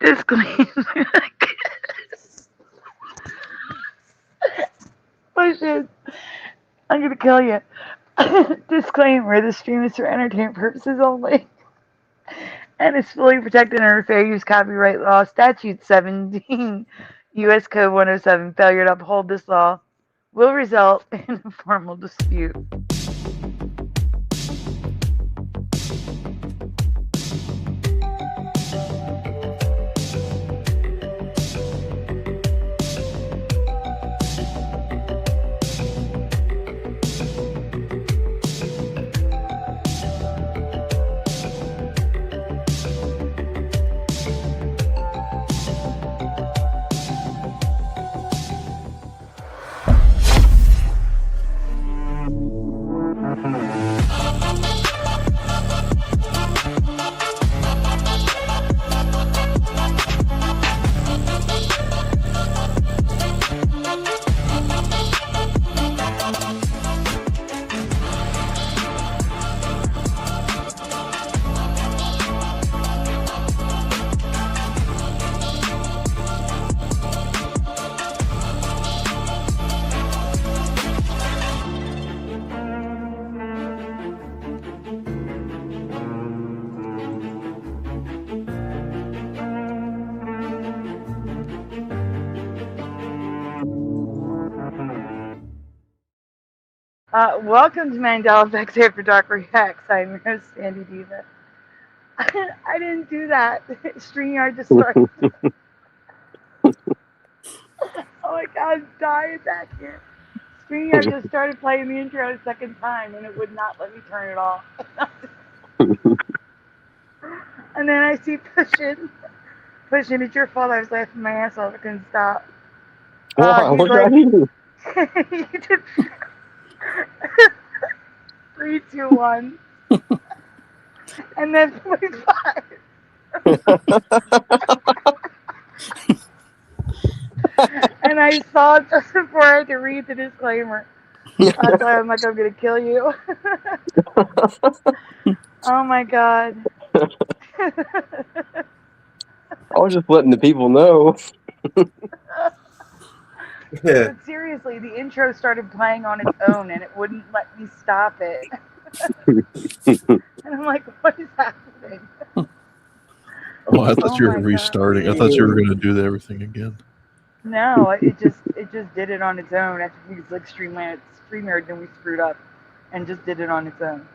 Disclaimer. Pushes. I'm gonna kill you. Disclaimer: this stream is for entertainment purposes only, and is fully protected under fair use copyright law, statute 17, U.S. Code 107. Failure to uphold this law will result in a formal dispute. Welcome to Mandela Effects After Dark Reacts. I'm your host, Sandy Diva. I didn't do that. StreamYard just started. Oh my god, I'm dying back here. StreamYard just started playing the intro a second time and it would not let me turn it off. And then I see Pushing, it's your fault. I was laughing my ass off. I couldn't stop. What did I do? You did 3, 2, 1. And then 45. And I saw it just before I had to read the disclaimer. That's why I'm like, I'm going to kill you. Oh my god. I was just letting the people know. But seriously, the intro started playing on its own and it wouldn't let me stop it. And I'm like, what is happening? Oh, I thought you were restarting. God. I thought you were going to do everything again. No, it just did it on its own. After we was like StreamYard, then we screwed up and just did it on its own.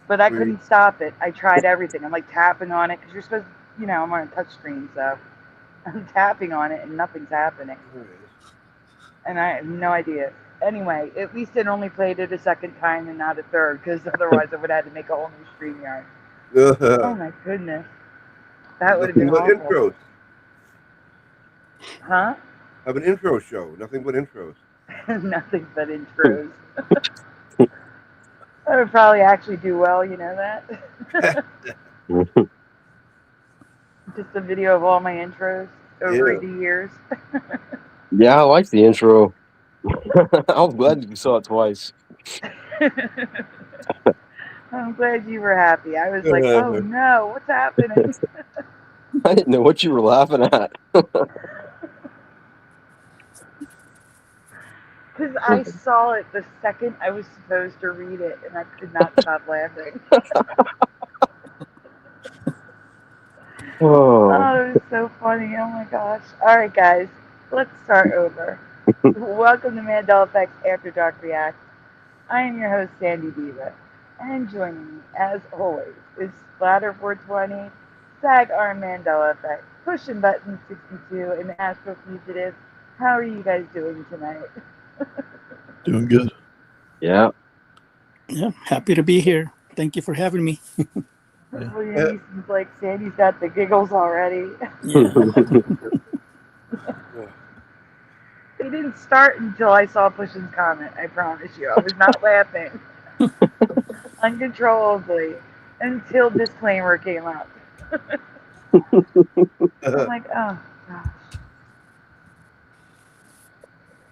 But I couldn't stop it. I tried everything. I'm like tapping on it because you're supposed to, I'm on a touch screen, so I'm tapping on it and nothing's happening. And I have no idea. Anyway, at least it only played it a second time and not a third, because otherwise I would have had to make a whole new StreamYard. Oh my goodness. That would have been awful. Intros. Huh? Have an intro show. Nothing but intros. Nothing but intros. I would probably actually do well, you know that? Just a video of all my intros over the years. Yeah, I like the intro. I was glad you saw it twice. I'm glad you were happy. I was like, oh no, what's happening? I didn't know what you were laughing at. Because I saw it the second I was supposed to read it, and I could not stop laughing. Oh, it was so funny. Oh my gosh. All right, guys, let's start over. Welcome to Mandela Effects After Dark React. I am your host, Sandy Diva. And joining me, as always, is Splatter420, Sag R Mandela Effect, Pushing Button 62, and Astro Fugitive. How are you guys doing tonight? Doing good. Yeah. Yeah, happy to be here. Thank you for having me. Well, it seems like Sandy's got the giggles already. Yeah. It didn't start until I saw Pushing's comment, I promise you. I was not laughing uncontrollably until disclaimer came up. I'm like, oh gosh.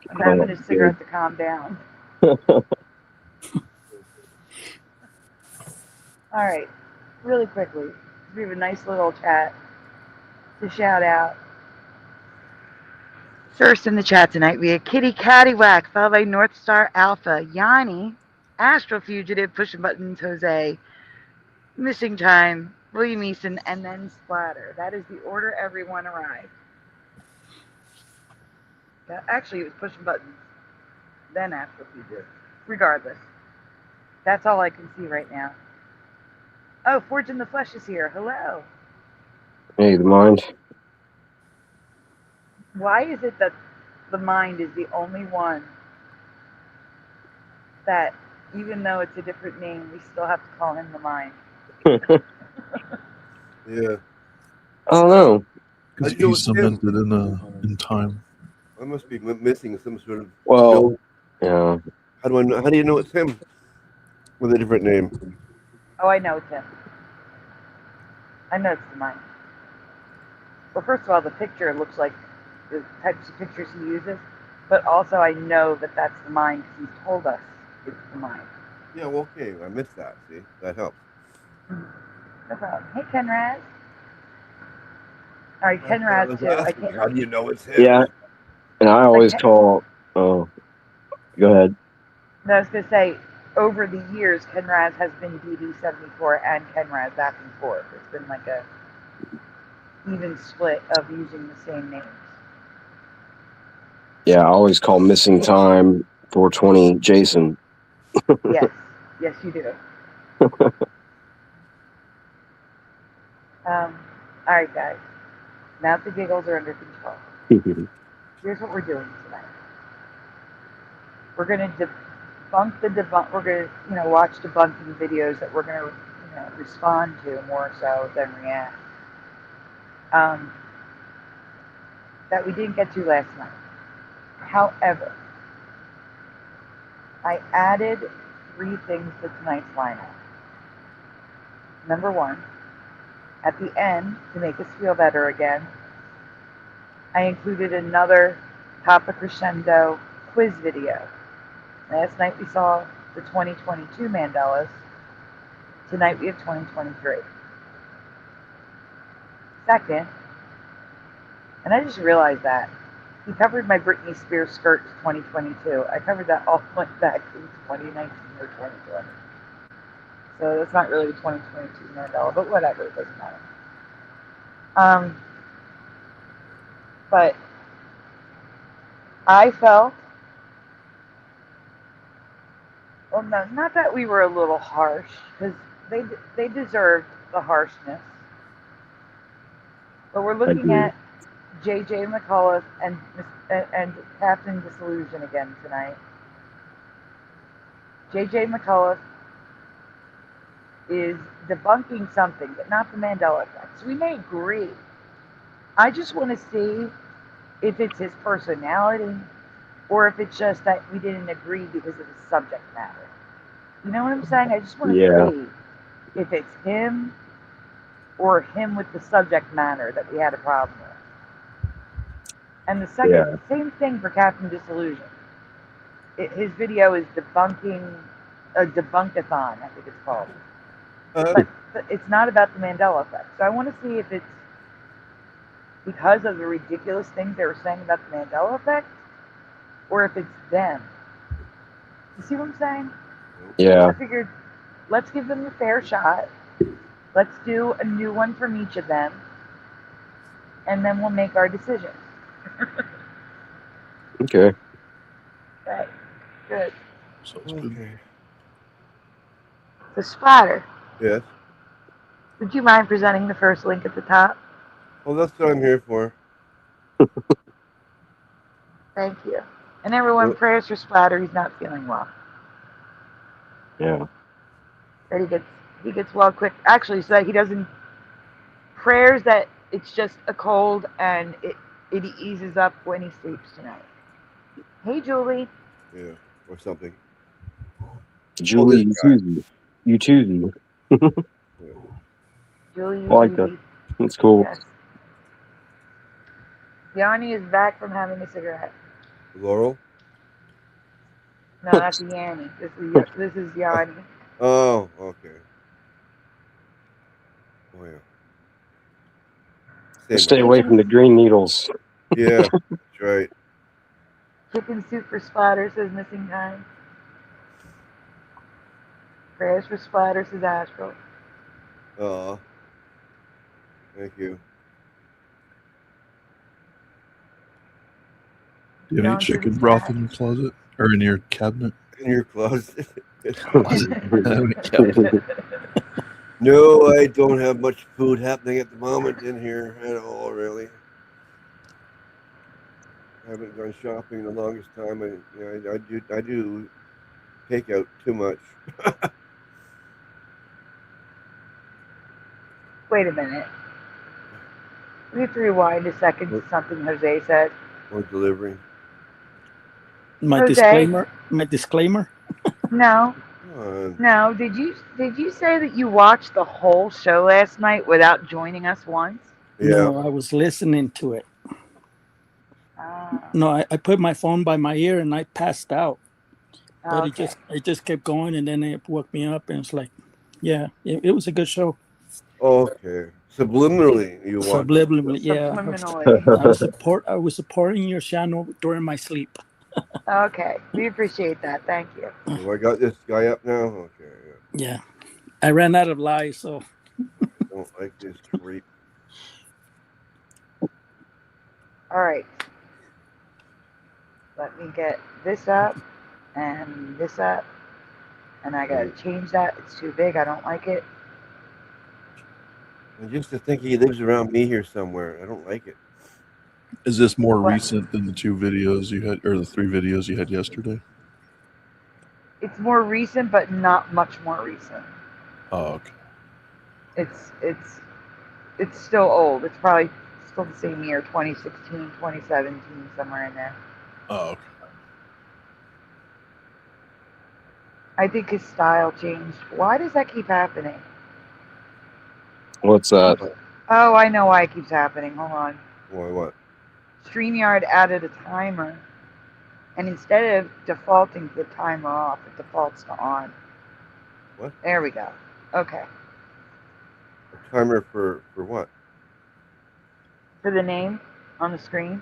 I'm having a cigarette to calm down. All right, really quickly, we have a nice little chat. to shout out. First in the chat tonight, we had Kitty Cattywhack, followed by North Star Alpha, Yanni, Astral Fugitive, Pushing Buttons, Jose, Missing Time, William Eason, and then Splatter. That is the order everyone arrived. Actually, it was Pushing Buttons, then Astral Fugitive. Regardless, that's all I can see right now. Oh, Forge in the Flesh is here. Hello. Hey, the mind. Why is it that the mind is the only one that, even though it's a different name, we still have to call him the mind? Yeah. I don't know. Because How'd you know he's it's him? cemented in time. I must be missing some sort of. Well, yeah. How do I know? How do you know it's him with a different name? Oh, I know it's him. I know it's the mind. Well, first of all, the picture looks like the types of pictures he uses, but also I know that that's the mind because he's told us it's the mind. Yeah, well, okay. I missed that. See, that helps. No problem. Hey, Ken Raz. All right, Ken Raz too. I can't. How do you know it's him? Yeah. And I always Okay. call. Oh, go ahead. No, I was gonna say, over the years, Ken Raz has been DD74 and Ken Raz back and forth. It's been like a even split of using the same names. Yeah, I always call Missing Time 420 Jason. Yes, yes, you do. All right, guys. Now the giggles are under control. Here's what we're doing tonight. We're gonna debunk the debunk. We're gonna, watch debunking videos that we're gonna, respond to more so than react. That we didn't get to last night. However, I added 3 things to tonight's lineup. Number 1, at the end, to make us feel better again, I included another Papa Crescendo quiz video. Last night we saw the 2022 Mandelas. Tonight we have 2023. Second, and I just realized that, he covered my Britney Spears skirt 2022. I covered that all the way back in 2019 or 2020. So that's not really the 2022 Mandela, but whatever, it doesn't matter. But I felt, well, no, not that we were a little harsh, because they deserved the harshness. But we're looking at J.J. McCullough and Captain Disillusion again tonight. J.J. McCullough is debunking something, but not the Mandela effect. So we may agree. I just want to see if it's his personality or if it's just that we didn't agree because of the subject matter. You know what I'm saying? I just want to see if it's him or him with the subject matter that we had a problem with. And the second, same thing for Captain Disillusion. His video is debunking a debunkathon, I think it's called. But it's not about the Mandela effect. So I want to see if it's because of the ridiculous things they were saying about the Mandela effect, or if it's them. You see what I'm saying? Yeah. I figured, let's give them a fair shot. Let's do a new one from each of them, and then we'll make our decision. Okay. Okay, good. Sounds good. The Splatter. Yes. Would you mind presenting the first link at the top? Well, that's what I'm here for. Thank you. And everyone, prayers for Splatter. He's not feeling well. Yeah. That he gets well quick. Actually, so that he doesn't. Prayers that it's just a cold and it eases up when he sleeps tonight. Hey, Julie. Yeah, or something. Julie, you too. Julie, I like that. That's cool. Yes. Yanni is back from having a cigarette. Laurel? No, that's Yanni. This is Yanni. Oh, okay. Oh, yeah. Same Stay guy. away from the green needles. Yeah, that's right. Chicken soup for splatter, says Missing Time. Prayers for splatter, says Astral. Aw. Thank you. Do you have any Going through chicken the broth chat. in your closet or in your cabinet? In your closet. Closet. I have a cabinet. No, I don't have much food happening at the moment in here at all, really. I haven't gone shopping the longest time. I do take out too much. Wait a minute. We have to rewind a second to something Jose said. Or delivering. My Jose? disclaimer. My disclaimer. No, Come on. no. Did you say that you watched the whole show last night without joining us once? Yeah. No, I was listening to it. Ah. No, I put my phone by my ear and I passed out. But Okay. it just kept going, and then it woke me up, and it's like, yeah, it was a good show. Okay. Subliminally, you want. Subliminally, yeah. Subliminally. I was supporting your channel during my sleep. Okay, we appreciate that. Thank you. So I got this guy up now? Okay. Yeah, I ran out of lies, so. Don't like this creep. All right. Let me get this up and this up. And I gotta change that. It's too big. I don't like it. And just to think he lives around me here somewhere. I don't like it. Is this more What? recent than the 2 videos you had, or the 3 videos you had yesterday? It's more recent, but not much more recent. Oh, okay. It's still old. It's probably still the same year, 2016, 2017, somewhere in there. Oh, okay. I think his style changed. Why does that keep happening? What's that? Oh, I know why it keeps happening. Hold on. Why, what? StreamYard added a timer, and instead of defaulting to the timer off, it defaults to on. What? There we go. Okay. A timer for what? For the name on the screen.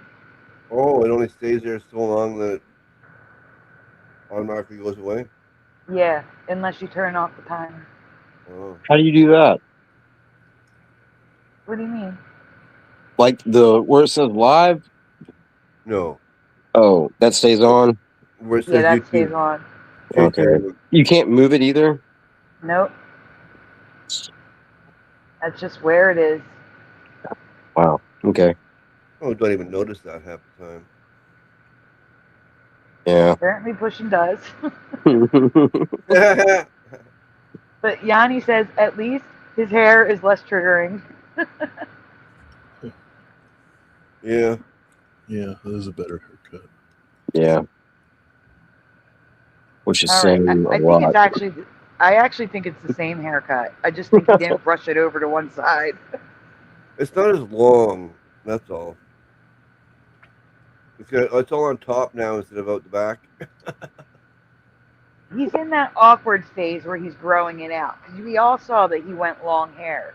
Oh, it only stays there so long that it automatically goes away? Yeah, unless you turn off the timer. Oh. How do you do that? What do you mean? Like where it says live? No. Oh, that stays on? Where it Yeah, says that YouTube. stays on. Okay. YouTube. You can't move it either? Nope. That's just where it is. Wow. Okay. Oh, don't even notice that half the time. Yeah. Apparently pushing does. Yeah. But Yanni says at least his hair is less triggering. Yeah. Yeah, that is a better haircut. Yeah. Which is All saying right. a I think lot. I actually think it's the same haircut. I just think he didn't brush it over to one side. It's not as long. That's all. It's all on top now instead of out the back. He's in that awkward phase where he's growing it out. Because we all saw that he went long hair,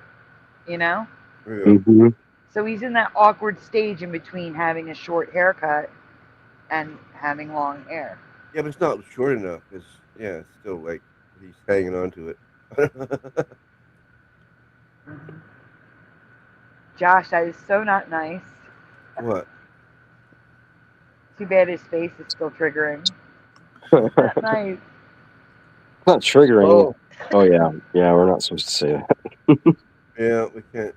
you know? Yeah. Mm-hmm. So he's in that awkward stage in between having a short haircut and having long hair. Yeah, but it's not short enough. It's still like he's hanging on to it. Mm-hmm. Josh, that is so not nice. What? Too bad his face is still triggering. Not nice. Not triggering. Oh. Oh, yeah. Yeah, we're not supposed to say that. Yeah, we can't.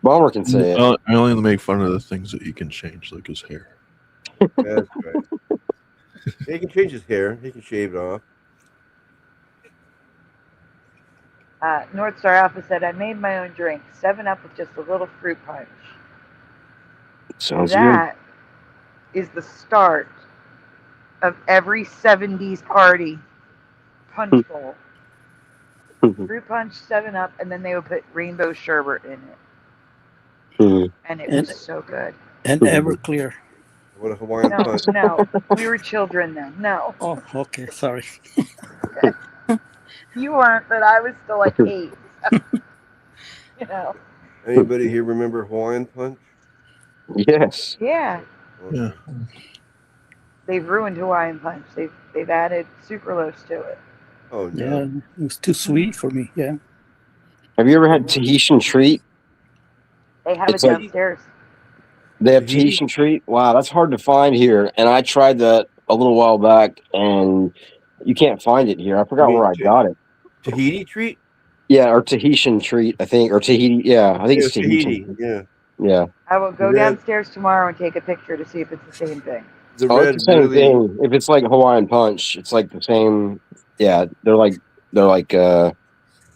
Bomber can say it. I only make fun of the things that he can change, like his hair. Yeah, that's right. He can change his hair. He can shave it off. North Star Alpha said, I made my own drink. 7-Up with just a little fruit punch. Sounds That is the start of every 70s party punch bowl. good. Fruit punch, 7-Up, and then they would put rainbow sherbet in it. And it was so good. And Everclear. What a Hawaiian punch. No, we were children then. No. Oh, okay, sorry. You weren't, but I was still like 8. So, you know. Anybody here remember Hawaiian Punch? Yes. Yeah, Okay. Yeah. they've ruined Hawaiian Punch. They've added sucralose to it. Oh Yeah, no. it was too sweet for me. Yeah. Have you ever had Tahitian treat? They have It's it like downstairs. they have Tahiti? Tahitian treat. Wow, that's hard to find here. And I tried that a little while back, and you can't find it here. I You forgot mean where I got it. Tahiti treat? Yeah, or Tahitian treat, I think, or Tahiti. Yeah, I think Yeah, it's Tahitian. Tahiti. Yeah. Yeah. I will go Red. downstairs tomorrow and take a picture to see if it's the same thing. The Oh, red it's the same really. thing. If it's like Hawaiian Punch, it's like the same. Yeah, they're like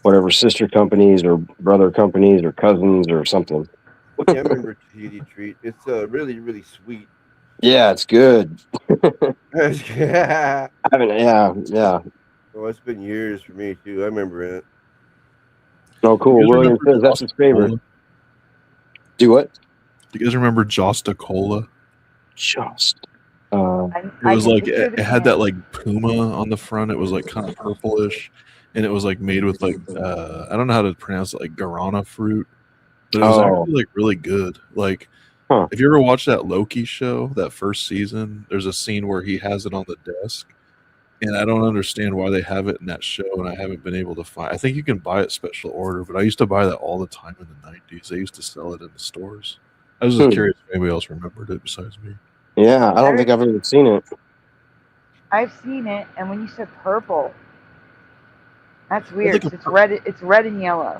whatever sister companies or brother companies or cousins or something. Yeah, I remember Tahiti treat. It's really, really sweet. Yeah, it's good. Yeah. I haven't. Yeah. Oh, it's been years for me too. I remember it. Oh, Do cool. you guys William remember says that's his favorite. Josta Do what? Do you guys remember Josta Cola? Just. It was like it had that like puma on the front. It was like kind of purplish, and it was like made with like I don't know how to pronounce it, like guarana fruit, but it was actually like really good. Like if you ever watched that Loki show, that first season, there's a scene where he has it on the desk, and I don't understand why they have it in that show, and I haven't been able to find. I think you can buy it special order, but I used to buy that all the time in the 90s. They used to sell it in the stores. I was just curious if anybody else remembered it besides me. Yeah, I don't think I've ever seen it. I've seen it, and when you said purple, that's weird. Like It's red. It's red and yellow.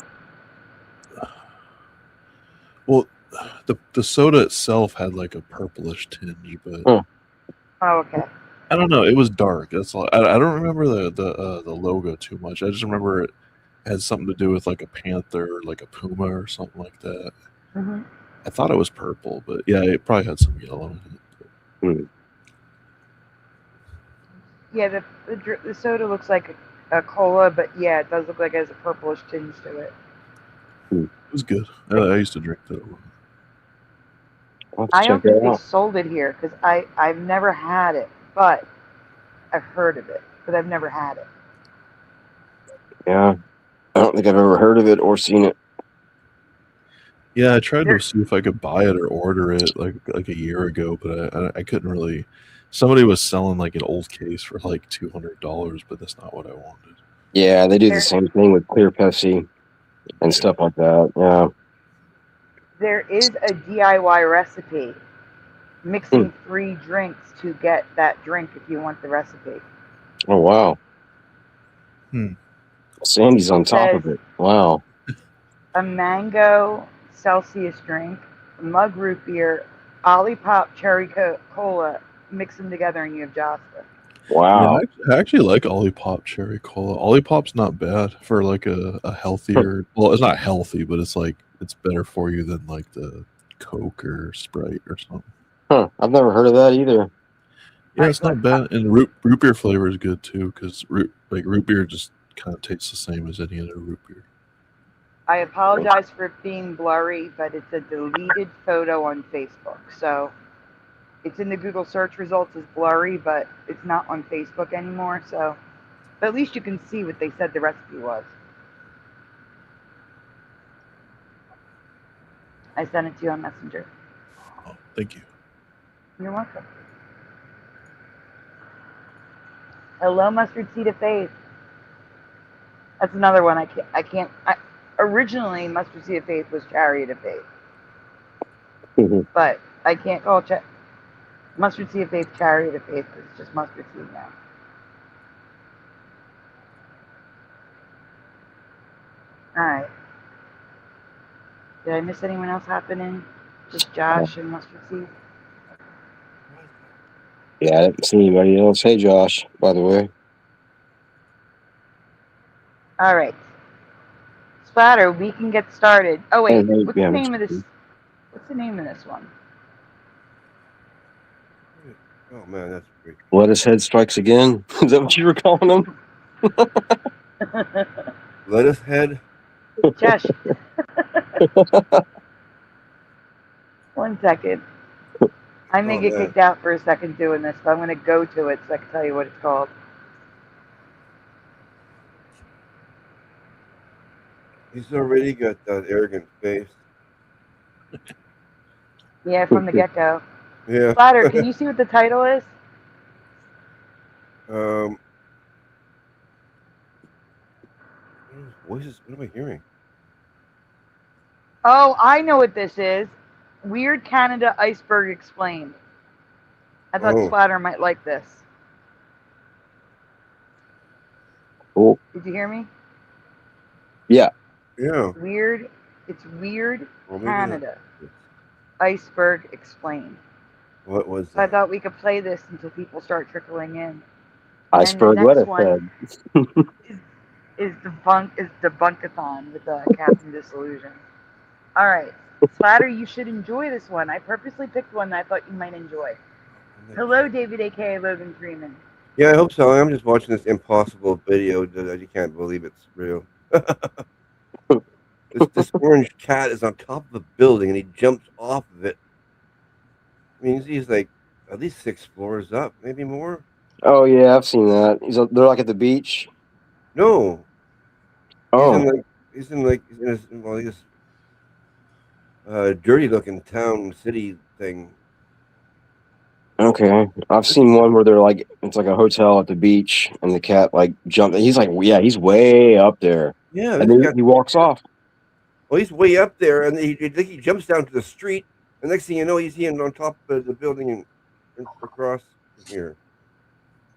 Well, the soda itself had like a purplish tinge, but Oh, okay. I don't know. It was dark. That's all. I don't remember the logo too much. I just remember it had something to do with like a panther, or like a puma, or something like that. Mm-hmm. I thought it was purple, but yeah, it probably had some yellow in it. Yeah, the soda looks like a cola, but yeah, it does look like it has a purplish tinge to it. It was good. I used to drink that a lot. I don't think they sold it here because I've never had it, but I've heard of it, but I've never had it. Yeah, I don't think I've ever heard of it or seen it. Yeah, I tried to see if I could buy it or order it like a year ago, but I couldn't really. Somebody was selling like an old case for like $200, but that's not what I wanted. Yeah, they do the same thing with clear Pepsi and stuff like that. Yeah. There is a DIY recipe, mixing 3 drinks to get that drink if you want the recipe. Oh, wow. Sandy's on top of it. Wow. A mango Celsius drink, mug root beer, Olipop cherry cola, mix them together and you have Josta. Wow. Yeah, I actually like Olipop cherry cola. Olipop's not bad for like a healthier. Well, it's not healthy, but it's like it's better for you than like the Coke or Sprite or something. Huh. I've never heard of that either. Yeah, it's not bad, and root beer flavor is good too because root beer just kind of tastes the same as any other root beer. I apologize for it being blurry, but it's a deleted photo on Facebook. So it's in the Google search results as blurry, but it's not on Facebook anymore. So, but at least you can see what they said the recipe was. I sent it to you on Messenger. Oh, thank you. You're welcome. Hello, Mustard Seed of Faith. That's another one I can't. Originally, Mustard Seed of Faith was Chariot of Faith. But I can't call Mustard Seed of Faith Chariot of Faith because it's just Mustard Seed now. Alright. Did I miss anyone else happening? Just Josh and Mustard Seed? Yeah, I didn't see anybody else. Hey, Josh, by the way. Alright. Splatter, we can get started. Oh wait, what's the name of this? What's the name of this one? Oh man, that's great. Lettuce Head Strikes Again. Is that what you were calling them? Lettuce Head? Josh. 1 second. I may get kicked out for a second doing this, but I'm going to go to it so I can tell you what it's called. He's already got that arrogant face. Yeah, from the get-go. Yeah. Splatter, can you see what the title is? Voices. What am I hearing? Oh, I know what this is. Weird Canada Iceberg Explained. I thought Splatter might like this. Cool. Did you hear me? Yeah. Yeah. Weird. It's Weird Canada Iceberg Explained. What was that? So I thought we could play this until people start trickling in. Iceberg lettuce is Debunkathon with Captain Disillusion. All right, Splatter, you should enjoy this one. I purposely picked one that I thought you might enjoy. Hello, David, aka Logan Freeman. Yeah, I hope so. I'm just watching this impossible video that you can't believe it's real. this orange cat is on top of a building and he jumps off of it. I mean, he's like at least 6 floors up, maybe more. Oh yeah, I've seen that. They're like at the beach. No. Oh. He's in this dirty looking town city thing. Okay, I've seen one where they're like, it's like a hotel at the beach, and the cat like jumped. He's like, yeah, he's way up there. Yeah, and then he walks off. Well, he's way up there, and he jumps down to the street. The next thing you know, he's on top of the building and across here.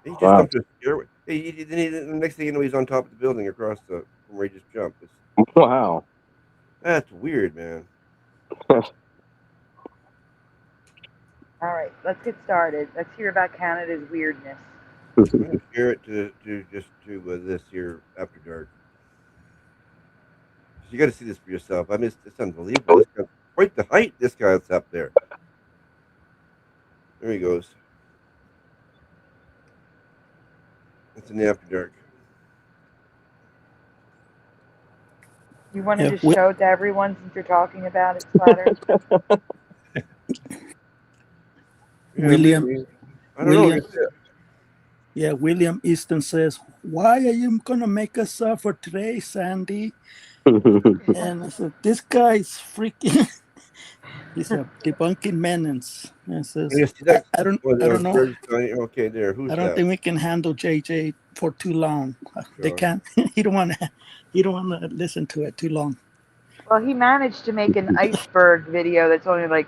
He just jumped to the stairway. The next thing you know, he's on top of the building across from where he just jumped. Wow, that's weird, man. All right, let's get started. Let's hear about Canada's weirdness. I'm going to share it to this here After Dark. You got to see this for yourself. I mean, it's unbelievable. This guy's quite the height. This guy's up there. There he goes. It's in the After Dark. You want to just show it to everyone since you're talking about it, Splatter? William. Yeah, William Easton says, "Why are you gonna make us suffer today, Sandy?" And I said, "This guy's freaking." He's a debunking menace. And says, I don't know. Okay, there. Who's I don't think we can handle JJ for too long. Sure. They can't. He don't want to listen to it too long. Well, he managed to make an iceberg video that's only like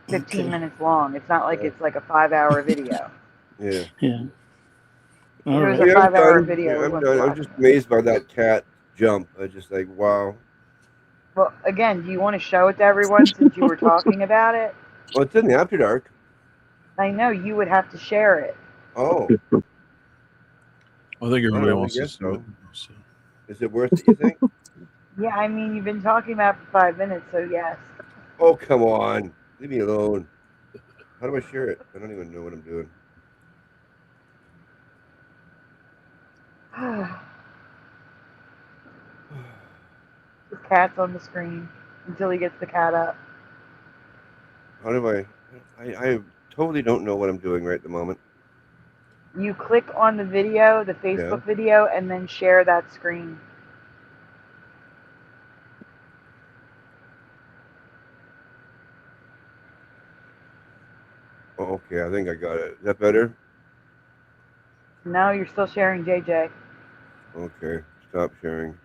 15 minutes long. It's not like it's like a 5-hour video. Yeah. Yeah. It was a 5-hour video. I'm done. I'm just amazed by that cat jump. I just like, wow. Well, again, do you want to show it to everyone since you were talking about it? Well, it's in the After Dark. I know you would have to share it. Oh. I think everybody wants to see it. So. Is it worth it, you think? Yeah, I mean, you've been talking about it for 5 minutes, so yes. Oh, come on. Leave me alone. How do I share it? I don't even know what I'm doing. His cat's on the screen until he gets the cat up. How do I totally don't know what I'm doing right at the moment. You click on the video, the Facebook video, and then share that screen. Oh, okay, I think I got it. Is that better? No, you're still sharing JJ. Okay, stop sharing.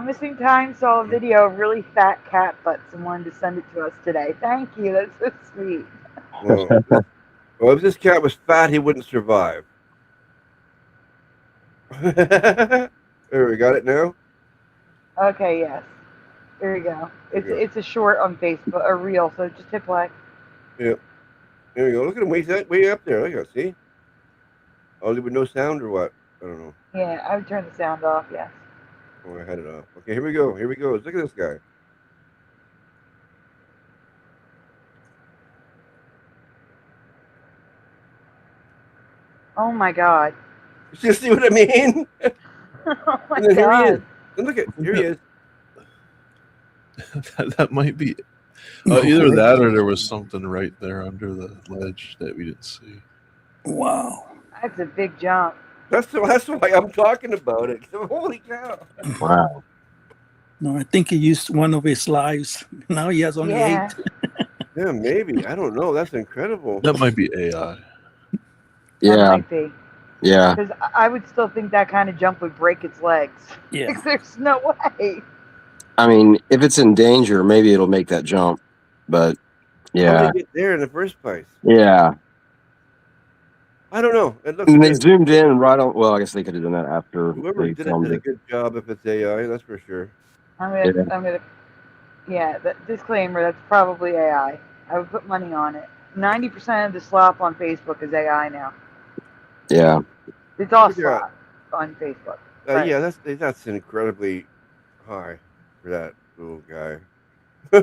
Missing Time saw a video of really fat cat butts and wanted to send it to us today. Thank you, that's so sweet. Well, if this cat was fat, he wouldn't survive. There, we got it now? Okay, yes. There you go. It's a short on Facebook, a reel, so just hit play. Yep. There you go. Look at him way up there. Look at see? Only with no sound or what? I don't know. Yeah, I would turn the sound off, yes. Oh, I had it off. Okay, here we go. Here we go. Look at this guy. Oh my God. You see what I mean? Oh my and then God. Here he is. And look at here he is. that might be either that or there was something right there under the ledge that we didn't see. Wow. That's a big jump. That's why I'm talking about it. Holy cow! Wow. No, I think he used one of his lives. Now he has only Yeah. 8. Yeah, maybe. I don't know. That's incredible. That might be AI. That Yeah. might be. Yeah. Because I would still think that kind of jump would break its legs. Yeah. Like, there's no way. I mean, if it's in danger, maybe it'll make that jump. But How yeah. did they get there in the first place? Yeah. I don't know. It looks And they good. zoomed in right on. Well, I guess they could have done that after Whoever they did it filmed did a it. good job if it's AI, that's for sure. Yeah, disclaimer, that's probably AI. I would put money on it. 90% of the slop on Facebook is AI now. Yeah. It's all Yeah. slop on Facebook. Right. Yeah, that's incredibly high for that little guy. Yeah.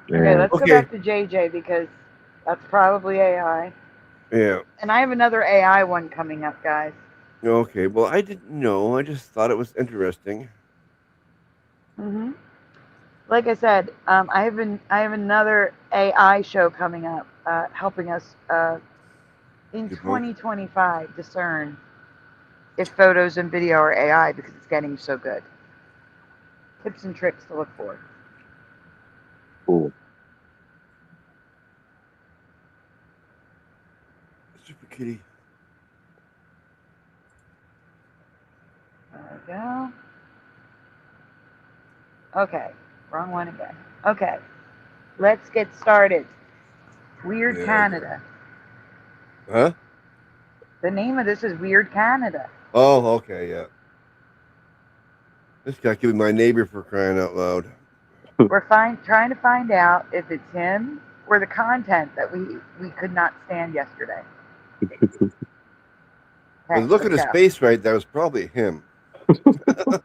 Okay, let's Okay. go back to JJ because that's probably AI. Yeah. And I have another AI one coming up, guys. Okay. Well, I didn't know. I just thought it was interesting. hmm Like I said, I have another AI show coming up, helping us in 2025 discern if photos and video are AI because it's getting so good. Tips and tricks to look for. Cool. Super kitty. There we go. Okay, wrong one again. Okay, let's get started. Weird Yeah. Canada. Huh? The name of this is Weird Canada. Oh, okay, yeah. This guy could be my neighbor for crying out loud. We're trying to find out if it's him or the content that we could not stand yesterday. Okay, And look at let's his go. face right there. It's probably him. We're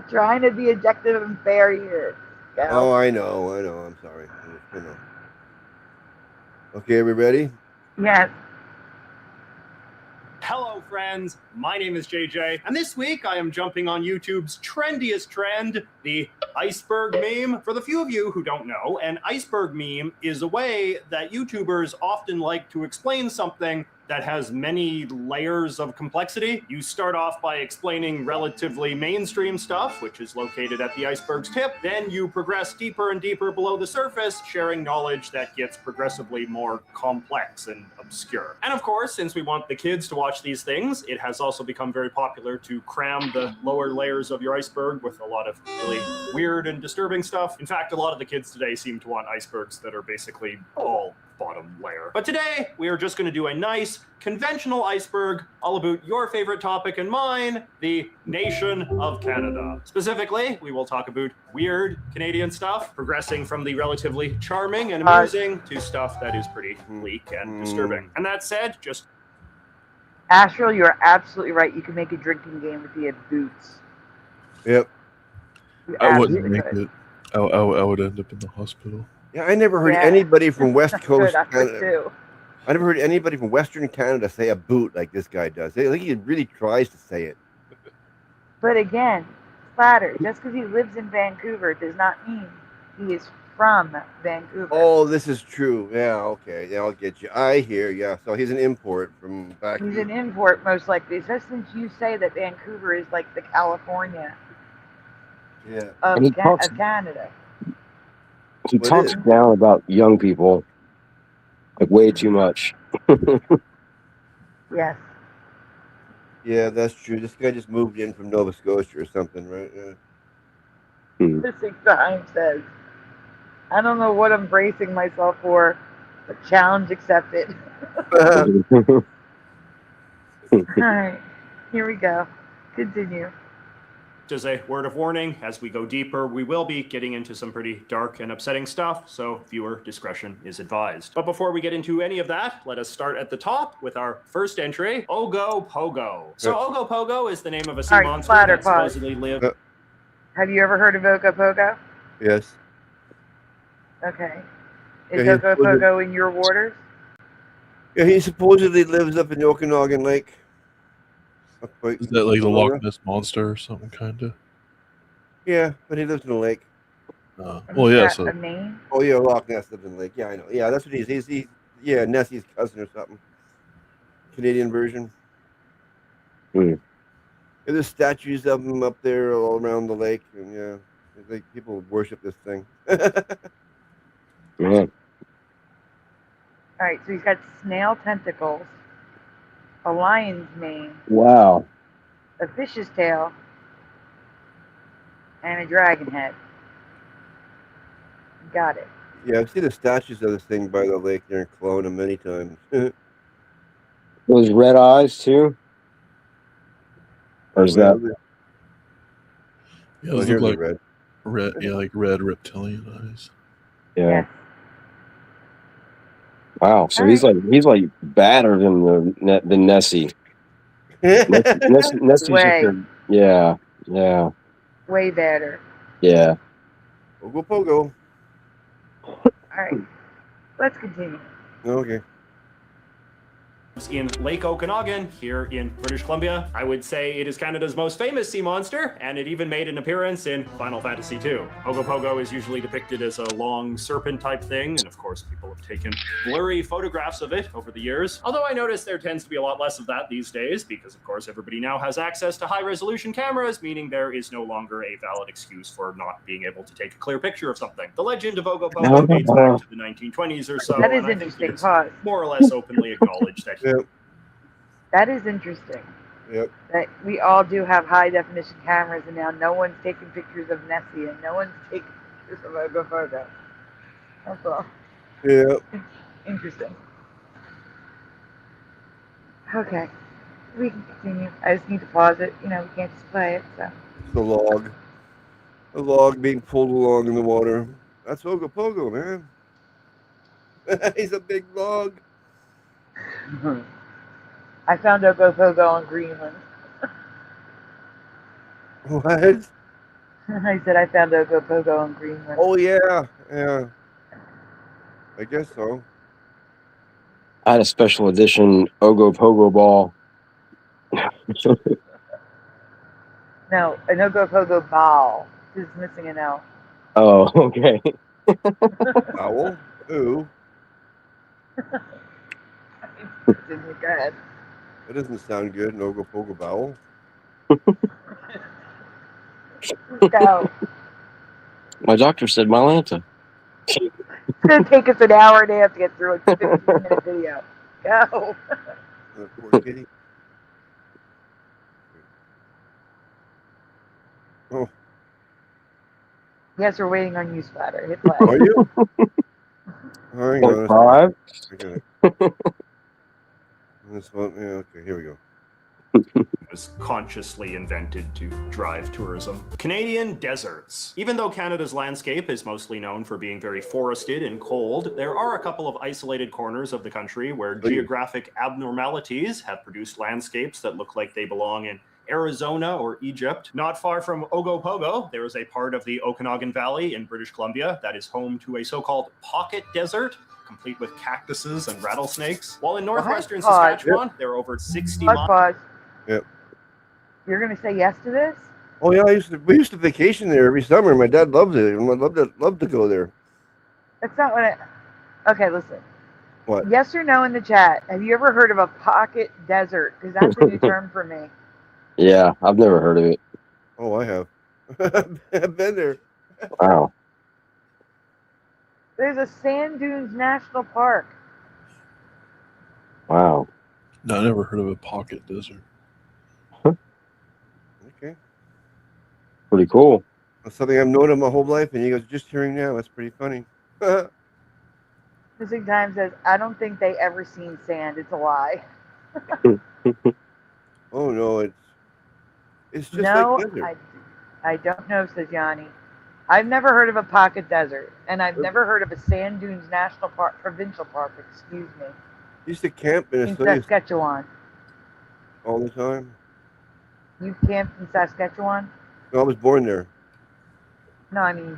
trying to be objective and fair here. Go. Oh, I know. I'm sorry. I know. Okay, are we ready? Yes. Hello, friends. My name is JJ, and this week I am jumping on YouTube's trendiest trend, the iceberg meme. For the few of you who don't know, an iceberg meme is a way that YouTubers often like to explain something that has many layers of complexity. You start off by explaining relatively mainstream stuff, which is located at the iceberg's tip. Then you progress deeper and deeper below the surface, sharing knowledge that gets progressively more complex and obscure. And of course, since we want the kids to watch these things, it has also become very popular to cram the lower layers of your iceberg with a lot of really weird and disturbing stuff. In fact, a lot of the kids today seem to want icebergs that are basically all bottom layer. But today, we are just going to do a nice, conventional iceberg all about your favorite topic and mine, the nation of Canada. Specifically, we will talk about weird Canadian stuff, progressing from the relatively charming and amusing to stuff that is pretty bleak and disturbing. And that said, just... Astral, you are absolutely right. You can make a drinking game with the boots. Yep. I wouldn't make it. I would end up in the hospital. Yeah, I never heard anybody from West Coast Canada. I never heard anybody from Western Canada say a boot like this guy does. I think he really tries to say it. But again, flatter. Just because he lives in Vancouver does not mean he is from Vancouver. Oh, this is true. Yeah, okay. Yeah, I'll get you. I hear. Yeah, so he's an import from back. He's an import, most likely. Especially since you say that Vancouver is like the California of Canada. He talks down about young people like way too much. Yes. Yeah, that's true. This guy just moved in from Nova Scotia or something, right? Yeah. The 6 times says, I don't know what I'm bracing myself for, but challenge accepted. All right, here we go. Continue. As a word of warning, as we go deeper, we will be getting into some pretty dark and upsetting stuff, so viewer discretion is advised. But before we get into any of that, let us start at the top with our first entry, Ogo Pogo. So Ogo Pogo is the name of a sea monster that supposedly lived... Have you ever heard of Ogo Pogo? Yes. Okay. Is Ogo Pogo in your waters? Yeah, he supposedly lives up in the Okanagan Lake. Is that like the Loch Ness Monster or something, kind of? Yeah, but he lives in a lake. Well, yeah. So. A name? Oh, yeah, Loch Ness lives in a lake. Yeah, I know. Yeah, that's what he is. He's Nessie's cousin or something. Canadian version. Hmm. And there's statues of them up there all around the lake, and yeah, it's like people worship this thing. Man. All right, so he's got snail tentacles, a lion's mane, Wow. a fish's tail, and a dragon head. Got it. Yeah, I've seen the statues of this thing by the lake there in Kelowna many times. Those red eyes too? Or is that? Yeah, Oh, those here look they're like red. red, yeah, like red reptilian eyes. Yeah. Yes. Wow. So All he's right. like badder than Nessie. Nessie's just Way. yeah. Way better. Yeah. Pogo pogo. All right, let's continue. Okay. In Lake Okanagan, here in British Columbia. I would say it is Canada's most famous sea monster, and it even made an appearance in Final Fantasy II. Ogopogo is usually depicted as a long serpent-type thing, and of course people have taken blurry photographs of it over the years. Although I notice there tends to be a lot less of that these days, because of course everybody now has access to high-resolution cameras, meaning there is no longer a valid excuse for not being able to take a clear picture of something. The legend of Ogopogo dates back to the 1920s or so, That is and I think interesting. it's Pause. more or less openly acknowledged that Yep. That is interesting. Yep. That we all do have high definition cameras, and now no one's taking pictures of Nessie, and no one's taking pictures of Ogopogo. That's all. Yep. Interesting. Okay, we can continue. I just need to pause it. You know, we can't just play it. So. It's the log. A log being pulled along in the water. That's Ogopogo, man. He's a big log. I found Ogopogo in Greenland. What? I said I found Ogopogo in Greenland. Oh yeah, yeah. I guess so. I had a special edition Ogopogo ball. No, an Ogopogo ball. This is missing an L. Oh, okay. Owl? Ooh. Go ahead. That doesn't sound good, an Ogopogo bowel. Go. My doctor said Mylanta. It's going to take us an hour and a half to get through a 15-minute video. Go. Poor kitty. Oh, Yes, we're waiting on you, Splatter. Hit play. are you? Hang on. 0.5? I got it. This one, yeah, okay, here we go. Was consciously invented to drive tourism. Canadian deserts. Even though Canada's landscape is mostly known for being very forested and cold, there are a couple of isolated corners of the country where geographic abnormalities have produced landscapes that look like they belong in Arizona or Egypt. Not far from Ogopogo, there is a part of the Okanagan Valley in British Columbia that is home to a so-called pocket desert, complete with cactuses and rattlesnakes. While in northwestern Saskatchewan, there are over 60 miles. Pause. Yep. You're going to say yes to this? Oh yeah, we used to vacation there every summer. My dad loved it, and I'd love to go there. That's not what I... Okay, listen. What? Yes or no in the chat. Have you ever heard of a pocket desert? Because that's a new term for me. Yeah, I've never heard of it. Oh, I have. I've been there. Wow. There's a Sand Dunes National Park. Wow. No, I never heard of a pocket desert. Okay. Pretty cool. That's something I've known of my whole life, and you guys just hearing now. That's pretty funny. Missing Time says, I don't think they ever seen sand. It's a lie. Oh no, it's just No, like desert. I don't know, says Yanni. I've never heard of a pocket desert, and I've never heard of a Sand Dunes National Park, provincial park, excuse me, Used to camp in in a city Saskatchewan. all the time. You camped in Saskatchewan? No, I was born there. No, I mean,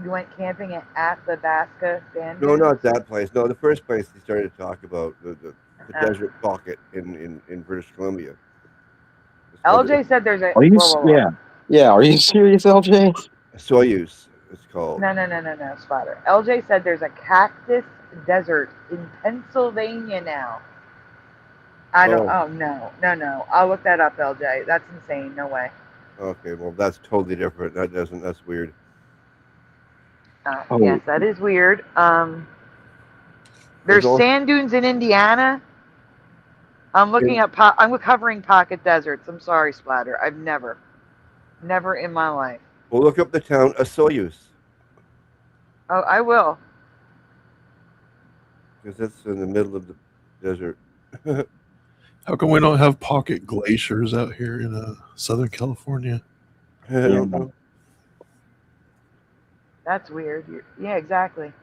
you went camping at Athabasca Sand No, Dunes? not that place. No, the first place he started to talk about the desert pocket in British Columbia. LJ said there's a... Are you? whoa. Yeah. Yeah. Are you serious, LJ? Soyuz, it's called. No, Spotter. LJ said there's a cactus desert in Pennsylvania now. I don't. Oh no. I'll look that up, LJ. That's insane. No way. Okay, well that's totally different. That's weird. Yes, that is weird. There's sand dunes in Indiana. I'm looking at. I'm covering pocket deserts. I'm sorry, Splatter. I've never in my life. Well, look up the town Soyuz. Oh, I will. Because that's in the middle of the desert. How come we don't have pocket glaciers out here in Southern California? I don't know. That's weird. Yeah, exactly.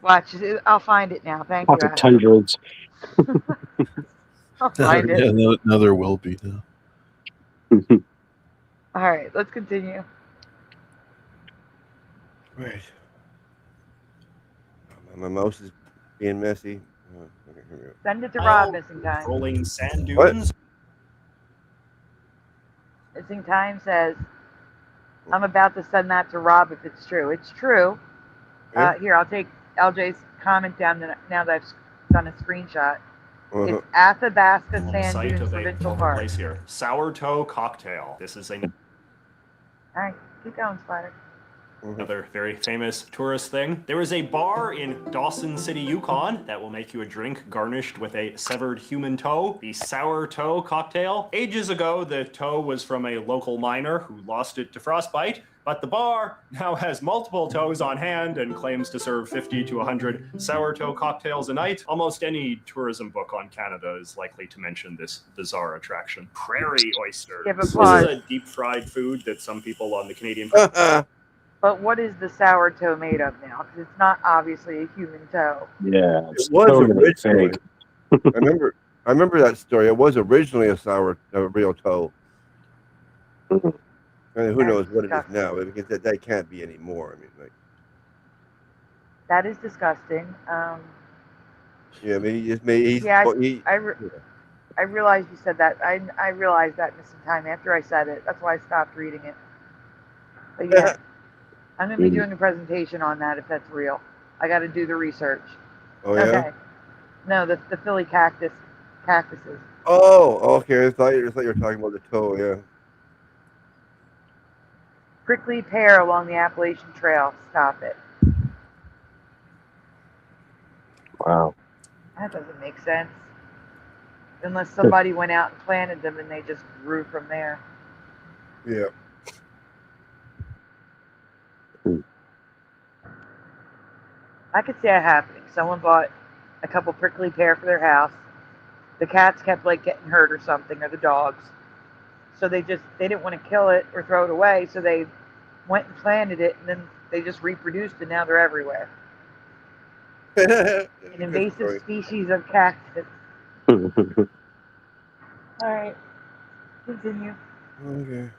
Watch, I'll find it now. Thank you. Pocket tundras. I'll find it. Yeah, no, there will be now. All right, let's continue. Right. My mouse is being messy. Okay, here we go. Send it to Rob, Missing Time. Rolling sand dunes. Missing Time says, I'm about to send that to Rob if it's true. It's true. Yeah. Here, I'll take LJ's comment down now that I've done a screenshot. It's Athabasca Sand Dunes Provincial Park. Place here. Sourdough cocktail. This is a... All right, keep going, Spider. Another very famous tourist thing. There is a bar in Dawson City, Yukon that will make you a drink garnished with a severed human toe, the sourdough cocktail. Ages ago, the toe was from a local miner who lost it to frostbite, but the bar now has multiple toes on hand and claims to serve 50 to 100 sourdough cocktails a night. Almost any tourism book on Canada is likely to mention this bizarre attraction. Prairie oysters. This is a deep-fried food that some people on the Canadian... But what is the sour toe made of now? Because it's not obviously a human toe. Yeah, it was originally. I remember that story. It was originally a real toe. And who knows what it is now? Because that can't be anymore. I mean, like. That is disgusting. Yeah, I mean, I realized you said that. I realized that missing time after I said it. That's why I stopped reading it. But yeah. I'm going to be doing a presentation on that if that's real. I got to do the research. Oh, yeah? Okay. No, the Philly cactuses. Oh, okay. I thought you were talking about the toe, yeah. Prickly pear along the Appalachian Trail. Stop it. Wow. That doesn't make sense. Unless somebody went out and planted them and they just grew from there. Yeah. I could see that happening. Someone bought a couple prickly pear for their house. The cats kept like getting hurt or something, or the dogs. So they didn't want to kill it or throw it away. So they went and planted it, and then they just reproduced, and now they're everywhere. An invasive species of cactus. All right, continue. Okay.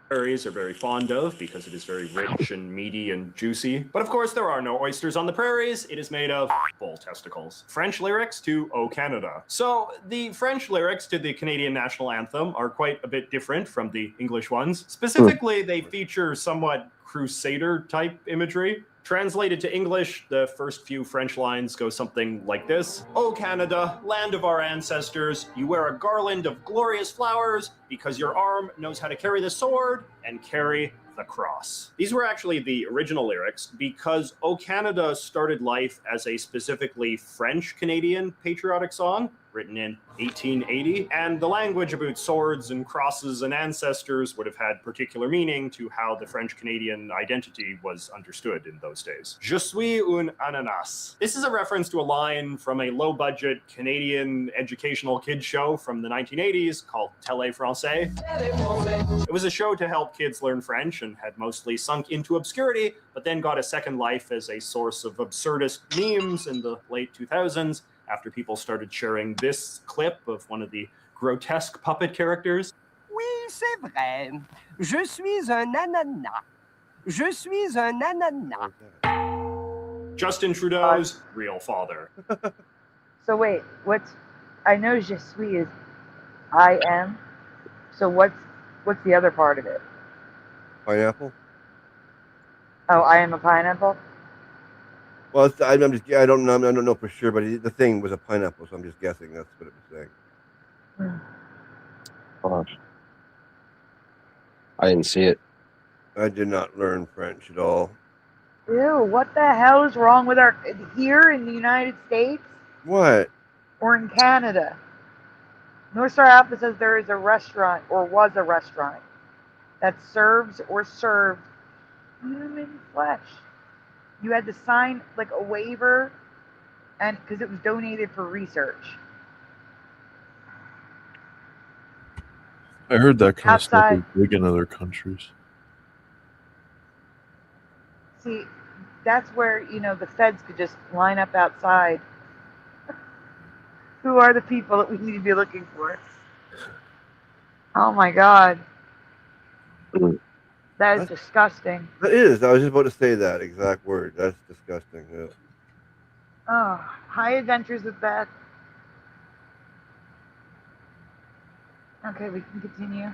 Prairies are very fond of because it is very rich and meaty and juicy. But of course, there are no oysters on the prairies. It is made of bull testicles. French lyrics to O Canada. So the French lyrics to the Canadian national anthem are quite a bit different from the English ones. Specifically, they feature somewhat crusader-type imagery. Translated to English, the first few French lines go something like this. O Canada, land of our ancestors, you wear a garland of glorious flowers because your arm knows how to carry the sword and carry the cross. These were actually the original lyrics because O Canada started life as a specifically French-Canadian patriotic song written in 1880, and the language about swords and crosses and ancestors would have had particular meaning to how the French-Canadian identity was understood in those days. Je suis un ananas. This is a reference to a line from a low-budget Canadian educational kids show from the 1980s called Télé Français. It was a show to help kids learn French and had mostly sunk into obscurity, but then got a second life as a source of absurdist memes in the late 2000s, after people started sharing this clip of one of the grotesque puppet characters. Oui, c'est vrai. Je suis un ananas. Je suis un ananas. Justin Trudeau's real father. So wait, I know je suis is I am. So what's the other part of it? Pineapple? Oh, I am a pineapple? Well, I don't know for sure, but the thing was a pineapple, so I'm just guessing that's what it was saying. Gosh. I didn't see it. I did not learn French at all. Ew, what the hell is wrong with our here in the United States? What? Or in Canada? North Star Alpha says there is a restaurant, or was a restaurant, that serves or served human flesh. You had to sign like a waiver, and because it was donated for research. I heard that kind Outside. of stuff is big in other countries. See, that's where, the feds could just line up outside. Who are the people that we need to be looking for? Oh my God. That is disgusting. That is. I was just about to say that exact word. That's disgusting. Yeah. Oh, High Adventures with Beth. Okay, we can continue.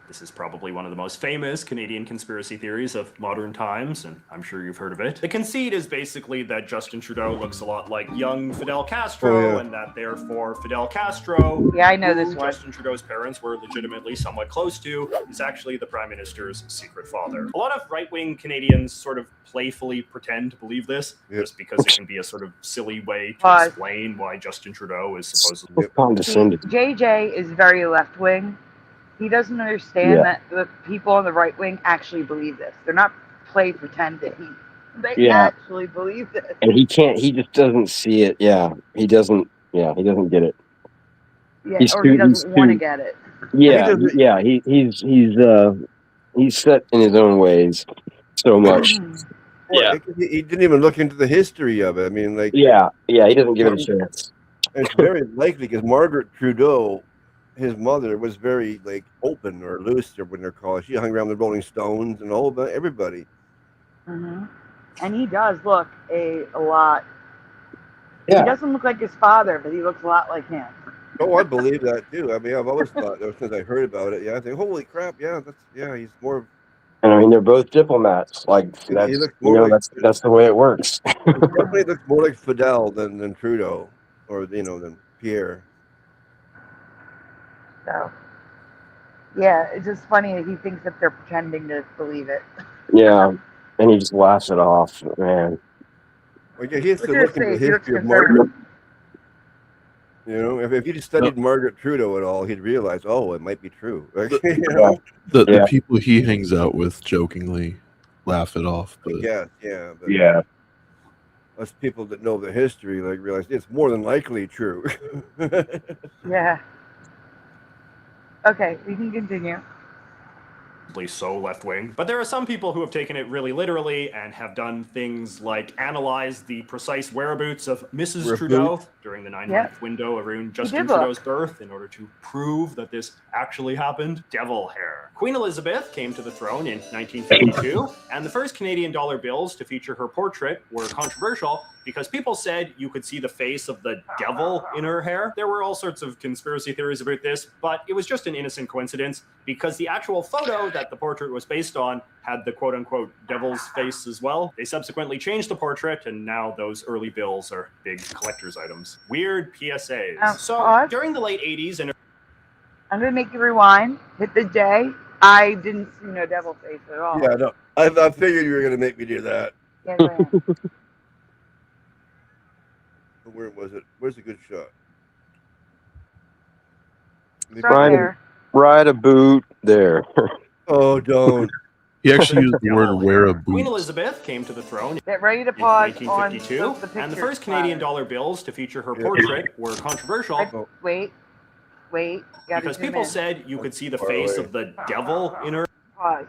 This is probably one of the most famous Canadian conspiracy theories of modern times, and I'm sure you've heard of it. The conceit is basically that Justin Trudeau looks a lot like young Fidel Castro, and that therefore Fidel Castro, yeah, I know this one. Justin Trudeau's parents were legitimately somewhat close to, is actually the Prime Minister's secret father. A lot of right-wing Canadians sort of playfully pretend to believe this, just because it can be a sort of silly way to explain why Justin Trudeau is supposedly condescending. JJ is very left-wing. He doesn't understand that the people on the right wing actually believe this. They're not pretending. They actually believe this. And he just doesn't see it. Yeah. He doesn't get it. Yeah, he doesn't want to get it. Yeah. He's set in his own ways so much. Well, he didn't even look into the history of it. I mean, like. Yeah, he doesn't give it a chance. It's very likely because Margaret Trudeau, his mother, was very open or loose, or when they're called. She hung around the Rolling Stones and all of that, everybody. Mm-hmm. And he does look a lot. Yeah. He doesn't look like his father, but he looks a lot like him. Oh, I believe that too. I mean, I've always thought ever since I heard about it. Yeah, I think, holy crap, he's more. And I mean, they're both diplomats. Like that's the way it works. He definitely looks more like Fidel than Trudeau, or than Pierre. So, yeah, it's just funny that he thinks that they're pretending to believe it. Yeah, and he just laughs it off, man. Well, yeah, he has to look into the history of Margaret. If he just studied Margaret Trudeau at all, he'd realize, it might be true. The people he hangs out with jokingly laugh it off. But yeah. Us people that know the history realize it's more than likely true. Yeah. Okay, we can continue. So left-wing. But there are some people who have taken it really literally and have done things like analyze the precise whereabouts of Mrs. Trudeau during the 9-month window around Justin Trudeau's birth in order to prove that this actually happened. Devil hair. Queen Elizabeth came to the throne in 1952, and the first Canadian dollar bills to feature her portrait were controversial because people said you could see the face of the devil in her hair. There were all sorts of conspiracy theories about this, but it was just an innocent coincidence because the actual photo that the portrait was based on had the quote-unquote devil's face as well. They subsequently changed the portrait, and now those early bills are big collector's items. Weird PSAs. During the late 80s and... I'm going to make you rewind. Hit the J. I didn't see no devil face at all. Yeah, no. I figured you were going to make me do that. Yes, I am. Where was it? Where's a good shot? Ride a boot there. Oh, don't. He actually used the word wear a boot. Queen Elizabeth came to the throne Get ready to pause in 1952, on the and the first Canadian dollar bills to feature her portrait were controversial. Wait. Because people said you could see the face of the devil in her. Pause.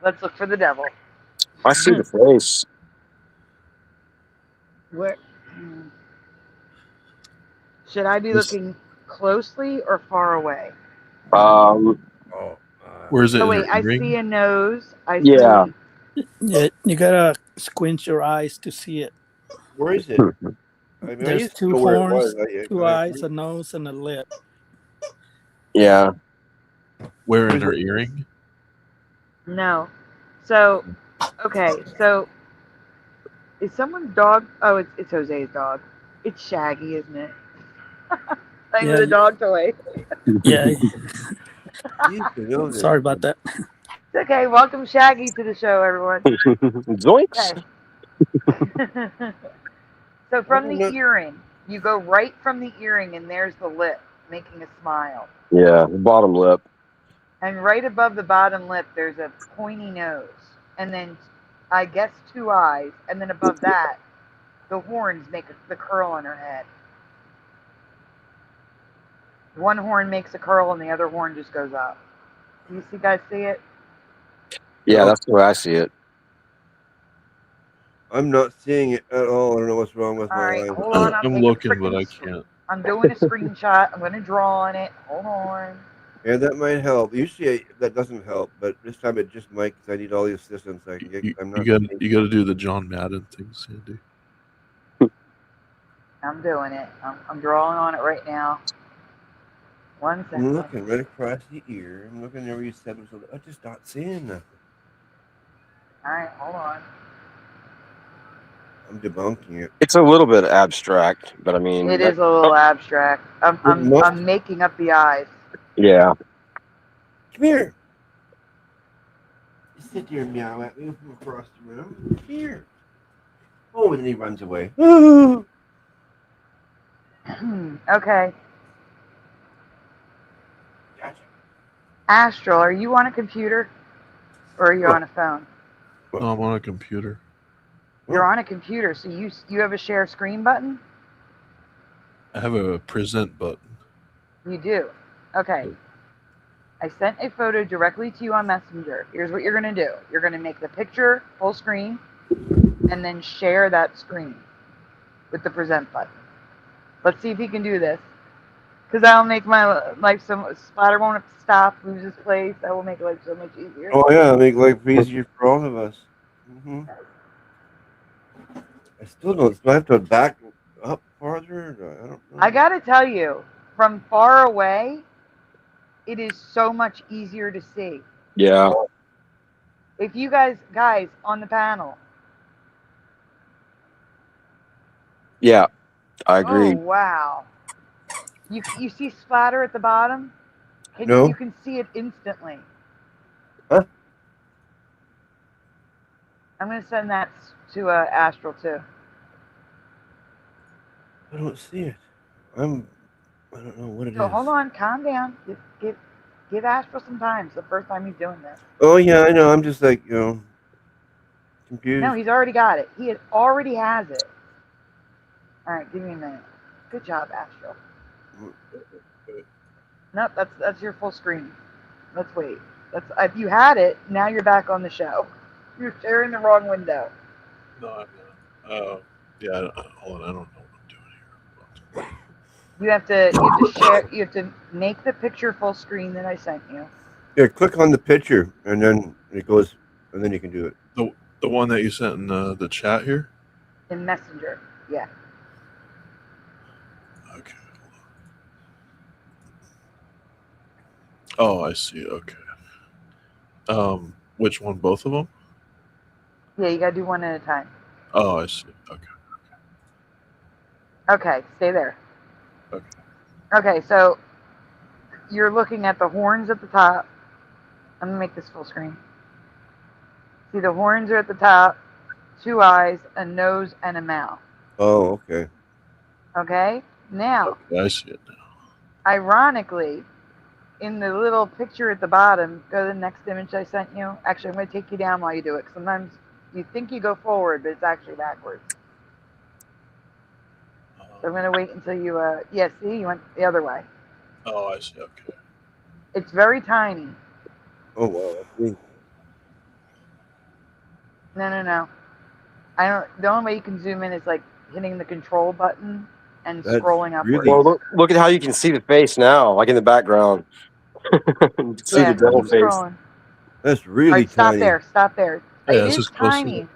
Let's look for the devil. I see the face. Where? Should I be looking closely or far away? Where is it? Oh wait, I see a nose. Yeah, you gotta squint your eyes to see it. Where is it? There's two horns, two eyes, a nose, and a lip. Yeah. Where in her earring? No. So, okay, so is someone's dog? Oh, it's Jose's dog. It's Shaggy, isn't it? Playing with a dog toy. Yeah. You used to know this. Sorry about that. It's okay. Welcome Shaggy to the show, everyone. Zoinks. Okay. So from the earring, you go right from the earring, and there's the lip, making a smile. Yeah, the bottom lip. And right above the bottom lip, there's a pointy nose. And then, I guess, 2 eyes. And then above that, the horns make the curl on her head. One horn makes a curl, and the other horn just goes up. Do you guys see it? Yeah, that's the way I see it. I'm not seeing it at all. I don't know what's wrong with All my right, eyes. hold on. I'm looking, but I can't. I'm doing a screenshot. I'm going to draw on it. Hold on. And that might help. Usually that doesn't help, but this time it just might because I need all the assistance I can get. You got to do the John Madden thing, Sandy. I'm doing it. I'm drawing on it right now. 1 second. I'm looking right across the ear. I'm looking over your 7, so I'm just not seeing nothing. All right, hold on. I'm debunking it. It's a little bit abstract, but I mean, It is a little abstract. I'm making up the eyes. Yeah. Come here. You sit there and meow at me from across the room. Here. Oh, and then he runs away. Okay. Gotcha. Astral, are you on a computer or are you on a phone? No, I'm on a computer. You're on a computer, so you have a share screen button? I have a present button. You do. Okay. I sent a photo directly to you on Messenger. Here's what you're going to do. You're going to make the picture full screen and then share that screen with the present button. Let's see if he can do this. Because that'll make my life so Spotter won't have to stop, lose his place. That will make life so much easier. Oh, yeah, make life easier for all of us. Mm-hmm. I still don't. Do I have to back up farther? I don't know. I got to tell you, from far away, it is so much easier to see. Yeah. If you guys on the panel. Yeah, I agree. Oh, wow. You see splatter at the bottom? No. You can see it instantly. Huh? I'm going to send that to Astral, too. I don't see it. I don't know what it is. So hold on, calm down. Give Astral some time. It's the first time he's doing this. Oh, yeah, I know. I'm just like, confused. No, he's already got it. He already has it. All right, give me a minute. Good job, Astral. Nope, that's your full screen. Let's wait. If you had it, now you're back on the show. You're sharing the wrong window. No, I'm not. Yeah, hold on. I don't know what I'm doing here. You have to share. You have to make the picture full screen that I sent you. Yeah, click on the picture, and then it goes, and then you can do it. The one that you sent in the chat here? In Messenger, yeah. Okay. Oh, I see. Okay. Which one? Both of them? Yeah, you gotta do one at a time. Oh, I see. Okay. Okay, stay there. Okay. Okay, so you're looking at the horns at the top. I'm gonna make this full screen. See, the horns are at the top, 2 eyes, a nose, and a mouth. Oh, okay. Okay? Now, Okay, I see it now. ironically, in the little picture at the bottom, go to the next image I sent you. Actually, I'm going to take you down while you do it. Sometimes you think you go forward, but it's actually backwards. So I'm going to wait until you, yeah, see, you went the other way. Oh, I see. Okay. It's very tiny. Oh, wow. That's neat. No. The only way you can zoom in is like hitting the control button and That's scrolling upwards. really- Well, look at how you can see the face now, like in the background. You can see the devil keep face. scrolling. That's really All right, stop tiny. there. Stop there. Yeah, It this is is close to tiny, it.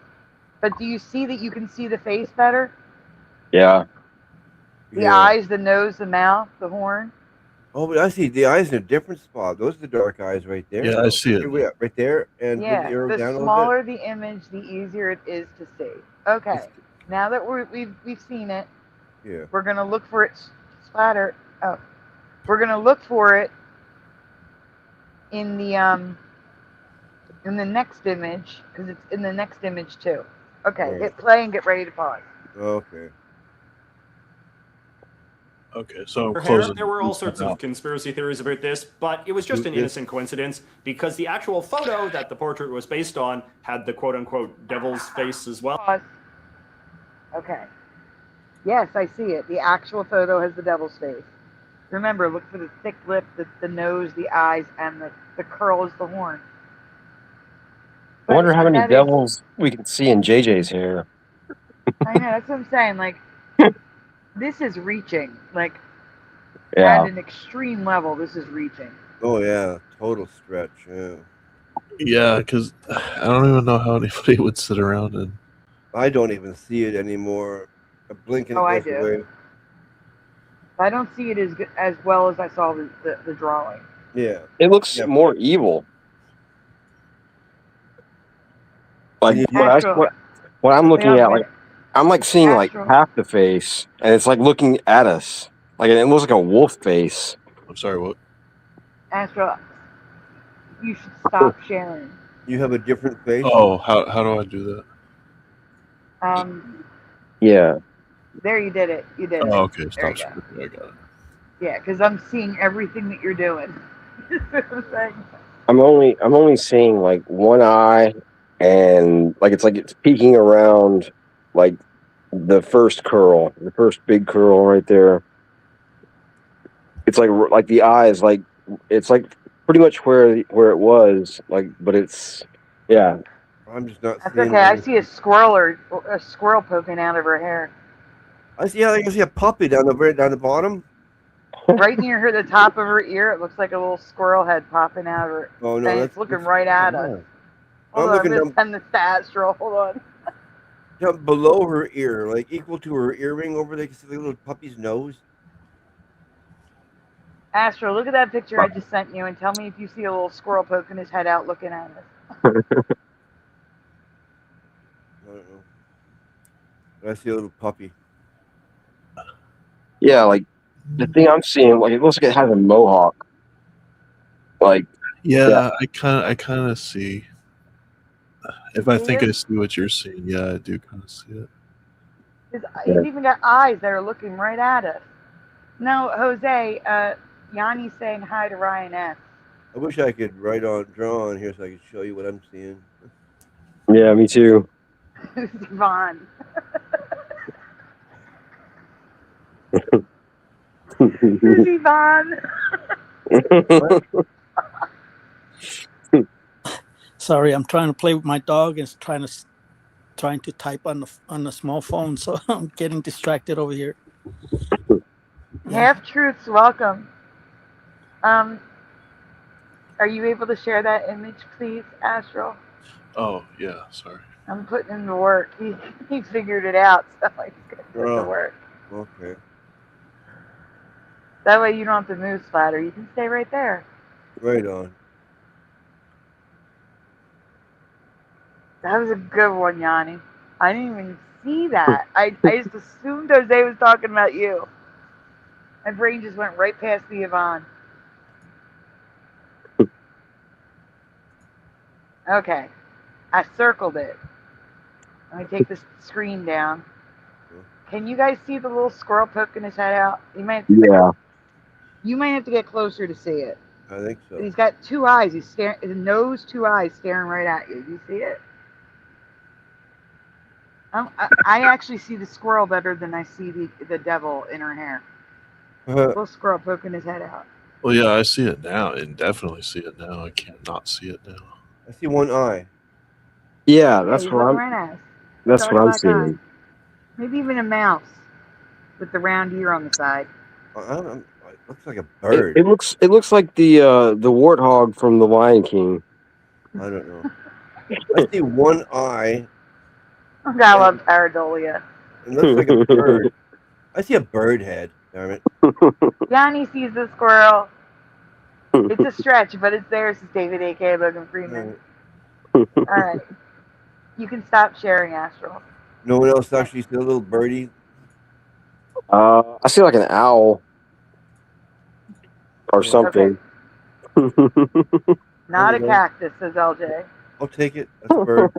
but do you see that you can see the face better? Yeah. The eyes, the nose, the mouth, the horn. Oh, but I see the eyes in a different spot. Those are the dark eyes right there. Yeah, I see it. Right there, and move the Yeah, arrow the down a little smaller the image, the easier it is to see. Okay, now that we've seen it, bit. Yeah. we're gonna look for it splatter. Oh, we're gonna look for it in the next image because it's in the next image too. Okay, Right. hit play and get ready to pause. Okay. Okay, so Her hair. closing. There were all sorts of conspiracy theories about this, but it was just an innocent coincidence because the actual photo that the portrait was based on had the quote-unquote devil's face as well. Pause. Okay. Yes, I see it. The actual photo has the devil's face. Remember, look for the thick lip, the nose, the eyes, and the curl is the horn. I wonder how many that is- devils we can see in JJ's hair. I know, that's what I'm saying. Like, this is reaching. Like, Yeah. at an extreme level, this is reaching. Oh yeah, total stretch. Yeah. Yeah, because I don't even know how anybody would sit around and. I don't even see it anymore. I blink and Oh, I it goes do. away. I don't see it as well as I saw the drawing. Yeah. It looks Yeah. more evil. Like Astral. what I'm looking Yeah, at, like I'm like seeing like Astral. half the face, and it's like looking at us. Like it looks like a wolf face. I'm sorry, what? Astro, you should stop sharing. You have a different face. Oh, how do I do that? Yeah. There you did it. You did it. Oh, okay, There stop you go. screwing. I got it. Yeah, because I'm seeing everything that you're doing. I'm only seeing like one eye, and like it's peeking around like the first curl, the first big curl right there. It's like the eyes, like it's like pretty much where it was, like, but it's yeah. I'm just not That's seeing okay. I anything. see a squirrel poking out of her hair. I see a puppy down the bottom. Right near her, the top of her ear, it looks like a little squirrel head popping out of her. Oh no, and that's it's looking right at us. I'm Hold on, looking I'm gonna send this to Astral. Hold on. down below her ear, like equal to her earring over there. You can see the little puppy's nose. Astral, look at that picture I just sent you and tell me if you see a little squirrel poking his head out looking at us. I don't know. But I see a little puppy. Yeah, like the thing I'm seeing, like it looks like it has a mohawk. Like Yeah, I kind of see. If I think I see what you're seeing, yeah, I do kind of see it. He's even got eyes that are looking right at us. No, Jose, Yanni's saying hi to Ryan S. I wish I could draw on here so I could show you what I'm seeing. yeah, me too. Who's Yvonne? Who's Yvonne? Sorry, I'm trying to play with my dog and trying to type on the small phone, so I'm getting distracted over here. Half truths, welcome. Are you able to share that image, please, Astral? Oh yeah, sorry. I'm putting in the work. He figured it out, so he's gonna put the work. Okay. That way you don't have to move, Splatter. You can stay right there. Right on. That was a good one, Yanni. I didn't even see that. I just assumed Jose was talking about you. My brain just went right past the Yvonne. Okay. I circled it. Let me take this screen down. Can you guys see the little squirrel poking his head out? You might have to get closer to see it. I think so. He's got two eyes. He's staring. His nose, two eyes staring right at you. Do you see it? I actually see the squirrel better than I see the devil in her hair. Little squirrel poking his head out. Well, yeah, I see it now, and definitely see it now. I can't not see it now. I see one eye. Yeah, that's what I'm. Right at us. That's Dark what I'm black seeing. eye. Maybe even a mouse with the round ear on the side. It looks like a bird. It looks like the warthog from the Lion King. I don't know. I see one eye. Oh, God, I love pareidolia. It looks like a bird. I see a bird head. Damn it. Johnny sees the squirrel. It's a stretch, but it's there, says David A.K. Logan Freeman. All right. You can stop sharing, Astral. No one else actually see a little birdie? I see like an owl or something. Okay. Not a cactus, says LJ. I'll take it. That's a bird.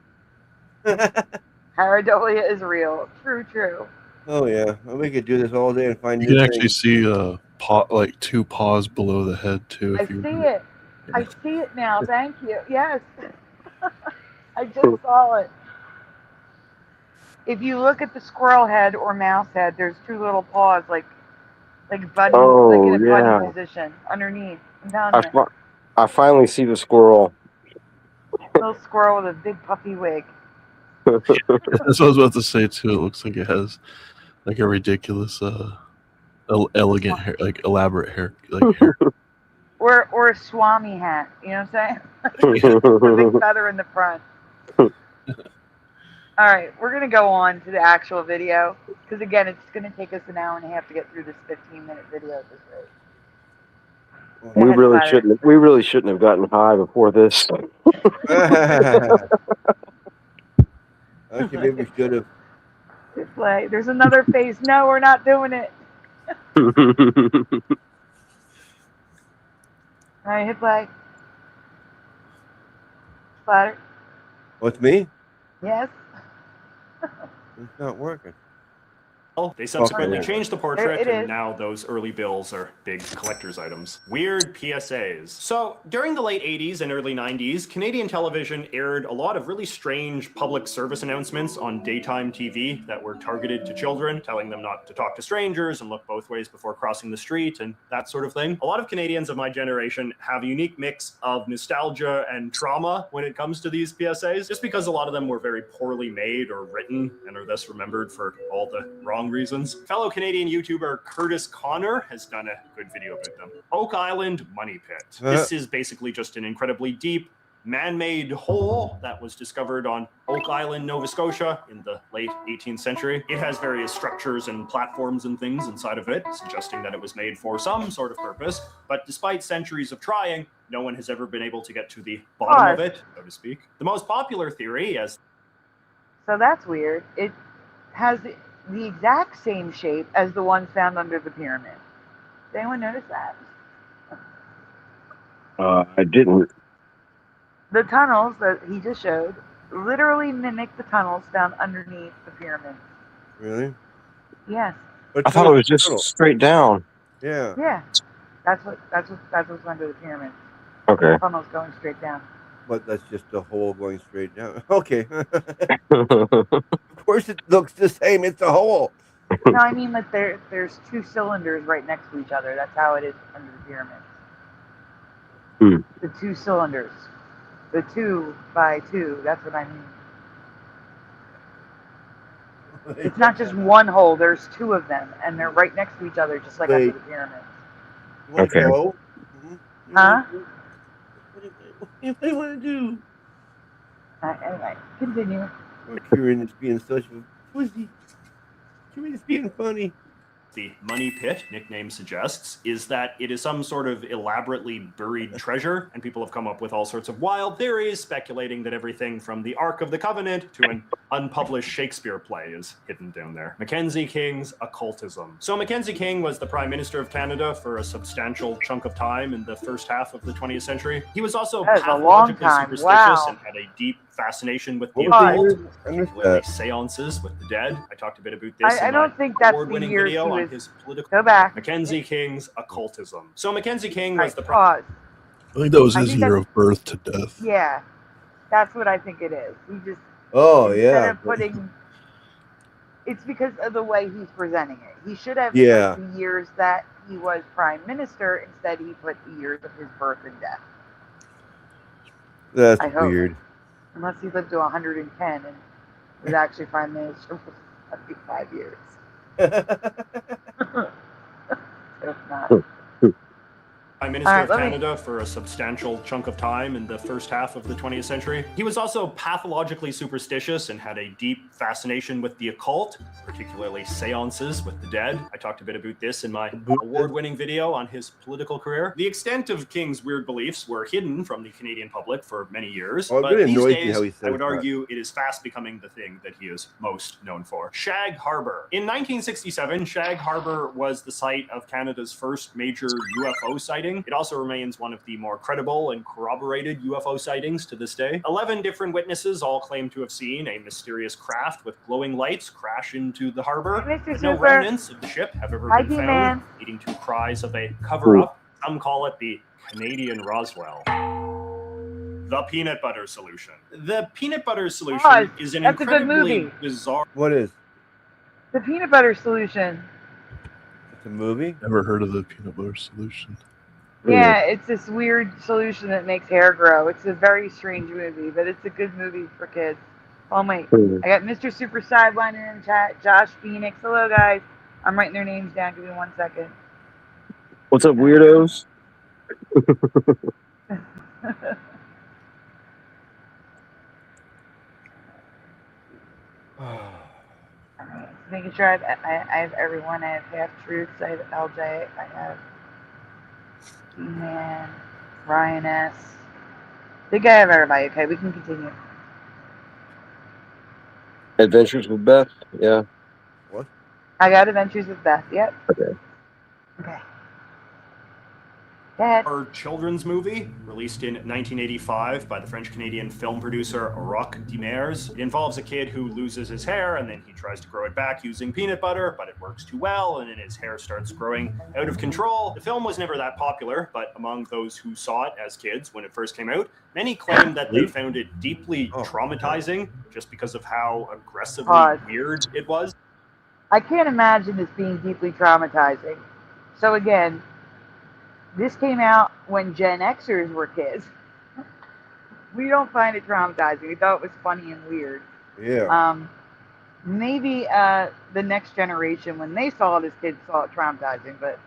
Pareidolia is real. True. Oh yeah, well, we could do this all day and find. You new can actually things. see like 2 paws below the head too. I If you see it. I see it now. Thank you. Yes. I just saw it. If you look at the squirrel head or mouse head, there's 2 little paws, like buddy, like in a buddy position underneath. I finally see the squirrel. Little squirrel with a big puffy wig. That's what I was about to say too. It looks like it has like a ridiculous, elegant hair, like elaborate hair, like hair. Or a Swami hat. You know what I'm saying? A big feather in the front. All right, we're going to go on to the actual video because, again, it's going to take us an hour and a half to get through this 15-minute video at this rate. We really shouldn't have gotten high before this. Actually, maybe we should have. Hit play. There's another face. No, we're not doing it. All right, hit play. Splatter. What's me? Yes. It's not working. They subsequently Okay. changed the portrait, It and is. now those early bills are big collector's items. Weird PSAs. So, during the late 80s and early 90s, Canadian television aired a lot of really strange public service announcements on daytime TV that were targeted to children, telling them not to talk to strangers and look both ways before crossing the street and that sort of thing. A lot of Canadians of my generation have a unique mix of nostalgia and trauma when it comes to these PSAs, just because a lot of them were very poorly made or written and are thus remembered for all the wrong reasons. Fellow Canadian YouTuber Curtis Connor has done a good video about them. Oak Island Money Pit. This is basically just an incredibly deep, man-made hole that was discovered on Oak Island, Nova Scotia in the late 18th century. It has various structures and platforms and things inside of it, suggesting that it was made for some sort of purpose. But despite centuries of trying, no one has ever been able to get to the bottom of it, so to speak. The most popular theory as... So that's weird. It has the exact same shape as the one found under the pyramid. Did anyone notice that? I didn't. The tunnels that he just showed literally mimic the tunnels found underneath the pyramid. Really? Yes. But I thought it was just straight down. Yeah. Yeah. That's what's under the pyramid. Okay. The tunnel's going straight down. But that's just a hole going straight down. Okay. Of course it looks the same. It's a hole. No, I mean like there's 2 cylinders right next to each other. That's how it is under the pyramid. The 2 cylinders. The 2 by 2. That's what I mean. It's not just one hole. There's 2 of them, and they're right next to each other, just like under the pyramid. Okay. Huh? What do you want to do? Anyway, continue. Kieran is being such a pussy. Kieran is being funny. The Money Pit nickname suggests is that it is some sort of elaborately buried treasure, and people have come up with all sorts of wild theories speculating that everything from the Ark of the Covenant to an unpublished Shakespeare play is hidden down there. Mackenzie King's occultism. So Mackenzie King was the Prime Minister of Canada for a substantial chunk of time in the first half of the 20th century. He was also pathologically superstitious and had a deep fascination with the occult, particularly seances with the dead. I talked a bit about this in my award-winning video on his political... Go back. Mackenzie King's occultism. So Mackenzie King was the... Pause. I think that was his year of birth to death. Yeah, that's what I think it is. He just... instead of putting... It's because of the way he's presenting it. He should have put the years that he was Prime Minister. Instead, he put the years of his birth and death. That's weird. Unless he lived to 110 and was actually Prime Minister for 75 years. If not. Prime Minister of Canada for a substantial chunk of time in the first half of the 20th century. He was also pathologically superstitious and had a deep fascination with the occult, particularly seances with the dead. I talked a bit about this in my award-winning video on his political career. The extent of King's weird beliefs were hidden from the Canadian public for many years, but these days, I would argue it is fast becoming the thing that he is most known for. Shag Harbour. In 1967, Shag Harbour was the site of Canada's first major UFO sighting. It also remains one of the more credible and corroborated UFO sightings to this day. 11 different witnesses all claim to have seen a mysterious craft with glowing lights crash into the harbor. But no remnants of the ship have ever been found, leading to cries of a cover-up. Some call it the Canadian Roswell. The Peanut Butter Solution. The Peanut Butter Solution is an incredibly bizarre... What is? The Peanut Butter Solution. It's a movie? Never heard of the Peanut Butter Solution. Yeah, it's this weird solution that makes hair grow. It's a very strange movie, but it's a good movie for kids. Oh, wait. I got Mr. Super Sideliner in the chat. Josh Phoenix. Hello, guys. I'm writing their names down. Give me 1 second. What's up, weirdos? Making sure I have everyone. I have Half Truths. I have LJ. I have Man, Ryan S. I think I have everybody. Okay, we can continue. Adventures with Beth? Yeah. What? I got Adventures with Beth. Yep. Okay. Okay. Our children's movie, released in 1985 by the French-Canadian film producer Roch Demers. It involves a kid who loses his hair and then he tries to grow it back using peanut butter, but it works too well and then his hair starts growing out of control. The film was never that popular, but among those who saw it as kids when it first came out, many claimed that they found it deeply traumatizing just because of how aggressively weird it was. I can't imagine this being deeply traumatizing. So again, this came out when Gen Xers were kids. We don't find it traumatizing. We thought it was funny and weird. Yeah. Maybe the next generation, when they saw it as kids, saw it traumatizing. But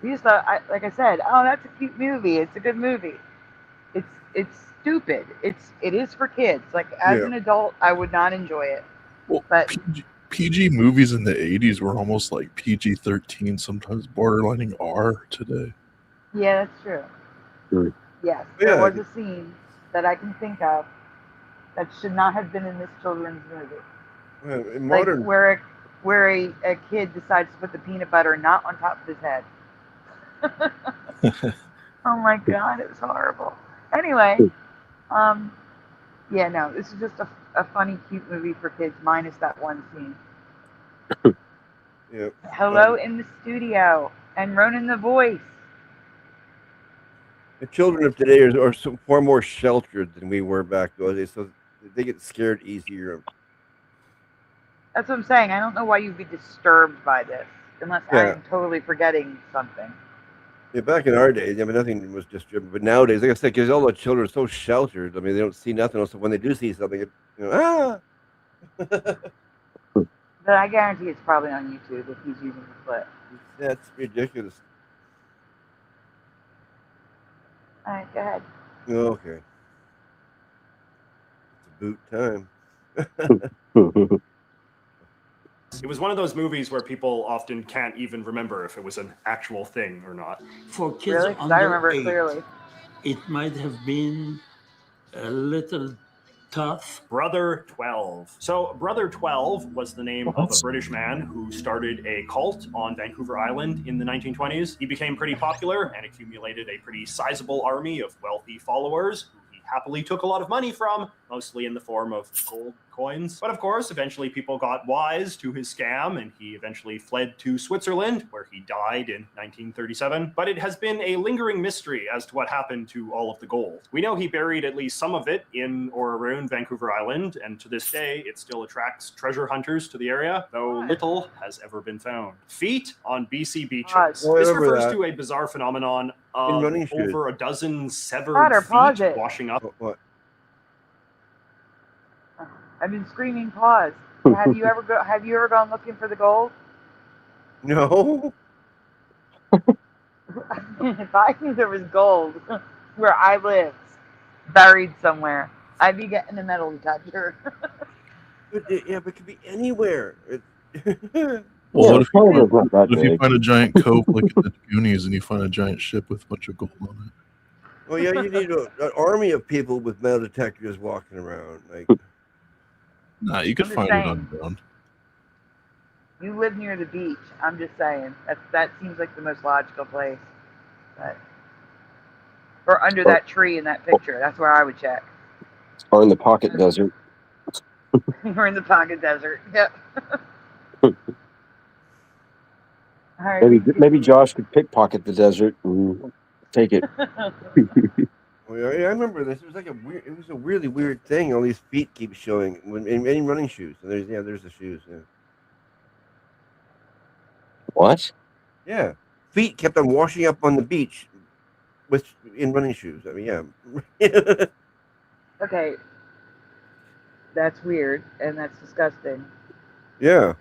we just thought, like I said, oh, that's a cute movie. It's a good movie. It's stupid. It is for kids. Like as an adult, I would not enjoy it. Well, but PG movies in the 80s were almost like PG-13, sometimes borderlining R today. Yeah, that's true. Yes, there was a scene that I can think of that should not have been in this children's movie. Well, in modern, like where a kid decides to put the peanut butter not on top of his head. Oh my God, it was horrible. Anyway, yeah, no, this is just a funny, cute movie for kids, minus that one scene. Yep. Hello in the studio, and Ronan the Voice. The children of today are far more sheltered than we were back then, so they get scared easier. That's what I'm saying. I don't know why you'd be disturbed by this, unless I'm totally forgetting something. Yeah, back in our days, I mean, nothing was disturbing. But nowadays, like I said, because all the children are so sheltered, I mean, they don't see nothing else. So when they do see something, But I guarantee it's probably on YouTube if he's using the clip. That's ridiculous. All right, go ahead. Okay. It's boot time. It was one of those movies where people often can't even remember if it was an actual thing or not. For kids under I remember 8, it clearly. It might have been a little tough. Brother 12. So Brother 12 was the name of a British man who started a cult on Vancouver Island in the 1920s. He became pretty popular and accumulated a pretty sizable army of wealthy followers who he happily took a lot of money from, mostly in the form of gold coins. But of course, eventually people got wise to his scam and he eventually fled to Switzerland, where he died in 1937. But it has been a lingering mystery as to what happened to all of the gold. We know he buried at least some of it in or around Vancouver Island, and to this day, it still attracts treasure hunters to the area, though little has ever been found. Feet on BC beaches. This refers to a bizarre phenomenon of over a dozen severed feet washing up. What? I've been screaming pause. Have you ever gone looking for the gold? No. If I knew there was gold where I lived, buried somewhere, I'd be getting a metal detector. But it could be anywhere. Well, Yeah, Canada's not that if you big. find a giant cove like in the Goonies and you find a giant ship with a bunch of gold on it? Oh yeah, you need an army of people with metal detectors walking around. Like, Nah, you could I'm just find it saying. underground. You live near the beach. I'm just saying. That seems like the most logical place. But, or under that tree in that picture. That's where I would check. Or in the pocket desert. Or in the pocket desert. Yep. All right. Maybe Josh could pickpocket the desert and take it. oh yeah, I remember this. It was like it was a really weird thing. All these feet keep showing in any running shoes. And there's the shoes. Yeah. What? Yeah, feet kept on washing up on the beach in running shoes. I mean, yeah. Okay. That's weird and that's disgusting. Yeah.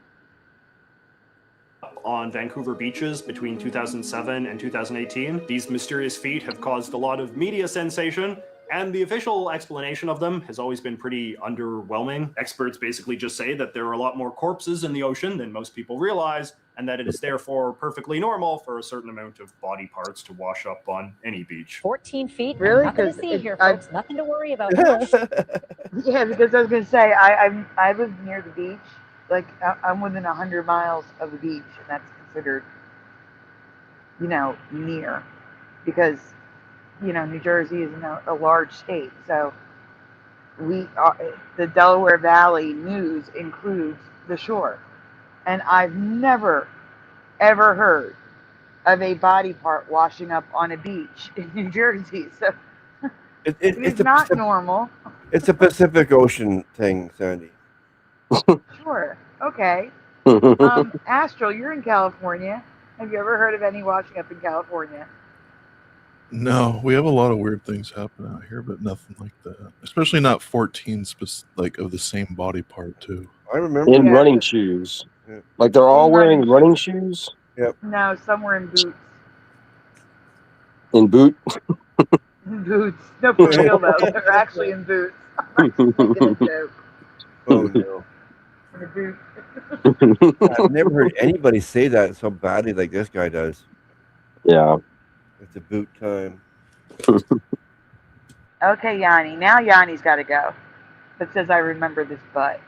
On Vancouver beaches between 2007 and 2018. These mysterious feet have caused a lot of media sensation, and the official explanation of them has always been pretty underwhelming. Experts basically just say that there are a lot more corpses in the ocean than most people realize, and that it is therefore perfectly normal for a certain amount of body parts to wash up on any beach. 14 feet. Really? Nothing to see here, folks. Nothing to worry about. Yeah, because I was going to say, I live near the beach. Like, I'm within 100 miles of the beach, and that's considered, near. Because, New Jersey is a large state. So, the Delaware Valley news includes the shore. And I've never, ever heard of a body part washing up on a beach in New Jersey. So, it's not normal. It's a Pacific Ocean thing, Sandy. Sure. Okay. Astral, you're in California. Have you ever heard of any washing up in California? No, we have a lot of weird things happen out here, but nothing like that. Especially not 14 of the same body part too. I remember in running shoes. Yeah. Like they're all wearing running shoes. Yep. No, some were in boots. In boot. In boots. No, for real though. They're actually in boots. I'm not making a joke. Oh no. In a boot. I've never heard anybody say that so badly like this guy does. Yeah. It's a boot time. Okay, Yanni. Now Yanni's got to go. It says I remember this butt.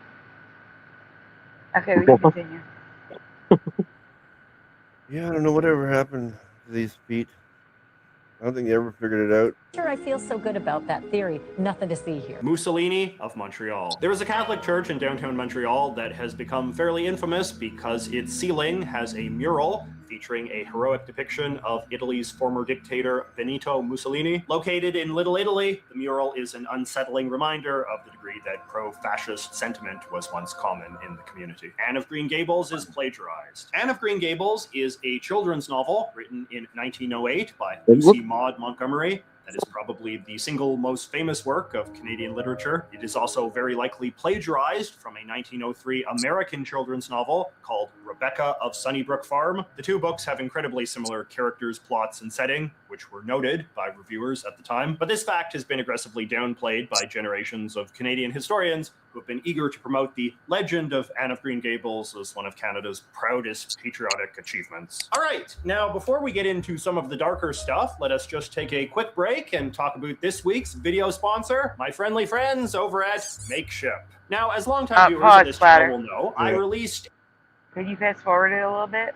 Okay, we can continue. Yeah, I don't know whatever happened to these feet. I don't think they ever figured it out. Sure, I feel so good about that theory. Nothing to see here. Mussolini of Montreal. There is a Catholic church in downtown Montreal that has become fairly infamous because its ceiling has a mural featuring a heroic depiction of Italy's former dictator Benito Mussolini. Located in Little Italy, the mural is an unsettling reminder of the degree that pro-fascist sentiment was once common in the community. Anne of Green Gables is plagiarized. Anne of Green Gables is a children's novel written in 1908 by Lucy Maud Montgomery. That is probably the single most famous work of Canadian literature. It is also very likely plagiarized from a 1903 American children's novel called Rebecca of Sunnybrook Farm. The two books have incredibly similar characters, plots, and setting, which were noted by reviewers at the time. But this fact has been aggressively downplayed by generations of Canadian historians who have been eager to promote the legend of Anne of Green Gables as one of Canada's proudest patriotic achievements. All right, now before we get into some of the darker stuff, let us just take a quick break and talk about this week's video sponsor, my friendly friends over at Makeship. Now, as longtime viewers of this channel will know, I released... Can you fast forward it a little bit?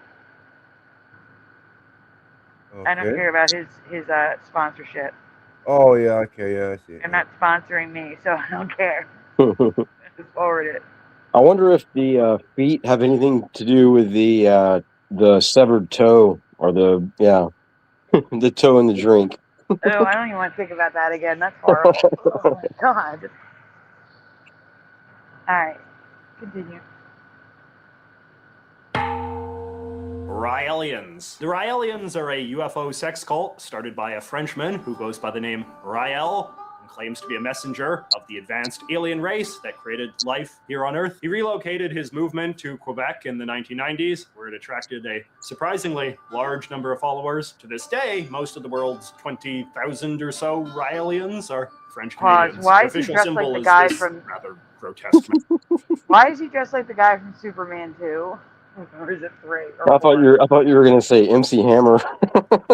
Okay. I don't care about his sponsorship. Oh yeah, okay, yeah, I see it. They're not sponsoring me, so I don't care. Just forward it. I wonder if the feet have anything to do with the severed toe or the the toe in the drink. Oh, I don't even want to think about that again. That's horrible. Oh my god. All right, continue. Raelians. The Raelians are a UFO sex cult started by a Frenchman who goes by the name Rael and claims to be a messenger of the advanced alien race that created life here on Earth. He relocated his movement to Quebec in the 1990s, where it attracted a surprisingly large number of followers. To this day, most of the world's 20,000 or so Ryalians are French Canadians. Why Their is he official dressed symbol like the is guy this from? rather grotesque. Why is he dressed like the guy from Superman 2? Or is it 3? Or I thought you were gonna say MC Hammer.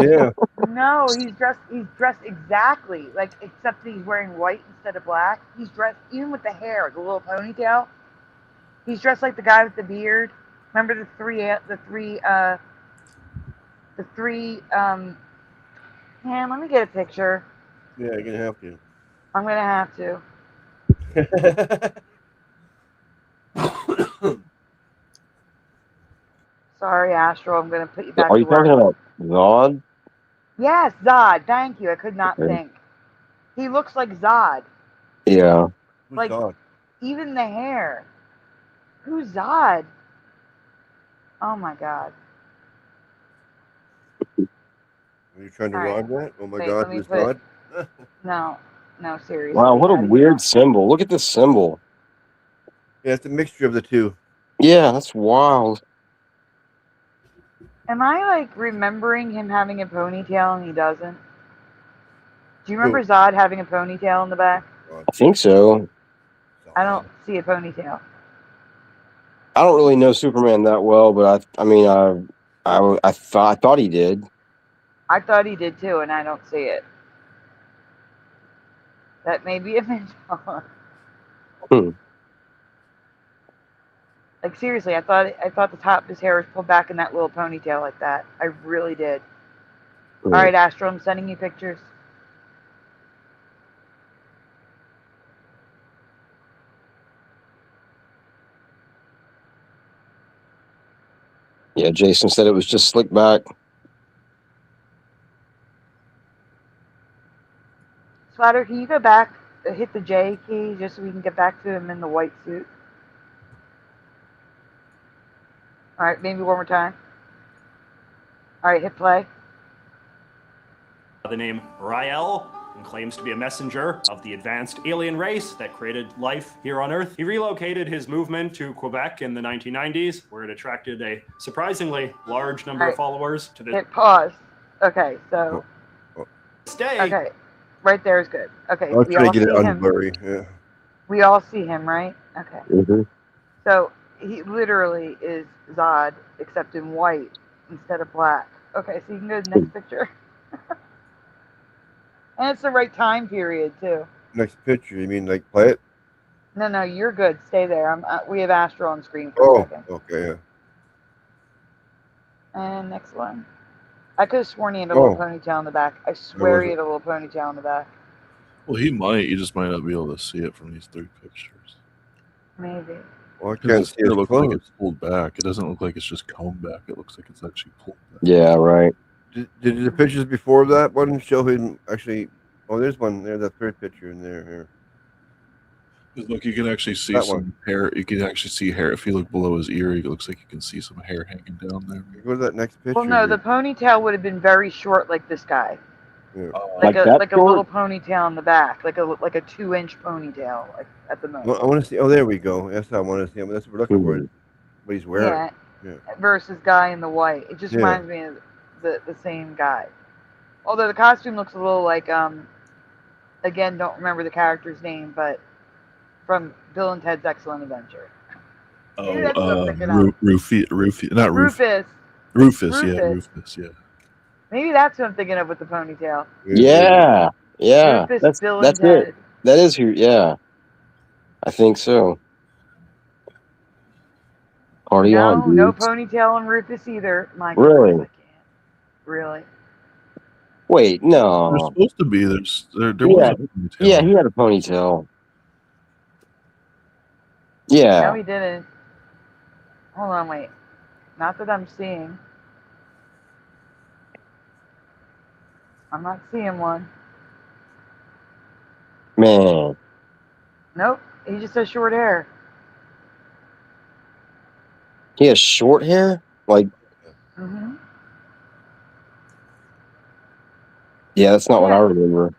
Yeah. No, he's dressed exactly like, except he's wearing white instead of black. He's dressed even with the hair, the little ponytail. He's dressed like the guy with the beard. Remember the three man, let me get a picture. Yeah, you're gonna have to. I'm gonna have to. Sorry, Astro, I'm gonna put you back Are to you work. talking about Zod? Yes, Zod. Thank you. I could not think. He looks like Zod. Yeah. Who's Like, Zod? even the hair. Who's Zod? Oh my God. Are you trying to All right. log that? Oh my Wait, God, let me who's put- Zod? No, seriously. Wow, what a How do you weird know? symbol. Look at this symbol. Yeah, it's a mixture of the two. Yeah, that's wild. Am I like remembering him having a ponytail and he doesn't? Do you remember Zod having a ponytail in the back? I think so. I don't see a ponytail. I don't really know Superman that well, but I thought he did. I thought he did too, and I don't see it. That may be a Mandela. Like, seriously, I thought the top of his hair was pulled back in that little ponytail like that. I really did. All right, Astro, I'm sending you pictures. Yeah, Jason said it was just slick back. Swatter, can you go back, hit the J key, just so we can get back to him in the white suit? All right, maybe one more time. All right, hit play. The name Rael, and claims to be a messenger of the advanced alien race that created life here on Earth. He relocated his movement to Quebec in the 1990s, where it attracted a surprisingly large number of followers. To this Hit pause. Okay, so. day. Okay, right there is good. Okay, I'll we try to all get it see him. unblurry. Yeah. We all see him, right? Okay. Mm-hmm. So he literally is Zod, except in white instead of black. Okay, so you can go to the next picture. And it's the right time period, too. Next picture, you mean like play it? No, you're good. Stay there. We have Astro on screen for a second. Okay, yeah. And next one. I could have sworn he had a little ponytail in the back. I swear he had a little ponytail in the back. Well, he might. You just might not be able to see it from these 3 pictures. Maybe. Well, I can't see it his looks clothes. like it's pulled back. It doesn't look like it's just combed back. It looks like it's actually pulled back. Yeah, right. Did the pictures before that one show him actually? Oh, there's one there. That third picture in there. Here. Look, you can actually see That some one. hair. You can actually see hair. If you look below his ear, it looks like you can see some hair hanging down there. Go to that next picture. Well, no, the ponytail would have been very short, like this guy. Yeah. Like a little ponytail in the back, like a 2-inch ponytail, like at the moment. Well, I want to see. Oh, there we go. That's what I want to see. That's what we're looking for. What he's wearing. Yeah. Versus guy in the white. It just reminds me of the same guy. Although the costume looks a little like again, don't remember the character's name, but from Bill and Ted's Excellent Adventure. Rufus. Rufus. Yeah, Rufus. Yeah. Maybe that's who I'm thinking of with the ponytail. Yeah. Rufus, Bill and That's Ted. it. That is who. Yeah, I think so. Party on, No dudes. ponytail on Rufus either. My Really? goodness, I can't. Really? Wait, no. There's supposed to be. There was a ponytail. Yeah, he had a ponytail. Yeah. No, he didn't. Hold on, wait. Not that I'm seeing. I'm not seeing one. Man. Nope. He just has short hair. He has short hair? Like, Mm-hmm. yeah, that's not what I remember.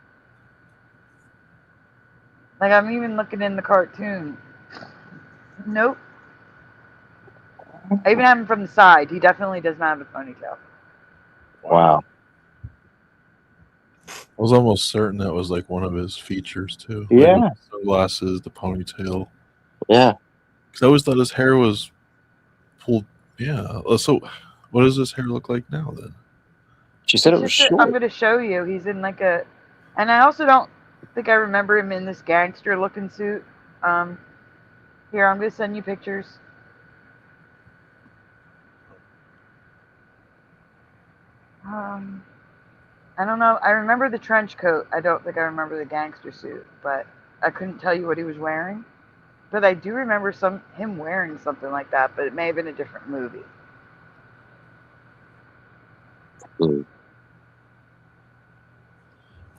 Like, I'm even looking in the cartoon. Nope. I even have him from the side. He definitely does not have a ponytail. Wow. I was almost certain that was like one of his features too. Yeah. Like the sunglasses, the ponytail. Yeah. Because I always thought his hair was pulled. Yeah. So, what does his hair look like now then? She said it was short. I'm going to show you. He's in like a, and I also don't think I remember him in this gangster-looking suit. Here, I'm going to send you pictures. I don't know. I remember the trench coat. I don't think I remember the gangster suit, but I couldn't tell you what he was wearing. But I do remember him wearing something like that, but it may have been a different movie.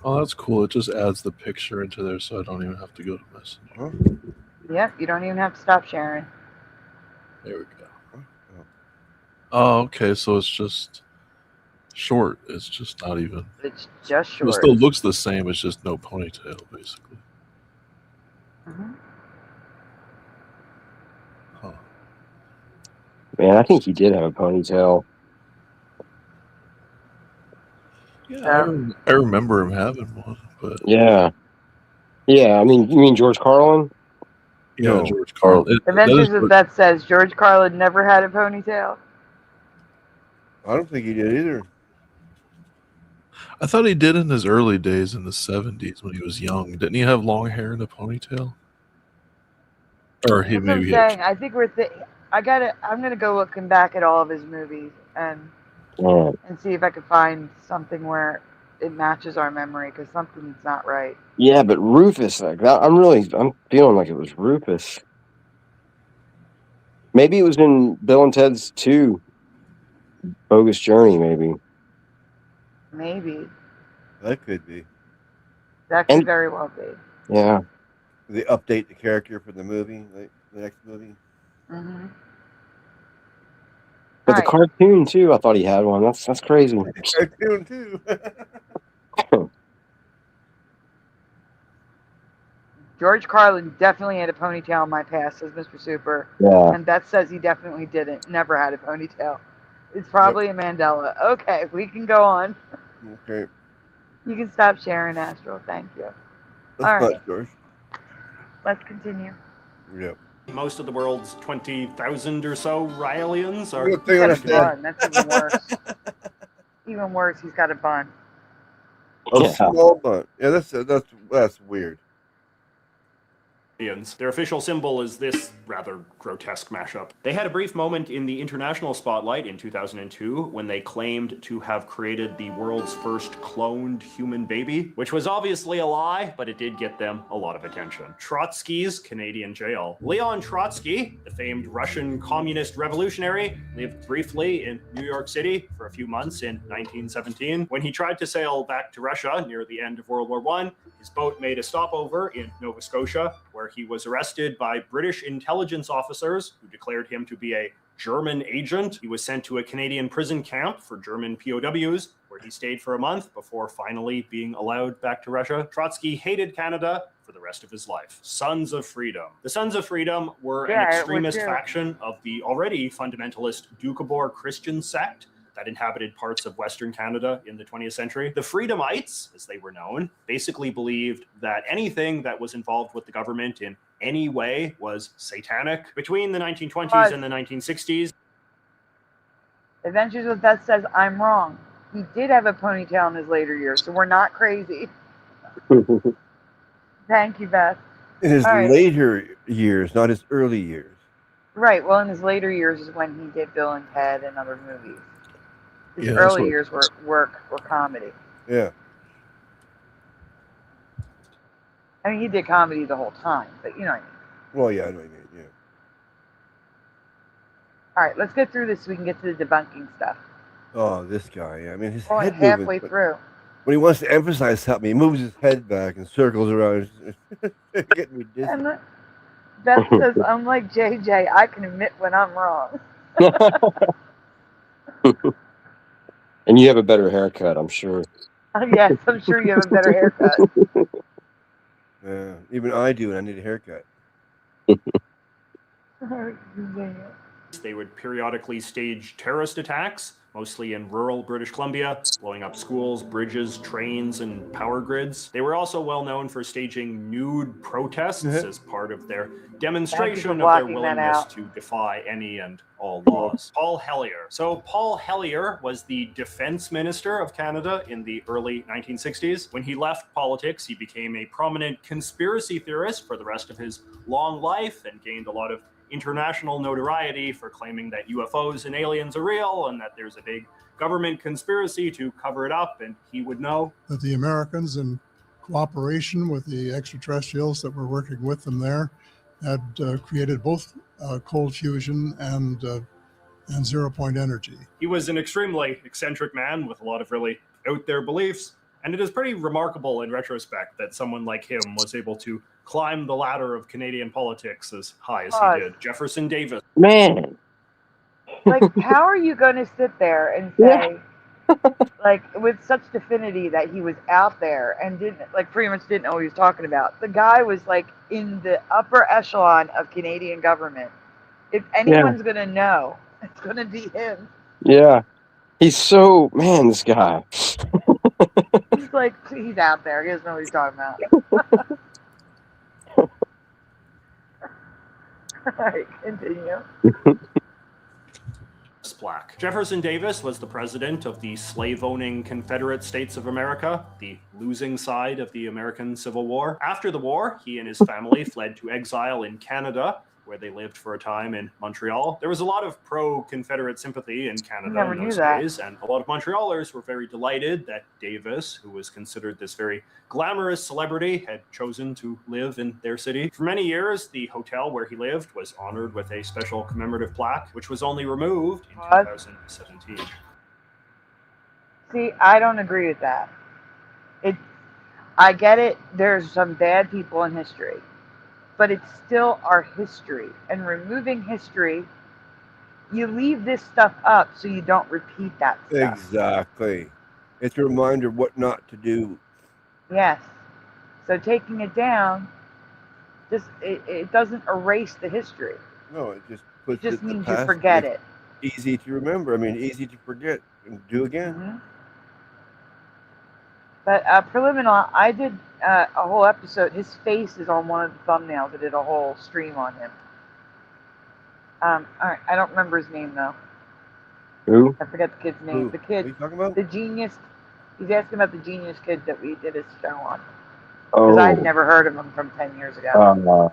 Oh, that's cool. It just adds the picture into there, so I don't even have to go to Messenger. Huh? Yep, you don't even have to stop sharing. There we go. Oh, okay. So it's just short. It's just not even. It's just short. It still looks the same. It's just no ponytail, basically. Mm-hmm. Huh. Man, I think he did have a ponytail. Yeah, I remember him having one, but yeah. I mean, you mean George Carlin? Yeah, No. George Carlin. Adventures of Beth says George Carlin never had a ponytail. I don't think he did either. I thought he did in his early days in the 70s when he was young. Didn't he have long hair and a ponytail? Or he That's what I'm maybe saying. I think I'm gonna go looking back at all of his movies and see if I can find something where it matches our memory, because something's not right. Yeah, but Rufus, like that, I'm feeling like it was Rufus. Maybe it was in Bill and Ted's 2, Bogus Journey, maybe. Maybe. That could be. That could very well be. Yeah. They update the character for the movie, like the next movie. Mm-hmm. But the cartoon too, I thought he had one. That's crazy. The cartoon too. George Carlin definitely had a ponytail in my past, says Mr. Super. Yeah. And Beth says he definitely didn't. Never had a ponytail. It's probably a Mandela. Okay, we can go on. Okay. You can stop sharing, Astral. Thank you. That's all right. not George. Let's continue. Yep. Most of the world's 20,000 or so Ryalians are. He's got a bun. That's even worse. Even worse, he's got a bun. A small bun. Yeah, that's weird. Their official symbol is this rather grotesque mashup. They had a brief moment in the international spotlight in 2002 when they claimed to have created the world's first cloned human baby, which was obviously a lie, but it did get them a lot of attention. Trotsky's Canadian jail. Leon Trotsky, the famed Russian communist revolutionary, lived briefly in New York City for a few months in 1917. When he tried to sail back to Russia near the end of World War I, his boat made a stopover in Nova Scotia, where he was arrested by British intelligence officers who declared him to be a German agent. He was sent to a Canadian prison camp for German POWs, where he stayed for a month before finally being allowed back to Russia. Trotsky hated Canada for the rest of his life. Sons of Freedom. The Sons of Freedom were an extremist faction of the already fundamentalist Doukhobor Christian sect that inhabited parts of Western Canada in the 20th century. The Freedomites, as they were known, basically believed that anything that was involved with the government in any way was satanic. Between the 1920s and the 1960s. Adventures with Beth says, I'm wrong. He did have a ponytail in his later years, so we're not crazy. Thank you, Beth. In his later years, not his early years. Right, well, in his later years is when he did Bill and Ted and other movies. His early years were comedy. Yeah. I mean, he did comedy the whole time, but you know what I mean. Well, yeah, I know what you mean, yeah. All right, let's go through this so we can get to the debunking stuff. Oh, this guy, yeah. I mean, his Only head halfway through. When he wants to emphasize something, he moves his head back and circles around. It's getting me dizzy. And Beth says, unlike JJ, I can admit when I'm wrong. And you have a better haircut, I'm sure. Yes, I'm sure you have a better haircut. Yeah, even I do, and I need a haircut. They would periodically stage terrorist attacks, mostly in rural British Columbia, blowing up schools, bridges, trains, and power grids. They were also well known for staging nude protests as part of their demonstration of their willingness to defy any and all laws. Paul Hellyer. So Paul Hellyer was the defense minister of Canada in the early 1960s. When he left politics, he became a prominent conspiracy theorist for the rest of his long life and gained a lot of international notoriety for claiming that UFOs and aliens are real and that there's a big government conspiracy to cover it up, and he would know that the Americans, in cooperation with the extraterrestrials that were working with them there, had created both cold fusion and zero-point energy. He was an extremely eccentric man with a lot of really out there beliefs, and it is pretty remarkable in retrospect that someone like him was able to climb the ladder of Canadian politics as high as he did. Jefferson Davis. Man. Like, how are you going to sit there and say, like, with such definity that he was out there and pretty much didn't know what he was talking about? The guy was, like, in the upper echelon of Canadian government. If anyone's going to know, it's going to be him. Yeah. He's so, man, this guy. He's out there. He doesn't know what he's talking about. All right, continue. Black. Jefferson Davis was the president of the slave-owning Confederate States of America, the losing side of the American Civil War. After the war, he and his family fled to exile in Canada, where they lived for a time in Montreal. There was a lot of pro-Confederate sympathy in Canada in those days, and a lot of Montrealers were very delighted that Davis, who was considered this very glamorous celebrity, had chosen to live in their city. For many years, the hotel where he lived was honored with a special commemorative plaque, which was only removed in 2017. See, I don't agree with that. I get it, there's some bad people in history, but it's still our history. And removing history, you leave this stuff up so you don't repeat that stuff. Exactly. It's a reminder of what not to do. Yes. So taking it down, it doesn't erase the history. No, it just puts it just means you forget it. Easy to remember. I mean, easy to forget and do again. Mm-hmm. But Preliminal, I did a whole episode. His face is on one of the thumbnails. I did a whole stream on him. All right, I don't remember his name though. Who? I forget the kid's name. Who? The kid. What are you talking about? The genius. He's asking about the genius kid that we did his show on. Because I'd never heard of him from 10 years ago.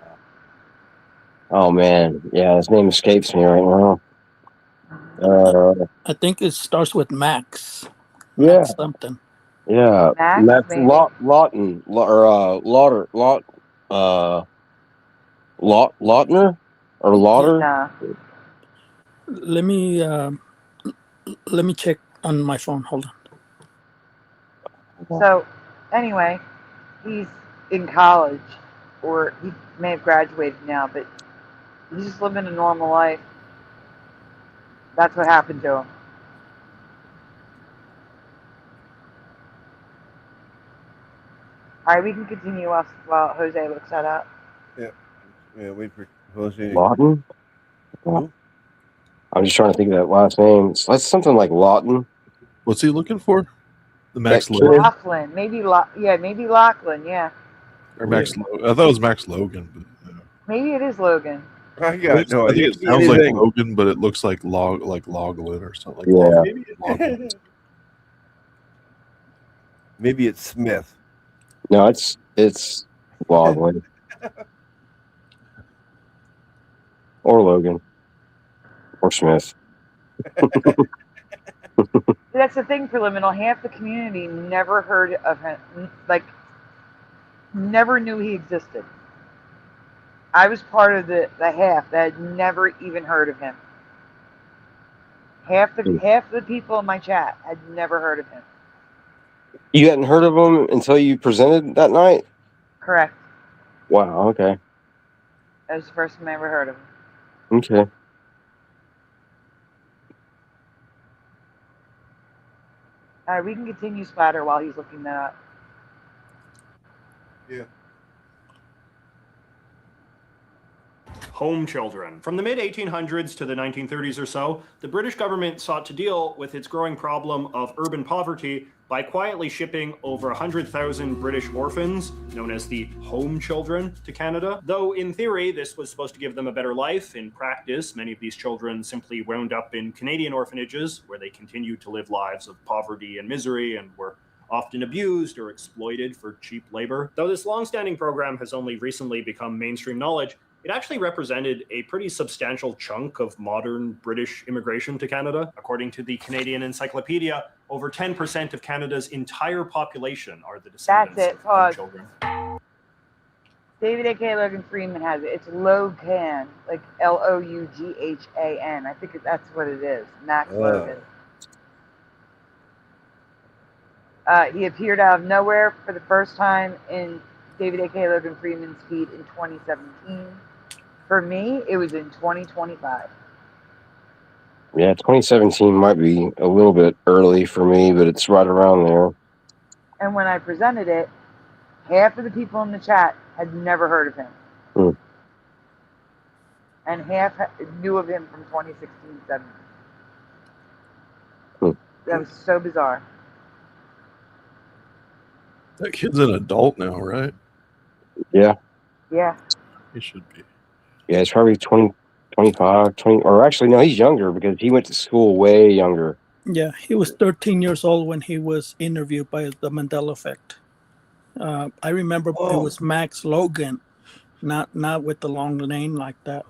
Oh man, yeah, his name escapes me right now. I think it starts with Max. Yeah. Max something. Yeah, Max Lawton or Lautner or Lauder. Nah. Let me check on my phone. Hold on. So, anyway, he's in college, or he may have graduated now, but he's just living a normal life. That's what happened to him. All right, we can continue while Jose looks that up. Yeah, wait for Jose. Lawton? I'm just trying to think of that last name. It's something like Lawton. What's he looking for? The Max Laughlin, maybe Lachlan, yeah. Or Max. I thought it was Max Logan, but maybe it is Logan. I got no idea. It sounds like Logan, but it looks like Loglin or something like that. Maybe it's Smith. No, it's Loglin. Or Logan. Or Smith. That's the thing, Preliminal. Half the community never heard of him, never knew he existed. I was part of the half that had never even heard of him. Half the people in my chat had never heard of him. You hadn't heard of him until you presented that night? Correct. Wow, okay. That was the first time I ever heard of him. Okay. All right, we can continue Splatter while he's looking that up. Yeah. home children. From the mid-1800s to the 1930s or so, the British government sought to deal with its growing problem of urban poverty by quietly shipping over 100,000 British orphans, known as the home children, to Canada. Though in theory this was supposed to give them a better life, in practice many of these children simply wound up in Canadian orphanages where they continued to live lives of poverty and misery and were often abused or exploited for cheap labor. Though this long-standing program has only recently become mainstream knowledge, it actually represented a pretty substantial chunk of modern British immigration to Canada. According to the Canadian Encyclopedia, over 10% of Canada's entire population are the descendants of home children. David A.K. Logan Freeman has it. It's Logan, like Loughan. I think that's what it is. Max Logan. He appeared out of nowhere for the first time in David A.K. Logan Freeman's feed in 2017. For me, it was in 2025. Yeah, 2017 might be a little bit early for me, but it's right around there. And when I presented it, half of the people in the chat had never heard of him. And half knew of him from 2016-17. That was so bizarre. That kid's an adult now, right? Yeah. Yeah. He should be. Yeah, it's probably 20, 25, 20, or actually, no, he's younger because he went to school way younger. Yeah, he was 13 years old when he was interviewed by the Mandela Effect. I remember it was Max Logan, not with the long name like that.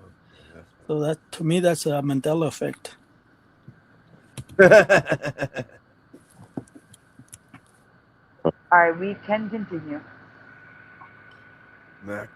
So that, to me, that's a Mandela Effect. All right, we can continue. Max.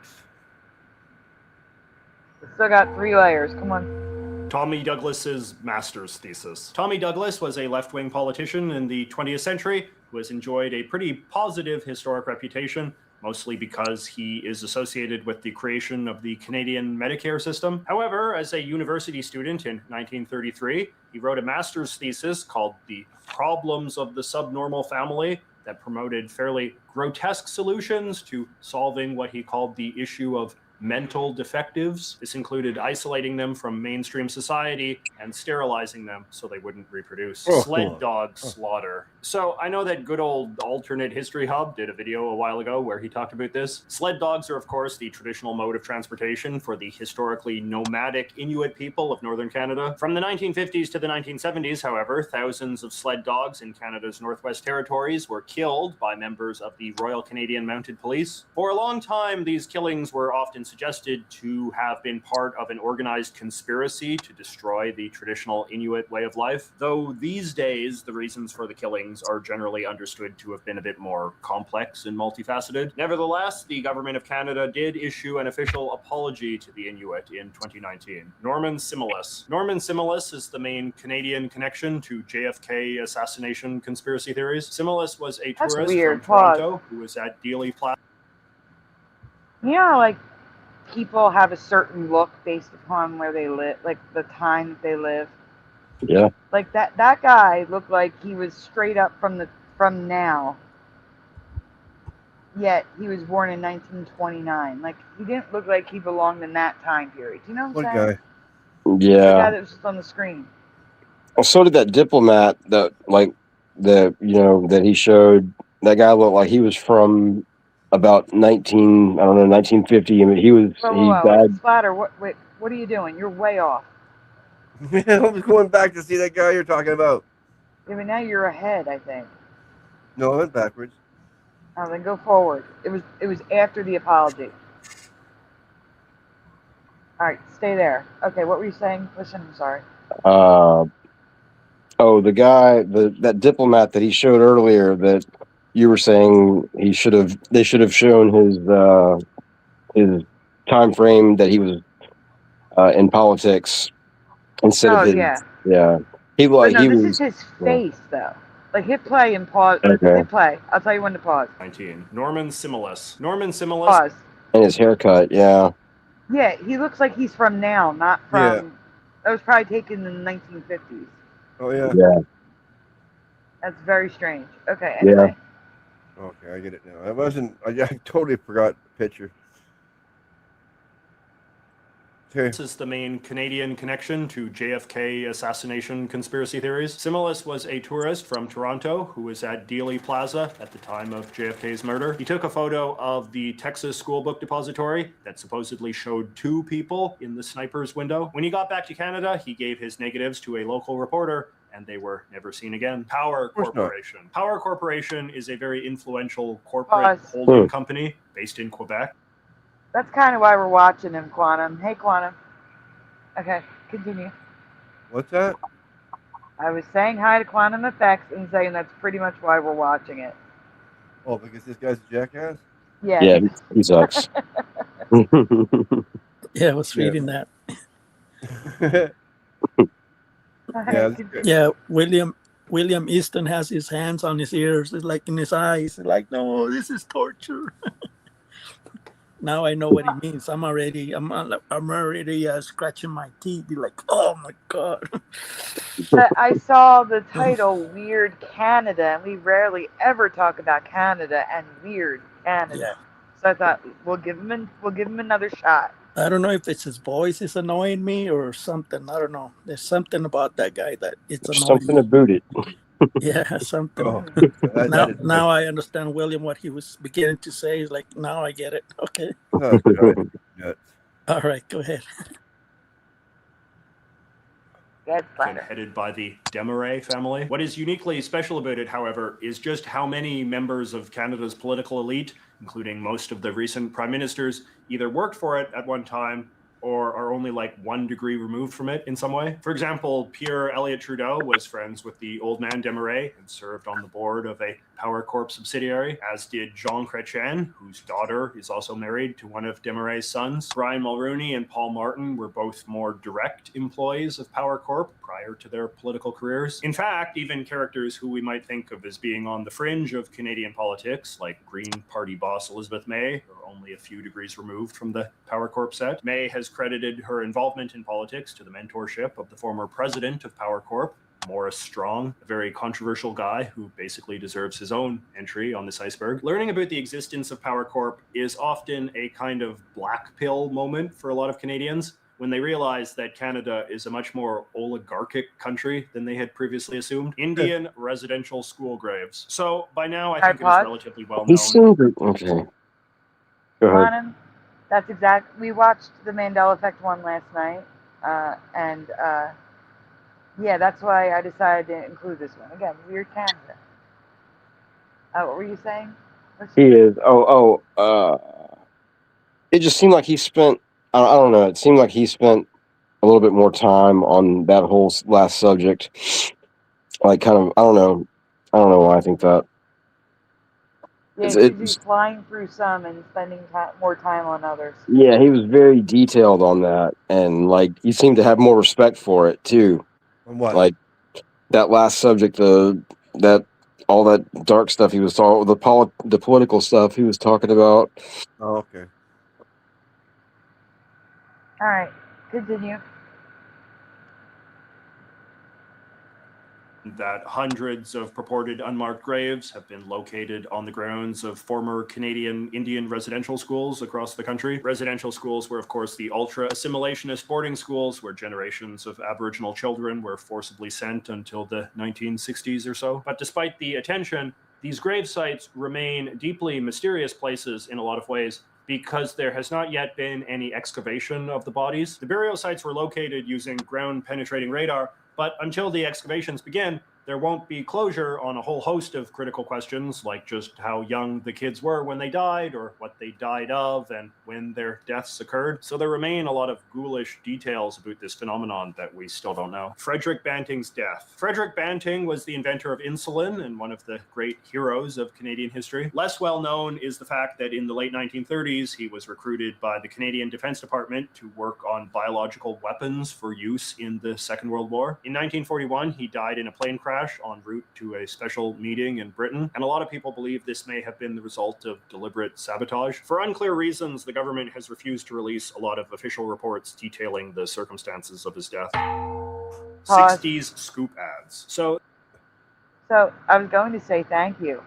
We still got 3 layers. Come on. Tommy Douglas's master's thesis. Tommy Douglas was a left-wing politician in the 20th century who has enjoyed a pretty positive historic reputation, mostly because he is associated with the creation of the Canadian Medicare system. However, as a university student in 1933, he wrote a master's thesis called The Problems of the Subnormal Family that promoted fairly grotesque solutions to solving what he called the issue of mental defectives. This included isolating them from mainstream society and sterilizing them so they wouldn't reproduce. Sled dog slaughter. So I know that good old Alternate History Hub did a video a while ago where he talked about this. Sled dogs are, of course, the traditional mode of transportation for the historically nomadic Inuit people of northern Canada. From the 1950s to the 1970s, however, thousands of sled dogs in Canada's Northwest Territories were killed by members of the Royal Canadian Mounted Police. For a long time, these killings were often suggested to have been part of an organized conspiracy to destroy the traditional Inuit way of life, though these days the reasons for the killings are generally understood to have been a bit more complex and multifaceted. Nevertheless, the Government of Canada did issue an official apology to the Inuit in 2019. Norman Similus. Norman Similus is the main Canadian connection to JFK assassination conspiracy theories. Similus was a tourist from Toronto who was at Dealey Plaza. You know, like, people have a certain look based upon where they live, like the time that they live. Yeah. Like that guy looked like he was straight up from now. Yet he was born in 1929. Like, he didn't look like he belonged in that time period. Do you know what I'm saying? Yeah. The guy that was just on the screen. Well, so did that diplomat that he showed. That guy looked like he was from about 1950. I mean, he died. Splatter, what are you doing? You're way off. I was going back to see that guy you're talking about. Yeah, but now you're ahead, I think. No, I went backwards. Oh, then go forward. It was after the apology. All right, stay there. Okay, what were you saying? Listen, I'm sorry. The guy, that diplomat that he showed earlier, that you were saying they should have shown his time frame that he was in politics instead of his. Yeah. This is his face though. Like, hit play and pause. Okay. Hit play. I'll tell you when to pause. 19. Norman Similus. Norman Similus. Pause. And his haircut, yeah. Yeah, he looks like he's from now, not from. Yeah. That was probably taken in the 1950s. Oh yeah. Yeah. That's very strange. Okay. Anyway. Yeah. Okay, I get it now. I totally forgot the picture. This is the main Canadian connection to JFK assassination conspiracy theories. Similis was a tourist from Toronto who was at Dealey Plaza at the time of JFK's murder. He took a photo of the Texas School Book Depository that supposedly showed 2 people in the sniper's window. When he got back to Canada, he gave his negatives to a local reporter, and they were never seen again. Power Corporation. Power Corporation is a very influential corporate holding company based in Quebec. That's kind of why we're watching him, Quantum. Hey, Quantum. Okay, continue. What's that? I was saying hi to Quantum Effects and saying that's pretty much why we're watching it. Oh, because this guy's a jackass? Yeah. Yeah, he sucks. Yeah, I was reading that. Yeah, William Easton has his hands on his ears, it's like in his eyes. It's like, no, this is torture. Now I know what he means. I'm already scratching my teeth. Be like, oh my god. But I saw the title "Weird Canada," and we rarely ever talk about Canada and Weird Canada. Yeah. So I thought we'll give him another shot. I don't know if it's his voice is annoying me or something. I don't know. There's something about that guy that it's annoying. Something about it. Yeah, something. Oh, now I understand William what he was beginning to say. He's like, now I get it. Okay. All right, go ahead. And headed by the Desmarais family. What is uniquely special about it, however, is just how many members of Canada's political elite, including most of the recent prime ministers, either worked for it at one time or are only like 1 degree removed from it in some way. For example, Pierre Elliott Trudeau was friends with the old man Desmarais and served on the board of a Power Corp subsidiary, as did Jean Chrétien, whose daughter is also married to one of Desmarais' sons. Brian Mulroney and Paul Martin were both more direct employees of Power Corp prior to their political careers. In fact, even characters who we might think of as being on the fringe of Canadian politics, like Green Party boss Elizabeth May, are only a few degrees removed from the Power Corp set. May has credited her involvement in politics to the mentorship of the former president of Power Corp, Morris Strong, a very controversial guy who basically deserves his own entry on this iceberg. Learning about the existence of Power Corp is often a kind of black pill moment for a lot of Canadians when they realize that Canada is a much more oligarchic country than they had previously assumed. Indian residential school graves. So by now, I think it is relatively well known. Okay. Go ahead. That's exact. We watched the Mandela Effect one last night, yeah, that's why I decided to include this one. Again, Weird Canada. What were you saying? He is. It just seemed like he spent. I don't know. It seemed like he spent a little bit more time on that whole last subject. Like, kind of. I don't know why I think that. Yeah, he's flying through some and spending more time on others. Yeah, he was very detailed on that, and like he seemed to have more respect for it too. What? Like that last subject, that all that dark stuff he was talking, the political stuff he was talking about. Oh, okay. All right, continue. That hundreds of purported unmarked graves have been located on the grounds of former Canadian Indian residential schools across the country. Residential schools were, of course, the ultra-assimilationist boarding schools where generations of Aboriginal children were forcibly sent until the 1960s or so. But despite the attention, these grave sites remain deeply mysterious places in a lot of ways, because there has not yet been any excavation of the bodies. The burial sites were located using ground-penetrating radar, but until the excavations begin, there won't be closure on a whole host of critical questions, like just how young the kids were when they died, or what they died of, and when their deaths occurred. So there remain a lot of ghoulish details about this phenomenon that we still don't know. Frederick Banting's death. Frederick Banting was the inventor of insulin and one of the great heroes of Canadian history. Less well known is the fact that in the late 1930s, he was recruited by the Canadian Defense Department to work on biological weapons for use in the Second World War. In 1941, he died in a plane crash en route to a special meeting in Britain, and a lot of people believe this may have been the result of deliberate sabotage. For unclear reasons, the government has refused to release a lot of official reports detailing the circumstances of his death. 60s scoop ads. So I was going to say thank you,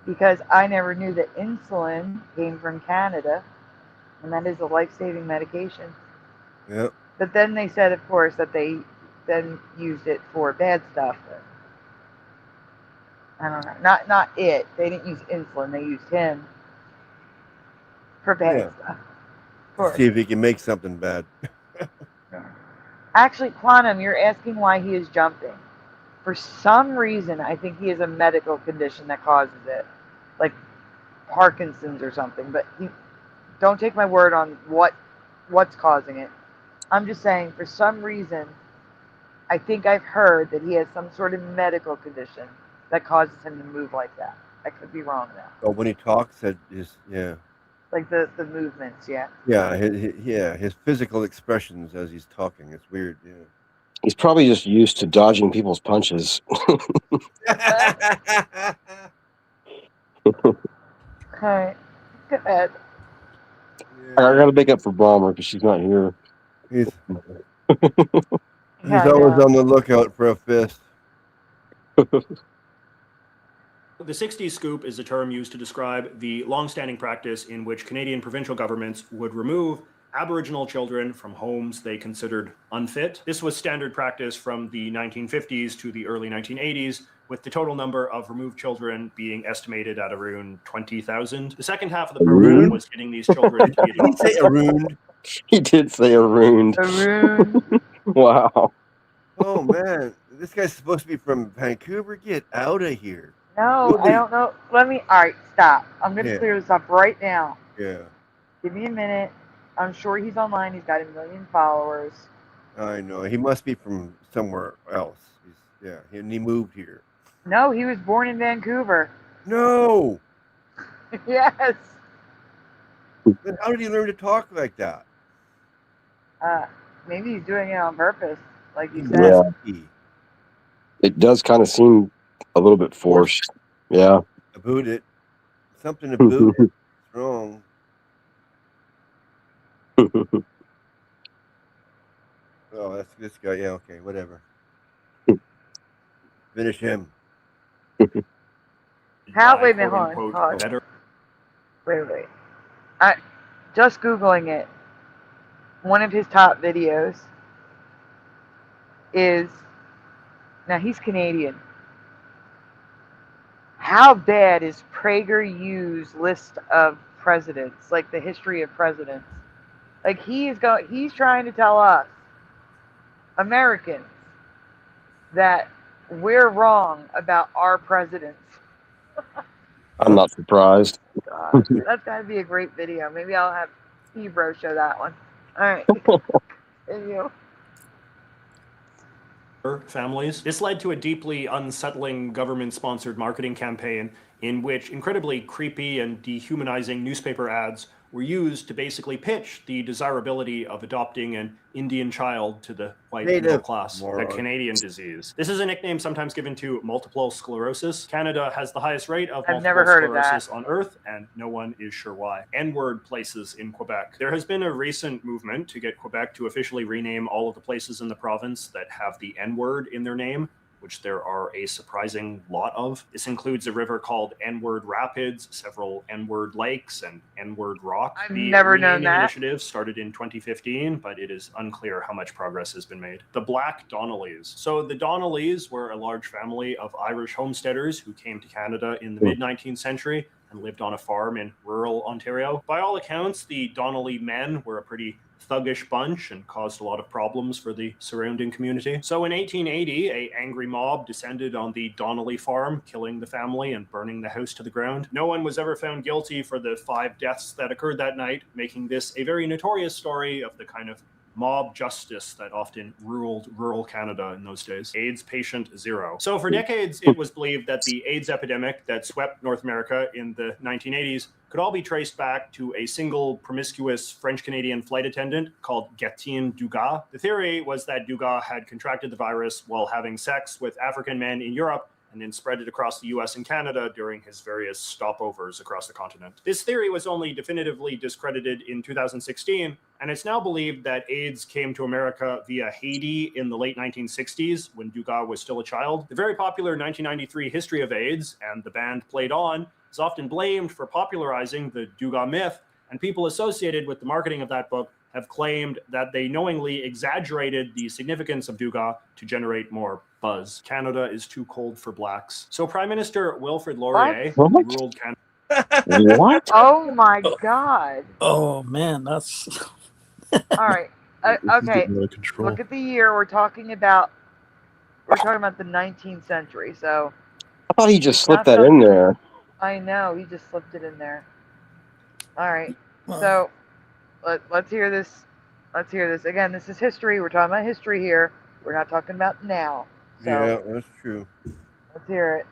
because I never knew that insulin came from Canada, and that is a life-saving medication. Yep. But then they said, of course, that they then used it for bad stuff. I don't know. Not it. They didn't use insulin. They used him for bad stuff. Of course. See if he can make something bad. Actually, Quantum, you're asking why he is jumping. For some reason, I think he has a medical condition that causes it, like Parkinson's or something. But don't take my word on what's causing it. I'm just saying, for some reason, I think I've heard that he has some sort of medical condition that causes him to move like that. I could be wrong now. Oh, when he talks, like the movements, yeah. Yeah, his physical expressions as he's talking. It's weird. Yeah. He's probably just used to dodging people's punches. Okay, go ahead. I gotta make up for Balmer because she's not here. He's always on the lookout for a fist. The 60s scoop is a term used to describe the long-standing practice in which Canadian provincial governments would remove Aboriginal children from homes they considered unfit. This was standard practice from the 1950s to the early 1980s, with the total number of removed children being estimated at around 20,000. The second half of the program was getting these children to be Did he say around? He did say around. Wow. Oh man, this guy's supposed to be from Vancouver. Get out of here. No, I don't know. All right, stop. I'm going to clear this up right now. Yeah. Give me a minute. I'm sure he's online. He's got 1 million followers. I know. He must be from somewhere else. And he moved here. No, he was born in Vancouver. No. Yes. Then how did he learn to talk like that? Maybe he's doing it on purpose, like you said. Yeah. It does kind of seem a little bit forced. Yeah. About it. Something about it. It's wrong. Oh, that's this guy. Yeah, okay, whatever. Finish him. Wait a minute, hold on. Wait. Just Googling it. One of his top videos is, now he's Canadian. How bad is PragerU's list of presidents, like the history of presidents? Like he's trying to tell us, Americans, that we're wrong about our presidents. I'm not surprised. God, that's got to be a great video. Maybe I'll have Ebro show that one. All right. And you. Families. This led to a deeply unsettling government-sponsored marketing campaign in which incredibly creepy and dehumanizing newspaper ads were used to basically pitch the desirability of adopting an Indian child to the white middle class, the Canadian disease. This is a nickname sometimes given to multiple sclerosis. Canada has the highest rate of multiple sclerosis on Earth, and no one is sure why. N-word places in Quebec. There has been a recent movement to get Quebec to officially rename all of the places in the province that have the N-word in their name, which there are a surprising lot of. This includes a river called N-word Rapids, several N-word lakes, and N-word Rock. I've never known that. The initiative started in 2015, but it is unclear how much progress has been made. The Black Donnellys. So the Donnellys were a large family of Irish homesteaders who came to Canada in the mid-19th century and lived on a farm in rural Ontario. By all accounts, the Donnelly men were a pretty thuggish bunch and caused a lot of problems for the surrounding community. So in 1880, an angry mob descended on the Donnelly farm, killing the family and burning the house to the ground. No one was ever found guilty for the 5 deaths that occurred that night, making this a very notorious story of the kind of mob justice that often ruled rural Canada in those days. AIDS patient 0. So for decades, it was believed that the AIDS epidemic that swept North America in the 1980s could all be traced back to a single promiscuous French-Canadian flight attendant called Gatine Dugas. The theory was that Dugas had contracted the virus while having sex with African men in Europe and then spread it across the US and Canada during his various stopovers across the continent. This theory was only definitively discredited in 2016, and it's now believed that AIDS came to America via Haiti in the late 1960s when Dugas was still a child. The very popular 1993 History of AIDS and the band Played On is often blamed for popularizing the Dugas myth, and people associated with the marketing of that book have claimed that they knowingly exaggerated the significance of Dugas to generate more buzz. Canada is too cold for blacks. So Prime Minister Wilfrid Laurier ruled Canada. What? Oh my God. Oh man, that's All right. Okay. Look at the year we're talking about. We're talking about the 19th century. So I thought he just slipped that in there. I know he just slipped it in there. All right. So let's hear this. Let's hear this again. This is history. We're talking about history here. We're not talking about now. So, yeah, that's true. Let's hear it.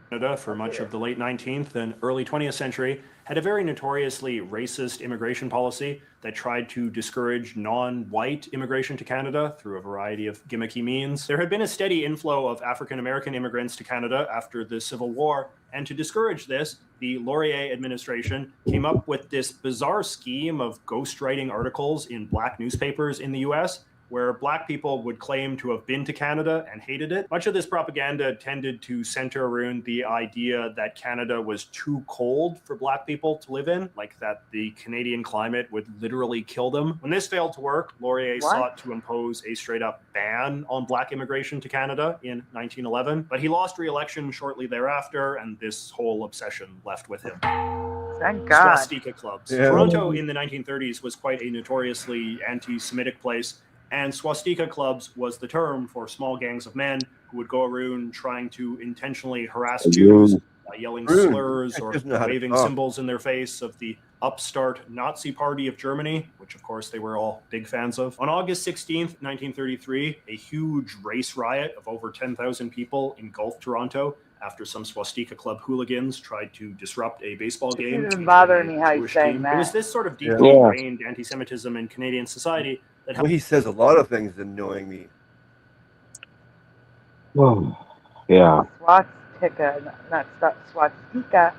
Canada, for much of the late 19th and early 20th century, had a very notoriously racist immigration policy that tried to discourage non-white immigration to Canada through a variety of gimmicky means. There had been a steady inflow of African-American immigrants to Canada after the Civil War, and to discourage this, the Laurier administration came up with this bizarre scheme of ghostwriting articles in black newspapers in the US, where black people would claim to have been to Canada and hated it. Much of this propaganda tended to center around the idea that Canada was too cold for black people to live in, like that the Canadian climate would literally kill them. When this failed to work, Laurier sought to impose a straight-up ban on black immigration to Canada in 1911, but he lost re-election shortly thereafter, and this whole obsession left with him. Thank God. Swastika clubs. Toronto in the 1930s was quite a notoriously anti-Semitic place, and swastika clubs was the term for small gangs of men who would go around trying to intentionally harass Jews by yelling slurs or waving symbols in their face of the upstart Nazi Party of Germany, which of course they were all big fans of. On August 16th, 1933, a huge race riot of over 10,000 people engulfed Toronto after some swastika club hooligans tried to disrupt a baseball game. It doesn't bother me how he's saying that. It was this sort of deeply ingrained anti-Semitism in Canadian society that well, he says a lot of things annoying me. Whoa. Yeah. Swastika, not swastika.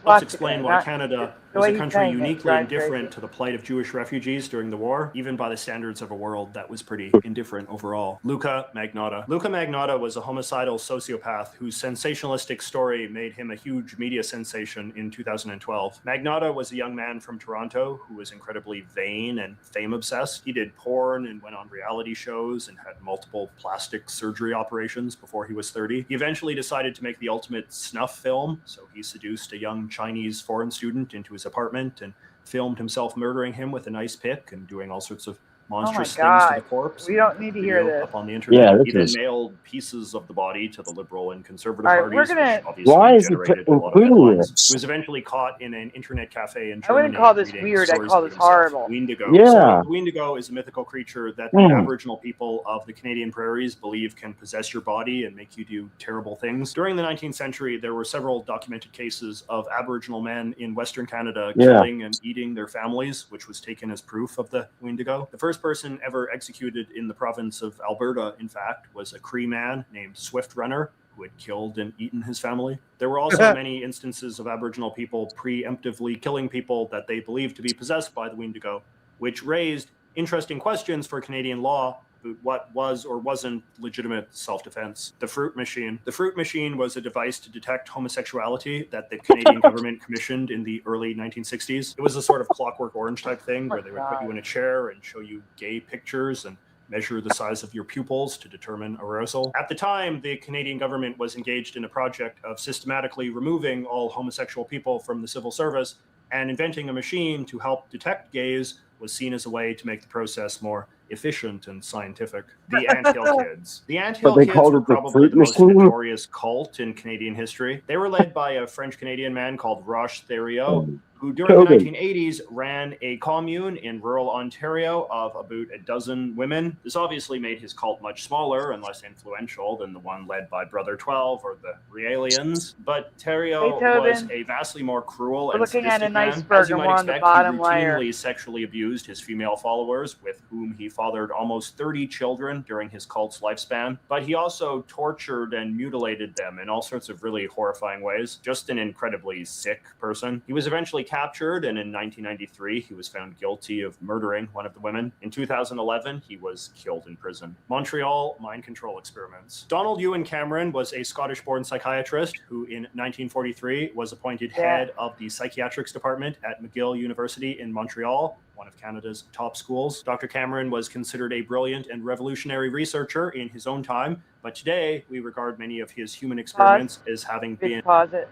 Let's explain why Canada was a country uniquely indifferent to the plight of Jewish refugees during the war, even by the standards of a world that was pretty indifferent overall. Luca Magnotta. Luca Magnotta was a homicidal sociopath whose sensationalistic story made him a huge media sensation in 2012. Magnotta was a young man from Toronto who was incredibly vain and fame-obsessed. He did porn and went on reality shows and had multiple plastic surgery operations before he was 30. He eventually decided to make the ultimate snuff film, so he seduced a young Chinese foreign student into his apartment and filmed himself murdering him with an ice pick and doing all sorts of monstrous things to the corpse. We don't need to hear this. Up on the internet. He then mailed pieces of the body to the Liberal and Conservative parties, which obviously why is he generated a lot of headlines. He was eventually caught in an internet cafe in Germany. I wouldn't call this weird, I'd call this horrible. Wendigo. Yeah. So, the Wendigo is a mythical creature that the Aboriginal people of the Canadian prairies believe can possess your body and make you do terrible things. During the 19th century, there were several documented cases of Aboriginal men in Western Canada killing and eating their families, which was taken as proof of the Wendigo. The first person ever executed in the province of Alberta, in fact, was a Cree man named Swift Runner, who had killed and eaten his family. There were also many instances of Aboriginal people preemptively killing people that they believed to be possessed by the Wendigo, which raised interesting questions for Canadian law about what was or wasn't legitimate self-defense. The fruit machine. The fruit machine was a device to detect homosexuality that the Canadian government commissioned in the early 1960s. It was a sort of Clockwork Orange type thing where they would put you in a chair and show you gay pictures and measure the size of your pupils to determine arousal. At the time, the Canadian government was engaged in a project of systematically removing all homosexual people from the civil service, and inventing a machine to help detect gays was seen as a way to make the process more efficient and scientific. The Anthill Kids. The Anthill Kids were probably the most notorious cult in Canadian history. They were led by a French-Canadian man called Roche Thériault, who during the 1980s ran a commune in rural Ontario of about a dozen women. This obviously made his cult much smaller and less influential than the one led by Brother 12 or the Realians. But Thériault was a vastly more cruel and sadistic man. As you might expect, he routinely sexually abused his female followers, with whom he fathered almost 30 children during his cult's lifespan. But he also tortured and mutilated them in all sorts of really horrifying ways. Just an incredibly sick person. He was eventually captured, and in 1993 he was found guilty of murdering one of the women. In 2011 he was killed in prison. Montreal mind control experiments. Donald Ewan Cameron was a Scottish-born psychiatrist who in 1943 was appointed head of the psychiatrics department at McGill University in Montreal, one of Canada's top schools. Dr. Cameron was considered a brilliant and revolutionary researcher in his own time, but today we regard many of his human experiments as having been... Pause it.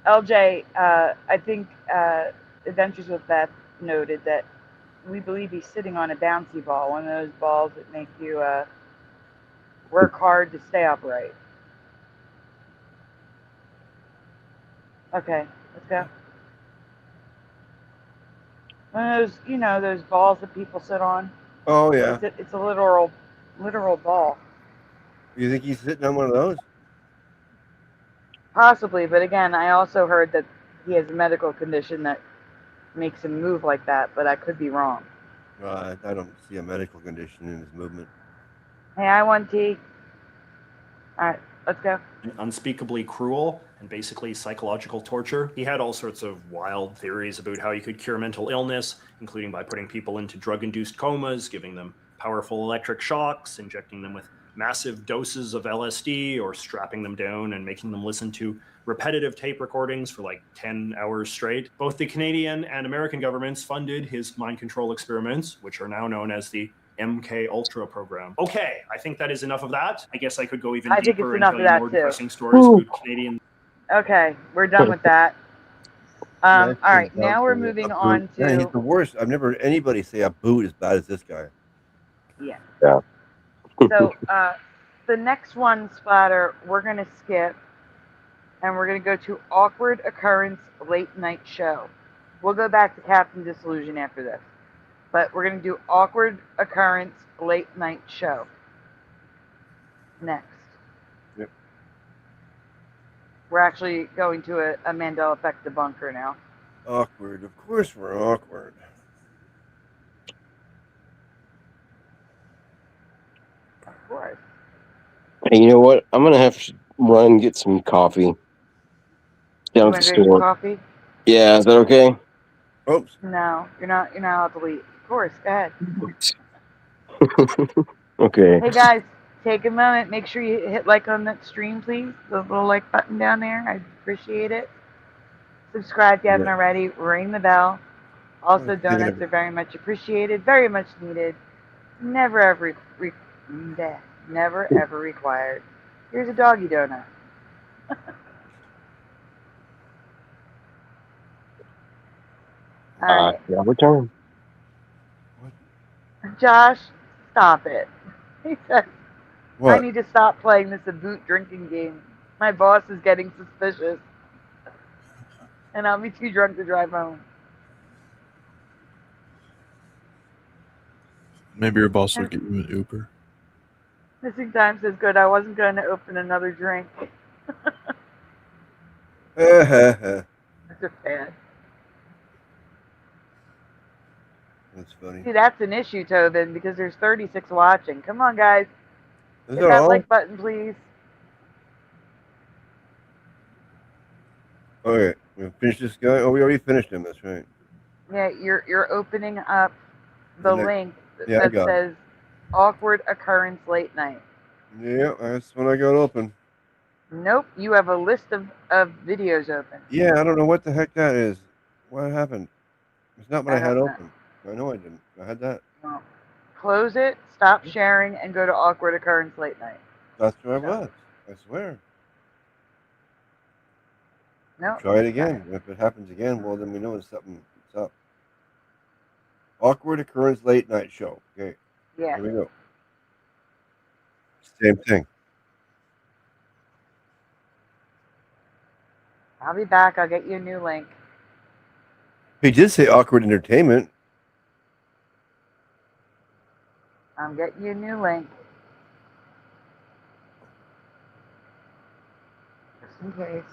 LJ, I think Adventures with Beth noted that we believe he's sitting on a bouncy ball, one of those balls that make you work hard to stay upright. Okay, let's go. One of those, you know, those balls that people sit on. Oh yeah. It's a literal ball. You think he's sitting on one of those? Possibly, but again, I also heard that he has a medical condition that makes him move like that, but I could be wrong. I don't see a medical condition in his movement. Hey, I want tea. All right, let's go. Unspeakably cruel and basically psychological torture. He had all sorts of wild theories about how you could cure mental illness, including by putting people into drug-induced comas, giving them powerful electric shocks, injecting them with massive doses of LSD, or strapping them down and making them listen to repetitive tape recordings for like 10 hours straight. Both the Canadian and American governments funded his mind control experiments, which are now known as the MKUltra program. Okay, I think that is enough of that. I guess I could go even deeper and tell you more depressing stories about Canadian. Okay, we're done with that. All right, now we're moving on to... Man, he's the worst. I've never heard anybody say a boot as bad as this guy. Yeah. Yeah. So the next one, Splatter, we're going to skip, and we're going to go to Awkward Occurrence Late Night Show. We'll go back to Captain Disillusion after this. But we're going to do Awkward Occurrence Late Night Show next. Yep. We're actually going to a Mandela Effect debunker now. Awkward. Of course we're awkward. Of course. Hey, you know what? I'm gonna have to run and get some coffee down at the store. Coffee? Yeah, is that okay? Oops. No, you're not allowed to leave. Of course, go ahead. Okay. Hey guys, take a moment. Make sure you hit like on that stream, please. The little like button down there. I appreciate it. Subscribe if you haven't already. Ring the bell. Also, donuts are very much appreciated. Very much needed. Never ever required. Here's a doggy donut. All right. Yeah, return. Josh, stop it. He said, What? I need to stop playing this boot drinking game. My boss is getting suspicious. And I'll be too drunk to drive home. Maybe your boss will get you an Uber. Missing time says, good, I wasn't going to open another drink. That's That's a fan. funny. See, that's an issue, Tobin, because there's 36 watching. Come on, guys. Is Hit that that all? like button, please. Okay, we finished this guy. Oh, we already finished him. That's right. Yeah, you're opening up the link Yeah, that says Awkward Occurrence Late Night. Yeah, that's when I got open. Nope, you have a list of videos open. Yeah, I don't know what the heck that is. What happened? It's not what I had don't know. open. I know I didn't. I had that. Well, close it, stop sharing, and go to Awkward Occurrence Late Night. That's where I was. I swear. No. Try it again. If it happens again, well, then we know it's something's up. Awkward Occurrence Late Night Show. Okay. Yeah. Here we go. Same thing. I'll be back. I'll get you a new link. He did say Awkward Entertainment. I'm getting you a new link. Just in case.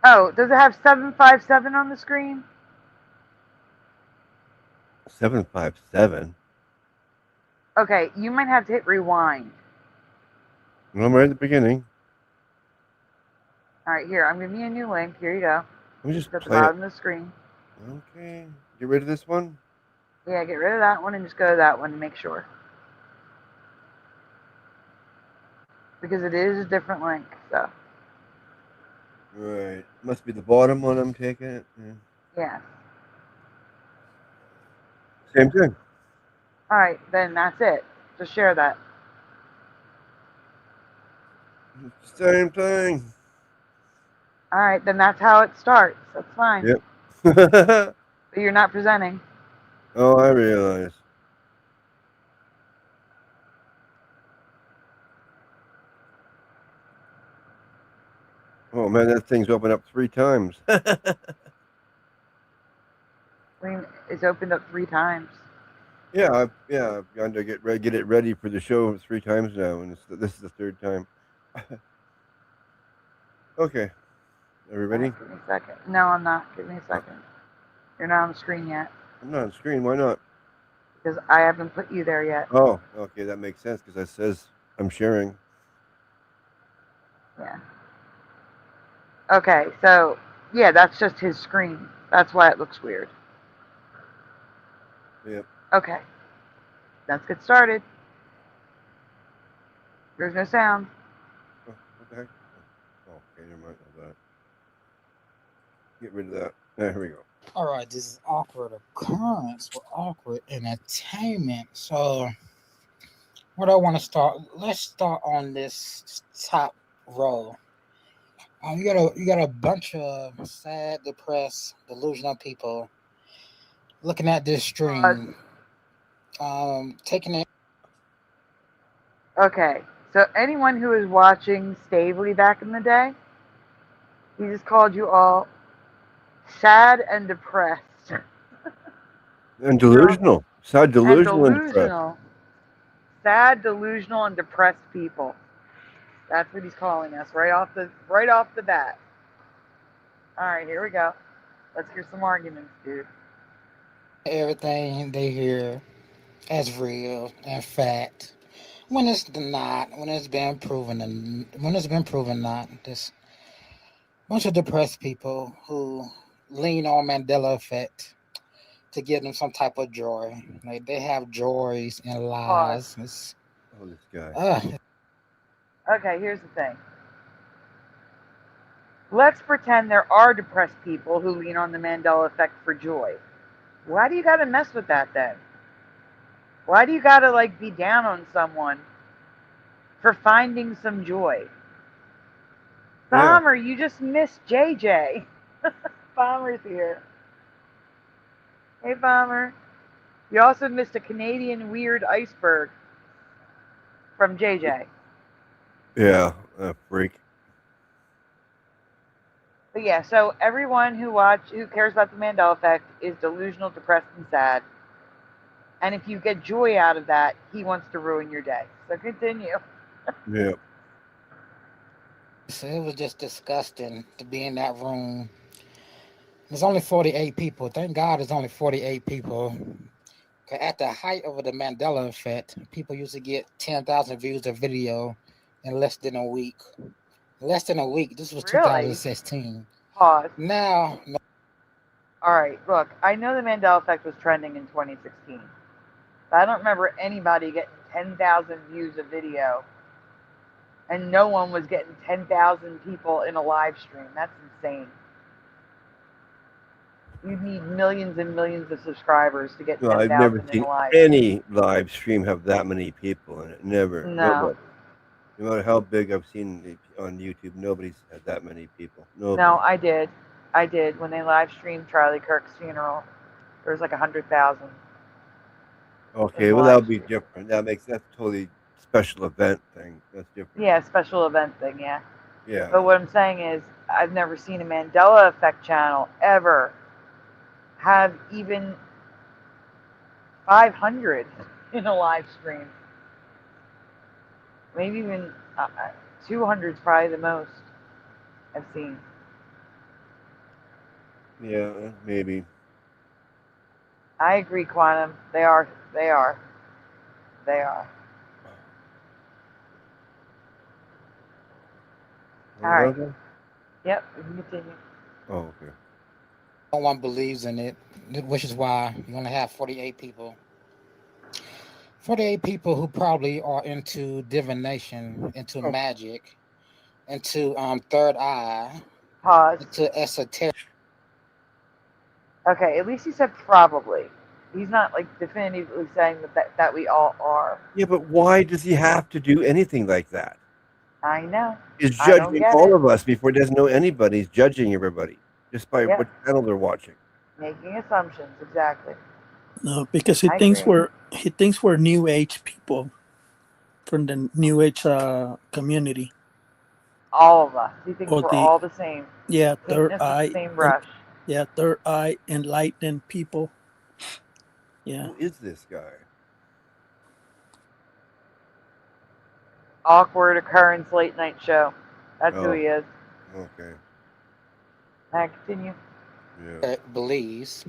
Oh, does it have 757 on the screen? 757. Okay, you might have to hit rewind. I'm right at the beginning. All right, here, I'm giving you a new link. Here you go. Let me just It's at the play bottom it. of the screen. Okay. Get rid of this one. Yeah, get rid of that one and just go to that one and make sure. because it is a different link. So Right. Must be the bottom one I'm taking it. yeah. Same thing. All right, then that's it. Just share that. Same thing. All right, then that's how it starts. That's fine. Yep. But you're not presenting. Oh, I realize. Oh man, that thing's opened up 3 times. It's opened up 3 times. Yeah, I've gone to get it ready for the show 3 times now, and this is the 3rd time. Okay, are we ready? Give me a second. No, I'm not. Give me a second. You're not on the screen yet. I'm not on screen. Why not? Because I haven't put you there yet. Oh, okay, that makes sense because that says I'm sharing. Yeah. Okay, so yeah, that's just his screen. That's why it looks weird. Yep. Okay. Let's get started. There's no sound. Oh, what the heck? Oh, okay, never mind all that. Get rid of that. There we go. All right, this is awkward occurrence with awkward entertainment. So, what I want to start? Let's start on this top row. You got a bunch of sad, depressed, delusional people looking at this stream, taking it. Okay, so anyone who was watching Stavely back in the day, he just called you all sad and depressed. And delusional. Sad, delusional, and depressed. Sad, delusional, and depressed people. That's what he's calling us right off the bat. All right, here we go. Let's hear some arguments, dude. Everything they hear as real and fact, when it's not, when it's been proven not. This bunch of depressed people who lean on Mandela effect to give them some type of joy. Like they have joys and lies. Oh, this guy. Okay, here's the thing. Let's pretend there are depressed people who lean on the Mandela effect for joy. Why do you gotta mess with that then? Why do you gotta like be down on someone for finding some joy? Bomber, you just missed JJ. Bomber's here. Hey, Bomber. You also missed a Canadian weird iceberg from JJ. Yeah, a freak. But yeah, so everyone who cares about the Mandela effect is delusional, depressed, and sad. And if you get joy out of that, he wants to ruin your day. So continue. Yeah. So it was just disgusting to be in that room. There's only 48 people. Thank God there's only 48 people. At the height of the Mandela effect, people used to get 10,000 views of video in less than a week. Less than a week. This was 2016. Pause. Now. No. All right, look, I know the Mandela effect was trending in 2016. But I don't remember anybody getting 10,000 views of video. And no one was getting 10,000 people in a live stream. That's insane. You'd need millions and millions of subscribers to get 10,000 in a live stream. I've never seen any live stream have that many people in it. Never. No. No matter how big I've seen on YouTube, nobody's had that many people. Nobody. No, I did. When they live streamed Charlie Kirk's funeral, there was like 100,000. Okay, well that'll be different. That's totally special event thing. That's different. Yeah, special event thing, yeah. Yeah. But what I'm saying is, I've never seen a Mandela effect channel ever have even 500 in a live stream. Maybe even 200 is probably the most I've seen. Yeah, maybe. I agree, Quantum. They are. All right. Yep, we can continue. Oh, okay. No one believes in it, which is why you're going to have 48 people. 48 people who probably are into divination, into Oh. magic, into third eye, Pause. into esoteric. Okay, at least he said probably. He's not like definitively saying that we all are. Yeah, but why does he have to do anything like that? I know. He's I don't judging get all it. of us before he doesn't know anybody. He's judging everybody just by Yeah. what channel they're watching. Making assumptions, exactly. No, because he I thinks agree. we're New Age people from the New Age community. All of us. He thinks Or we're all the same. Yeah, third Painting us with the eye. same brush. Yeah, third eye enlightened people. Yeah. Who is this guy? Awkward occurrence late night show. That's who Oh. he is. Okay. I continue. Yeah. Beliefs,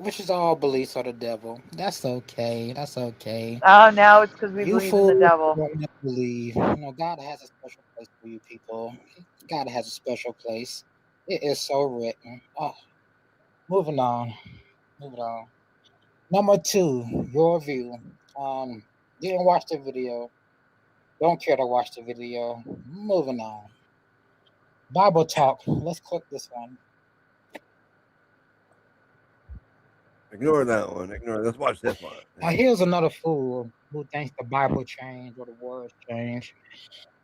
which is all beliefs of the devil. That's okay. That's okay. Oh, now it's because we You believe in fools the devil. don't believe. God has a special place for you people. God has a special place. It is so written. Oh, moving on. Moving on. Number 2, your view. Didn't watch the video. Don't care to watch the video. Moving on. Bible talk. Let's click this one. Ignore that one. Ignore. Let's watch this one. Now here's another fool who thinks the Bible changed or the words changed.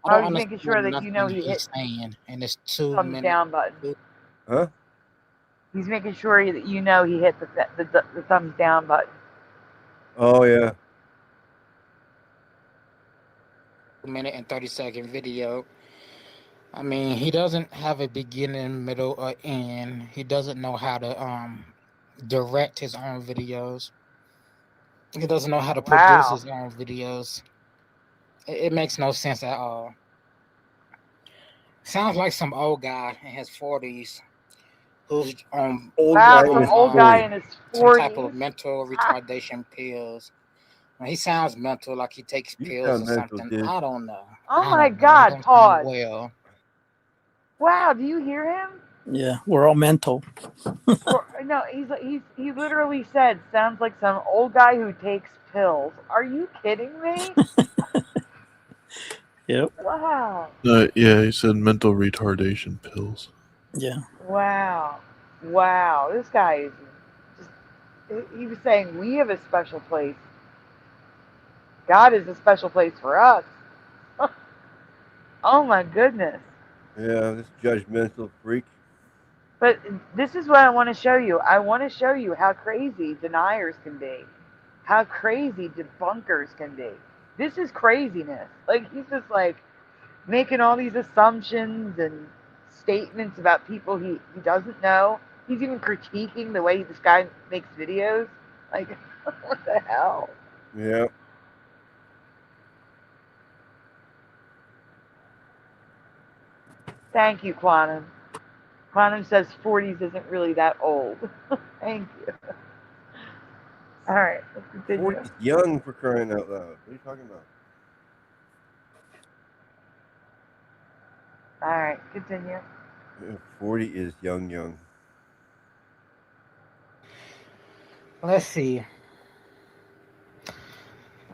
I I don't was making sure understand that you know nothing he he's hit saying, and it's the 2 thumbs minutes. down button. Huh? He's making sure that you know he hit the thumbs down button. Oh yeah. 2-minute and 30-second video. I mean, he doesn't have a beginning, middle, or end. He doesn't know how to direct his own videos. He doesn't know how to produce his own videos. It makes no sense at all. Sounds like some old guy in his 40s who's on old guy in his 40s. Some type of mental retardation pills. He sounds mental, like he takes pills or something. Dude. I don't know. Oh my God, pause. Well, wow, do you hear him? Yeah, we're all mental. No, he literally said, sounds like some old guy who takes pills. Are you kidding me? Yep. Wow. Yeah, he said mental retardation pills. Yeah. Wow. Wow. This guy is just, he was saying we have a special place. God is a special place for us. Oh my goodness. Yeah, this judgmental freak. But this is what I want to show you. I want to show you how crazy deniers can be. How crazy debunkers can be. This is craziness. Like, he's just like making all these assumptions and statements about people he doesn't know. He's even critiquing the way this guy makes videos. Like, what the hell? Yeah. Thank you, Quantum. Quantum says 40s isn't really that old. Thank you. All right, let's continue. 40's young, for crying out loud. What are you talking about? All right, continue. 40 is young. let's see.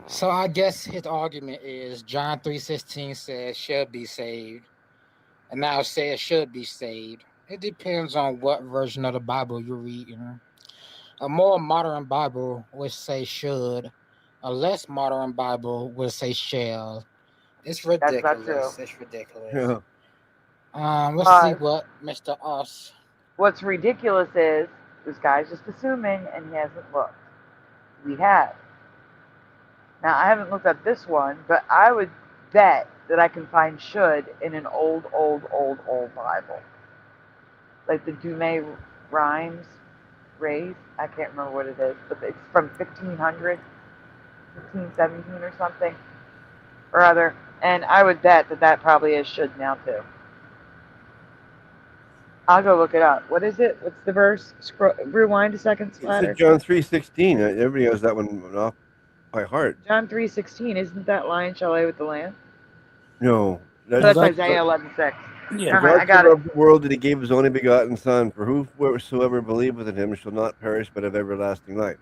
So I guess his argument is John 3:16 says should be saved, and now it says should be saved. It depends on what version of the Bible you're reading. A more modern Bible would say should. A less modern Bible would say shall. It's ridiculous. That's not true. It's ridiculous. Yeah. Let's see what Mr. Us. What's ridiculous is this guy's just assuming and he hasn't looked. We have. Now, I haven't looked at this one, but I would bet that I can find should in an old Bible. Like the Dume Rhymes Raise. I can't remember what it is, but it's from 1500, 1517 or something or other. And I would bet that probably is should now too. I'll go look it up. What is it? What's the verse? Rewind a second, Splatter. It's John 3:16. Everybody has that one off by heart. John 3:16. Isn't that lion shall lay with the lamb? No. That's Isaiah 11:6. Yeah. Never mind, I got it. The world that he gave his only begotten Son, for whosoever believeth in him shall not perish but have everlasting life.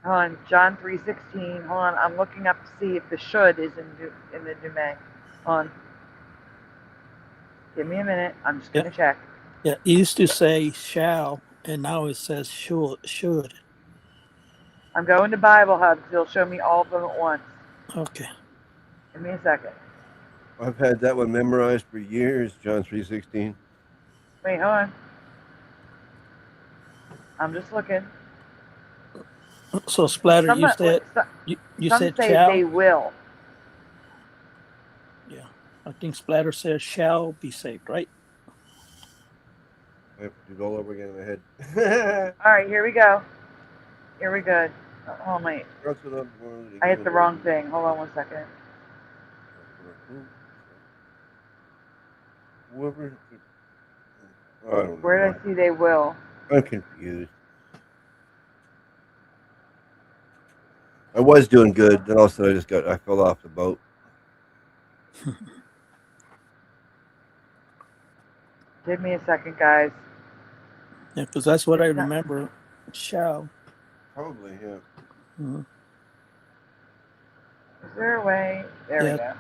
Hold on, John 3:16. Hold on, I'm looking up to see if the should is in the Dume. Hold on. Give me a minute. I'm just gonna check. Yeah, it used to say shall, and now it says should. I'm going to Bible Hub because it'll show me all of them at once. Okay. Give me a second. I've had that one memorized for years, John 3:16. Wait, hold on. I'm just looking. So Splatter, Some, you said some said say shall. they will. Yeah, I think Splatter says shall be saved, right? I have to do it all over again in my head. All right, here we go. Here we go. Oh, wait. I hit the wrong thing. Hold on one second. Whoever. Where did I see they will? I'm confused. I was doing good, then also I fell off the boat. Give me a second, guys. Yeah, because that's what I remember. Shall. Probably, yeah. Mm-hmm. Is there a way? There we go.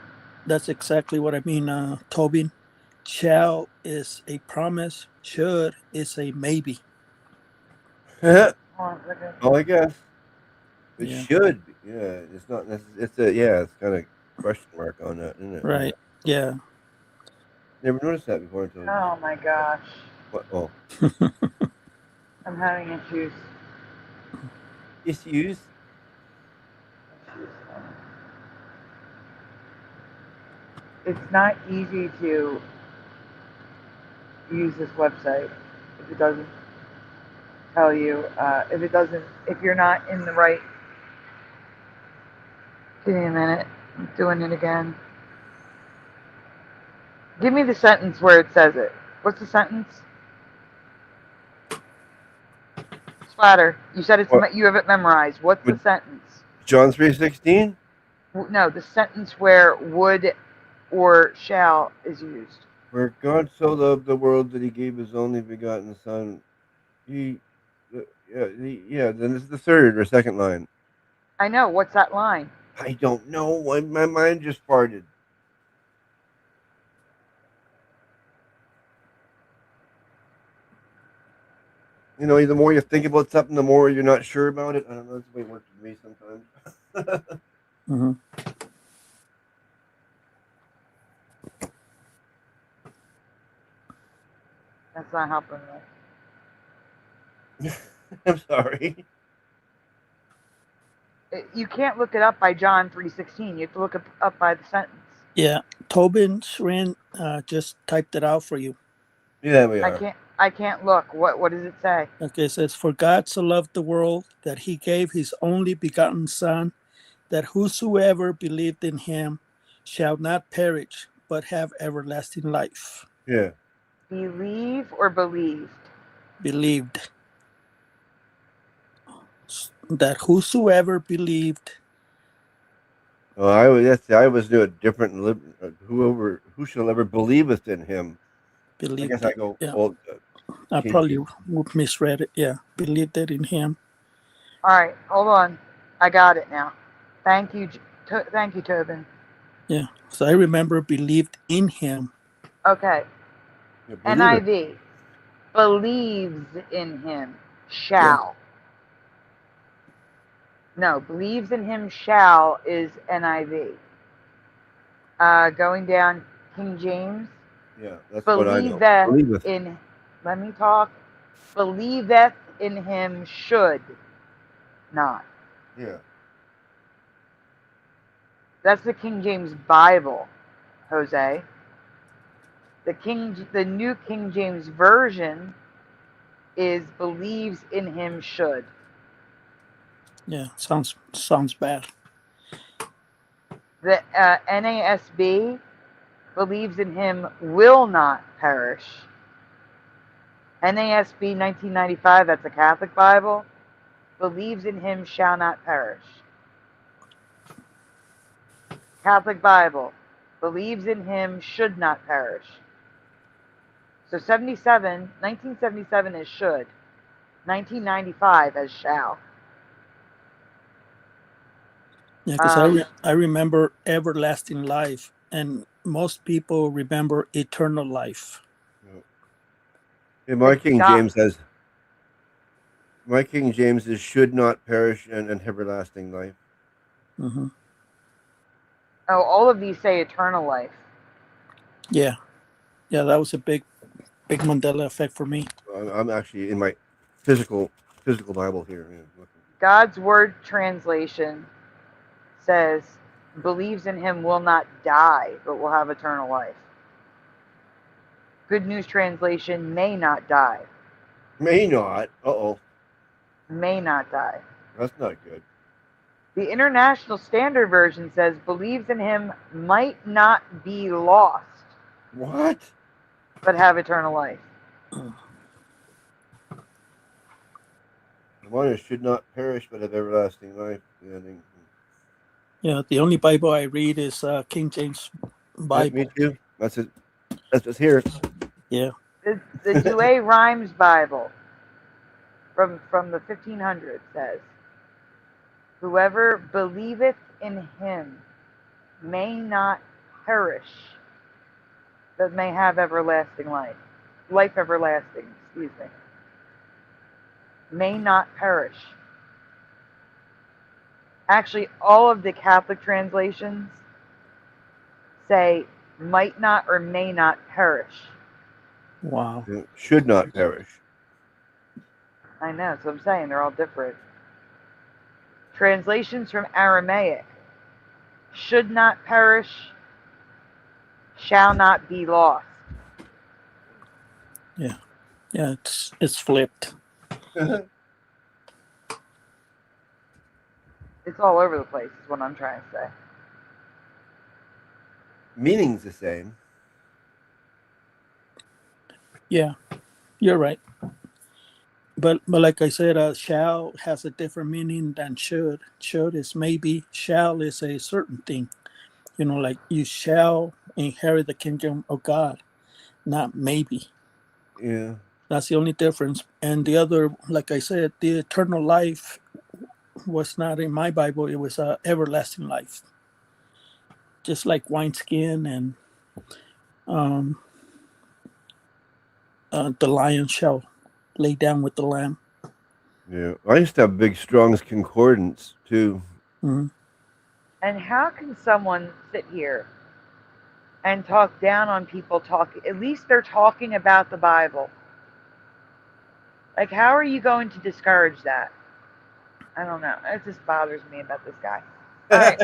That's exactly what I mean, Tobin. Shall is a promise. Should is a maybe. I guess. It Yeah. should be. Yeah, it's not necessarily. It's kind of question mark on that, isn't it? Right. Yeah. Never noticed that before until. Oh my gosh. What? Oh. I'm having issues. Issues? It's not easy to use this website if it doesn't tell you, if you're not in the right. Give me a minute. I'm doing it again. Give me the sentence where it says it. What's the sentence? Splatter. You said you have it memorized. What's the sentence? John 3:16? No, the sentence where would or shall is used. For God so loved the world that he gave his only begotten Son. Then it's the third or second line. I know. What's that line? I don't know. My mind just farted. You know, the more you think about something, the more you're not sure about it. I don't know. That's the way it works with me sometimes. Mm-hmm. That's not helping me. I'm sorry. You can't look it up by John 3:16. You have to look it up by the sentence. Yeah. Tobin Shrin just typed it out for you. Yeah, we are. I can't look. What does it say? Okay, it says, for God so loved the world that he gave his only begotten Son, that whosoever believed in him shall not perish, but have everlasting life. Yeah. Believe or believed? Believed. That whosoever believed. Oh, I was doing different. Who shall ever believeth in him? Believed. I guess I go. Yeah. Well, I probably misread it. Yeah, believed it in him. All right, hold on. I got it now. Thank you, Tobin. Yeah, so I remember believed in him. Okay. NIV. Believes in him. Shall. No, believes in him shall is NIV. Going down, King James. Yeah, that's what I know. Believeth in. Let me talk. Believeth in him should not. Yeah. That's the King James Bible, Jose. The New King James Version is believes in him should. Yeah, sounds bad. The NASB believes in him will not perish. NASB 1995, that's a Catholic Bible, believes in him shall not perish. Catholic Bible, believes in him should not perish. So 1977 is should. 1995 as shall. Yeah, because I remember everlasting life, and most people remember eternal life. Yeah, my King James is should not perish and everlasting life. Mm-hmm. Oh, all of these say eternal life. Yeah, that was a big Mandela effect for me. I'm actually in my physical Bible here. Yeah, God's Word translation says, believes in him will not die, but will have eternal life. Good News Translation, may not die. May not. Uh-oh. May not die. That's not good. The International Standard Version says, believes in him might not be lost. What? But have eternal life. One should not perish, but have everlasting life. Yeah, the only Bible I read is King James Bible. Me too. That's it. Let's just hear it. Yeah. The Douay Rhymes Bible from the 1500s says, whoever believeth in him may not perish, but may have everlasting life. Life everlasting, excuse me. May not perish. Actually, all of the Catholic translations say might not or may not perish. Wow. Should not perish. I know, so I'm saying they're all different. Translations from Aramaic. Should not perish, shall not be lost. Yeah. Yeah, it's flipped. It's all over the place is what I'm trying to say. Meaning's the same. Yeah, you're right. But like I said, shall has a different meaning than should. Should is maybe. Shall is a certain thing. You know, like you shall inherit the kingdom of God, not maybe. Yeah. That's the only difference. And the other, like I said, the eternal life was not in my Bible. It was everlasting life. Just like wineskin and the lion shall lay down with the lamb. Yeah, I used to have big Strong's Concordance too. Mm-hmm. And how can someone sit here and talk down on people talking? At least they're talking about the Bible. Like, how are you going to discourage that? I don't know. It just bothers me about this guy. All right.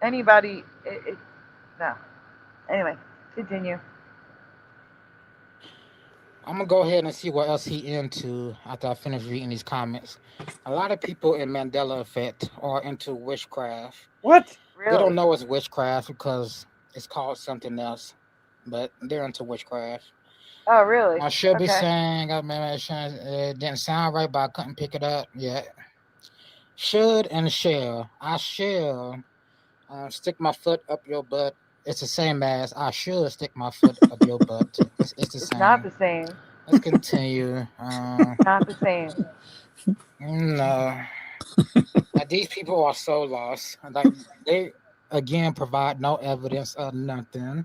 Anybody? No. Anyway, continue. I'm gonna go ahead and see what else he into after I finish reading these comments. A lot of people in Mandela Effect are into witchcraft. What? Really? They don't know it's witchcraft because it's called something else, but they're into witchcraft. Oh, really? I should be saying, it didn't sound right, but I couldn't pick it up yet. Should and shall. I shall stick my foot up your butt. It's the same as I should stick my foot up your butt. It's the same. It's not the same. Let's continue. Not the same. No. These people are so lost. Like they again provide no evidence of nothing.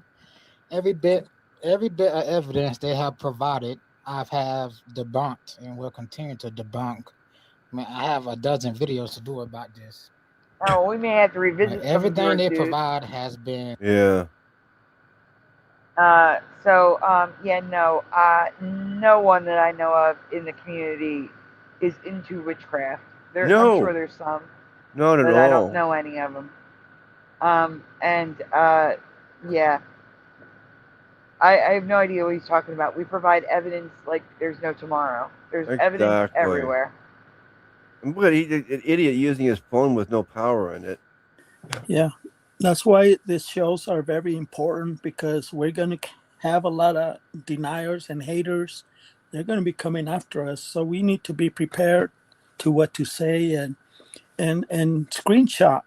Every bit of evidence they have provided, I have debunked and will continue to debunk. I mean, I have a dozen videos to do about this. Oh, we may have to revisit everything they provide has been. Yeah. No one that I know of in the community is into witchcraft. I'm sure there's some. Not at all. I don't know any of them. Yeah. I have no idea what he's talking about. We provide evidence like there's no tomorrow. There's evidence everywhere. But he's an idiot using his phone with no power in it. Yeah, that's why these shows are very important, because we're going to have a lot of deniers and haters. They're going to be coming after us. So we need to be prepared to what to say and screenshot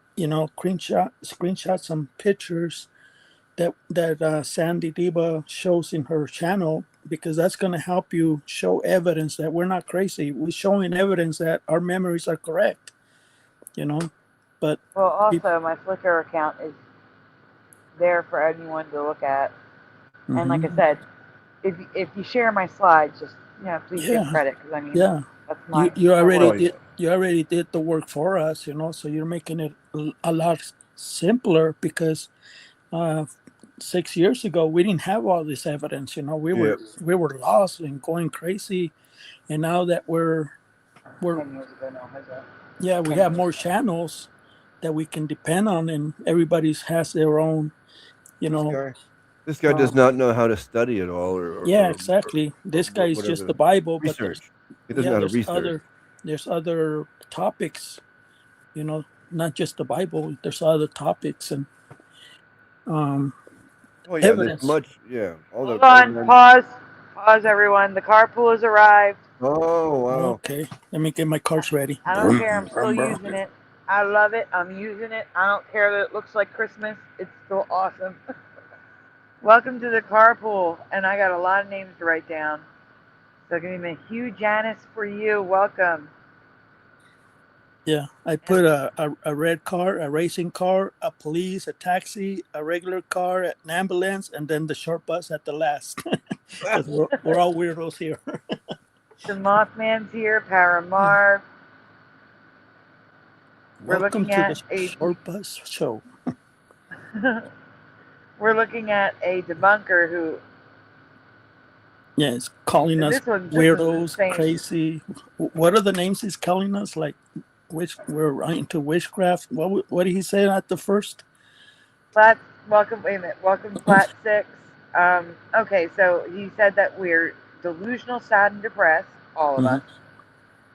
some pictures that Sandy Diva shows in her channel, because that's going to help you show evidence that we're not crazy. We're showing evidence that our memories are correct, But well, also my Flickr account is there for anyone to look at. And like I said, if you share my slides, just please give credit, because I mean, that's my you already work. did the work for us, so you're making it a lot simpler, because 6 years ago we didn't have all this evidence. We were lost and going crazy, and now that we're 10 years ago now, we have more channels that we can depend on, and everybody's has their own, This guy does not know how to study at all, exactly. This guy is just the Bible, research. But He doesn't know how to research. There's other topics, not just the Bible. There's other topics and evidence. There's much. Hold on, pause, everyone. The carpool has arrived. Oh wow. Okay, let me get my cards ready. I don't care. I'm still using it. I love it. I'm using it. I don't care that it looks like Christmas. It's still awesome. Welcome to the carpool, and I got a lot of names to write down. So give me a huge Janice for you. Welcome. Yeah, I put a red car, a racing car, a police, a taxi, a regular car, an ambulance, and then the short bus at the last. we're all weirdos here. The Mothman's here, Paramarv. We're Welcome looking to at the short bus show. We're looking at a debunker who. Yeah, it's calling us weirdos, crazy. What are the names he's calling us? Like, we're into witchcraft. What did he say at the first? Welcome, Flat 6. Okay, so he said that we're delusional, sad, and depressed, all of us.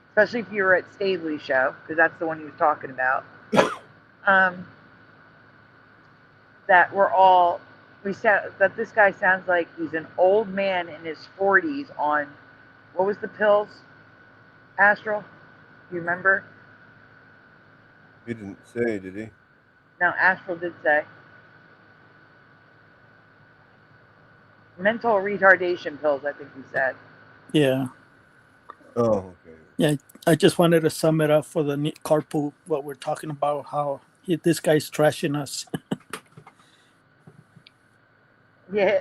Especially if you were at Staley's show, because that's the one he was talking about. That we're all, that this guy sounds like he's an old man in his 40s on, what was the pills, Astral? You remember? He didn't say, did he? No, Astral did say. Mental retardation pills, I think he said. Yeah. Oh, okay. Yeah, I just wanted to sum it up for the carpool, what we're talking about, how this guy's trashing us. Yeah,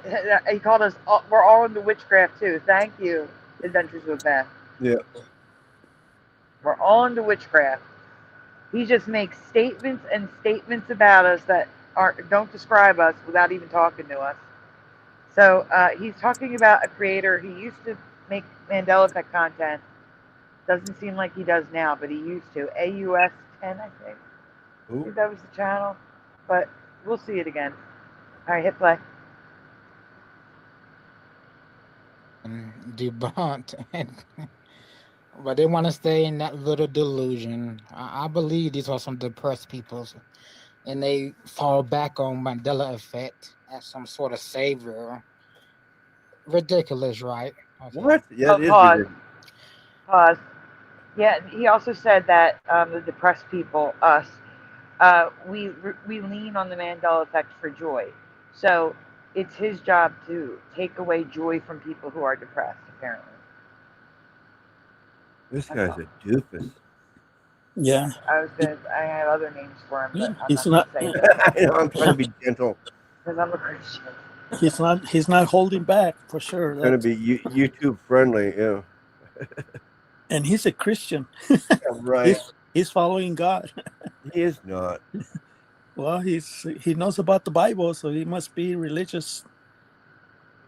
he called us, we're all into witchcraft too. Thank you, Adventures with Beth. Yeah. We're all into witchcraft. He just makes statements and statements about us that don't describe us without even talking to us. So he's talking about a creator. He used to make Mandela effect content. Doesn't seem like he does now, but he used to. AUS 10, I think. I think that was the channel. But we'll see it again. All right, hit play. Debunked. But they want to stay in that little delusion. I believe these are some depressed people, and they fall back on Mandela effect as some sort of savior. Ridiculous, right? What? Yeah, it is ridiculous. Pause. Yeah, he also said that the depressed people, us, we lean on the Mandela effect for joy. So it's his job to take away joy from people who are depressed, apparently. This guy's a doofus. Yeah. I have other names for him, but He's I'm not going to say I know, I'm trying to be gentle. because I'm a Christian. He's not holding back for sure. It's going to be YouTube friendly, yeah. And he's a Christian. Yeah, right. He's following God. He is not. Well, he knows about the Bible, so he must be religious.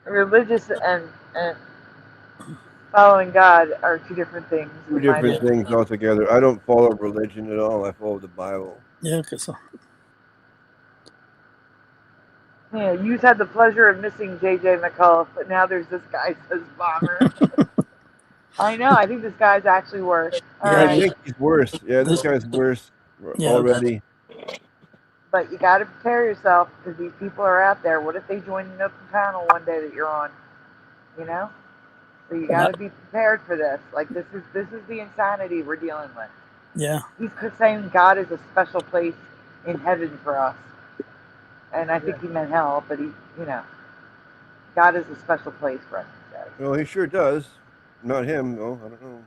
Religious and following God are two different things. Two different things altogether. I don't follow religion at all. I follow the Bible. Yeah, because yeah, you've had the pleasure of missing JJ McCullough, but now there's this guy says bomber. I know. I think this guy's actually worse. I think he's worse. Yeah, this guy's worse already. But you got to prepare yourself because these people are out there. What if they join an open panel one day that you're on? You know. So you got to be prepared for this. Like this is the insanity we're dealing with. Yeah. He's saying God is a special place in heaven for us, and I think he meant hell. But God is a special place for us. He says. Well, he sure does. Not him, though. I don't know.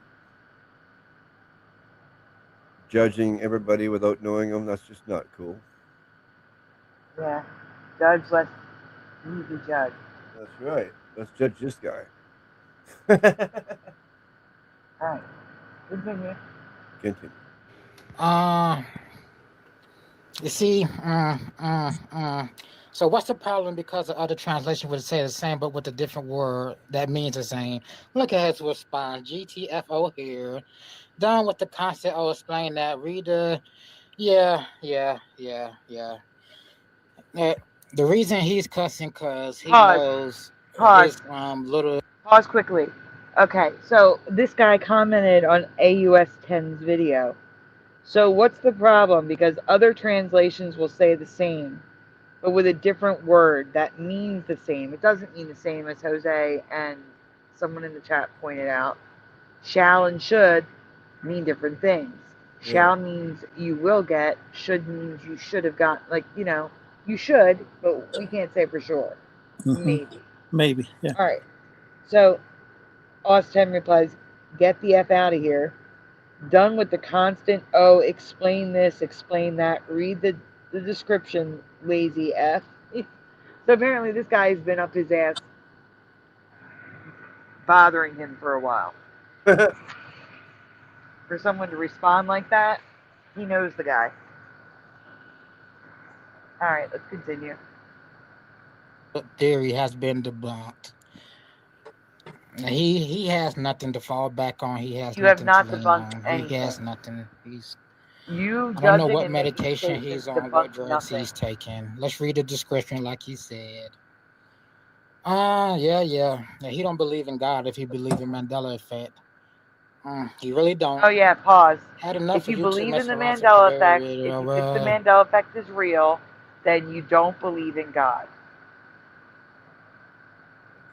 judging everybody without knowing them. That's just not cool. Yeah. Judge, let's be judged. That's right. Let's judge this guy. All right. Continue. You see, so what's the problem? Because the other translation would say the same, but with a different word that means the same. Look at his response. GTFO here. Done with the concept. I'll explain that. Read the. Yeah. The reason he's cussing because he knows his little. Pause quickly. Okay, so this guy commented on AUS 10's video. So what's the problem? Because other translations will say the same, but with a different word that means the same. It doesn't mean the same as Jose and someone in the chat pointed out. Shall and should mean different things. Yeah. Shall means you will get. Should means you should have gotten. Like, you know, you should, but we can't say for sure. Mm-hmm. Maybe, yeah. All right. So, Aus10 replies, get the F out of here. Done with the constant, oh, explain this, explain that. Read the description, lazy F. So apparently this guy has been up his ass bothering him for a while. For someone to respond like that, he knows the guy. All right, let's continue. Theory has been debunked. He has nothing to fall back on. He has. You have not debunked anything. He has nothing. I don't know what medication he's on, what drugs he's taking. Let's read the description like he said. Yeah. He don't believe in God if he believes in Mandela effect. He really don't. Oh yeah, pause. Had enough if you believe in the Mandela effect, if the Mandela effect is real, then you don't believe in God.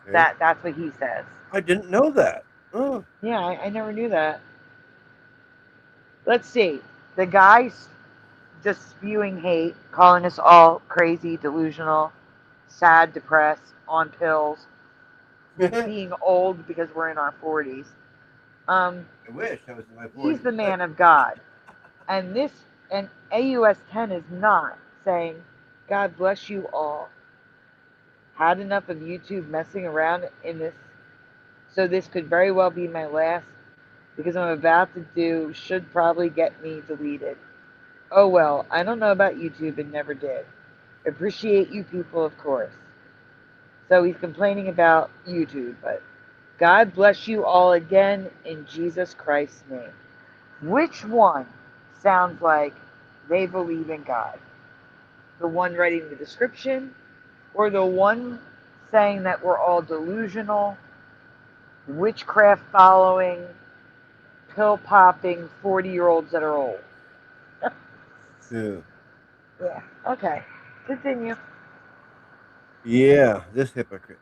Okay. That's what he says. I didn't know that. Oh. Yeah, I never knew that. Let's see. The guy's just spewing hate, calling us all crazy, delusional, sad, depressed, on pills, being old because we're in our 40s. I wish I was in my 40s. He's the man of God. And AUS 10 is not saying, God bless you all. Had enough of YouTube messing around in this, so this could very well be my last, because I'm about to do should probably get me deleted. Oh well, I don't know about YouTube and never did. Appreciate you people, of course. So he's complaining about YouTube, but God bless you all again in Jesus Christ's name. Which one sounds like they believe in God? The one writing the description, or the one saying that we're all delusional, witchcraft following, pill popping 40-year-olds that are old? Yeah. Okay. Continue. Yeah, this hypocrite.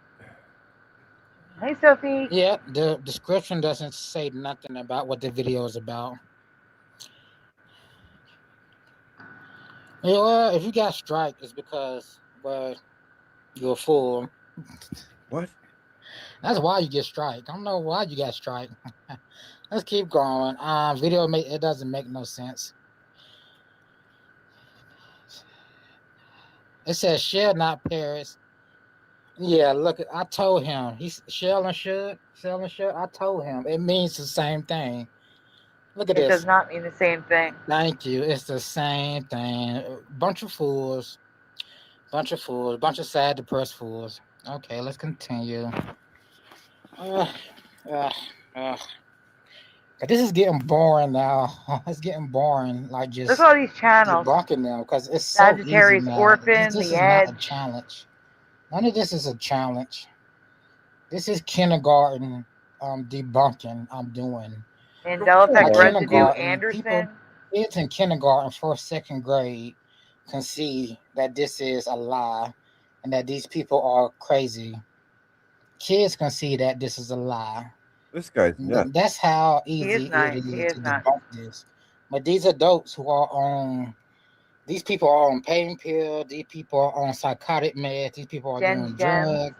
Hey, Sophie. Yeah, the description doesn't say nothing about what the video is about. Yeah, if you got strike, it's because, well, you're a fool. What? That's why you get strike. I don't know why you got strike. Let's keep going. It doesn't make no sense. It says shall not perish. Yeah, look, I told him. He's shall and should. I told him. It means the same thing. Look at this. It does not mean the same thing. Thank you. It's the same thing. Bunch of fools. Bunch of sad, depressed fools. Okay, let's continue. This is getting boring now. It's getting boring. Like just look at all these channels. Debunking them because it's Sagittarius, so easy now. Orphan, this The is Edge. not a challenge. None of this is a challenge. This is kindergarten debunking I'm doing. Mandela effect residue, Anderson. Kids in kindergarten, first, second grade can see that this is a lie and that these people are crazy. Kids can see that this is a lie. This guy's nuts. That's how easy it is to debunk this. But these adults who are on, these people are on pain pills, these people are on psychotic meds, these people are doing drugs,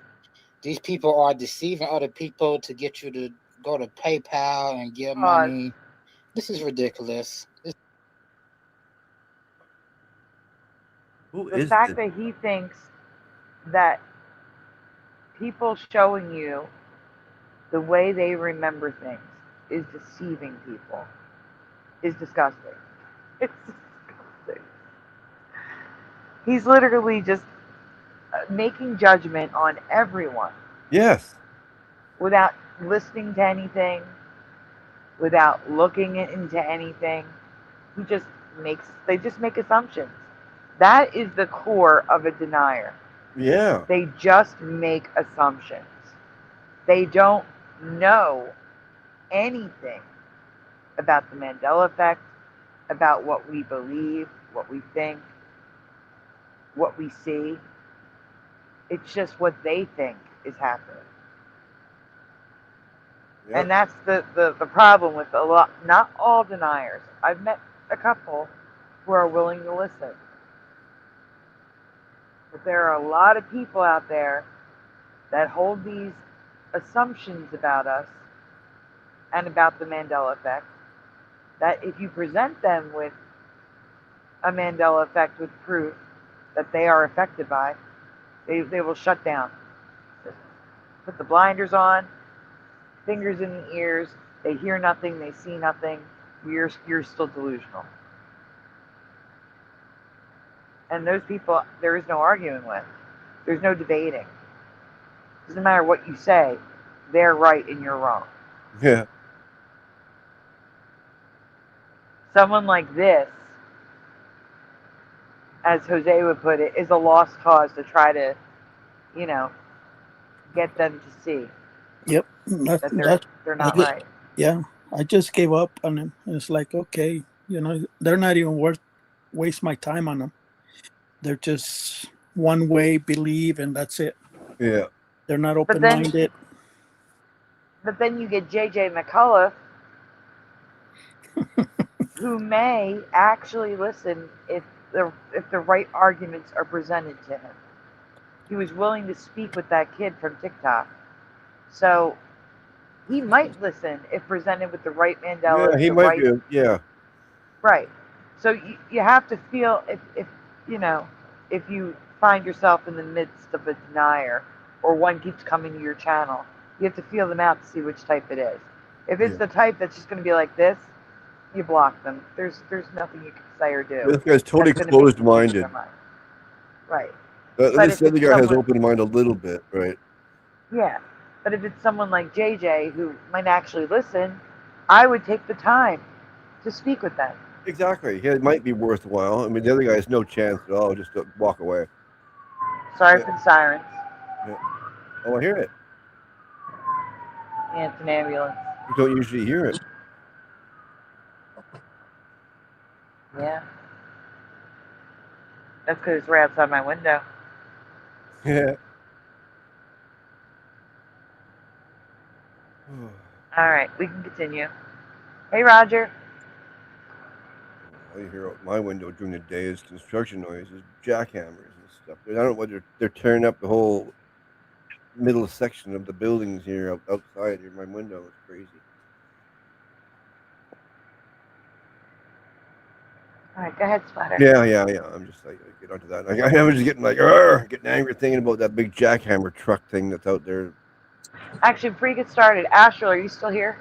these people are deceiving other people to get you to go to PayPal and give money. This is ridiculous. The fact that he thinks that people showing you the way they remember things is deceiving people is disgusting. It's disgusting. He's literally just making judgment on everyone. Yes. Without listening to anything, without looking into anything. They just make assumptions. That is the core of a denier. Yeah. They just make assumptions. They don't know anything about the Mandela effect, about what we believe, what we think, what we see. It's just what they think is happening. Yep. And that's the problem with a lot, not all deniers. I've met a couple who are willing to listen. But there are a lot of people out there that hold these assumptions about us and about the Mandela effect, that if you present them with a Mandela effect with proof that they are affected by, they will shut down. Just put the blinders on, fingers in the ears, they hear nothing, they see nothing, you're still delusional. And those people, there is no arguing with. There's no debating. Doesn't matter what you say, they're right and you're wrong. Yeah. Someone like this, as Jose would put it, is a lost cause to try to, get them to see. Yep. That they're not right. Yeah. I just gave up on them. It's like, okay, they're not even worth waste my time on them. They're just one way believe and that's it. Yeah. They're not open-minded. But then you get J.J. McCullough, who may actually listen if the right arguments are presented to him. He was willing to speak with that kid from TikTok. So he might listen if presented with the right Mandela. Yeah, he might be. Yeah. Right. So you have to feel if you find yourself in the midst of a denier or one keeps coming to your channel, you have to feel them out to see which type it is. If it's the type that's just going to be like this, you block them. There's nothing you can say or do. This guy's totally closed-minded. Right. This other guy has open mind a little bit, right? Yeah. But if it's someone like JJ who might actually listen, I would take the time to speak with them. Exactly. Yeah, it might be worthwhile. I mean, the other guy has no chance at all. Just to walk away. Sorry for the sirens. Yeah. Oh, I hear it. Yeah, it's an ambulance. You don't usually hear it. Yeah. That's because it's right outside my window. Yeah. All right, we can continue. Hey, Roger. All you hear out my window during the day is construction noises, jackhammers and stuff. I don't know whether they're tearing up the whole middle section of the buildings here outside here. My window is crazy. All right, go ahead, Splatter. Yeah. I'm just like, get onto that. I'm just getting getting angry thinking about that big jackhammer truck thing that's out there. Actually, before you get started, Astral, are you still here?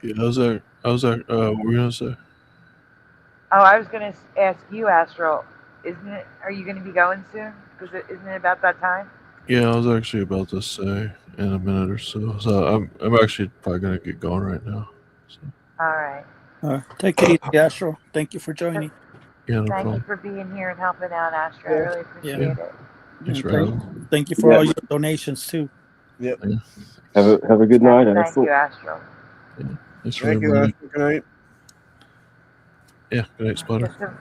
Yeah, I was there. What were you gonna say? Oh, I was gonna ask you, Astral. Are you gonna be going soon? Because isn't it about that time? Yeah, I was actually about to say in a minute or so. So I'm actually probably gonna get going right now. So. All right. Take it easy, Astral. Thank you for joining. Yeah, no Thank problem. you for being here and helping out, Astral. I really appreciate it. Thanks for having. Thank you for all your donations too. Yep. Yeah. Have a good night. Thank you, Astral. Yeah. Thanks for Thank you, having me. Astral. Good night. Yeah, good night, Splatter.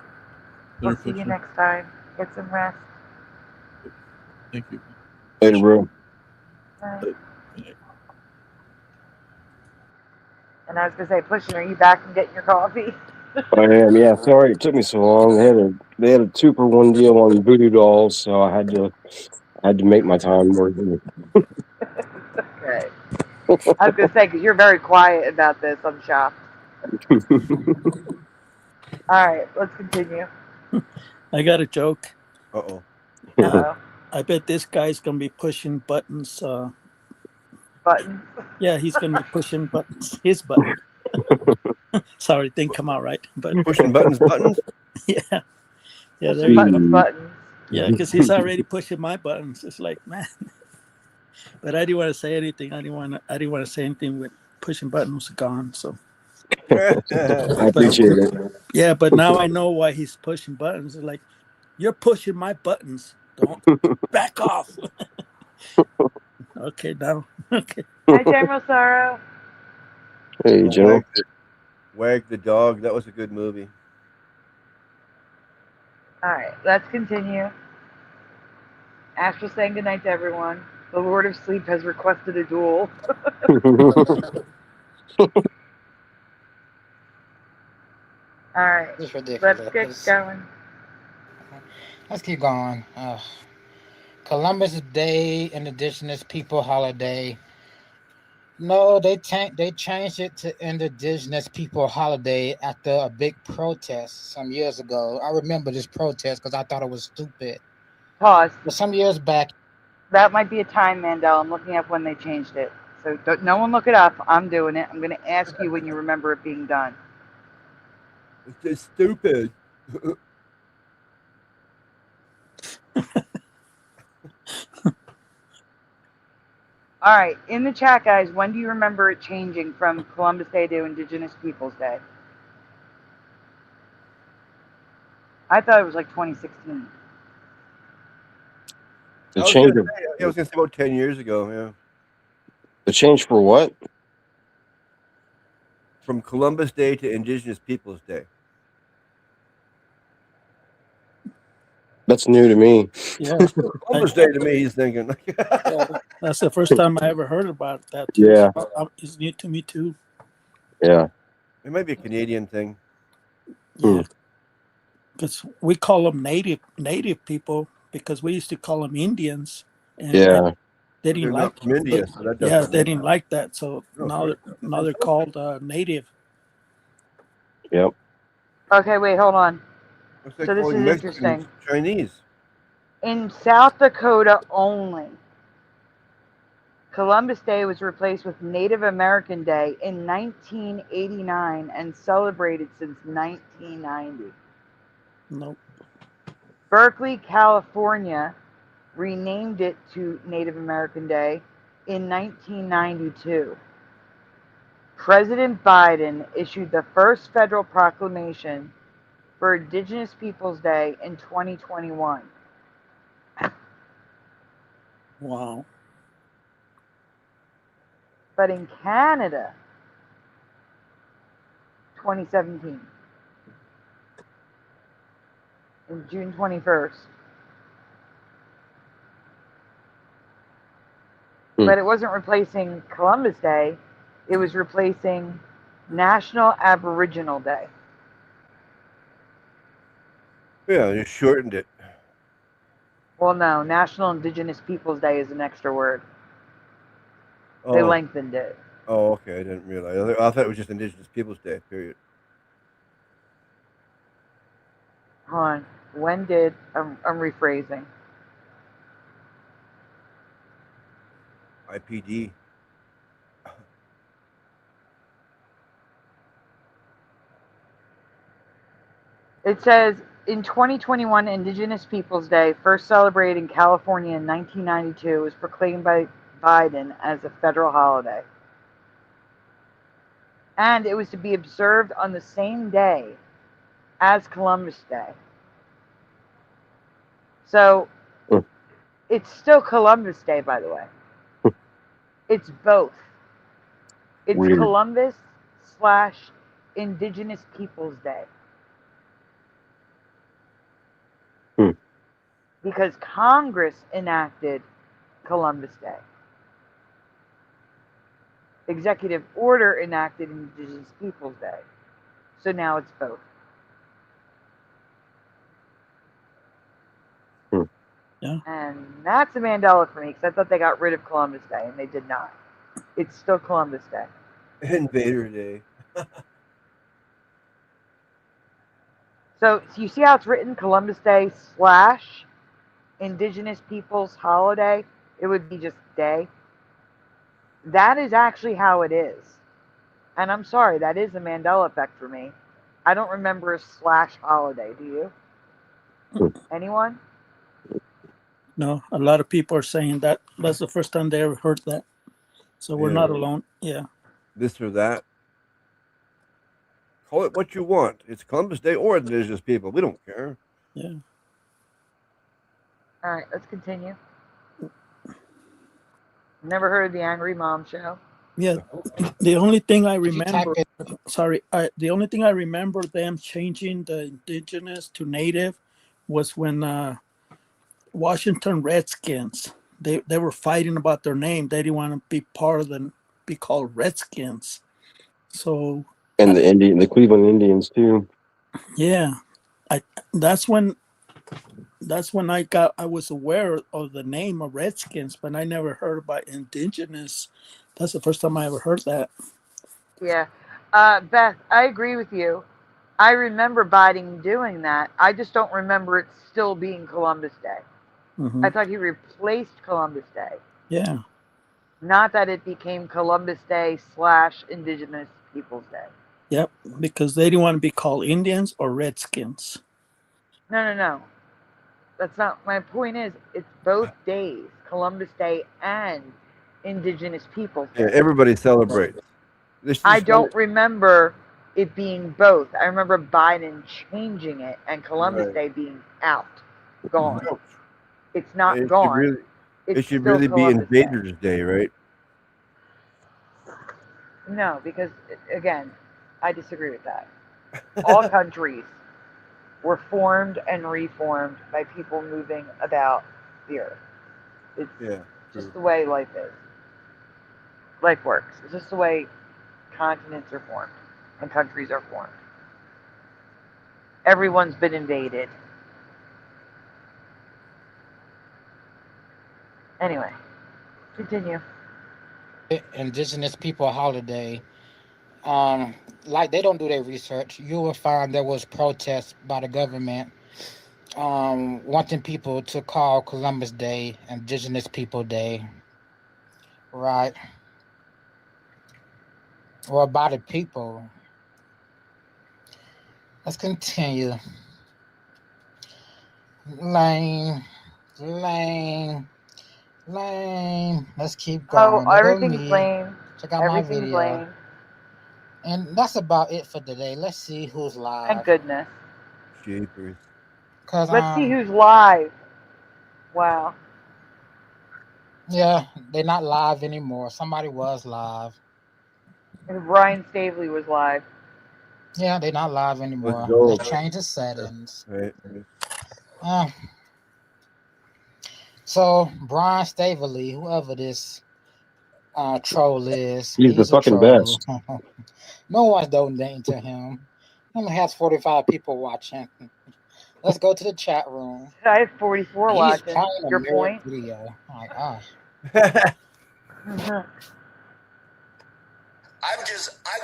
We'll see you next time. Get some rest. Thank you. Later, bro. Bye. And I was gonna say, Pushing, are you back and getting your coffee? I am. Yeah. Sorry it took me so long. They had a 2-for-1 deal on voodoo dolls, so I had to make my time work. Okay. I was gonna say, because you're very quiet about this, I'm shocked. All right, let's continue. I got a joke. Uh-oh. I bet this guy's gonna be pushing buttons. Buttons? Yeah, he's gonna be pushing buttons. His button. Sorry, it didn't come out right. But Pushing buttons. yeah, yeah, there Pushing you go. buttons. Yeah, because he's already pushing my buttons. It's like, man. But I didn't want to say anything. I didn't want to say anything with pushing buttons gone. So I appreciate it. yeah, but now I know why he's pushing buttons. It's like, you're pushing my buttons. Don't back off. Okay, now. Okay. Hi, General Sorrow. Hey, General. Wag the dog. That was a good movie. All right, let's continue. Astral saying goodnight to everyone. The Lord of Sleep has requested a duel. All right, It's ridiculous. let's get going. Let's keep going. Columbus Day, Indigenous People Holiday. No, they changed it to Indigenous People Holiday after a big protest some years ago. I remember this protest because I thought it was stupid. Pause. But some years back. That might be a time, Mandela. I'm looking up when they changed it. So no one look it up. I'm doing it. I'm going to ask you when you remember it being done. It's just stupid. All right, in the chat, guys, when do you remember it changing from Columbus Day to Indigenous Peoples Day? I thought it was like 2016. The change. I was going to say about 10 years ago, yeah. The change for what? From Columbus Day to Indigenous Peoples Day. That's new to me. Yeah. Columbus Day to me, he's thinking. Yeah, that's the first time I ever heard about that. Too. Yeah. So it's new to me too. Yeah. It might be a Canadian thing. Yeah. Because we call them native people because we used to call them Indians. And Yeah. They didn't They're like not from India, so that yeah, doesn't they didn't like that. So No. now they're called native. Yep. Okay, wait, hold on. What's that So this called? is Mexican, interesting. Chinese. In South Dakota only, Columbus Day was replaced with Native American Day in 1989 and celebrated since 1990. Nope. Berkeley, California renamed it to Native American Day in 1992. President Biden issued the first federal proclamation for Indigenous Peoples Day in 2021. Wow. But in Canada, 2017, in June 21st. But it wasn't replacing Columbus Day, it was replacing National Aboriginal Day. Yeah, they shortened it. Well, no, National Indigenous Peoples Day is an extra word. They lengthened it. Oh, okay. I didn't realize. I thought it was just Indigenous Peoples Day, period. Hold on. When did... I'm rephrasing. IPD. It says, in 2021, Indigenous Peoples Day, first celebrated in California in 1992, was proclaimed by Biden as a federal holiday. And it was to be observed on the same day as Columbus Day. So, it's still Columbus Day, by the way. It's both. It's Weird. Columbus / Indigenous Peoples Day. Because Congress enacted Columbus Day. Executive order enacted Indigenous Peoples Day. So now it's both. Yeah. And that's a Mandela for me, because I thought they got rid of Columbus Day, and they did not. It's still Columbus Day. Invader Day. So you see how it's written Columbus Day / Indigenous Peoples Holiday? It would be just day. That is actually how it is. And I'm sorry, that is a Mandela effect for me. I don't remember a / holiday. Do you? Anyone? No, a lot of people are saying that. That's the first time they ever heard that. So we're not alone. Yeah. This or that. Call it what you want. It's Columbus Day or Indigenous people. We don't care. Yeah. All right, let's continue. Never heard of the Angry Mom Show. Yeah. The only thing I remember, the only thing I remember them changing the indigenous to native was when Washington Redskins, they were fighting about their name. They didn't want to be part of be called Redskins. So and the Cleveland Indians too. Yeah, that's when I was aware of the name of Redskins, but I never heard about indigenous. That's the first time I ever heard that. Yeah. Beth, I agree with you. I remember Biden doing that. I just don't remember it still being Columbus Day. Mm-hmm. I thought he replaced Columbus Day. Yeah. Not that it became Columbus Day / Indigenous Peoples Day. Yep, because they didn't want to be called Indians or Redskins. No. That's not my point. Is it's both days, Columbus Day and Indigenous Peoples Day. Yeah, everybody celebrates. I don't remember it being both. I remember Biden changing it and Columbus Day being out, gone. It's not gone. It should really be Invaders Day, right? No, because again, I disagree with that. All countries were formed and reformed by people moving about the earth. It's just the way life is. Life works. It's just the way continents are formed and countries are formed. Everyone's been invaded. Anyway, continue. Indigenous people holiday. Like they don't do their research. You will find there was protests by the government wanting people to call Columbus Day Indigenous People Day. Right. Or by the people. Let's continue. Lame. Let's keep going. Oh, everything's lame. Check out my video. Lame. And that's about it for today. Let's see who's live. Thank goodness. Jeepers. Let's see who's live. Wow. Yeah, they're not live anymore. Somebody was live. And Brian Stavely was live. Yeah, they're not live anymore. They changed the settings. Right. So Brian Stavely, whoever this troll is, he's the fucking best. No one's donating to him. He only has 45 people watching. Let's go to the chat room. I have 44 watching. Your point? Video. Oh my gosh. I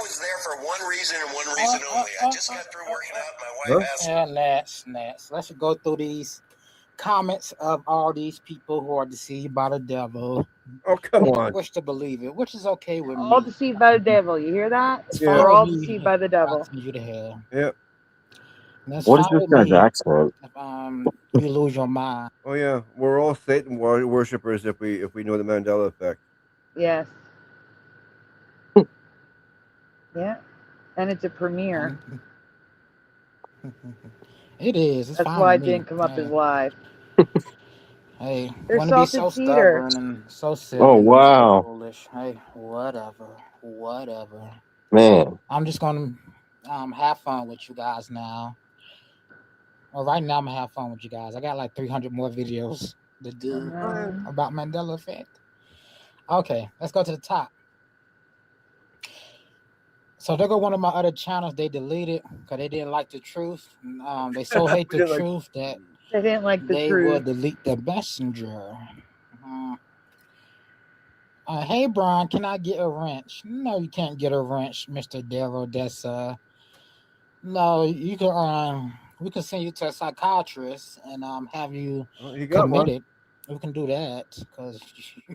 was there for one reason and one reason only. I just got through working out. My wife asked me. Next. Let's go through these comments of all these people who are deceived by the devil. Oh, come on. Wish to believe it, which is okay with me. All deceived by the devil. You hear that? Yeah. We're all deceived by the devil. You to hell. Yep. What is this guy's accent? You lose your mind. Oh yeah, we're all Satan worshippers if we know the Mandela effect. Yes. Yeah, and it's a premiere. It is. It's That's fine why I with didn't come up as live. Hey, they're want to be so stubborn and so silly. Oh wow. Foolish. Hey, whatever. Man. I'm just gonna have fun with you guys now. Well, right now I'm gonna have fun with you guys. I got like 300 more videos to do about Mandela effect. Okay, let's go to the top. So there go one of my other channels. They deleted because they didn't like the truth. They so hate the truth that they didn't like the they truth. will delete the messenger. Hey Brian, can I get a wrench? No, you can't get a wrench, Mr. Darrow. That's no, you can we can send you to a psychiatrist and have you You got one. committed. We can do that because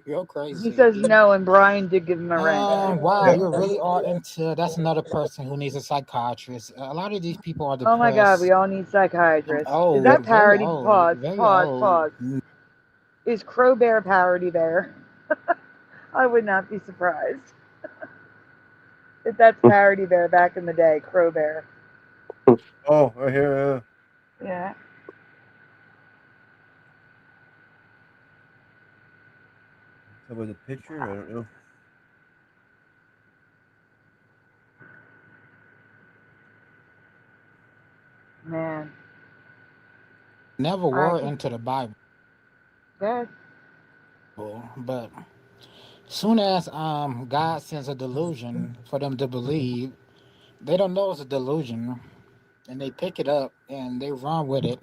you're crazy. He says no, and Brian did give him a ring. Wow, you really are into. That's another person who needs a psychiatrist. A lot of these people are depressed. Oh my God, we all need psychiatrists. Is that parody? Pause. Is Crowbear parody there? I would not be surprised if that's parody there back in the day. Crowbear. Oh, I hear. Yeah. That was a picture. I don't know. Man. Never were into the Bible. Good. But soon as God sends a delusion for them to believe, they don't know it's a delusion, and they pick it up and they run with it.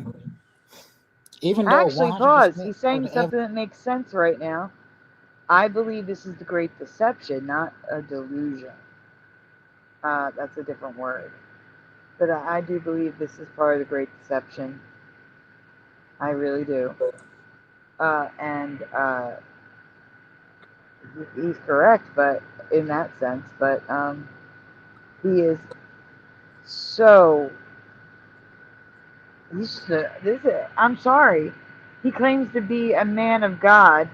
Even though actually, pause. He's saying something that makes sense right now. I believe this is the Great Deception, not a delusion. That's a different word. But I do believe this is part of the Great Deception. I really do. And he's correct, but in that sense. But he is so. I'm sorry. He claims to be a man of God.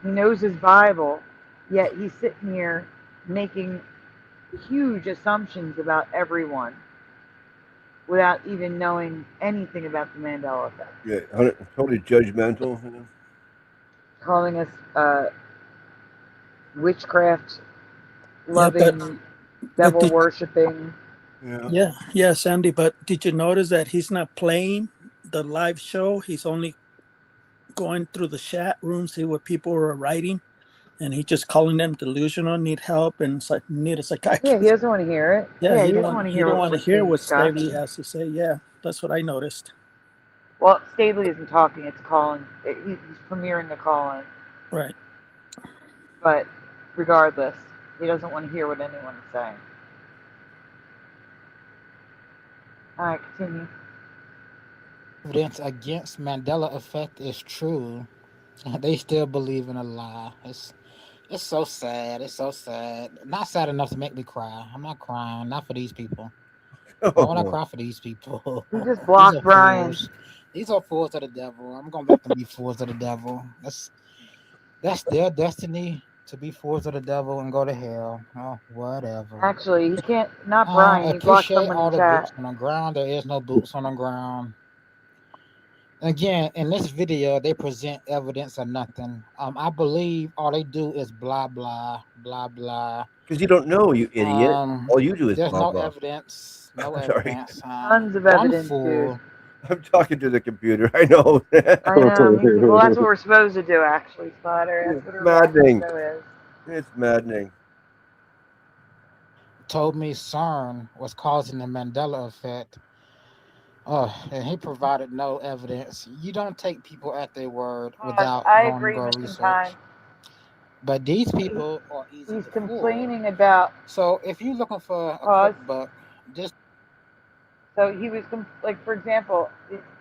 He knows his Bible, yet he's sitting here making huge assumptions about everyone without even knowing anything about the Mandela effect. Yeah, totally judgmental. You know? Calling us witchcraft loving, devil worshipping. Yeah, Sandy. But did you notice that he's not playing the live show? He's only going through the chat room, see what people are writing, and he's just calling them delusional, need help, and need a psychiatrist. Yeah, he doesn't want to hear it. Yeah, he doesn't want to hear what Stavely has to say. Yeah, that's what I noticed. Well, Stavely isn't talking; it's calling. He's premiering the call-in. Right. But regardless, he doesn't want to hear what anyone is saying. All right, continue. Evidence against Mandela effect is true. They still believe in a lie. It's so sad. It's so sad. Not sad enough to make me cry. I'm not crying. Not for these people. Why would I cry for these people? You just blocked Brian. Fools. These are fools of the devil. I'm gonna let them be fools of the devil. That's their destiny, to be fools of the devil and go to hell. Oh, whatever. Actually, he can't. Not Brian. He blocked someone all in the chat. boots on the ground. There is no boots on the ground. Again, in this video, they present evidence of nothing. I believe all they do is blah, blah, blah, blah. Because you don't know, you idiot. All you do is there's blah, no blah. Evidence. No Sorry. evidence. Tons of evidence, dude. I'm talking to the computer. I know. I know. Well, that's what we're supposed to do, actually, Spotter. That's what a maddening. show is. It's maddening. Told me CERN was causing the Mandela effect. Oh, and he provided no evidence. You don't take people at their word without going to go research. But these people are easy He's to complaining fool. about. So if you're looking for a quick buck, just. So he was like, for example,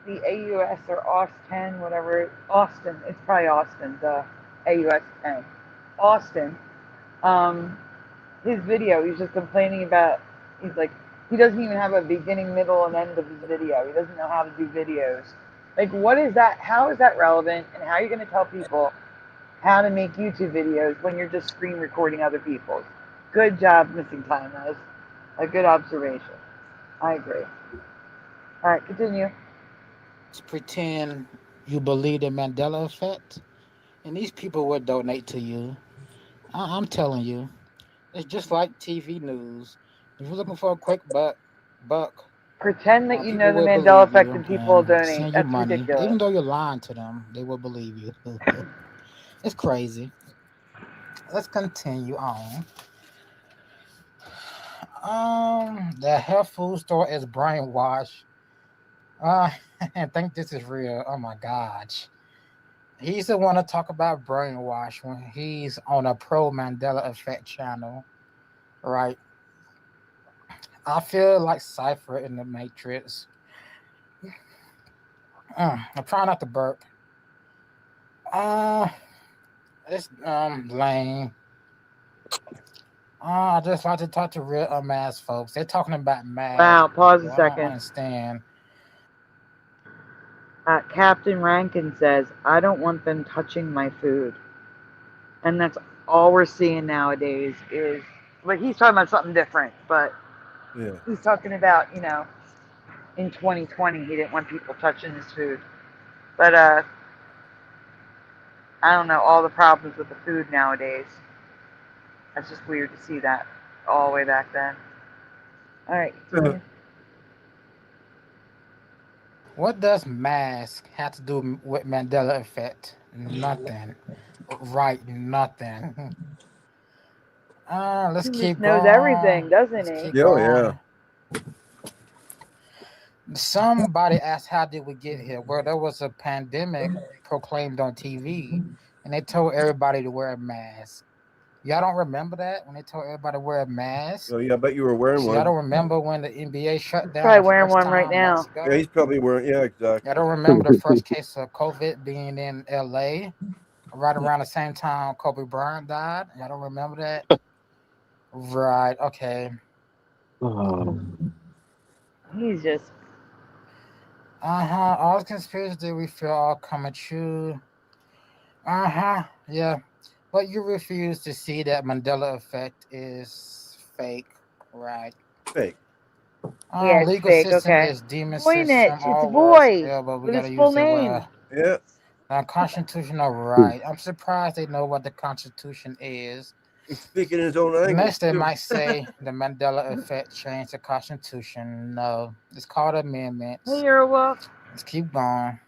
the AUS or Austin, whatever, Austin. It's probably Austin. The AUS 10, Austin. His video. He's just complaining about. He's like. He doesn't even have a beginning, middle, and end of his video. He doesn't know how to do videos. Like, what is that? How is that relevant? And how are you going to tell people how to make YouTube videos when you're just screen recording other people's? Good job, Missing Time. That was a good observation. I agree. All right, continue. Pretend you believe the Mandela effect, and these people will donate to you. I'm telling you. It's just like TV news. If you're looking for a quick buck, pretend that you know the Mandela effect and people will donate. That's money. ridiculous. Even though you're lying to them, they will believe you. It's crazy. Let's continue on. The health food store is brainwashed. I think this is real. Oh my gosh. He's the one to talk about brainwash when he's on a pro Mandela effect channel, right? I feel like Cypher in the Matrix. I'm trying not to burp. It's lame. I just like to talk to real mass folks. They're talking about mass. Wow, pause a I second. don't understand. Captain Rankin says, I don't want them touching my food. And that's all we're seeing nowadays is, like, he's talking about something different, but he's talking about, you know, in 2020, he didn't want people touching his food. But, I don't know, all the problems with the food nowadays. That's just weird to see that all the way back then. All right, continue. What does mask have to do with Mandela effect? Nothing. Right, nothing. Let's keep going. Knows everything, doesn't he? Yeah. Somebody asked, how did we get here? Well, there was a pandemic proclaimed on TV, and they told everybody to wear a mask. Y'all don't remember that when they told everybody to wear a mask? Oh, yeah, I bet you were wearing one. Y'all don't remember when the NBA shut down? Probably wearing one right now. Yeah, he's probably wearing. Yeah, exactly. I don't remember the first case of COVID being in LA, right around the same time Kobe Bryant died. I don't remember that. Right. Okay. He's just. All the conspiracies that we feel all coming true. Yeah. But you refuse to see that Mandela effect is fake, right? Fake. Yeah, it's legal fake, system okay. is demon Voynich, system. it's All Voy. yeah, but we With gotta his use full the name. constitutional right. I'm surprised they know what the Constitution is. He's speaking in his own language. Next, they might say the Mandela effect changed the Constitution. No, it's called amendments. Hey, you're a wolf. Let's keep going.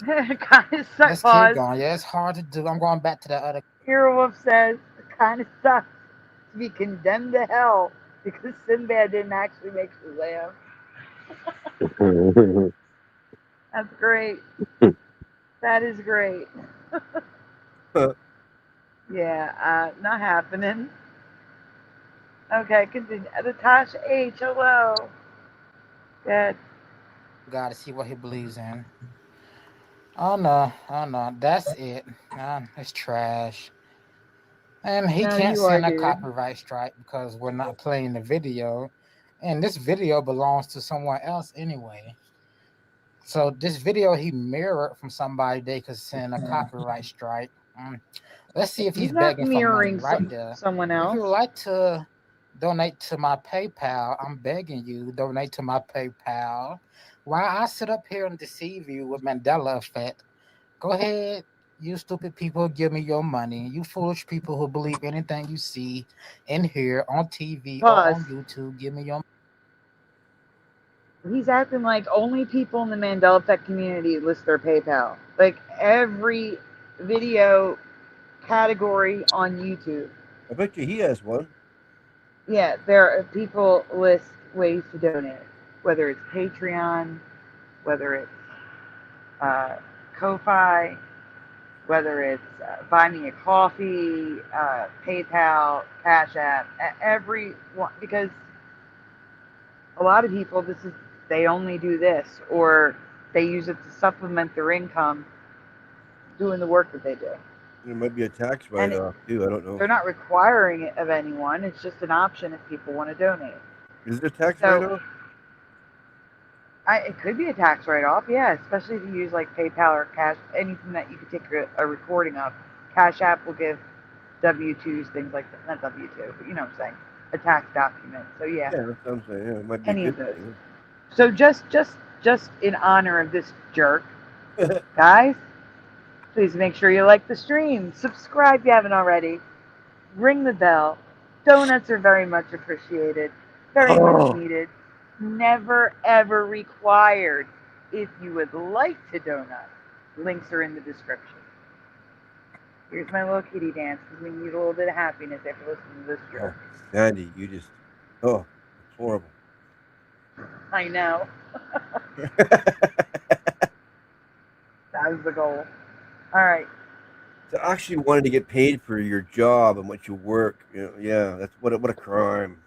Let's keep going. Yeah, it's hard to do. I'm going back to that other. Hero Wolf says it kind of sucks to be condemned to hell because Sinbad didn't actually make Shazam. That's great. That is great. Yeah, not happening. Okay, continue. Natasha H, hello. Good. Gotta see what he believes in. Oh no, that's it. It's trash. And he can't send a copyright strike because we're not playing the video. And this video belongs to someone else anyway. So this video he mirrored from somebody they could send a copyright strike. Let's see if he's begging for money right there. Someone else. If you would like to donate to my PayPal, I'm begging you, donate to my PayPal. While I sit up here and deceive you with Mandela effect, go ahead, you stupid people, give me your money. You foolish people who believe anything you see and hear on TV or on YouTube, give me your money. He's acting like only people in the Mandela effect community list their PayPal. Like every video category on YouTube. I bet you he has one. Yeah, there are people list ways to donate, whether it's Patreon, whether it's Ko-Fi, whether it's Buy Me a Coffee, PayPal, Cash App, every one, because a lot of people, they only do this, or they use it to supplement their income doing the work that they do. There might be a tax write-off too. I don't know. They're not requiring it of anyone. It's just an option if people want to donate. Is there a tax write-off? It could be a tax write-off, yeah, especially if you use like PayPal or Cash, anything that you could take a recording of. Cash App will give W-2s, things like that. Not W-2, but you know what I'm saying. A tax document. So yeah. Yeah, that's what I'm saying. Yeah, it might be any a of good those. thing. So just in honor of this jerk, guys, please make sure you like the stream. Subscribe if you haven't already. Ring the bell. Donuts are very much appreciated. Very much needed. Never, ever required. If you would like to donut, links are in the description. Here's my little kitty dance because we need a little bit of happiness after listening to this jerk. Sandy, you just, it's horrible. I know. That was the goal. All right. To actually wanting to get paid for your job and what you work, yeah, that's what a crime.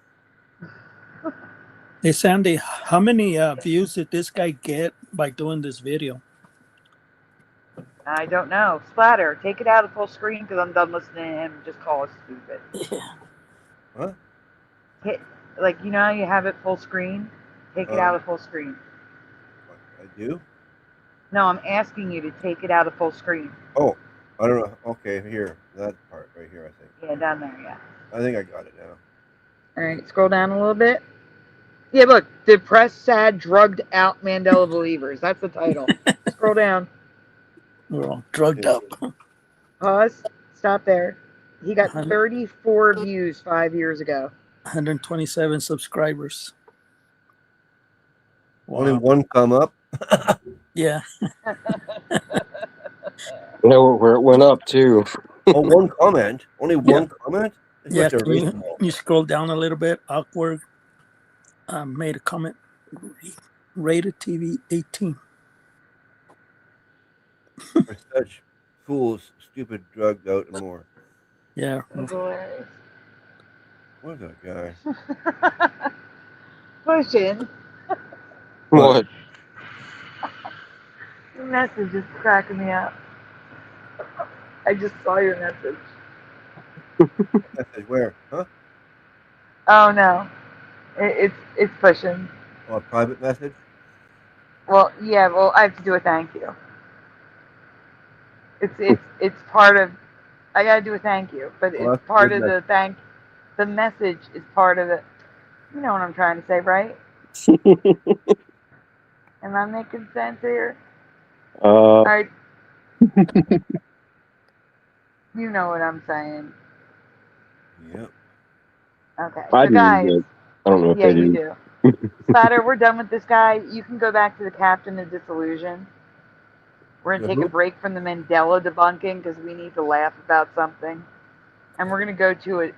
Hey, Sandy, how many views did this guy get by doing this video? I don't know. Splatter, take it out of full screen because I'm done listening to him just call us stupid. What? Hit, like, you know how you have it full screen? Take it out of full screen. I do? No, I'm asking you to take it out of full screen. Oh, I don't know. Okay, here. That part right here, I think. Yeah, down there, yeah. I think I got it now. All right, scroll down a little bit. Yeah, look, depressed, sad, drugged out Mandela believers. That's the title. Scroll down. We're all drugged up. Pause. Stop there. He got 34 views 5 years ago. 127 subscribers. Wow. Only one come up. Yeah. No, where it went up too. Oh, one comment. Only one comment. It's Yeah. like You scroll down a little bit. Awkward made a comment. Rated TV 18. For such fools, stupid, drugged out, and more. Yeah. What a guy. Pushing. What? Your message is cracking me up. I just saw your message. Message where? Huh? Oh no, it's pushing. Oh, a private message? Well, yeah. Well, I have to do a thank you. It's part of. I gotta do a thank you, but Well, it's part of the thank. The message is part of it. You know what I'm trying to say, right? Am I making sense here? All right. You know what I'm saying. Yep. Okay. I So do, guys, I don't know if yeah, they do. you do. Spatter, we're done with this guy. You can go back to the Captain of Disillusion. We're going to take a break from the Mandela debunking because we need to laugh about something. And we're going to go to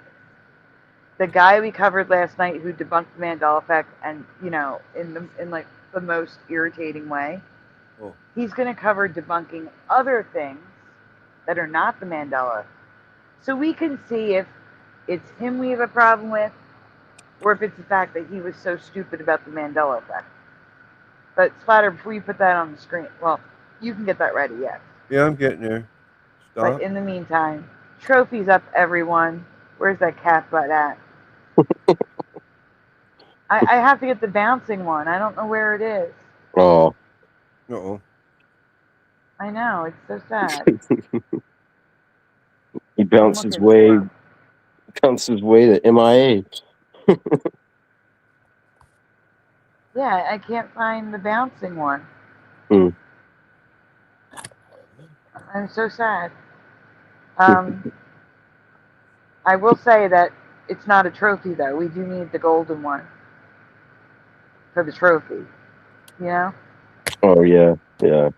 the guy we covered last night who debunked the Mandela effect and, you know, in like the most irritating way. Oh. He's going to cover debunking other things that are not the Mandela. So we can see if it's him we have a problem with or if it's the fact that he was so stupid about the Mandela effect. But Splatter, before you put that on the screen, well, you can get that ready, yes. Yeah, I'm getting there. Stop. But in the meantime, trophies up, everyone. Where's that cat butt at? I have to get the bouncing one. I don't know where it is. Oh. Uh-oh. I know, it's so sad. He bounced his way to MIA. Yeah, I can't find the bouncing one. I'm so sad. I will say that it's not a trophy, though. We do need the golden one for the trophy. You know? Oh, yeah. Yeah.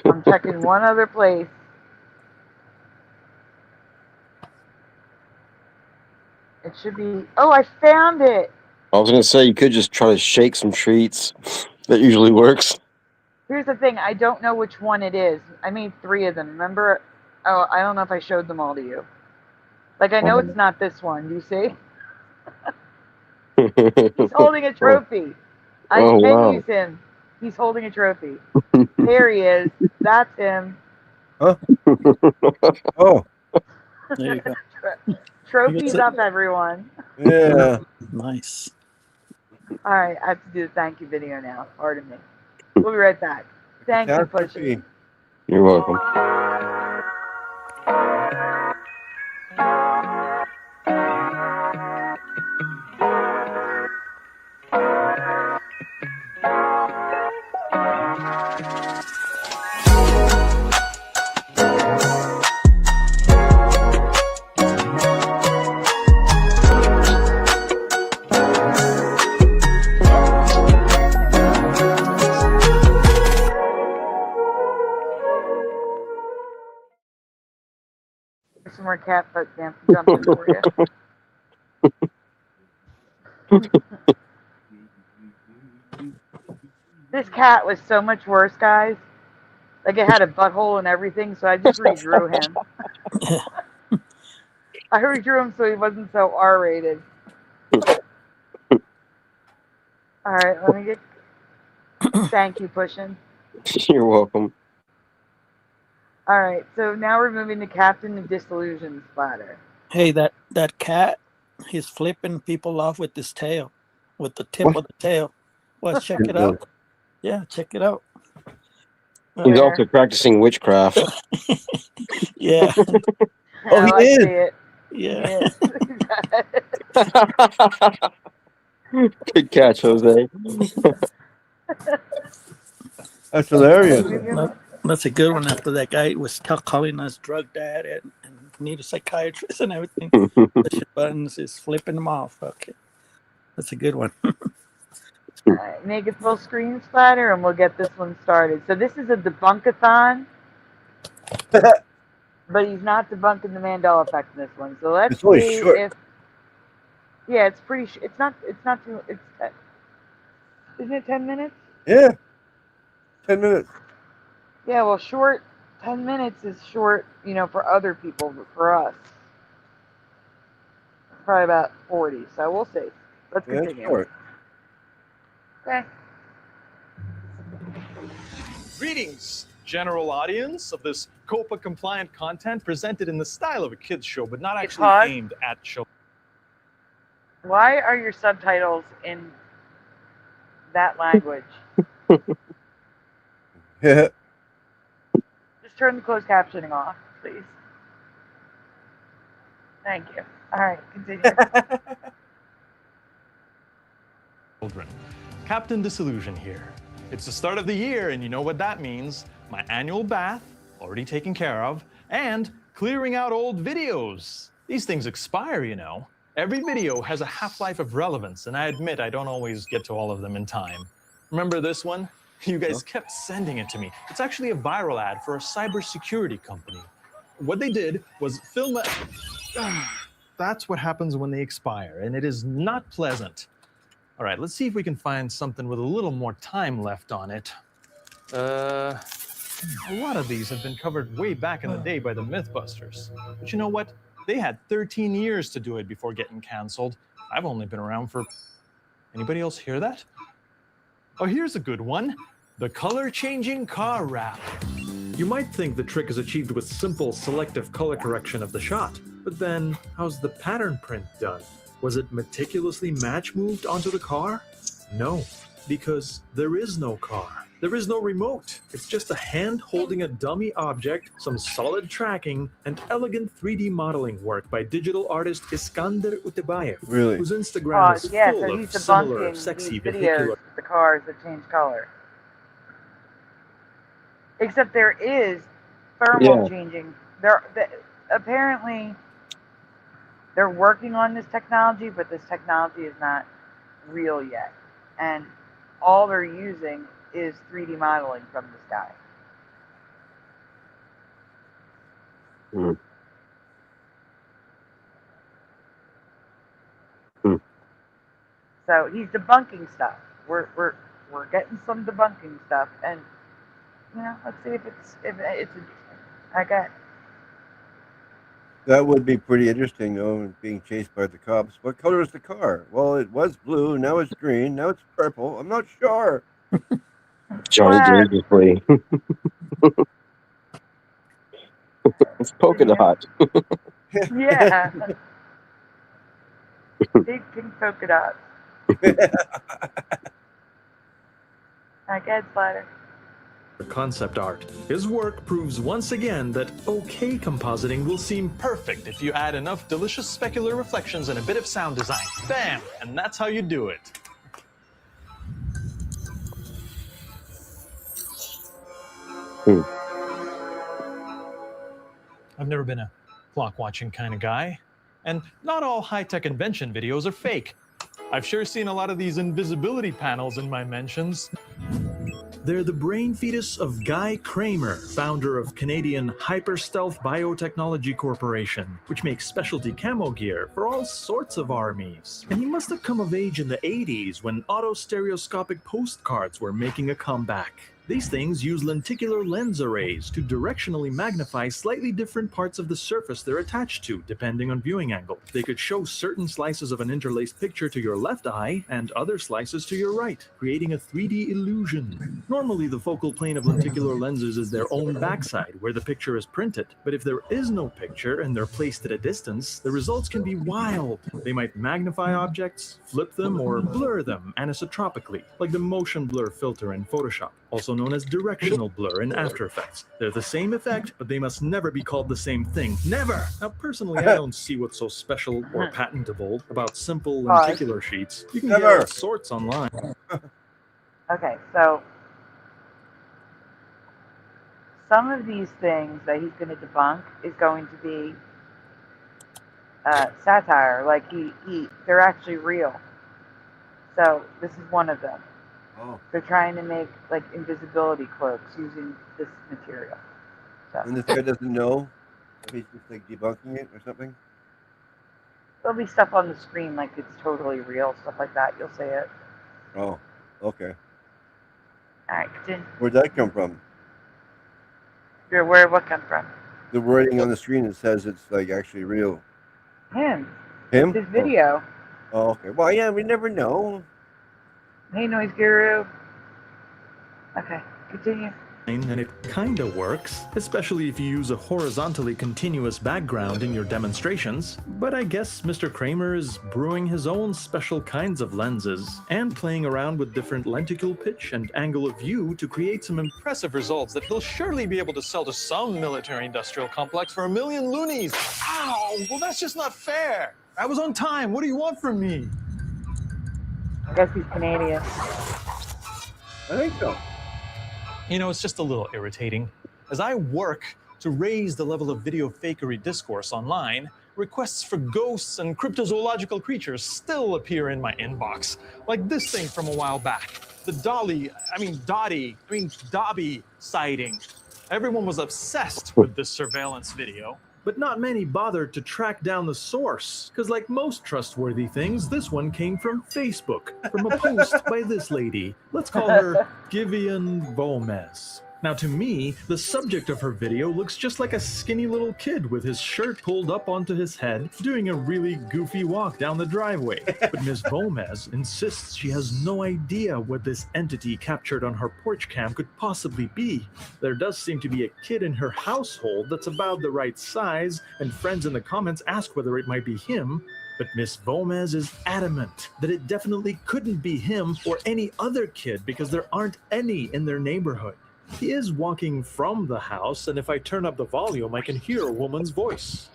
I'm checking one other place. It should be... Oh, I found it! I was going to say, you could just try to shake some treats. That usually works. Here's the thing. I don't know which one it is. I made 3 of them. Remember? Oh, I don't know if I showed them all to you. Like, I know it's not this one. Do you see? He's holding a trophy. I can use him. He's holding a trophy. There he is. That's him. Huh? Oh. There you go. Trophies up, everyone. Yeah. Nice. All right, I have to do the thank you video now. Pardon me. We'll be right back. Thank you, Pushy. You're welcome. Some more cat butt jumping for you. This cat was so much worse, guys. Like, it had a butthole and everything, so I just redrew him. I redrew him so he wasn't so R-rated. All right, let me get. Thank you, Pushing. You're welcome. All right, so now we're moving to Captain the Disillusion splatter. Hey, that cat, he's flipping people off with his tail, with the tip of the tail. Well, check it out. Yeah, check it out. He's also practicing witchcraft. Yeah. Oh, he is. It. Yeah. Good catch, Jose. That's hilarious. That's a good one. After that guy was calling us drug dad and need a psychiatrist and everything. Push buttons is flipping them off. Okay, that's a good one. All right, make it full screen splatter, and we'll get this one started. So this is a debunkathon, but he's not debunking the Mandela effect in this one. So let's see if. Yeah, it's pretty. It's not too. It's. Isn't it 10 minutes? Yeah. 10 minutes. Yeah, well, 10 minutes is short, for other people, but for us, probably about 40. So we'll see. Let's continue. Short. Okay. Greetings, general audience of this COPA-compliant content presented in the style of a kids show, but not actually aimed at children. Why are your subtitles in that language? Yeah. Just turn the closed captioning off, please. Thank you. All right, continue. Children. Captain Disillusion here. It's the start of the year, and you know what that means. My annual bath, already taken care of, and clearing out old videos. These things expire, you know. Every video has a half-life of relevance, and I admit I don't always get to all of them in time. Remember this one? You guys kept sending it to me. It's actually a viral ad for a cybersecurity company. What they did was film a... That's what happens when they expire, and it is not pleasant. All right, let's see if we can find something with a little more time left on it. A lot of these have been covered way back in the day by the Mythbusters. But you know what? They had 13 years to do it before getting canceled. I've only been around for... Anybody else hear that? Oh, here's a good one. The color-changing car wrap. You might think the trick is achieved with simple selective color correction of the shot. But then, how's the pattern print done? Was it meticulously match-moved onto the car? No, because there is no car. There is no remote. It's just a hand holding a dummy object, some solid tracking, and elegant 3D modeling work by digital artist Iskander Utebayev, whose Instagram is full of similar sexy vehicular... Videos, the cars that change color. Except there is thermal changing. Apparently, they're working on this technology, but this technology is not real yet. And all they're using is 3D modeling from the sky. So he's debunking stuff. We're getting some debunking stuff, and let's see if it's interesting. Okay. That would be pretty interesting, though, being chased by the cops. What color is the car? Well, it was blue, now it's green, now it's purple. I'm not sure. Johnny Dangerously. It's polka dot. Yeah. Big pink polka dot. Good slider. Concept art. His work proves once again that okay compositing will seem perfect if you add enough delicious specular reflections and a bit of sound design. Bam! And that's how you do it. I've never been a clock watching kind of guy, and not all high-tech invention videos are fake. I've sure seen a lot of these invisibility panels in my mentions. They're the brain fetus of Guy Kramer, founder of Canadian Hyperstealth Biotechnology Corporation, which makes specialty camo gear for all sorts of armies. And he must have come of age in the 80s when auto-stereoscopic postcards were making a comeback. These things use lenticular lens arrays to directionally magnify slightly different parts of the surface they're attached to, depending on viewing angle. They could show certain slices of an interlaced picture to your left eye and other slices to your right, creating a 3D illusion. Normally, the focal plane of lenticular lenses is their own backside, where the picture is printed. But if there is no picture and they're placed at a distance, the results can be wild. They might magnify objects, flip them, or blur them anisotropically, like the motion blur filter in Photoshop, also known as directional blur in After Effects. They're the same effect, but they must never be called the same thing. Never! Now, personally, I don't see what's so special or patentable about simple lenticular sheets. You can get all sorts online. Okay, so some of these things that he's going to debunk is going to be satire. Like they're actually real. So this is one of them. Oh. They're trying to make like invisibility cloaks using this material. So. And this guy doesn't know if he's just like debunking it or something? There'll be stuff on the screen like it's totally real, stuff like that. You'll see it. Oh, okay. Alright, continue. Where'd that come from? Where'd what come from? The wording on the screen that says it's like actually real. Him. Him? It's his video. Oh, okay. Well, yeah, we never know. Hey, Noise Guru. Okay, continue. And it kinda works, especially if you use a horizontally continuous background in your demonstrations. But I guess Mr. Kramer is brewing his own special kinds of lenses and playing around with different lenticle pitch and angle of view to create some impressive results that he'll surely be able to sell to some military-industrial complex for $1 million loonies. Ow! Well, that's just not fair. I was on time. What do you want from me? I guess he's Canadian. I think so. You know, it's just a little irritating. As I work to raise the level of video fakery discourse online, requests for ghosts and cryptozoological creatures still appear in my inbox. Like this thing from a while back. The Dobby sighting. Everyone was obsessed with this surveillance video. But not many bothered to track down the source, because like most trustworthy things, this one came from Facebook, from a post by this lady. Let's call her Givian Gomez. Now to me, the subject of her video looks just like a skinny little kid with his shirt pulled up onto his head, doing a really goofy walk down the driveway. But Ms. Gomez insists she has no idea what this entity captured on her porch cam could possibly be. There does seem to be a kid in her household that's about the right size, and friends in the comments ask whether it might be him. But Miss Gomez is adamant that it definitely couldn't be him or any other kid because there aren't any in their neighborhood. He is walking from the house, and if I turn up the volume, I can hear a woman's voice.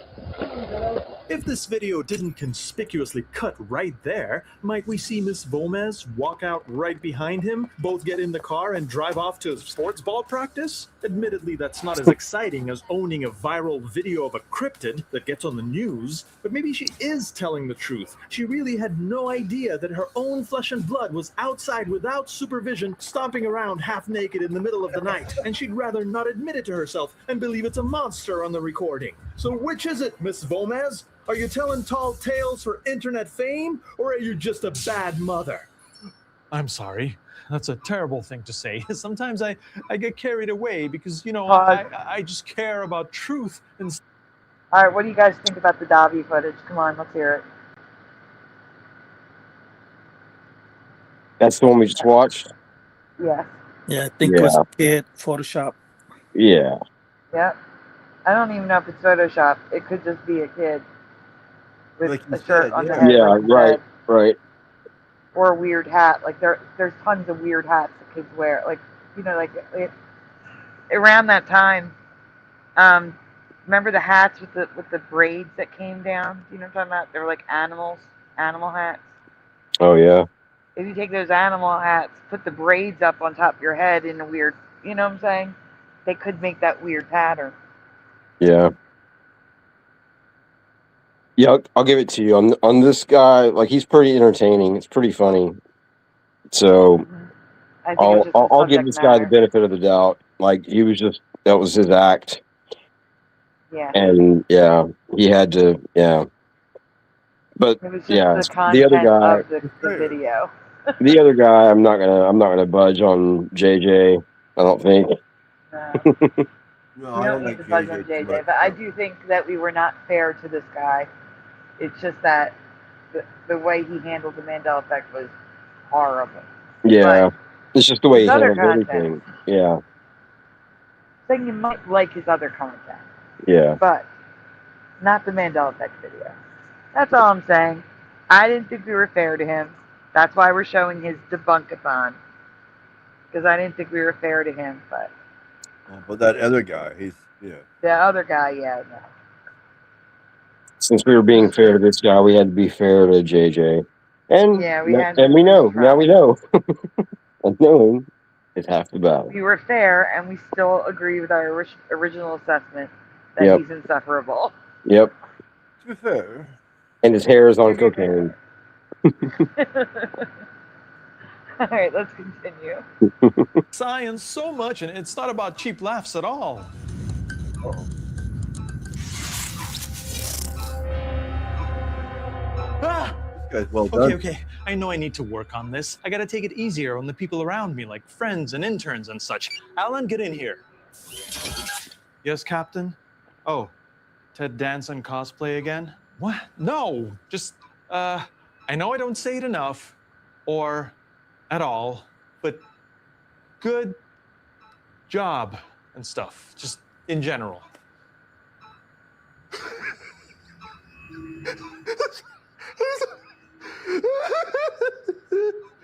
If this video didn't conspicuously cut right there, might we see Miss Gomez walk out right behind him, both get in the car and drive off to sports ball practice? Admittedly, that's not as exciting as owning a viral video of a cryptid that gets on the news, but maybe she is telling the truth. She really had no idea that her own flesh and blood was outside without supervision, stomping around half naked in the middle of the night, and she'd rather not admit it to herself and believe it's a monster on the recording. So which is it, Miss Gomez? Are you telling tall tales for internet fame, or are you just a bad mother? I'm sorry. That's a terrible thing to say. Sometimes I get carried away because, you know, I just care about truth. And all right, what do you guys think about the Dobby footage? Come on, let's hear it. That's the one we just watched? Yeah. Yeah, I think it was a kid, Photoshop. Yeah. Yep. I don't even know if it's Photoshop. It could just be a kid with like a shirt on their head. Yeah, like right, right. Or a weird hat. Like there's tons of weird hats that kids wear. Like, you know, like around that time, remember the hats with the braids that came down? You know what I'm talking about? They were like animal hats. Oh yeah. If you take those animal hats, put the braids up on top of your head in a weird, you know what I'm saying? They could make that weird pattern. Yeah. Yeah, I'll give it to you. On this guy, like, he's pretty entertaining. It's pretty funny. So I'll give this guy the benefit of the doubt. Like, that was his act. Yeah. And yeah, he had to, yeah. But it was just yeah, the other guy, of the video. the other guy, I'm not gonna budge on JJ. I don't think. No, We I don't don't need like to buzz on JJ too JJ, much. but I do think that we were not fair to this guy. It's just that the way he handled the Mandela effect was horrible. Yeah, it's just the way his he other handles content, everything. Yeah, saying you might like his other content, yeah. but not the Mandela effect video. That's all I'm saying. I didn't think we were fair to him. That's why we're showing his debunkathon. Because I didn't think we were fair to him, but But that other guy, he's the other guy, yeah, no. Since we were being fair to this guy, we had to be fair to JJ. And Yeah, we had and we to know. try. Now we know. And knowing is half the battle. We were fair, and we still agree with our original assessment that Yep. he's insufferable. Yep. to be fair. And his hair is on cocaine. All right, let's continue. Science so much, and it's not about cheap laughs at all. Ah! This guy's well done. Okay. I know I need to work on this. I gotta take it easier on the people around me, like friends and interns and such. Alan, get in here. Yes, Captain? Oh, Ted Danson cosplay again? What? No, just, I know I don't say it enough, or at all, but good job and stuff, just in general.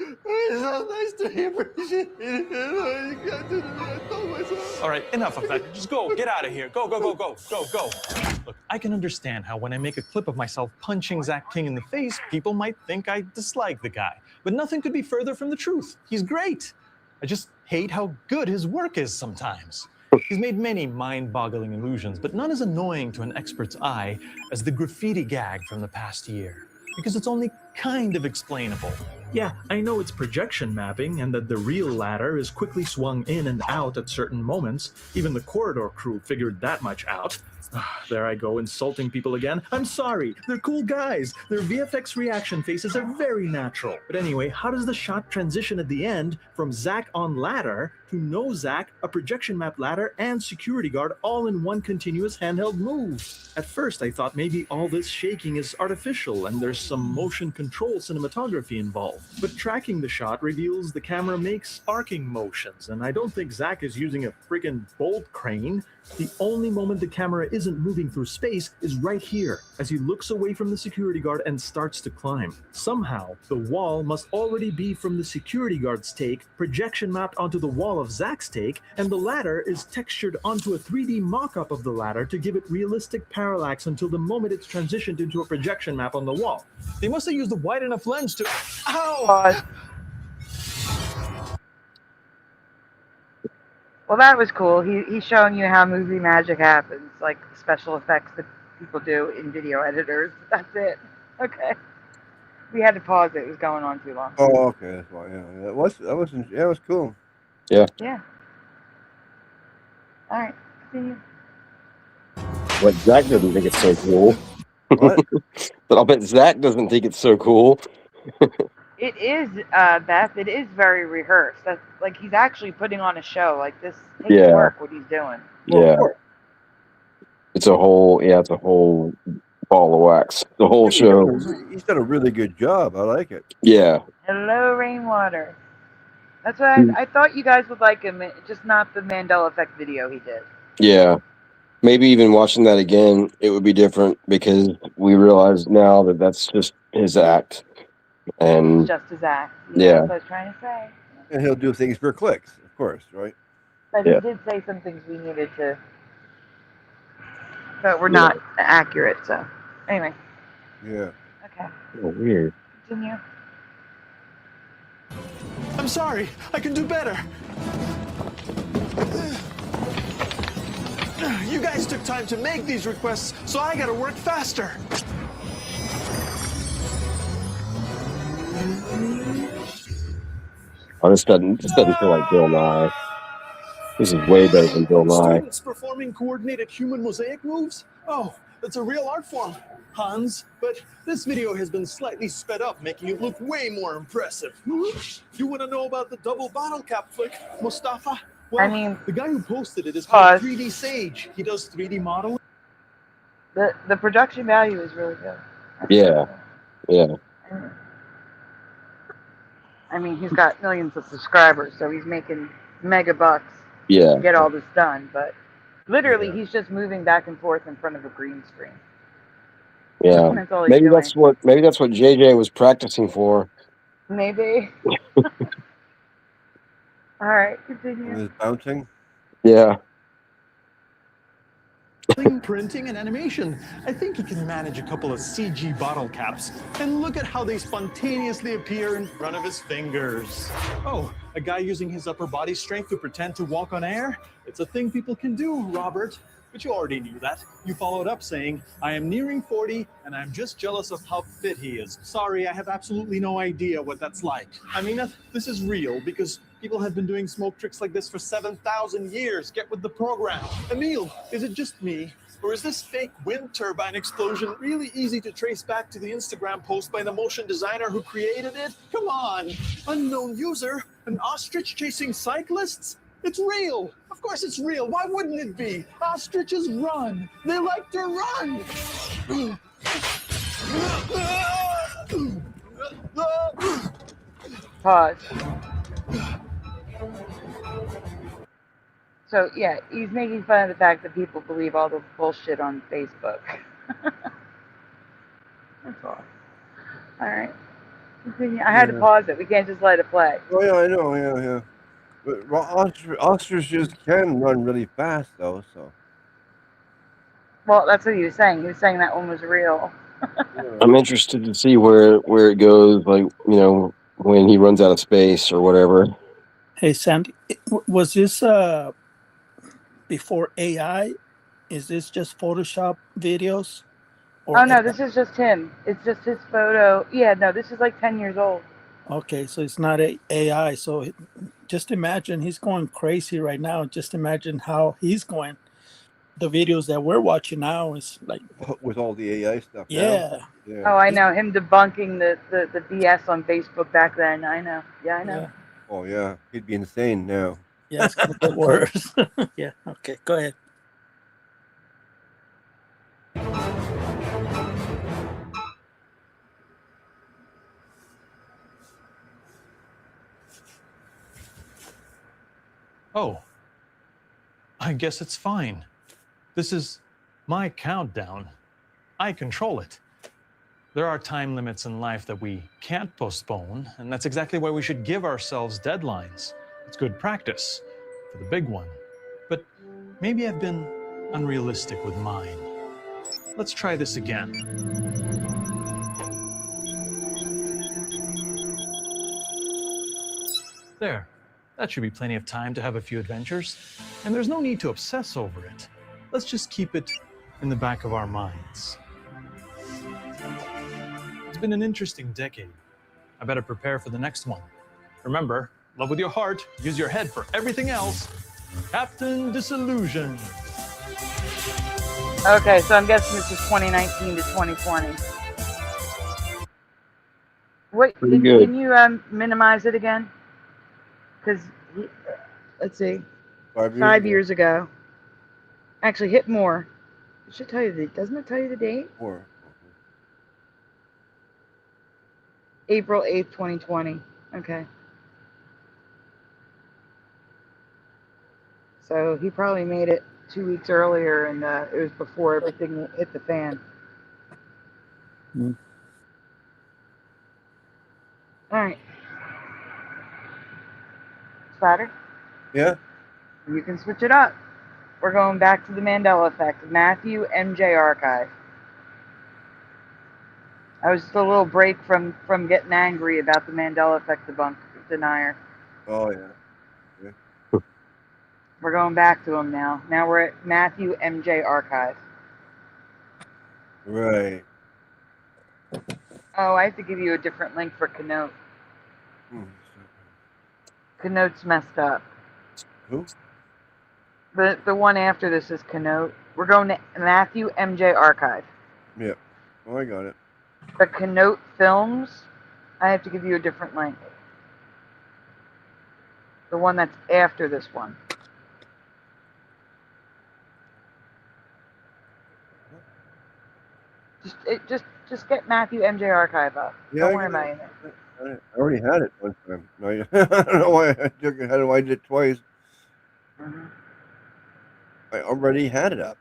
It's so nice to be appreciated. All right, enough of that. Just go. Get out of here. Go. Look, I can understand how when I make a clip of myself punching Zach King in the face, people might think I dislike the guy. But nothing could be further from the truth. He's great. I just hate how good his work is sometimes. He's made many mind-boggling illusions, but none as annoying to an expert's eye as the graffiti gag from the past year. Because it's only kind of explainable. Yeah, I know it's projection mapping and that the real ladder is quickly swung in and out at certain moments. Even the corridor crew figured that much out. There I go, insulting people again. I'm sorry, they're cool guys. Their VFX reaction faces are very natural. But anyway, how does the shot transition at the end from Zach on ladder to no Zach, a projection map ladder, and security guard all in one continuous handheld move? At first, I thought maybe all this shaking is artificial and there's some motion control cinematography involved. But tracking the shot reveals the camera makes arcing motions, and I don't think Zach is using a friggin' bolt crane. The only moment the camera isn't moving through space is right here, as he looks away from the security guard and starts to climb. Somehow, the wall must already be from the security guard's take, projection mapped onto the wall of Zach's take, and the ladder is textured onto a 3D mock-up of the ladder to give it realistic parallax until the moment it's transitioned into a projection map on the wall. They must have used a wide enough lens to... Ow! Well, that was cool. He's showing you how movie magic happens, like special effects that people do in video editors. That's it. Okay. We had to pause it. It was going on too long. Oh, okay. That's why. Yeah, that was cool. Yeah. Yeah. All right. Continue. But Zach doesn't think it's so cool. What? But I'll bet Zach doesn't think it's so cool. It is, Beth. It is very rehearsed. That's like he's actually putting on a show. Like this takes Yeah. work. What he's doing. Yeah. It's a whole ball of wax. The whole show. He's done a really good job. I like it. Yeah. Hello, Rainwater. That's why I thought you guys would like him. Just not the Mandela effect video he did. Yeah. Maybe even watching that again, it would be different because we realize now that that's just his act. And Just his act. Yeah. That's what I was trying to say. And he'll do things for clicks, of course, right? But Yeah. he did say some things we needed to, but were not accurate. So, anyway. Yeah. Okay. Oh, weird. Continue. I'm sorry, I can do better. You guys took time to make these requests, so I gotta work faster. Oh, this doesn't feel like Bill Nye. This is way better than Bill Nye. Students performing coordinated human mosaic moves? Oh, that's a real art form, Hans. But this video has been slightly sped up, making it look way more impressive. You want to know about the double bottle cap flick, Mustafa? Well, I mean, the guy who posted it is pause. called 3D Sage. He does 3D modeling. The production value is really good. Yeah. Yeah. I mean, he's got millions of subscribers, so he's making mega bucks Yeah. to get all this done. But literally, he's just moving back and forth in front of a green screen. Yeah. That's all he's Maybe doing. that's what JJ was practicing for. Maybe. All right, continue. It's bouncing. Yeah. Printing and animation. I think he can manage a couple of CG bottle caps. And look at how they spontaneously appear in front of his fingers. Oh, a guy using his upper body strength to pretend to walk on air? It's a thing people can do, Robert. But you already knew that. You followed up saying, I am nearing 40 and I'm just jealous of how fit he is. Sorry, I have absolutely no idea what that's like. I mean, this is real because people have been doing smoke tricks like this for 7,000 years. Get with the program. Emil, is it just me? Or is this fake wind turbine explosion really easy to trace back to the Instagram post by the motion designer who created it? Come on. Unknown user, an ostrich chasing cyclists? It's real. Of course it's real. Why wouldn't it be? Ostriches run. They like to run. Pause. So, yeah, he's making fun of the fact that people believe all this bullshit on Facebook. That's all. All right. Continue. I had to pause it. We can't just let it play. Oh, yeah, I know. Yeah. But ostriches can run really fast, though, so. Well, that's what he was saying. He was saying that one was real. I'm interested to see where it goes, like, when he runs out of space or whatever. Hey, Sandy, was this before AI? Is this just Photoshop videos? Oh, no, this is just him. It's just his photo. Yeah, no, this is like 10 years old. Okay, so it's not AI. So just imagine he's going crazy right now. Just imagine how he's going. The videos that we're watching now is like with all the AI stuff. Yeah. Oh, I know him debunking the BS on Facebook back then. I know. Yeah, I know. Yeah. Oh yeah, he'd be insane now. Yeah, it's gonna get worse. Yeah. Okay, go ahead. Oh, I guess it's fine. This is my countdown. I control it. There are time limits in life that we can't postpone, and that's exactly why we should give ourselves deadlines. It's good practice for the big one. But maybe I've been unrealistic with mine. Let's try this again. There. That should be plenty of time to have a few adventures, and there's no need to obsess over it. Let's just keep it in the back of our minds. It's been an interesting decade. I better prepare for the next one. Remember, love with your heart, use your head for everything else. Captain Disillusion. Okay, so I'm guessing this is 2019 to 2020. Wait, can you minimize it again? Because, let's see, 5 years ago. Actually, hit more. It should tell you the, doesn't it tell you the date? More. April 8th, 2020. Okay. So he probably made it 2 weeks earlier, and it was before everything hit the fan. Mm. All right. Spatter? Yeah? You can switch it up. We're going back to the Mandela effect. Matthew MJ Archive. I was just a little break from getting angry about the Mandela effect denier. Oh, yeah. We're going back to him now. Now we're at Matthew MJ Archive. Right. Oh, I have to give you a different link for CANOTE. CANOTE's messed up. Who? The one after this is CANOTE. We're going to Matthew MJ Archive. Yeah. Oh, I got it. The CANOTE films, I have to give you a different link. The one that's after this one. Just get Matthew MJ Archive up. Yeah, Don't worry about anything. I already had it one time. No, I don't know why I took it. How do I did it twice? Mm-hmm. I already had it up.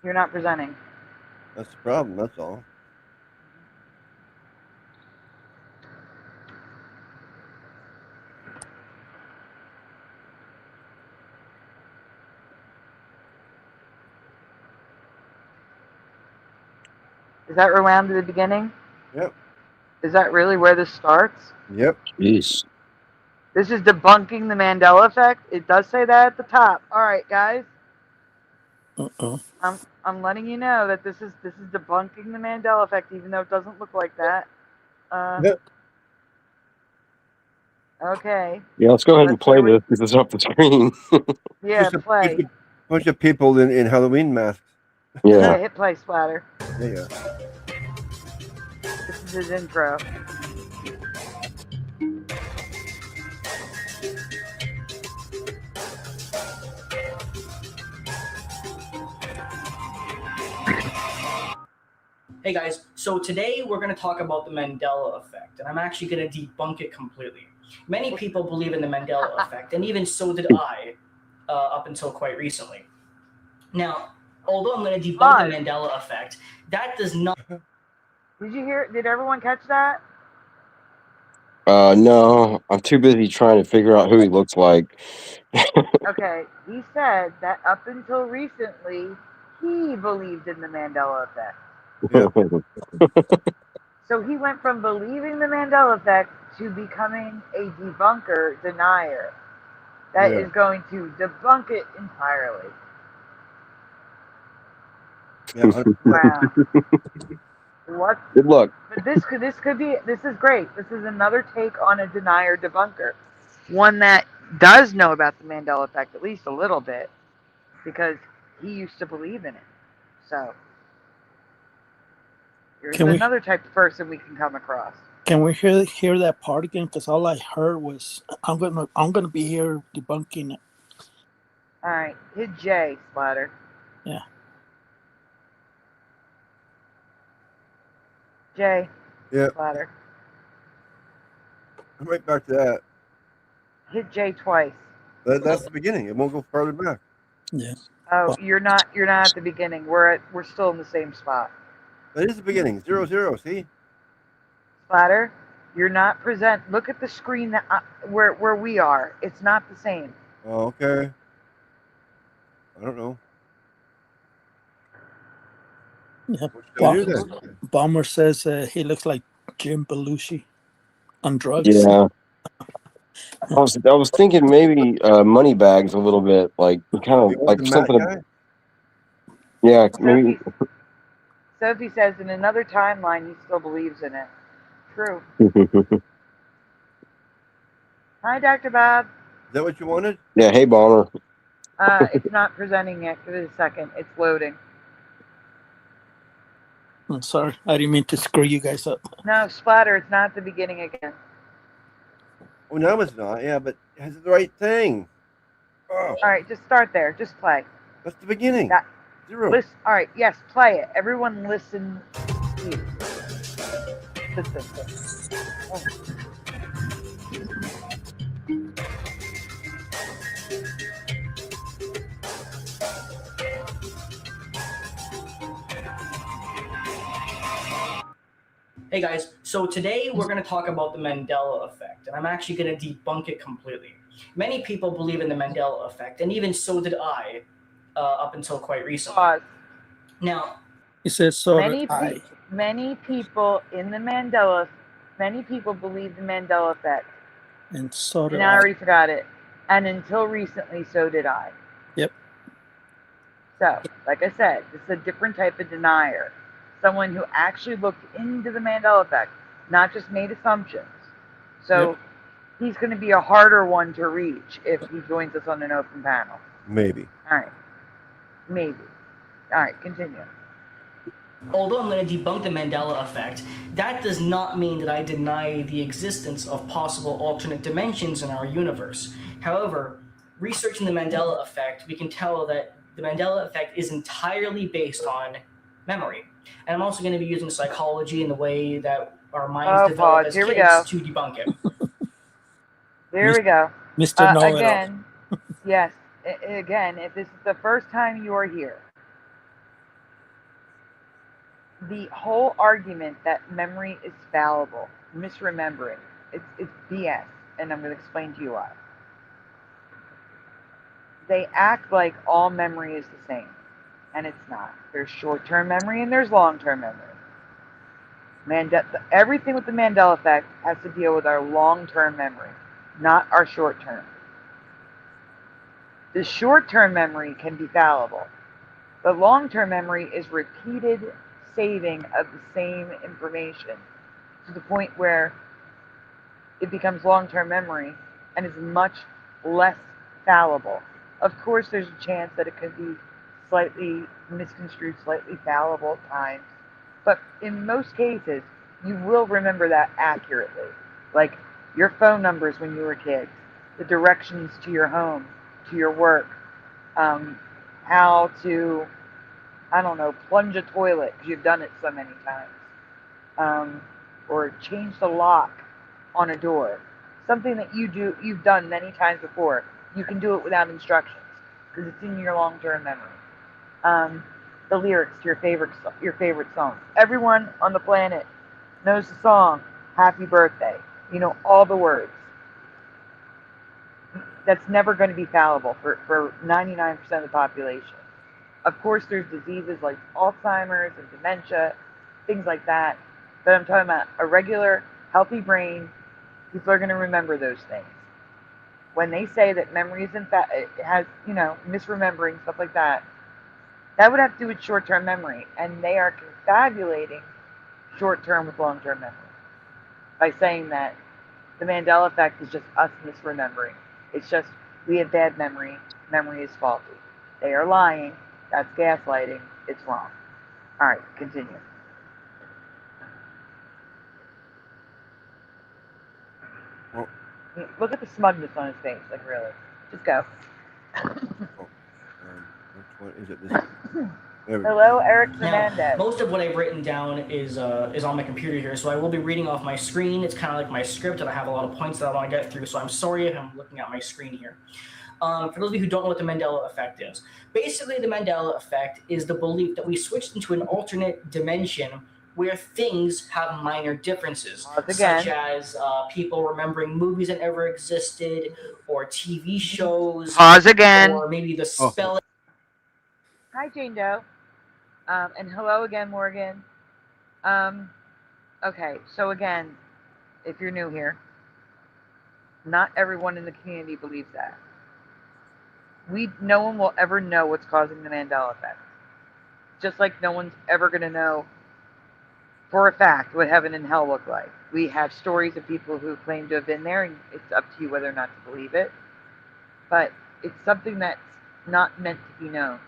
You're not presenting. That's the problem. That's all. Is that around the beginning? Yep. Is that really where this starts? Yep. Jeez. This is debunking the Mandela effect. It does say that at the top. All right, guys. I'm letting you know that this is debunking the Mandela effect, even though it doesn't look like that. Yep. Okay. Yeah, let's go ahead and play this because it's off the screen. Yeah, play. Bunch of people in Halloween masks. Yeah, hit play, Splatter. Yeah. This is his intro. Hey guys, so today we're going to talk about the Mandela effect, and I'm actually going to debunk it completely. Many people believe in the Mandela effect, and even so did I, up until quite recently. Now, although I'm going to debunk the Mandela effect, that does not... Did you hear? Did everyone catch that? No, I'm too busy trying to figure out who he looks like. Okay, he said that up until recently, he believed in the Mandela effect. So he went from believing the Mandela effect to becoming a debunker, denier. That is going to debunk it entirely. Wow. What? Good luck. But this is great. This is another take on a denier debunker. One that does know about the Mandela effect, at least a little bit, because he used to believe in it. So here's another type of person we can come across. Can we hear that part again? Because all I heard was I'm gonna be here debunking it. All right, hit J, Splatter. Yeah. J. Yeah. Splatter. I'm right back to that. Hit J twice. That's the beginning. It won't go farther back. Yeah. Oh, you're not at the beginning. We're still in the same spot. That is the beginning. 0-0. See? Splatter, you're not present. Look at the screen that where we are. It's not the same. Oh, okay. I don't know. Yeah. Bomber says he looks like Jim Belushi on drugs. Yeah. I was thinking maybe Moneybags a little bit, like kind of like something. Yeah, maybe. Sophie says in another timeline he still believes in it. True. Hi, Dr. Bob. Is that what you wanted? Yeah. Hey, Bomber. It's not presenting yet. Give it a second. It's loading. I'm sorry. I didn't mean to screw you guys up. No, Splatter, it's not the beginning again. Oh, no, it's not. Yeah, but it's the right thing. Oh. All right, just start there. Just play. That's the beginning. 0. Listen. All right, yes, play it. Everyone listen. Listen. Oh. Hey guys, so today we're going to talk about the Mandela effect, and I'm actually going to debunk it completely. Many people believe in the Mandela effect, and even so did I, up until quite recently. Now, he says so. Many people in the Mandela, many people believe the Mandela effect, and so did I already forgot it. And until recently, so did I. Yep. So, like I said, this is a different type of denier. Someone who actually looked into the Mandela effect, not just made assumptions. So he's going to be a harder one to reach if he joins us on an open panel. Maybe. All right. Maybe. All right, continue. Although I'm going to debunk the Mandela effect, that does not mean that I deny the existence of possible alternate dimensions in our universe. However, researching the Mandela effect, we can tell that the Mandela effect is entirely based on memory. And I'm also going to be using psychology and the way that our minds develop as Here we kids go. to debunk it. There we go. Mr. Know-it-all. Again, yes. Again, if this is the first time you are here, the whole argument that memory is fallible, misremembering, it's BS, and I'm going to explain to you why. They act like all memory is the same, and it's not. There's short-term memory and there's long-term memory. Everything with the Mandela effect has to deal with our long-term memory, not our short-term. The short-term memory can be fallible. The long-term memory is repeated saving of the same information to the point where it becomes long-term memory and is much less fallible. Of course, there's a chance that it could be slightly misconstrued, slightly fallible at times, but in most cases, you will remember that accurately. Like your phone numbers when you were kids, the directions to your home, to your work, how to, I don't know, plunge a toilet because you've done it so many times, or change the lock on a door. Something that you've done many times before. You can do it without instructions because it's in your long-term memory. The lyrics to your favorite song. Everyone on the planet knows the song "Happy Birthday." You know all the words. That's never going to be fallible for 99% of the population. Of course, there's diseases like Alzheimer's and dementia, things like that. But I'm talking about a regular, healthy brain. People are going to remember those things. When they say that memory is it has, misremembering, stuff like that, that would have to do with short-term memory. And they are confabulating short-term with long-term memory by saying that the Mandela effect is just us misremembering. It's just we have bad memory. Memory is faulty. They are lying. That's gaslighting. It's wrong. All right, continue. Well, look at the smugness on his face. Like, really. Just go. Which one is it? This. Hello, Eric Fernandez. Now, most of what I've written down is on my computer here, so I will be reading off my screen. It's kind of like my script, and I have a lot of points that I want to get through, so I'm sorry if I'm looking at my screen here. For those of you who don't know what the Mandela effect is, basically the Mandela effect is the belief that we switched into an alternate dimension where things have minor differences, such as people remembering movies that never existed, or TV shows, Pause again. or maybe the spelling. Hi, Jane Doe. And hello again, Morgan. Okay, so again, if you're new here, not everyone in the community believes that. No one will ever know what's causing the Mandela effect. Just like no one's ever going to know for a fact what heaven and hell look like. We have stories of people who claim to have been there, and it's up to you whether or not to believe it. But it's something that's not meant to be known.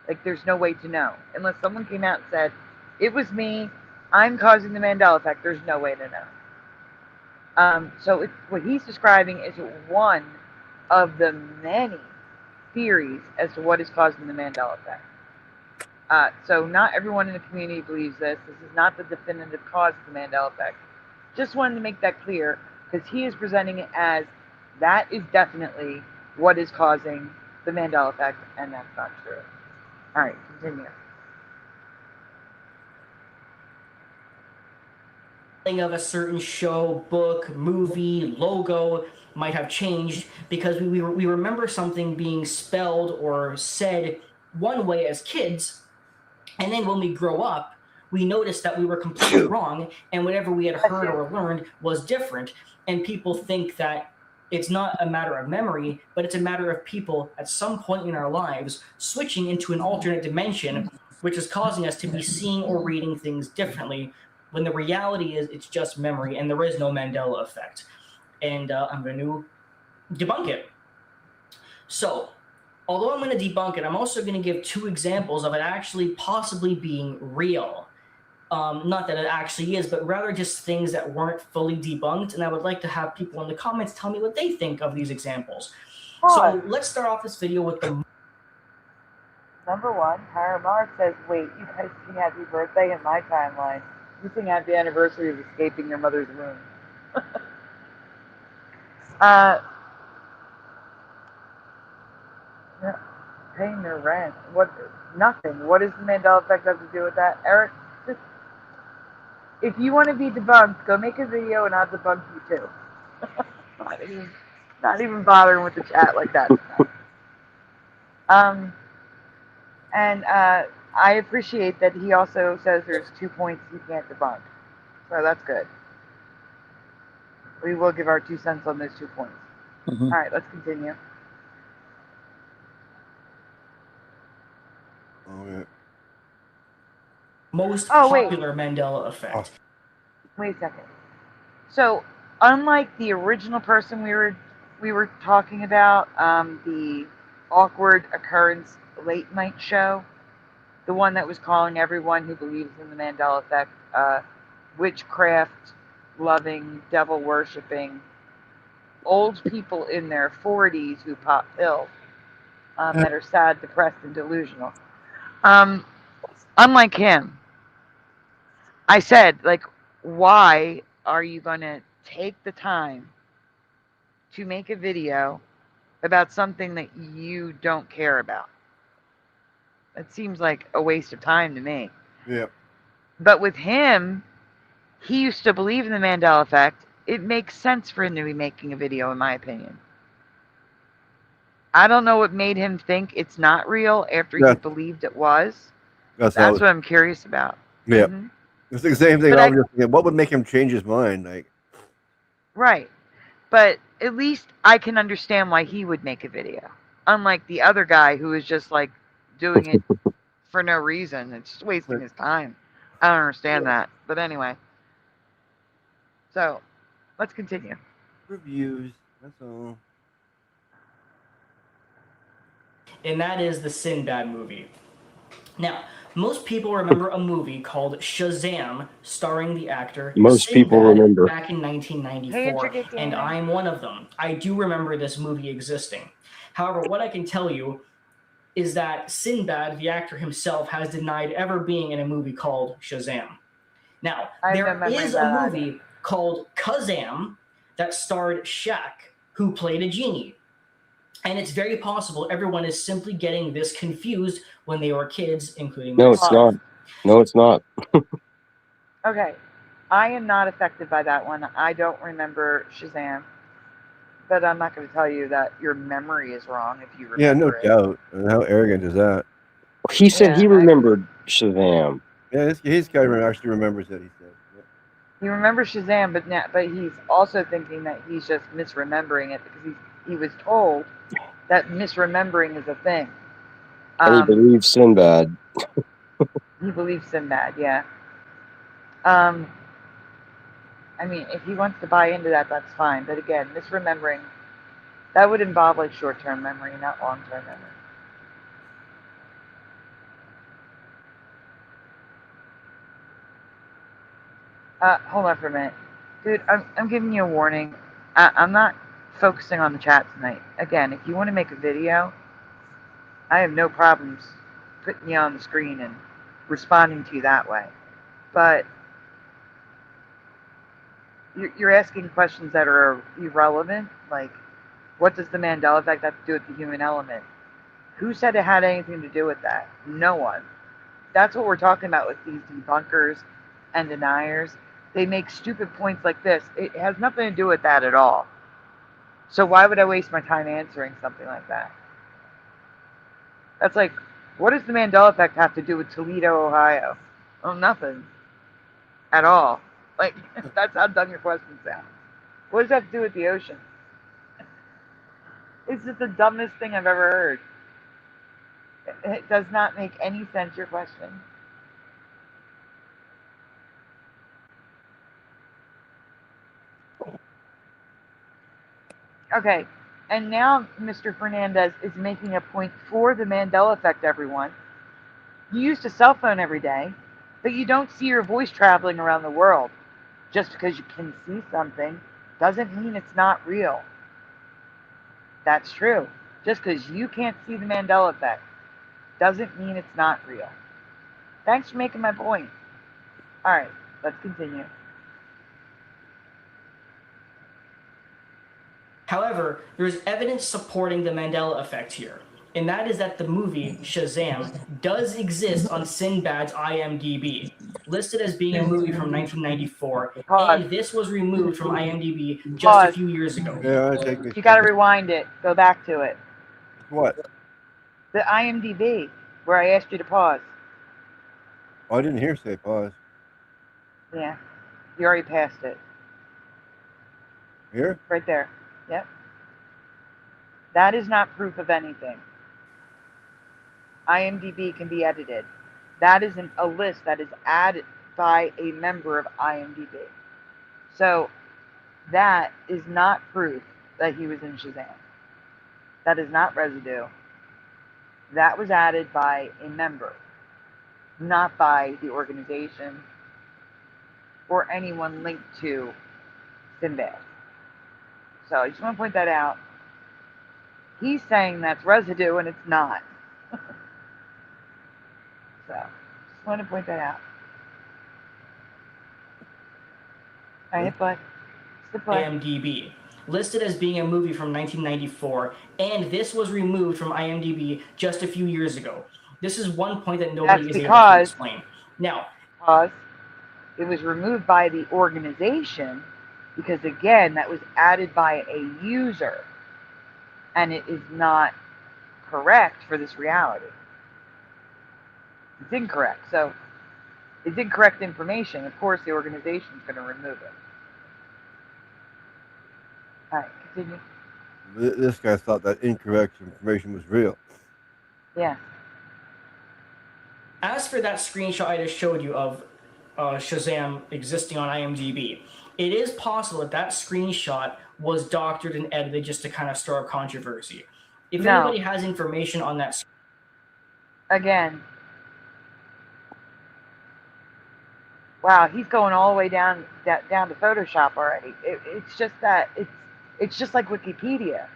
Like, there's no way to know. Unless someone came out and said, it was me, I'm causing the Mandela effect, there's no way to know. So what he's describing is one of the many theories as to what is causing the Mandela effect. So not everyone in the community believes this. This is not the definitive cause of the Mandela effect. Just wanted to make that clear because he is presenting it as that is definitely what is causing the Mandela effect, and that's not true. All right, continue. Of a certain show, book, movie, logo might have changed because we remember something being spelled or said one way as kids, and then when we grow up, we notice that we were completely wrong, and whatever we had heard or learned was different, and people think that it's not a matter of memory, but it's a matter of people at some point in our lives switching into an alternate dimension, which is causing us to be seeing or reading things differently, when the reality is it's just memory and there is no Mandela effect. And I'm going to debunk it. So, although I'm going to debunk it, I'm also going to give two examples of it actually possibly being real. Not that it actually is, but rather just things that weren't fully debunked. And I would like to have people in the comments tell me what they think of these examples. So let's start off this video with the... Number one, Tara Mark says, wait, you guys sing happy birthday in my timeline. You sing happy anniversary of escaping your mother's womb. Yeah, paying their rent. What? Nothing. What does the Mandela effect have to do with that? Eric, just, if you want to be debunked, go make a video and I'll debunk you too. not even bothering with the chat like that. And I appreciate that he also says there's 2 points you can't debunk. So that's good. We will give our 2 cents on those 2 points. All right, let's continue. Oh, yeah. Most popular Mandela effect. Wait a second. So, unlike the original person we were talking about, the awkward occurrence late night show, the one that was calling everyone who believes in the Mandela effect witchcraft loving, devil worshipping old people in their 40s who pop pills that are sad, depressed, and delusional. Unlike him, I said, like, why are you going to take the time to make a video about something that you don't care about? It seems like a waste of time to me. Yeah. But with him, he used to believe in the Mandela effect. It makes sense for him to be making a video, in my opinion. I don't know what made him think it's not real after he believed it was. That's what I'm curious about. Yeah. Mm-hmm. It's the same thing. I was just thinking, what would make him change his mind? Like, right. But at least I can understand why he would make a video. Unlike the other guy who is just like doing it for no reason. It's just wasting his time. I don't understand that. But anyway. So, let's continue. Reviews. That's all. And that is the Sinbad movie. Now, most people remember a movie called Shazam, starring the actor Most Sinbad people remember. back in 1994, and I'm one of them. I do remember this movie existing. However, what I can tell you is that Sinbad, the actor himself, has denied ever being in a movie called Shazam. Now, there is a movie called Kazam that starred Shaq, who played a genie. And it's very possible everyone is simply getting this confused when they were kids, including No, it's not. No, it's not. Okay. I am not affected by that one. I don't remember Shazam. But I'm not going to tell you that your memory is wrong if you remember Yeah, no it. doubt. And how arrogant is that? He said he remembered Shazam. Yeah, his guy actually remembers it, he said. Yeah. He remembers Shazam, but he's also thinking that he's just misremembering it because he was told that misremembering is a thing. And he believes Sinbad. He believes Sinbad, yeah. I mean, if he wants to buy into that, that's fine. But again, misremembering, that would involve like short-term memory, not long-term memory. Hold on for a minute. Dude, I'm giving you a warning. I'm not focusing on the chat tonight. Again, if you want to make a video, I have no problems putting you on the screen and responding to you that way. But you're asking questions that are irrelevant. Like, what does the Mandela effect have to do with the human element? Who said it had anything to do with that? No one. That's what we're talking about with these debunkers and deniers. They make stupid points like this. It has nothing to do with that at all. So why would I waste my time answering something like that? That's like, what does the Mandela effect have to do with Toledo, Ohio? Oh, nothing. At all. Like, that's how dumb your question sounds. What does that have to do with the ocean? It's just the dumbest thing I've ever heard. It does not make any sense, your question. Okay, and now Mr. Fernandez is making a point for the Mandela effect, everyone. You use a cell phone every day, but you don't see your voice traveling around the world. Just because you can see something doesn't mean it's not real. That's true. Just because you can't see the Mandela effect doesn't mean it's not real. Thanks for making my point. All right, let's continue. However, there's evidence supporting the Mandela effect here, and that is that the movie Shazam does exist on Sinbad's IMDb, listed as being a movie from 1994, and this was removed from IMDb just a few years ago. Yeah, you got to rewind it. Go back to it. What? The IMDb, where I asked you to pause. Oh, I didn't hear say pause. Yeah, you already passed it. Here? Right there. Yep. That is not proof of anything. IMDb can be edited. That is a list that is added by a member of IMDb. So that is not proof that he was in Shazam. That is not residue. That was added by a member, not by the organization or anyone linked to Sinbad. So I just want to point that out. He's saying that's residue, and it's not. So just want to point that out. All right, but IMDb, listed as being a movie from 1994, and this was removed from IMDb just a few years ago. This is one point that nobody is able to explain. Now, it was removed by the organization because, again, that was added by a user, and it is not correct for this reality. It's incorrect. So it's incorrect information. Of course, the organization is going to remove it. All right, continue. This guy thought that incorrect information was real. Yeah. As for that screenshot I just showed you of Shazam existing on IMDb, it is possible that that screenshot was doctored and edited just to kind of stir up controversy. If anybody has information on that, again, wow, he's going all the way down to Photoshop already. It's just that it's just like Wikipedia.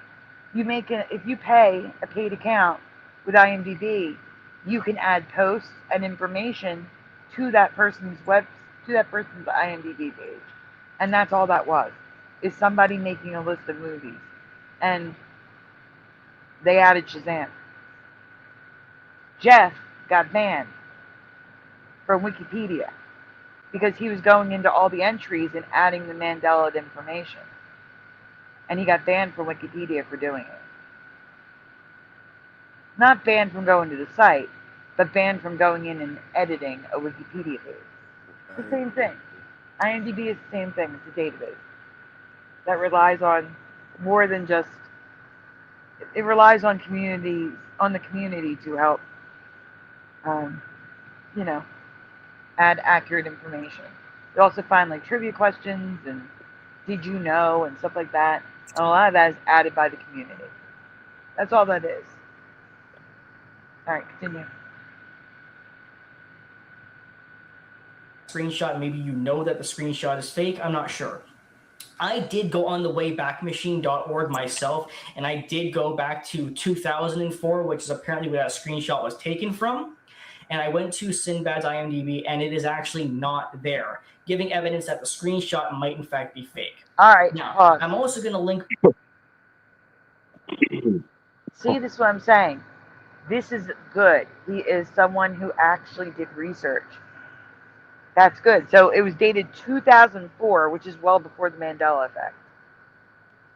If you pay a paid account with IMDb, you can add posts and information to that person's IMDb page. And that's all that was, is somebody making a list of movies. And they added Shazam. Jeff got banned from Wikipedia because he was going into all the entries and adding the Mandela information. And he got banned from Wikipedia for doing it. Not banned from going to the site, but banned from going in and editing a Wikipedia page. It's the same thing. IMDb is the same thing. It's a database that relies on more than just. It relies on the community to help, add accurate information. You also find like trivia questions and did you know and stuff like that. And a lot of that is added by the community. That's all that is. All right, continue. Screenshot, maybe you know that the screenshot is fake, I'm not sure. I did go on the waybackmachine.org myself, and I did go back to 2004, which is apparently where that screenshot was taken from. And I went to Sinbad's IMDb, and it is actually not there, giving evidence that the screenshot might in fact be fake. All right. Now, I'm also going to link. See, this is what I'm saying. This is good. He is someone who actually did research. That's good. So it was dated 2004, which is well before the Mandela effect.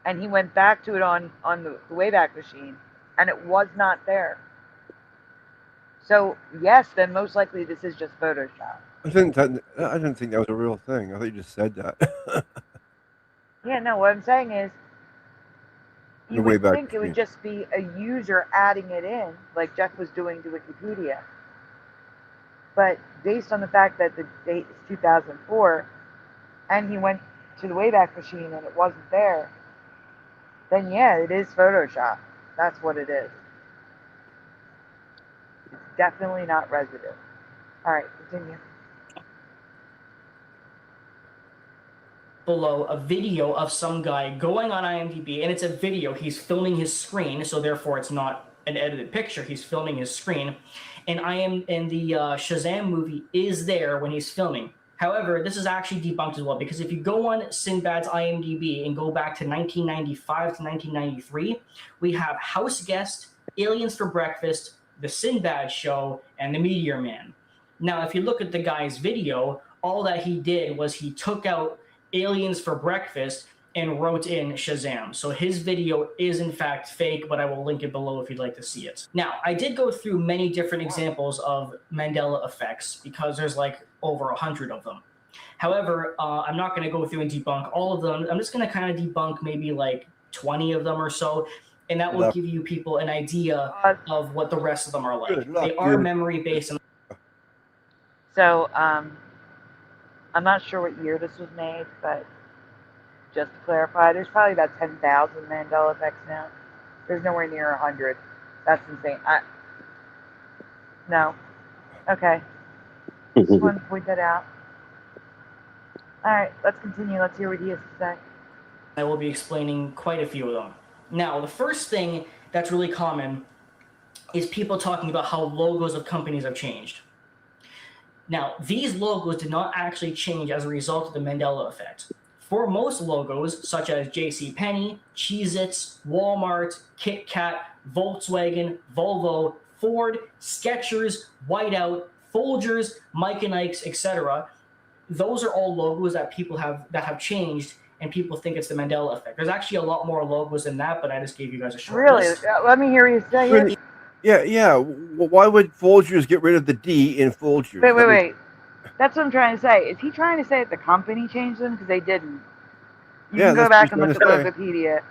And he went back to it on the Wayback Machine, and it was not there. So yes, then most likely this is just Photoshop. I didn't think that was a real thing. I thought you just said that. Yeah, no, what I'm saying is you would think it would just be a user adding it in, like Jeff was doing to Wikipedia. But based on the fact that the date is 2004, and he went to the Wayback Machine and it wasn't there, then yeah, it is Photoshop. That's what it is. It's definitely not residue. All right, continue. Below a video of some guy going on IMDb, and it's a video. He's filming his screen, so therefore it's not an edited picture. He's filming his screen, and the Shazam movie is there when he's filming. However, this is actually debunked as well, because if you go on Sinbad's IMDb and go back to 1995 to 1993, we have House Guest, Aliens for Breakfast, The Sinbad Show, and The Meteor Man. Now, if you look at the guy's video, all that he did was he took out Aliens for Breakfast and wrote in Shazam. So his video is in fact fake, but I will link it below if you'd like to see it. Now, I did go through many different examples of Mandela effects because there's like over 100 of them. However, I'm not going to go through and debunk all of them. I'm just going to kind of debunk maybe like 20 of them or so, and that will give you people an idea of what the rest of them are like. They are memory based. So, I'm not sure what year this was made, but just to clarify, there's probably about 10,000 Mandela effects now. There's nowhere near 100. That's insane. No. Okay. Just wanted to point that out. All right, let's continue. Let's hear what he has to say. I will be explaining quite a few of them. Now, the first thing that's really common is people talking about how logos of companies have changed. Now, these logos did not actually change as a result of the Mandela effect. For most logos, such as JCPenney, Cheez-Its, Walmart, Kit Kat, Volkswagen, Volvo, Ford, Skechers, Whiteout, Folgers, Mike and Ike's, etc., those are all logos that people have changed, and people think it's the Mandela effect. There's actually a lot more logos than that, but I just gave you guys a short list. Let me hear you say it. Yeah. Well, why would Folgers get rid of the D in Folgers? Wait. That's what I'm trying to say. Is he trying to say that the company changed them? Because they didn't. You can go back and look at Wikipedia.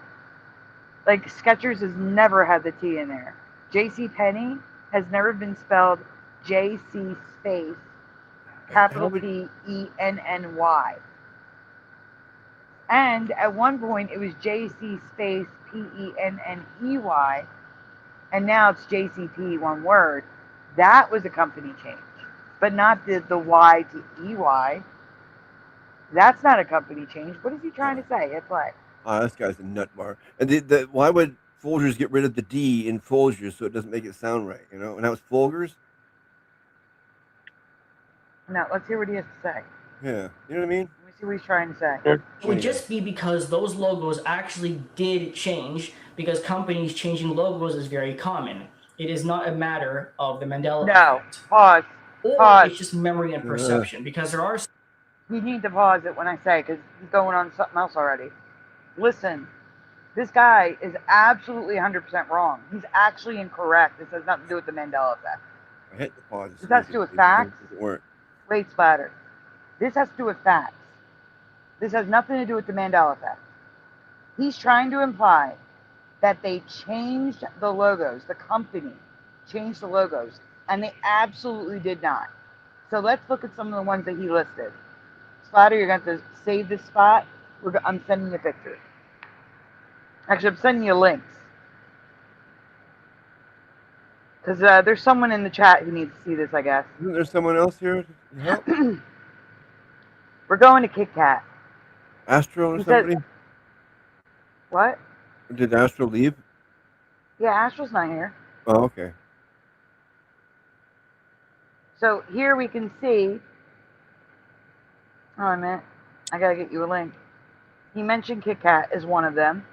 Like, Skechers has never had the T in there. JCPenney has never been spelled JC space capital P-E-N-N-Y. And at one point, it was JC space P-E-N-N-E-Y. And now it's JCP, one word. That was a company change. But not the Y to EY. That's not a company change. What is he trying to say? It's like, this guy's a nut bar. And why would Folgers get rid of the D in Folgers so it doesn't make it sound right? You know, and that was Folgers. Now let's hear what he has to say. Yeah, you know what I mean. Let me see what he's trying to say. It would just be because those logos actually did change, because companies changing logos is very common. It is not a matter of the Mandela effect. Pause. Or it's just memory and perception, because there are... You need to pause it when I say, because he's going on something else already. Listen, this guy is absolutely 100% wrong. He's actually incorrect. This has nothing to do with the Mandela effect. I hit the pause. This has to do with facts. Wait, Splatter. This has to do with facts. This has nothing to do with the Mandela effect. He's trying to imply that they changed the logos. The company changed the logos, and they absolutely did not. So let's look at some of the ones that he listed. Splatter, you're going to have to save this spot. I'm sending you a picture. Actually, I'm sending you links. Because there's someone in the chat who needs to see this, I guess. Isn't there someone else here to help? We're going to Kit Kat. Astro or somebody? What? Did Astro leave? Yeah, Astral's not here. Oh, okay. So here we can see... Oh, a minute. I gotta get you a link. He mentioned Kit Kat as one of them.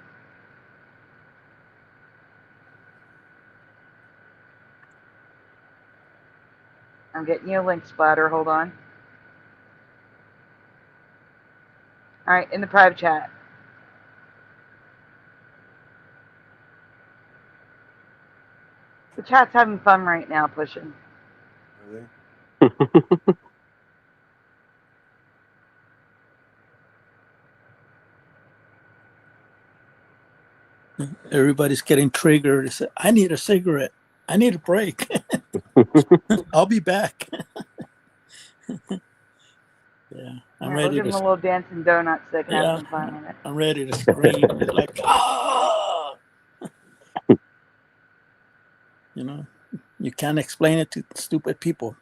I'm getting you a link, Splatter. Hold on. Alright, in the private chat. The chat's having fun right now, pushing. Really? Everybody's getting triggered. They say, I need a cigarette. I need a break. I'll be back. Yeah, I'm ready Give him a little dancing donut stick and have some fun with it. I'm ready to scream. Like, ah! You know, you can't explain it to stupid people.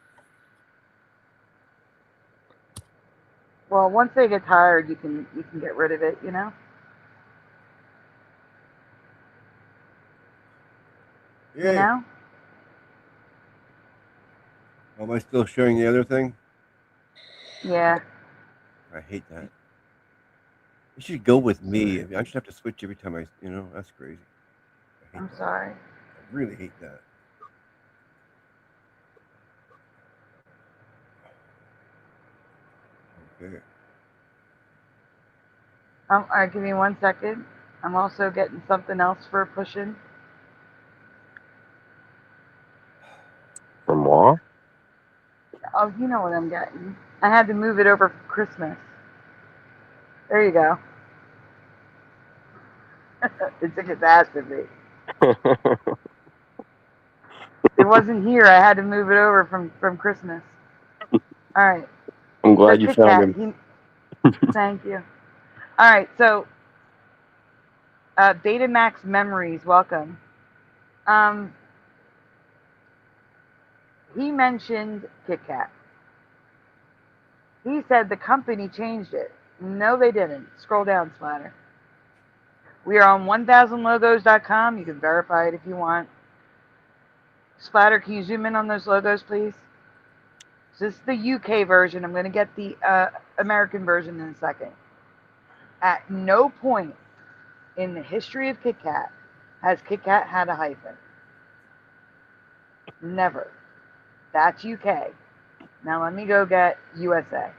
Well, once they get tired, you can get rid of it, you know? You know? Am I still showing the other thing? Yeah. I hate that. You should go with me. I should have to switch every time that's crazy. I'm sorry. I really hate that. Okay. All right, give me 1 second. I'm also getting something else for pushing. From what? Oh, you know what I'm getting. I had to move it over for Christmas. There you go. It's a catastrophe. It wasn't here. I had to move it over from Christmas. All right. I'm glad so you Kit found Kat, him. Thank you. All right. So, Betamax Memories, welcome. He mentioned Kit Kat. He said the company changed it. No, they didn't. Scroll down, Splatter. We are on 1000logos.com. You can verify it if you want. Splatter, can you zoom in on those logos, please? So this is the UK version. I'm going to get the American version in a second. At no point in the history of Kit Kat has Kit Kat had a hyphen. Never. That's UK. Now let me go get USA.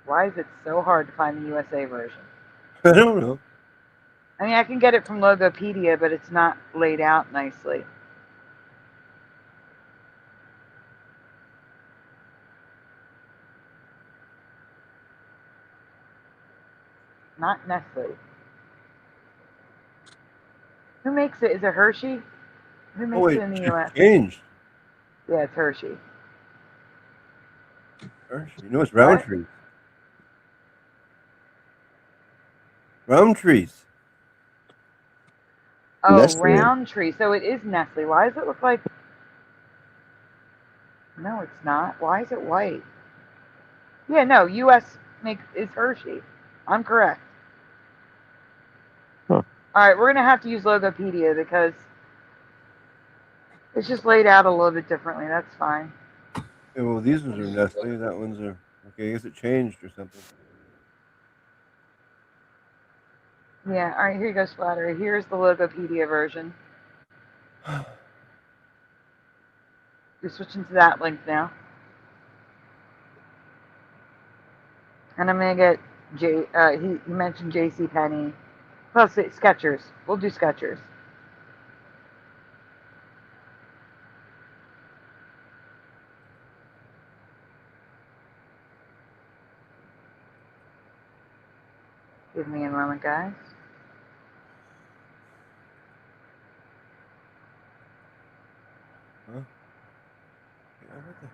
Why is it so hard to find the USA version? I don't know. I mean, I can get it from Logopedia, but it's not laid out nicely. Not Nestle. Who makes it? Is it Hershey? Who makes it in the US? Changed. Yeah, it's Hershey. Hershey. It's Roundtrees. Roundtrees. Oh, Nestle. Roundtree. So it is Nestle. Why does it look like... No, it's not. Why is it white? Yeah, no, US is Hershey. I'm correct. Huh. All right, we're going to have to use Logopedia because it's just laid out a little bit differently. That's fine. Yeah, well, these ones are Nestle. That one's are... Okay, I guess it changed or something. Yeah, all right, here you go, Splatter. Here's the Logopedia version. You're switching to that link now. And I'm going to get he mentioned JCPenney. Plus, Skechers. We'll do Skechers. Give me a moment, guys. Huh? Yeah, what the heck?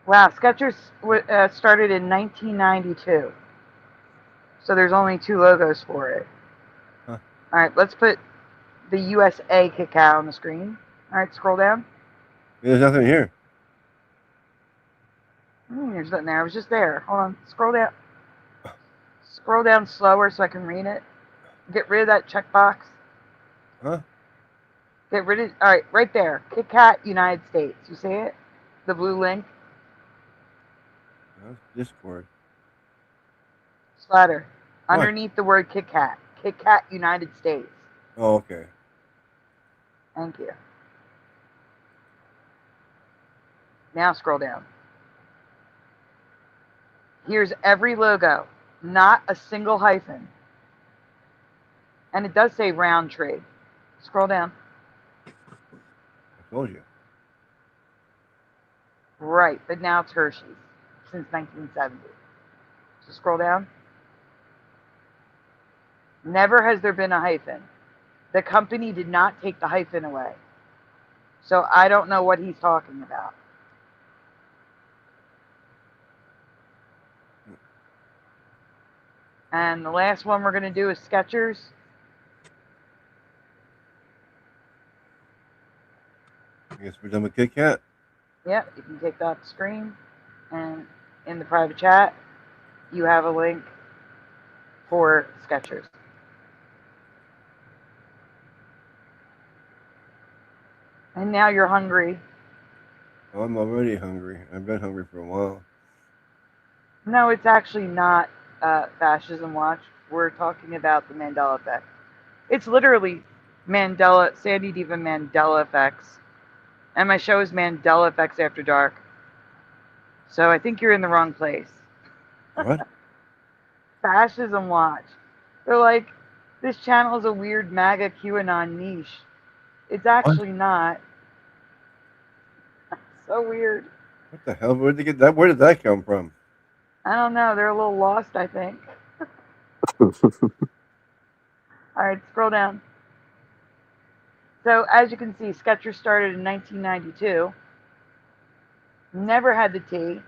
Wow, Skechers started in 1992. So there's only 2 logos for it. Huh. All right, let's put the USA Kit Kat on the screen. All right, scroll down. There's nothing here. There's nothing there. I was just there. Hold on. Scroll down. Scroll down slower so I can read it. Get rid of that checkbox. Huh? Get rid of... All right, right there. Kit Kat, United States. You see it? The blue link. That's Discord. Splatter. What? Underneath the word Kit Kat. Kit Kat, United States. Oh, okay. Thank you. Now scroll down. Here's every logo. Not a single hyphen. And it does say Roundtree. Scroll down. I told you. Right, but now it's Hershey's since 1970. So scroll down. Never has there been a hyphen. The company did not take the hyphen away. So I don't know what he's talking about. And the last one we're going to do is Skechers. I guess we're done with Kit Kat. Yep, you can take that off the screen. And in the private chat, you have a link for Skechers. And now you're hungry. Oh, I'm already hungry. I've been hungry for a while. No, it's actually not Fascism Watch. We're talking about the Mandela effect. It's literally Mandela, Sandy Diva Mandela effects. And my show is Mandela Effects After Dark. So I think you're in the wrong place. What? Fascism Watch. They're like, this channel is a weird MAGA QAnon niche. It's actually not. So weird. What the hell? Where did they get that? Where did that come from? I don't know. They're a little lost, I think. All right, scroll down. So as you can see, Skechers started in 1992. Never had the T.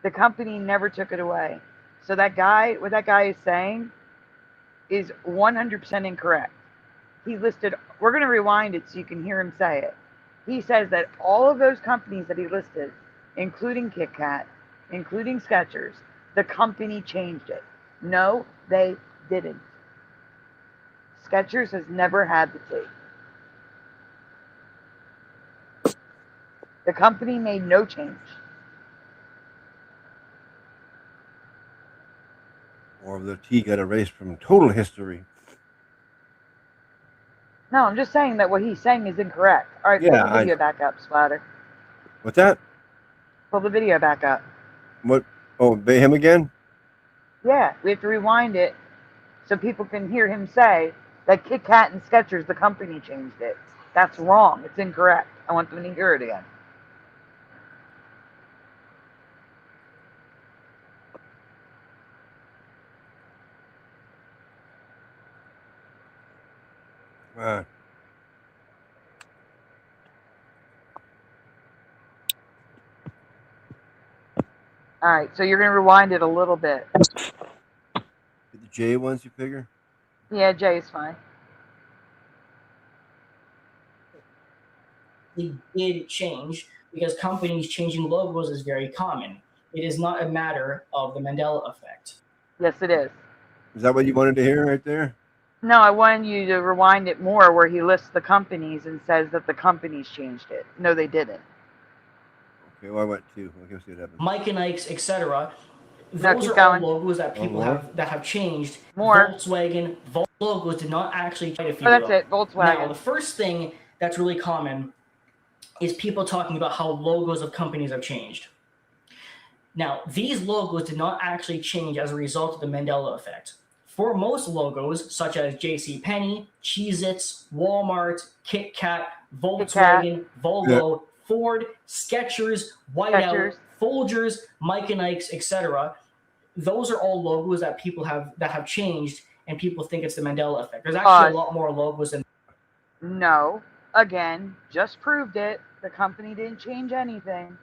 The company never took it away. So that guy, what that guy is saying is 100% incorrect. He listed, we're going to rewind it so you can hear him say it. He says that all of those companies that he listed, including Kit Kat, including Skechers, the company changed it. No, they didn't. Skechers has never had the T. The company made no change. Or the T got erased from total history. No, I'm just saying that what he's saying is incorrect. All right, Yeah, pull the video back up, Splatter. What's that? Pull the video back up. What? Oh, him again? Yeah, we have to rewind it so people can hear him say that Kit Kat and Skechers, the company changed it. That's wrong. It's incorrect. I want them to hear it again. Wow. All right, so you're going to rewind it a little bit. The J ones, you figure? Yeah, Jay is fine. It did change because companies changing logos is very common. It is not a matter of the Mandela effect. Yes, it is. Is that what you wanted to hear right there? No, I wanted you to rewind it more where he lists the companies and says that the companies changed it. No, they didn't. Okay, well, I went two. Okay, see what happens. Mike and Ike's, etc. No, Those keep are all going. logos that people have changed. More. Volkswagen, logos did not actually try to Oh, that's it, Volkswagen. Now, the first thing that's really common is people talking about how logos of companies have changed. Now, these logos did not actually change as a result of the Mandela effect. For most logos, such as JCPenney, Cheez-Its, Walmart, Kit Kat, Volkswagen, Volvo, Ford, Skechers, Whiteout, Folgers, Mike and Ike's, etc., those are all logos that people have changed, and people think it's the Mandela effect. There's actually a lot more logos than. No. Again, just proved it. The company didn't change anything.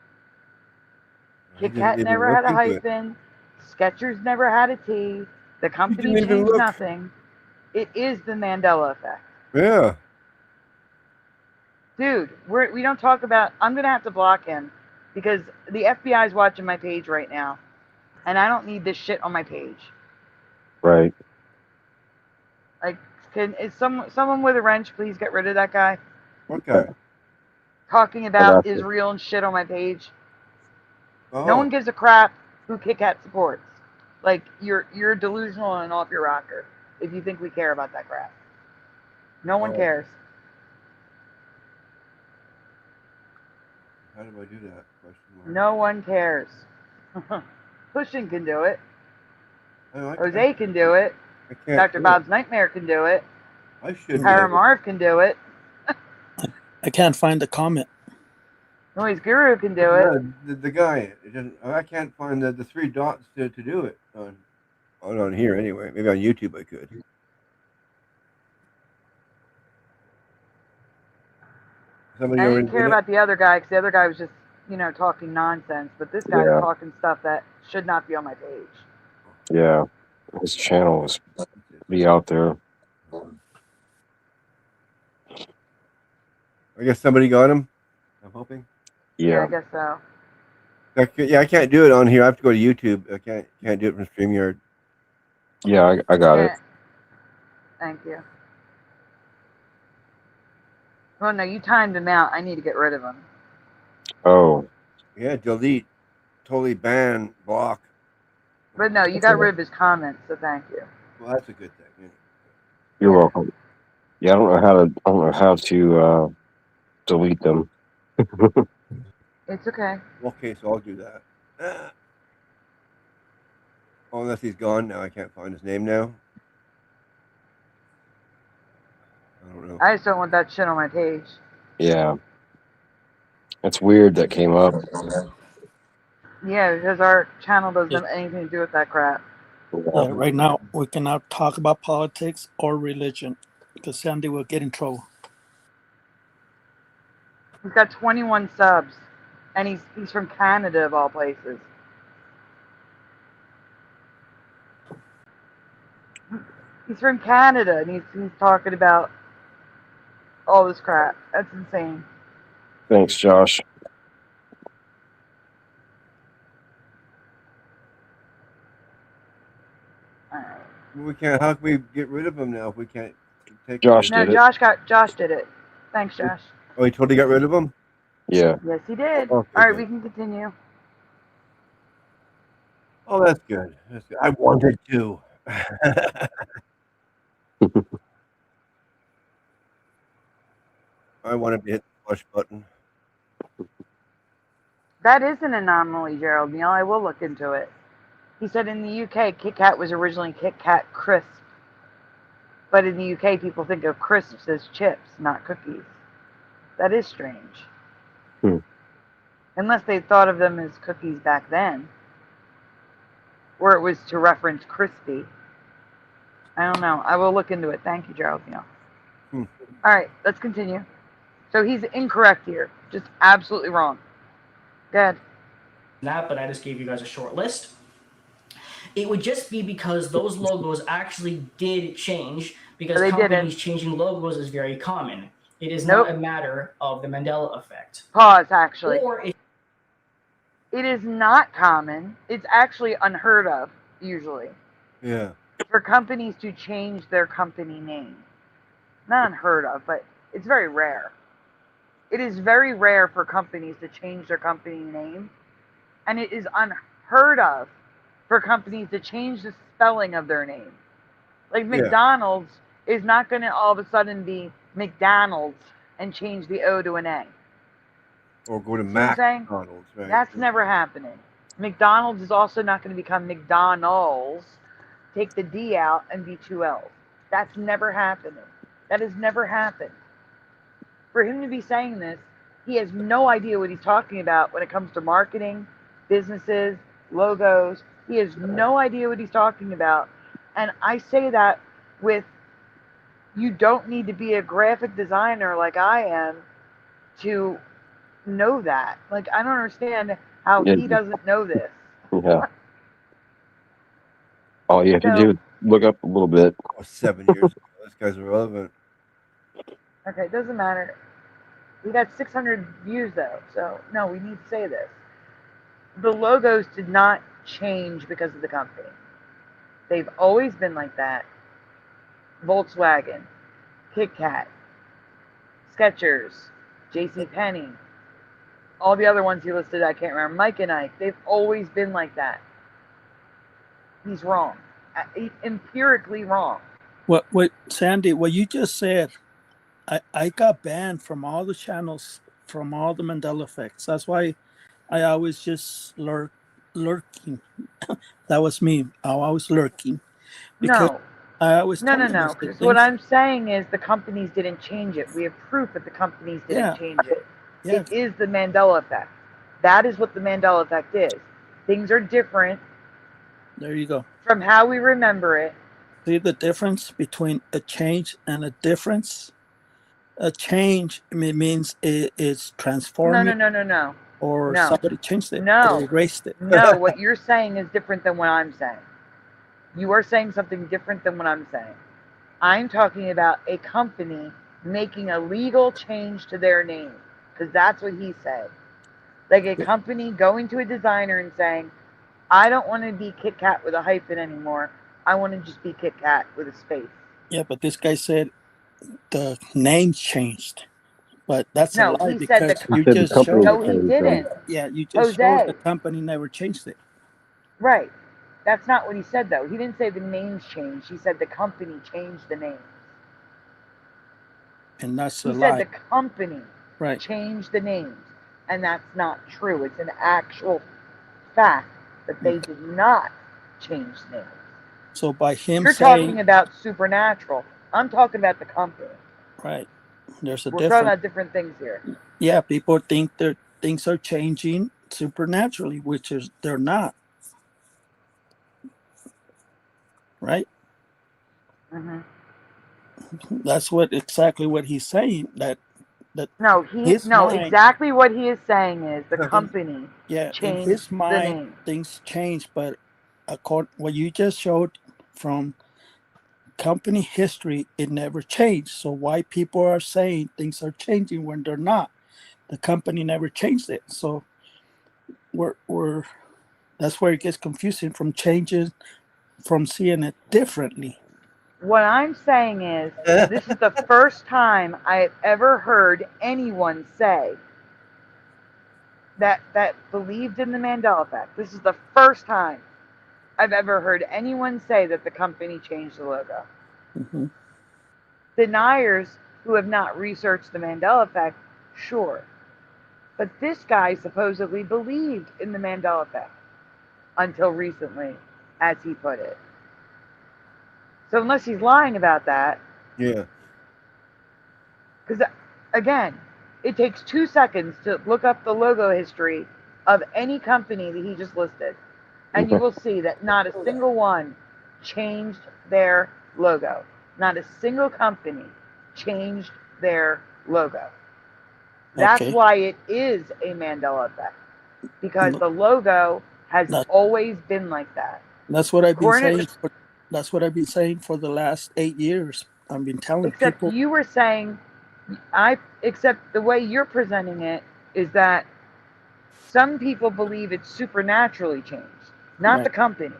Kit Kat never had a hyphen. Skechers never had a T. The company changed nothing. It is the Mandela effect. Yeah. Dude, we don't talk about... I'm going to have to block him because the FBI is watching my page right now. And I don't need this shit on my page. Right. Like, is someone with a wrench please get rid of that guy? What guy? Talking about Israel and shit on my page. Oh. No one gives a crap who Kit Kat supports. Like, you're delusional and off your rocker if you think we care about that crap. No one cares. How do I do that? No one cares. Pushing can do it. Oh, Jose can do it. Dr. Bob's Nightmare can do it. I should. Paramarv can do it. I can't find the comment. Noise Guru can do it. The guy. I can't find the three dots to do it on here anyway. Maybe on YouTube I could. I didn't care about the other guy because the other guy was just, talking nonsense. But this guy's talking stuff that should not be on my page. Yeah. His channel is be out there. I guess somebody got him. I'm hoping. Yeah, I guess so. Yeah, I can't do it on here. I have to go to YouTube. I can't do it from StreamYard. Yeah, I got it. Thank you. Well, no, you timed him out. I need to get rid of him. Oh. Yeah, delete. Totally ban, block. But no, you got rid of his comments, so thank you. Well, that's a good thing. Yeah. You're welcome. Yeah, I don't know how to delete them. It's okay. Okay, so I'll do that. Oh, unless he's gone now. I can't find his name now. I don't know. I just don't want that shit on my page. Yeah. It's weird that came up. Yeah, because our channel doesn't have anything to do with that crap. Yeah, right now, we cannot talk about politics or religion because Sandy will get in trouble. He's got 21 subs, and he's from Canada, of all places. He's from Canada, and he's talking about all this crap. That's insane. Thanks, Josh. We can't. How can we get rid of him now if we can't take? Josh No, did Josh did it. Thanks, Josh. Oh, he totally got rid of him? Yeah. Yes, he did. Okay, All right, good. we can continue. Oh, that's good. That's good. I wanted to. I wanted to hit the push button. That is an anomaly, Gerald Neal. I will look into it. He said in the UK, Kit Kat was originally Kit Kat Crisp. But in the UK, people think of crisps as chips, not cookies. That is strange. Unless they thought of them as cookies back then. Or it was to reference crispy. I don't know. I will look into it. Thank you, Gerald Neal. All right, let's continue. So he's incorrect here. Just absolutely wrong. Good. That, but I just gave you guys a short list. It would just be because those logos actually did change, because companies changing logos is very common. It is not a matter of the Mandela effect. Pause, actually. Or it is not common. It's actually unheard of, usually, Yeah. for companies to change their company name. Not unheard of, but it's very rare. It is very rare for companies to change their company name, and it is unheard of for companies to change the spelling of their name. Like McDonald's is not going to all of a sudden be McDonald's and change the O to an A. Or go to See what I'm saying? McDonald's, right? That's never happening. McDonald's is also not going to become McDonald's, take the D out and be two L's. That's never happening. That has never happened. For him to be saying this, he has no idea what he's talking about when it comes to marketing, businesses, logos. He has no idea what he's talking about. And I say that with, you don't need to be a graphic designer like I am to know that. Like, I don't understand how he doesn't know this. Yeah. All you have to do is look up a little bit. 7 years ago. This guy's irrelevant. Okay, it doesn't matter. We got 600 views, though. So, no, we need to say this. The logos did not change because of the company. They've always been like that. Volkswagen, Kit Kat, Skechers, JCPenney, all the other ones he listed, I can't remember, Mike and Ike, they've always been like that. He's wrong. Empirically wrong. What, Sandy, what you just said, I got banned from all the channels, from all the Mandela effects. That's why I always just lurking. That was me. I was lurking. Because No. I always No. because Because what I'm saying is the companies didn't change it. We have proof that the companies didn't change it. Yeah. It is the Mandela effect. That is what the Mandela effect is. Things are different. There you go. From how we remember it. See the difference between a change and a difference? A change means it's transforming. No. Or No. somebody changed it. No. Or erased it. No, what you're saying is different than what I'm saying. You are saying something different than what I'm saying. I'm talking about a company making a legal change to their name, because that's what he said. Like a company going to a designer and saying, I don't want to be Kit Kat with a hyphen anymore. I want to just be Kit Kat with a space. Yeah, but this guy said the name changed. But that's a No, lie he said because the you said the just company showed. No, he changed didn't. Yeah, you just showed Jose. the company never changed it. Right. That's not what he said, though. He didn't say the names changed. He said the company changed the names. And that's a He lie. said the company Right. changed the names. And that's not true. It's an actual fact that they did not change names. So by him You're saying, talking about supernatural. I'm talking about the company. right, there's a We're talking difference. about different things here. Yeah, people think that things are changing supernaturally, which is they're not. Right? Mm-hmm. That's exactly what he's saying. That No, mind, exactly what he is saying is the company in changed his the mind name. things change, but according what you just showed from company history, it never changed. So why people are saying things are changing when they're not? The company never changed it. So we're that's where it gets confusing from changes, from seeing it differently. What I'm saying is, this is the first time I've ever heard anyone say that believed in the Mandela effect. This is the first time I've ever heard anyone say that the company changed the logo. Mm-hmm. Deniers who have not researched the Mandela effect, sure. But this guy supposedly believed in the Mandela effect until recently, as he put it. So unless he's lying about that. Yeah. Because, again, it takes 2 seconds to look up the logo history of any company that he just listed. And you will see that not a single one changed their logo. Not a single company changed their logo. That's why it is a Mandela effect. Because the logo has always been like that. That's what I've been saying. That's what I've been saying for the last 8 years. I've been telling except people. You were saying, except the way you're presenting it is that some people believe it's supernaturally changed, not the company.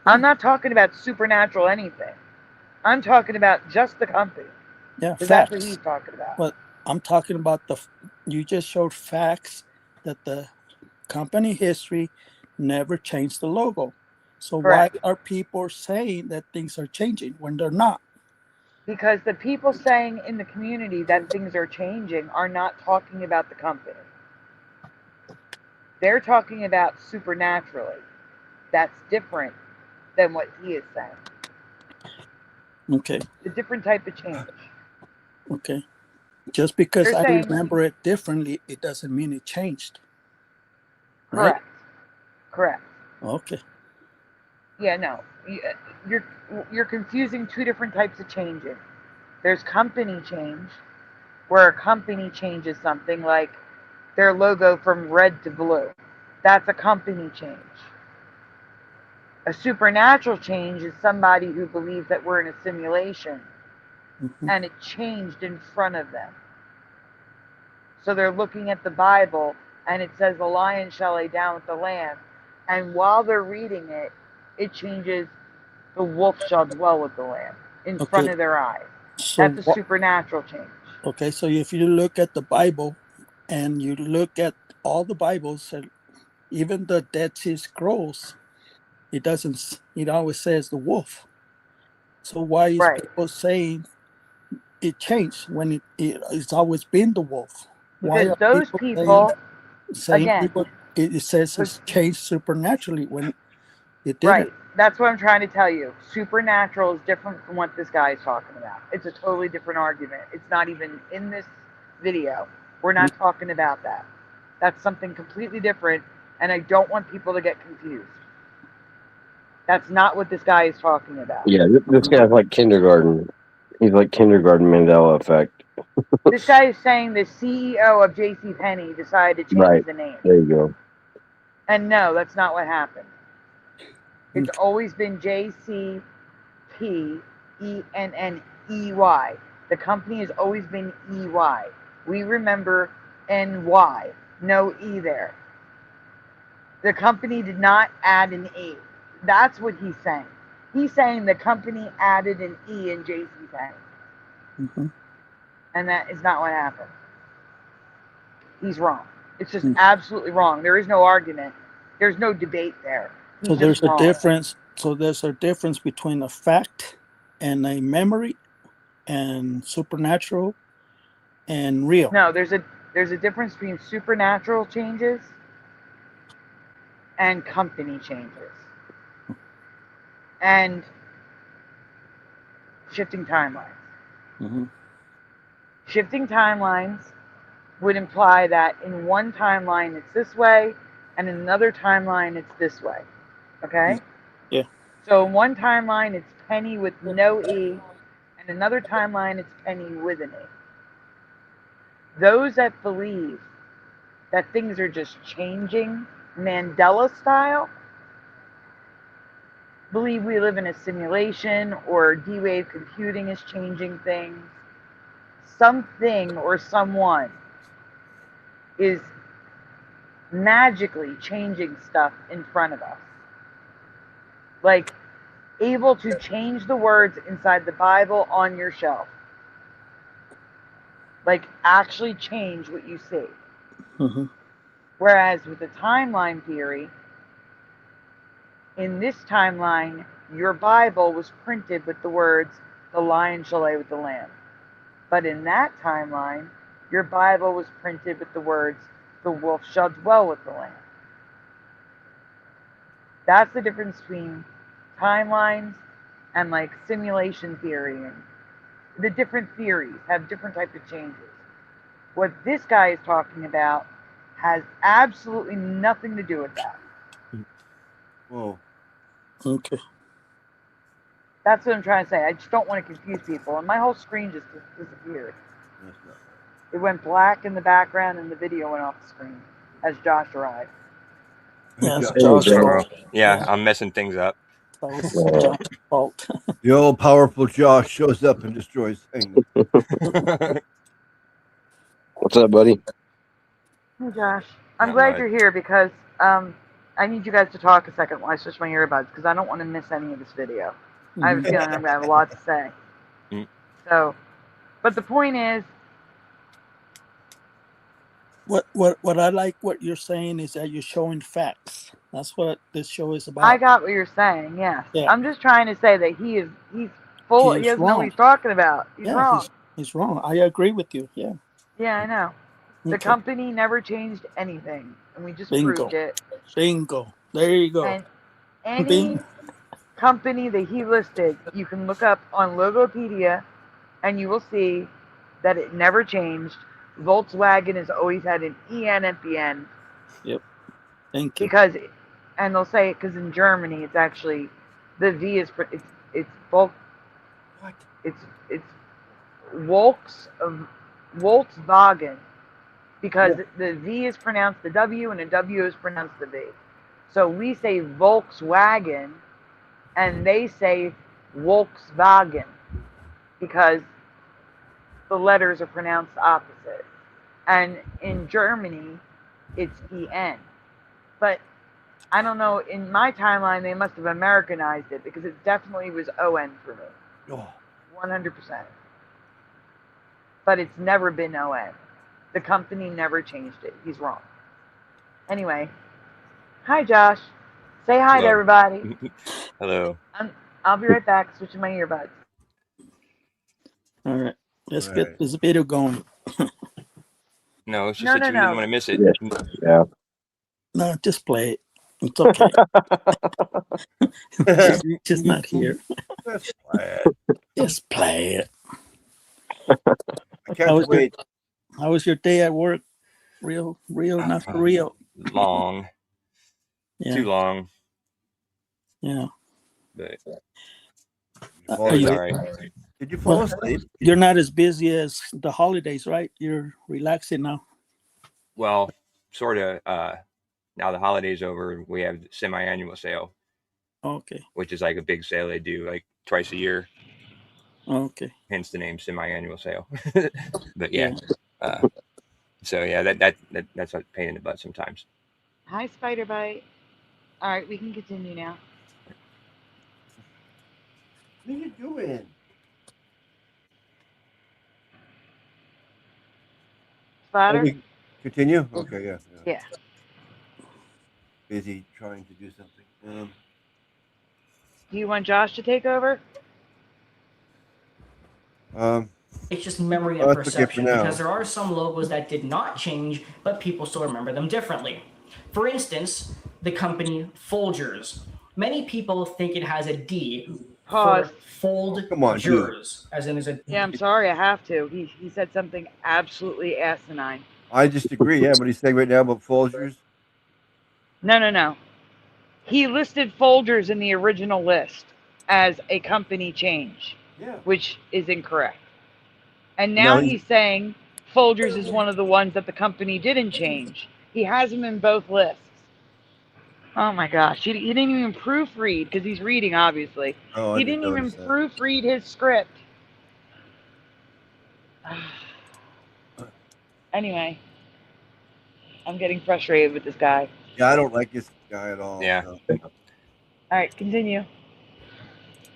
I'm not talking about supernatural anything. I'm talking about just the company. Yeah, facts. facts. That's what he's talking about. But I'm talking about you just showed facts that the company history never changed the logo. So Correct. why are people saying that things are changing when they're not? Because the people saying in the community that things are changing are not talking about the company. They're talking about supernaturally. That's different than what he is saying. Okay. A different type of change. Okay. Just because I remember it differently, it doesn't mean it changed. Right? Correct. Okay. Yeah, no. You're confusing two different types of changing. There's company change, where a company changes something like their logo from red to blue. That's a company change. A supernatural change is somebody who believes that we're in a simulation and it changed in front of them. So they're looking at the Bible and it says the lion shall lay down with the lamb. And while they're reading it, it changes the wolf shall dwell with the lamb in front of their eyes. So that's a supernatural change. Okay, so if you look at the Bible and you look at all the Bibles, even the Dead Sea Scrolls, it always says the wolf. So why is people saying it changed when it's always been the wolf? Why Because are those people saying again, it says it's changed supernaturally when it didn't? Right. That's what I'm trying to tell you. Supernatural is different from what this guy is talking about. It's a totally different argument. It's not even in this video. We're not talking about that. That's something completely different, and I don't want people to get confused. That's not what this guy is talking about. Yeah, this guy's like kindergarten. He's like kindergarten Mandela effect. This guy is saying the CEO of JCPenney decided to change the name. There you go. And no, that's not what happened. It's always been JCPENNEY. The company has always been EY. We remember NY, no E there. The company did not add an E. That's what he's saying. He's saying the company added an E in JCPenney. And that is not what happened. He's wrong. It's just absolutely wrong. There is no argument. There's no debate there. So there's a difference. So there's a difference between a fact and a memory and supernatural and real. No, there's a difference between supernatural changes and company changes and shifting timelines. Shifting timelines would imply that in one timeline it's this way and in another timeline it's this way. Okay? Yeah. So in one timeline it's Penny with no E, and another timeline it's Penny with an E. Those that believe that things are just changing Mandela style believe we live in a simulation or D-wave computing is changing things. Something or someone is magically changing stuff in front of us. Like able to change the words inside the Bible on your shelf. Like actually change what you see. Whereas with the timeline theory, in this timeline, your Bible was printed with the words, "The lion shall lay with the lamb." But in that timeline, your Bible was printed with the words, "The wolf shall dwell with the lamb." That's the difference between timelines and like simulation theory, and the different theories have different types of changes. What this guy is talking about has absolutely nothing to do with that. Whoa. Okay. That's what I'm trying to say. I just don't want to confuse people. And my whole screen just disappeared. It went black in the background and the video went off the screen as Josh arrived. Yes, yeah, I'm messing things up. Josh's fault. The all powerful Josh shows up and destroys things. What's up, buddy? Hey, Josh. I'm glad you're here because I need you guys to talk a second while I switch my earbuds because I don't want to miss any of this video. I have a feeling I'm going to have a lot to say. So, but the point is, what I like what you're saying is that you're showing facts. That's what this show is about. I got what you're saying. Yes. Yeah. I'm just trying to say that he's full. He doesn't know what he's talking about. He's wrong. He's wrong. I agree with you. Yeah. Yeah, I know. The company never changed anything, and we just proved it. Bingo. There you go. And any company that he listed, you can look up on Logopedia, and you will see that it never changed. Volkswagen has always had an EN at the end. Yep. Thank you. Because, and they'll say it because in Germany it's actually the V is it's Volk. What? It's Volkswagen, because the V is pronounced the W and the W is pronounced the V. So we say Volkswagen, and they say Volkswagen because the letters are pronounced opposite. And in Germany, it's EN. But I don't know, in my timeline, they must have Americanized it because it definitely was ON for me. 100%. But it's never been ON. The company never changed it. He's wrong. Anyway, hi, Josh. Say hi to everybody. Hello. I'll be right back switching my earbuds. All right. Let's get this video going. No, it's just that you didn't want to miss it. Yeah. No, just play it. It's okay. Just not here. Just play it. Just play it. I can't wait. How was your day at work? Real, not for real. Long. Yeah. Too long. Yeah. But all right. Did you fall asleep? You're not as busy as the holidays, right? You're relaxing now. Well, sort of. Now the holiday's over, we have semi-annual sale. Okay. Which is like a big sale they do like twice a year. Okay. Hence the name semi-annual sale. But yeah. So yeah, that's a pain in the butt sometimes. Hi, Spider Bite. All right, we can continue now. What are you doing? Spider? Continue? Okay, yeah. Yeah. Busy trying to do something. Do you want Josh to take over? It's just memory and perception because there are some logos that did not change, but people still remember them differently. For instance, the company Folgers. Many people think it has a D Pause. for Folgers, as in there's a. Yeah, I'm sorry, I have to. He said something absolutely asinine. I disagree. Yeah, but he's saying right now about Folgers. No. He listed Folgers in the original list as a company change, which is incorrect. And now he's saying Folgers is one of the ones that the company didn't change. He has them in both lists. Oh my gosh, he didn't even proofread, because he's reading, obviously. Oh, he didn't even proofread his script. Anyway, I'm getting frustrated with this guy. Yeah, I don't like this guy at all. Yeah. No. All right, continue.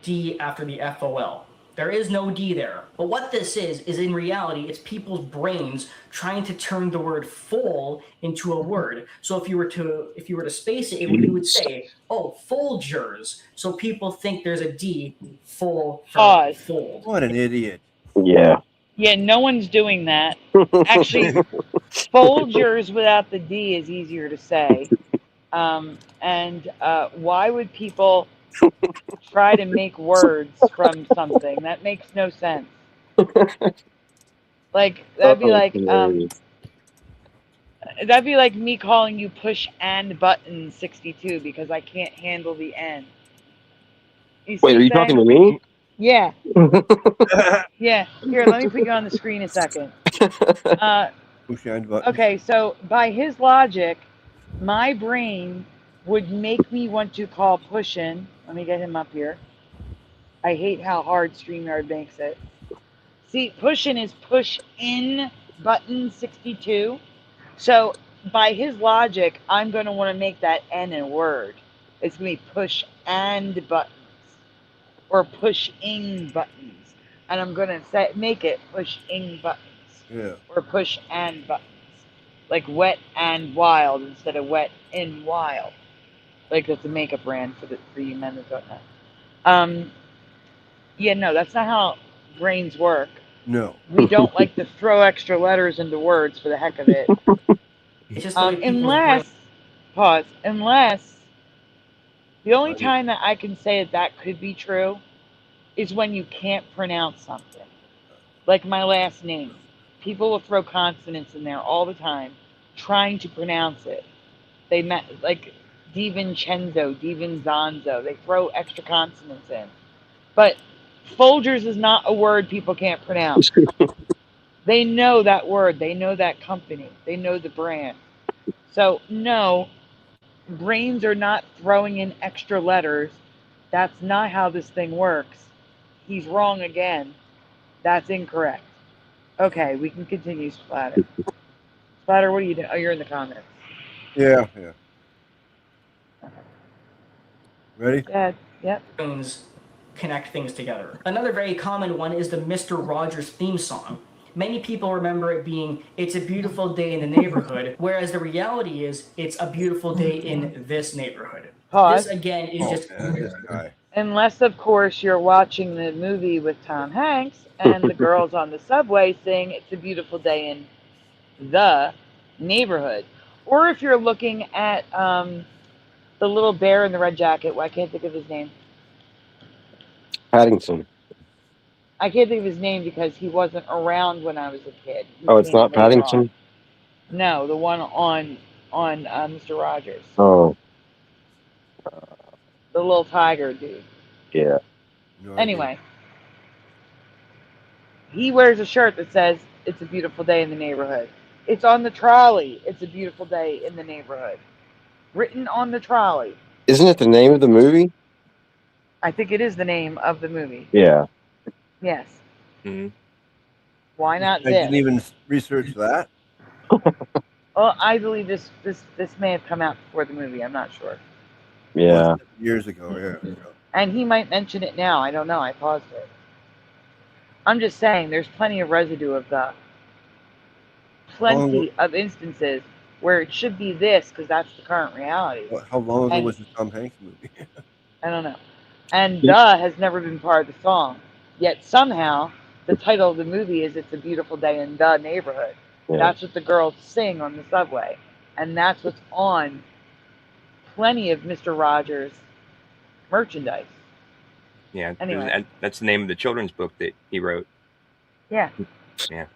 D after the FOL. There is no D there. But what this is in reality, it's people's brains trying to turn the word full into a word. So if you were to space it, you would say, oh, Folgers. So people think there's a D, full, Pause. fold. What an idiot. Yeah. Yeah, no one's doing that. Actually, Folgers without the D is easier to say. And why would people try to make words from something? That makes no sense. Like, that'd be like me calling you push and button 62 because I can't handle the N. Wait, are you talking to me? Yeah. Yeah. Here, let me put you on the screen a second. Push and button. Okay, so by his logic, my brain would make me want to call push-in. Let me get him up here. I hate how hard StreamYard makes it. See, push-in is push-in button 62. So by his logic, I'm going to want to make that N a word. It's going to be push and buttons or push-ing buttons. And I'm going to make it push-ing buttons. Yeah. Or push and buttons. Like wet and wild instead of wet and wild. Like that's a makeup brand for you men that don't know. Yeah, no, that's not how brains work. No. We don't like to throw extra letters into words for the heck of it. It's just unless the only time that I can say that could be true is when you can't pronounce something. Like my last name. People will throw consonants in there all the time, trying to pronounce it. They meant like DiVincenzo, DiVinzanzo. They throw extra consonants in. But Folgers is not a word people can't pronounce. They know that word. They know that company. They know the brand. So no, brains are not throwing in extra letters. That's not how this thing works. He's wrong again. That's incorrect. Okay, we can continue, Splatter. Splatter, what are you doing? Oh, you're in the comments. Yeah. Ready? Yep. Brains connect things together. Another very common one is the Mr. Rogers theme song. Many people remember it being, it's a beautiful day in the neighborhood, whereas the reality is, it's a beautiful day in this neighborhood. Pause. This, again, is just... This guy. Unless, of course, you're watching the movie with Tom Hanks and the girls on the subway sing It's a Beautiful Day in the Neighborhood. Or if you're looking at the little bear in the red jacket. Well, I can't think of his name. Paddington. I can't think of his name because he wasn't around when I was a kid. Oh, it's not Paddington? On. No, the one on Mr. Rogers. Oh. The little tiger dude. Yeah. Anyway. He wears a shirt that says, It's a Beautiful Day in the Neighborhood. It's on the trolley. It's a beautiful day in the neighborhood. Written on the trolley. Isn't it the name of the movie? I think it is the name of the movie. Yeah. Yes. Mm-hmm. Why not I this? didn't even research that. Well, I believe this may have come out before the movie. I'm not sure. Yeah. Years ago, yeah. And he might mention it now. I don't know. I paused it. I'm just saying there's plenty of residue of the. Plenty of instances where it should be this because that's the current reality. How long ago was the Tom Hanks movie? I don't know. And "the" has never been part of the song. Yet somehow the title of the movie is "It's a Beautiful Day in the Neighborhood." Yeah. That's what the girls sing on the subway. And that's what's on plenty of Mr. Rogers' merchandise. Yeah. Anyway. That's the name of the children's book that he wrote. Yeah. Yeah.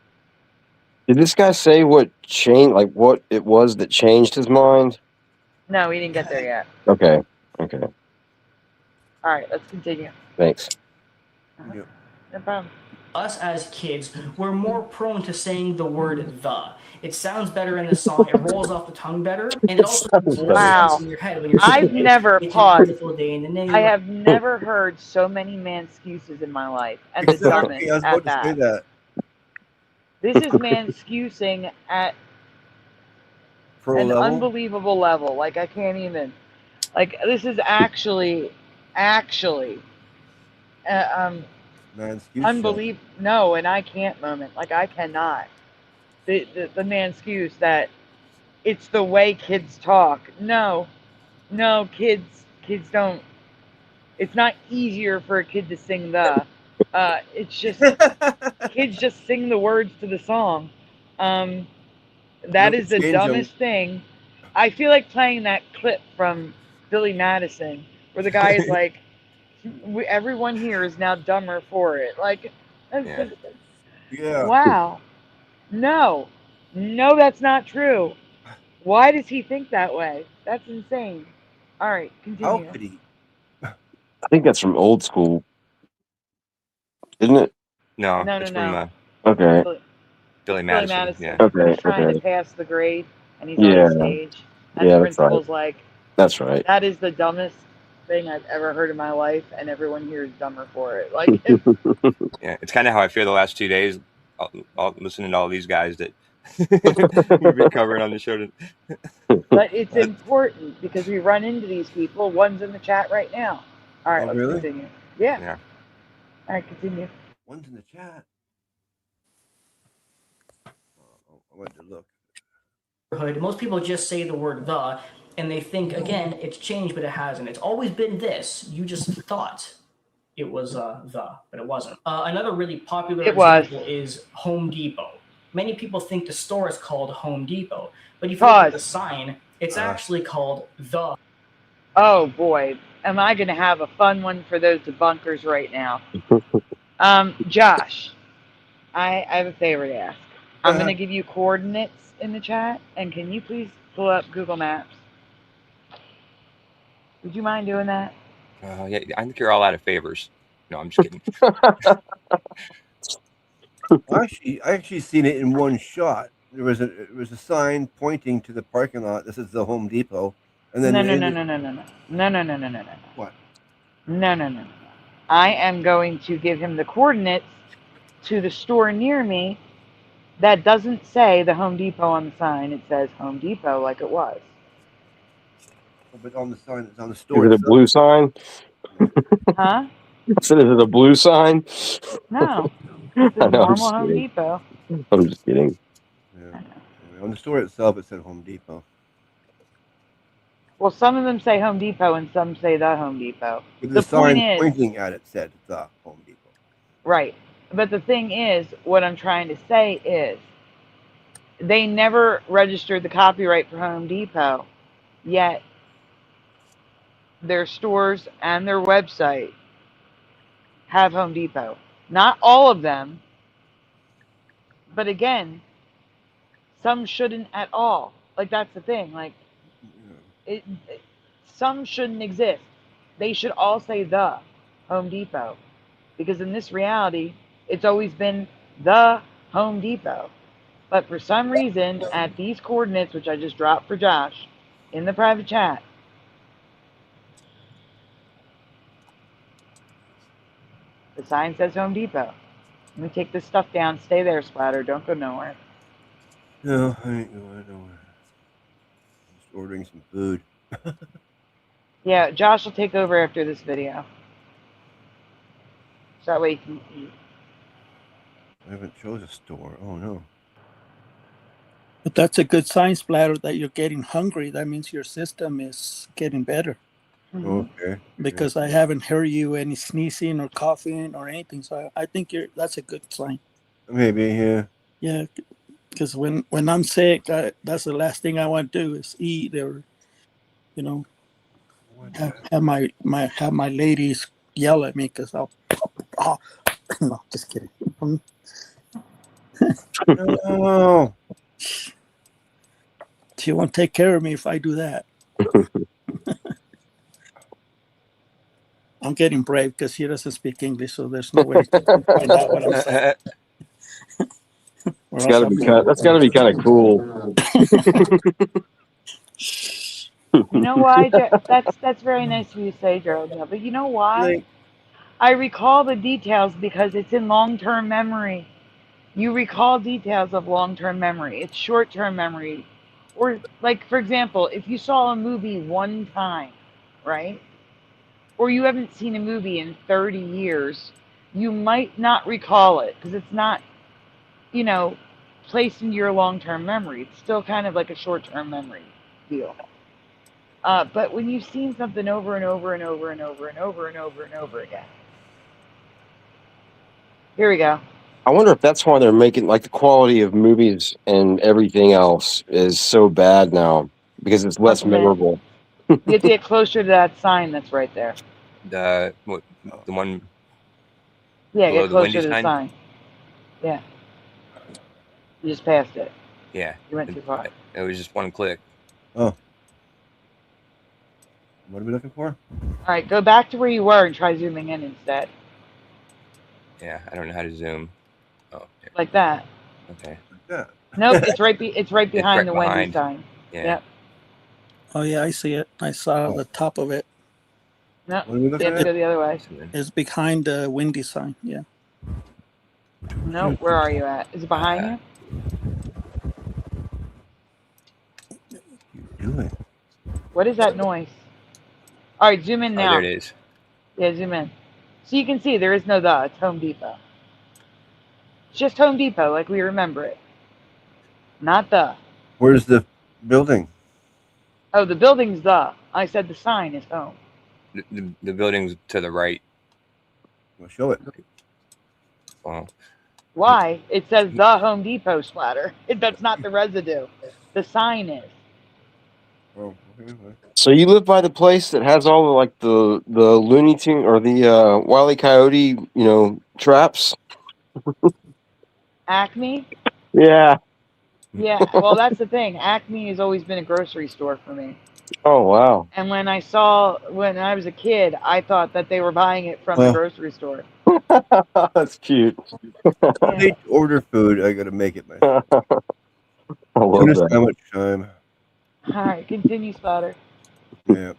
Did this guy say what changed, like what it was that changed his mind? No, we didn't get there yet. Okay. Okay. All right, let's continue. Thanks. No problem. Us as kids, we're more prone to saying the word "the." It sounds better in the song. It rolls off the tongue better, and it also makes more sense in your head when you're saying I've never it's paused. a beautiful day in the neighborhood. I have never heard so many man-excuses in my life, and the dumbest I was at about to say that. This is man-excusing at Pro an level? unbelievable level. Like, I can't even. Like, this is actually, unbelievable. No, and I can't moment. Like, I cannot. The man-excuse that it's the way kids talk. No, kids don't. It's not easier for a kid to sing the. It's just kids just sing the words to the song. That is the dumbest thing. I feel like playing that clip from Billy Madison where the guy is like, everyone here is now dumber for it. Like, yeah. Wow. No, that's not true. Why does he think that way? That's insane. All right, continue. How could he? I think that's from Old School, isn't it? No, No, it's no, from no. Okay. Billy Madison. Yeah. Okay. He's trying Okay. to pass the grade, and he's Yeah. on stage, and Yeah, the that's right. principal's like, That's right. "That is the dumbest thing I've ever heard in my life, and everyone here is dumber for it." Like, Yeah, it's kind of how I feel the last 2 days, listening to all these guys that we've been covering on the show. but it's important because we run into these people. One's in the chat right now. All right, let's really? continue. Yeah. Yeah. All right, continue. One's in the chat. I went to look. Most people just say the word "the," and they think, again, it's changed, but it hasn't. It's always been this. You just thought it was "the," but it wasn't. Another really popular example is Home Depot. Many people think the store is called Home Depot, but if you look at the sign, it's actually called "the." Oh boy, am I going to have a fun one for those debunkers right now. Josh, I have a favor to ask. I'm going to give you coordinates in the chat, and can you please pull up Google Maps? Would you mind doing that? Yeah, I think you're all out of favors. No, I'm just kidding. I actually seen it in one shot. There was a sign pointing to the parking lot. This is the Home Depot, and then No. What? No. I am going to give him the coordinates to the store near me that doesn't say the Home Depot on the sign. It says Home Depot like it was. But on the sign, it's on the store. Is it a blue sign? Huh? So is it a blue sign? No. It's a I know, I'm normal just Home kidding. Depot. I'm just kidding. Yeah. Anyway, on the store itself, it said Home Depot. Well, some of them say Home Depot and some say the Home Depot. But The point sign is, pointing at it said the Home Depot. right. But the thing is, what I'm trying to say is, they never registered the copyright for Home Depot, yet their stores and their website have Home Depot. Not all of them, but again, some shouldn't at all. Like, that's the thing. Like, some shouldn't exist. They should all say the Home Depot. Because in this reality, it's always been the Home Depot. But for some reason, at these coordinates, which I just dropped for Josh in the private chat, The sign says Home Depot. Let me take this stuff down. Stay there, Splatter. Don't go nowhere. No, I ain't going nowhere. Just ordering some food. Yeah, Josh will take over after this video. So that way you can eat. I haven't chose a store. Oh no. But that's a good sign, Splatter, that you're getting hungry. That means your system is getting better. Okay. Because I haven't heard you any sneezing or coughing or anything. So I think that's a good sign. Maybe, yeah. Yeah, because when I'm sick, that's the last thing I want to do is eat or, you know, have my ladies yell at me because I'll. Oh, no, just kidding. No. She won't take care of me if I do that. I'm getting brave because she doesn't speak English, so there's no way to find out what I'm saying. That's got to be kind of cool. You know why? That's very nice of you to say, Gerald. Yeah, but you know why? I recall the details because it's in long-term memory. You recall details of long-term memory. It's short-term memory. Or, like, for example, if you saw a movie one time, right? Or you haven't seen a movie in 30 years, you might not recall it because it's not, you know, placed into your long-term memory. It's still kind of like a short-term memory deal. But when you've seen something over and over and over and over and over and over and over again. Here we go. I wonder if that's why they're making, like, the quality of movies and everything else is so bad now because it's less memorable. You have to get closer to that sign that's right there. The one. Yeah, below get closer the to the sign? sign. Yeah. You just passed it. Yeah. You went too far. It was just one click. Oh. What are we looking for? All right, go back to where you were and try zooming in instead. Yeah, I don't know how to zoom. Oh. Yeah. Like that. Okay. Like that. Nope, it's right behind the Wendy behind. sign. Yeah. Yep. Oh, yeah, I see it. I saw the top of it. No, What are we you looking have to at? go the other way. It's behind the Wendy sign. Yeah. No, where are you at? Is it behind you? Doing? What is that noise? All right, zoom in now. Oh, there it is. Yeah, zoom in. So you can see there is no the. It's Home Depot. It's just Home Depot like we remember it. Not the. Where's the building? Oh, the building's the. I said the sign is home. The building's to the right. Well, show it. Wow. Why? It says the Home Depot, Splatter. That's not the residue. The sign is. Oh, okay. So you live by the place that has all the, like, the Looney Tune or the Wile E. Coyote, you know, traps? Acme? Yeah. Yeah, well, that's the thing. Acme has always been a grocery store for me. Oh, wow. And when I was a kid, I thought that they were buying it from the grocery store. That's cute. I need to order food. I gotta make it myself. I love that. How much time? All right, continue, Splatter. Yeah.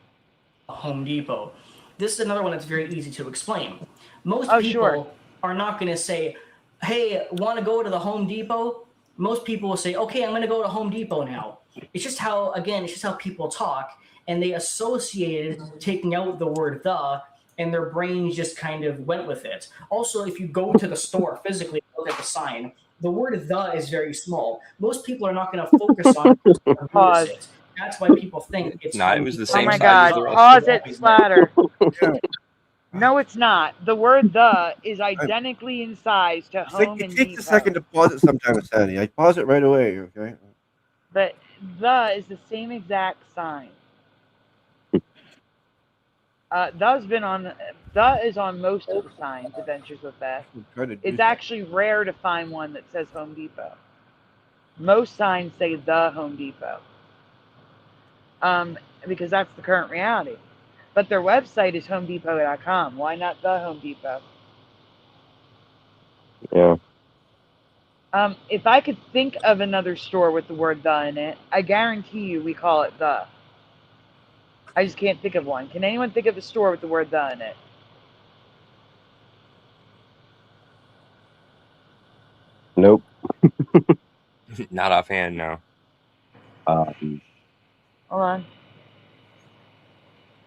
Home Depot. This is another one that's very easy to explain. Most people sure. are not going to say, hey, want to go to the Home Depot? Most people will say, okay, I'm going to go to Home Depot now. It's just how people talk, and they associated taking out the word the, and their brains just kind of went with it. Also, if you go to the store physically, look at the sign, the word the is very small. Most people are not going to focus on Pause. it. That's why people think it's No, it was the same Oh my size as God! the rest. Pause it, Splatter. No, it's not. The word the is identically in size to Home It and takes a Depot. second to pause it sometimes, Sandy. I pause it right away, okay? But the is the same exact sign. The is on most of the signs, Adventures with Beth. It's actually rare to find one that says Home Depot. Most signs say the Home Depot. Because that's the current reality. But their website is homedepot.com. Why not the Home Depot? Yeah. If I could think of another store with the word the in it, I guarantee you we call it the. I just can't think of one. Can anyone think of a store with the word the in it? Nope. Not offhand, no. Hold on.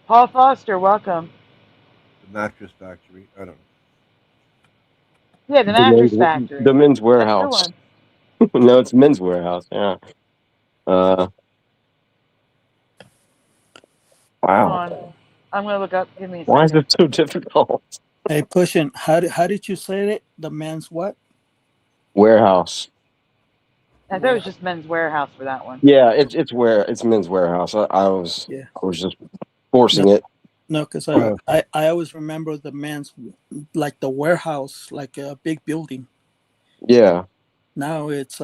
Paul Foster, welcome. The mattress factory. I don't know. Yeah, the mattress factory. The Men's That's the Warehouse. one. No, it's Men's Warehouse. Yeah. Hold Wow. on. I'm gonna look up. Give me a Why is second. it so difficult? Hey, Pushing, how did you say it? The man's what? Warehouse. I thought it was just Men's Warehouse for that one. Yeah, it's Men's Warehouse. I was just forcing it. No, because I always remember the man's, like the warehouse, like a big building. Yeah. Now it's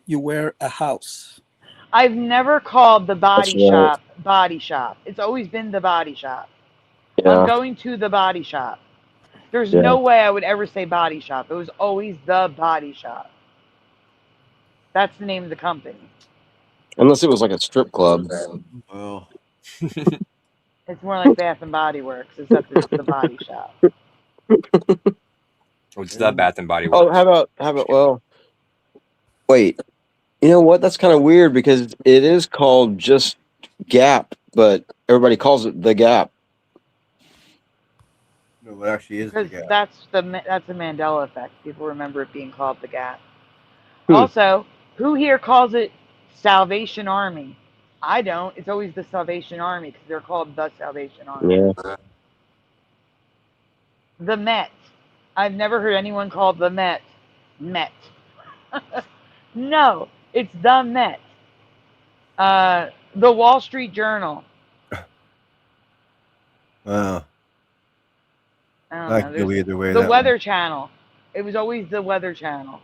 you wear a house. I've never called the body That's right. shop body shop. It's always been the body shop. Yeah. I'm going to the body shop. There's Yeah. no way I would ever say body shop. It was always the body shop. That's the name of the company. Unless it was like a strip club. Well, It's more like Bath and Body Works, except it's the body shop. It's the Bath and Body Oh, Works. how about? Well, wait. You know what? That's kind of weird because it is called just Gap, but everybody calls it the Gap. no, it actually is the Because Gap. that's the Mandela effect. People remember it being called the Gap. Hmm. Also, who here calls it Salvation Army? I don't. It's always the Salvation Army because they're called the Salvation Army. Yeah. The Met. I've never heard anyone called the Met. No, it's the Met. The Wall Street Journal. Wow. I don't I know. could go There's either way. the that Weather one. Channel. It was always the Weather Channel.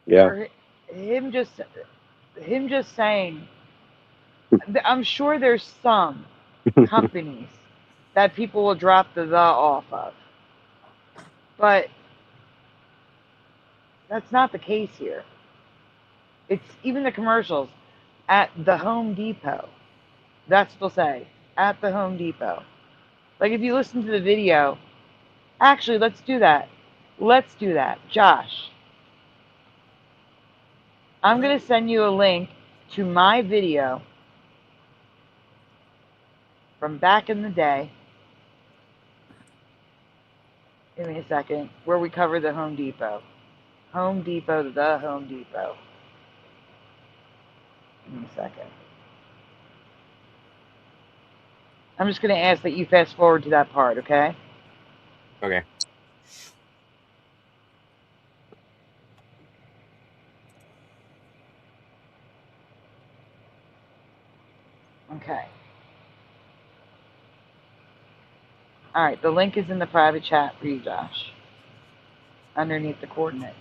Yeah. Or him just saying. I'm sure there's some companies that people will drop the off of, but that's not the case here. It's even the commercials at the Home Depot. That's what they'll say, at the Home Depot. Like if you listen to the video, actually, let's do that. Let's do that. Josh, I'm going to send you a link to my video from back in the day. Give me a second. Where we covered the Home Depot. Home Depot, the Home Depot. Give me a second. I'm just going to ask that you fast forward to that part, okay? Okay. Okay. All right, the link is in the private chat for you, Josh, underneath the coordinates.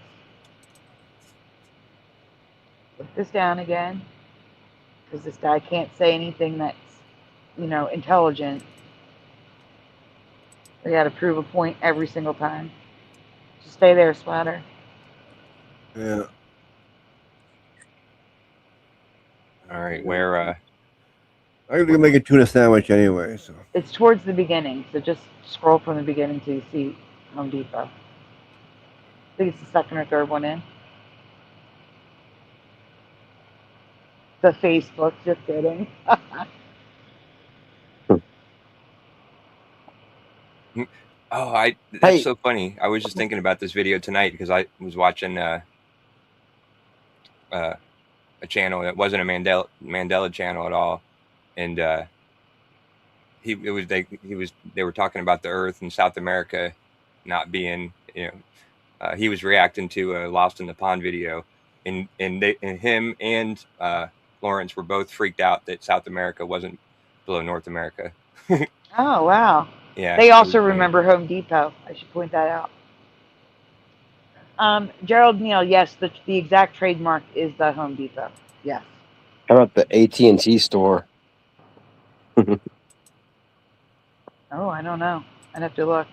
Put this down again, because this guy can't say anything that's, intelligent. We got to prove a point every single time. Just stay there, Splatter. Yeah. All right, where I'm gonna make a tuna sandwich anyway. So It's towards the beginning, so just scroll from the beginning till you see Home Depot. I think it's the second or third one in. The Facebook, just kidding. that's so funny. I was just thinking about this video tonight because I was watching a channel that wasn't a Mandela channel at all, and they were talking about the Earth and South America not being, he was reacting to a Lost in the Pond video, and him and Lawrence were both freaked out that South America wasn't below North America. Oh, wow. Yeah. They also remember Home Depot. I should point that out. Gerald Neal, yes, the exact trademark is the Home Depot. Yes. How about the AT&T store? Oh, I don't know. I'd have to look.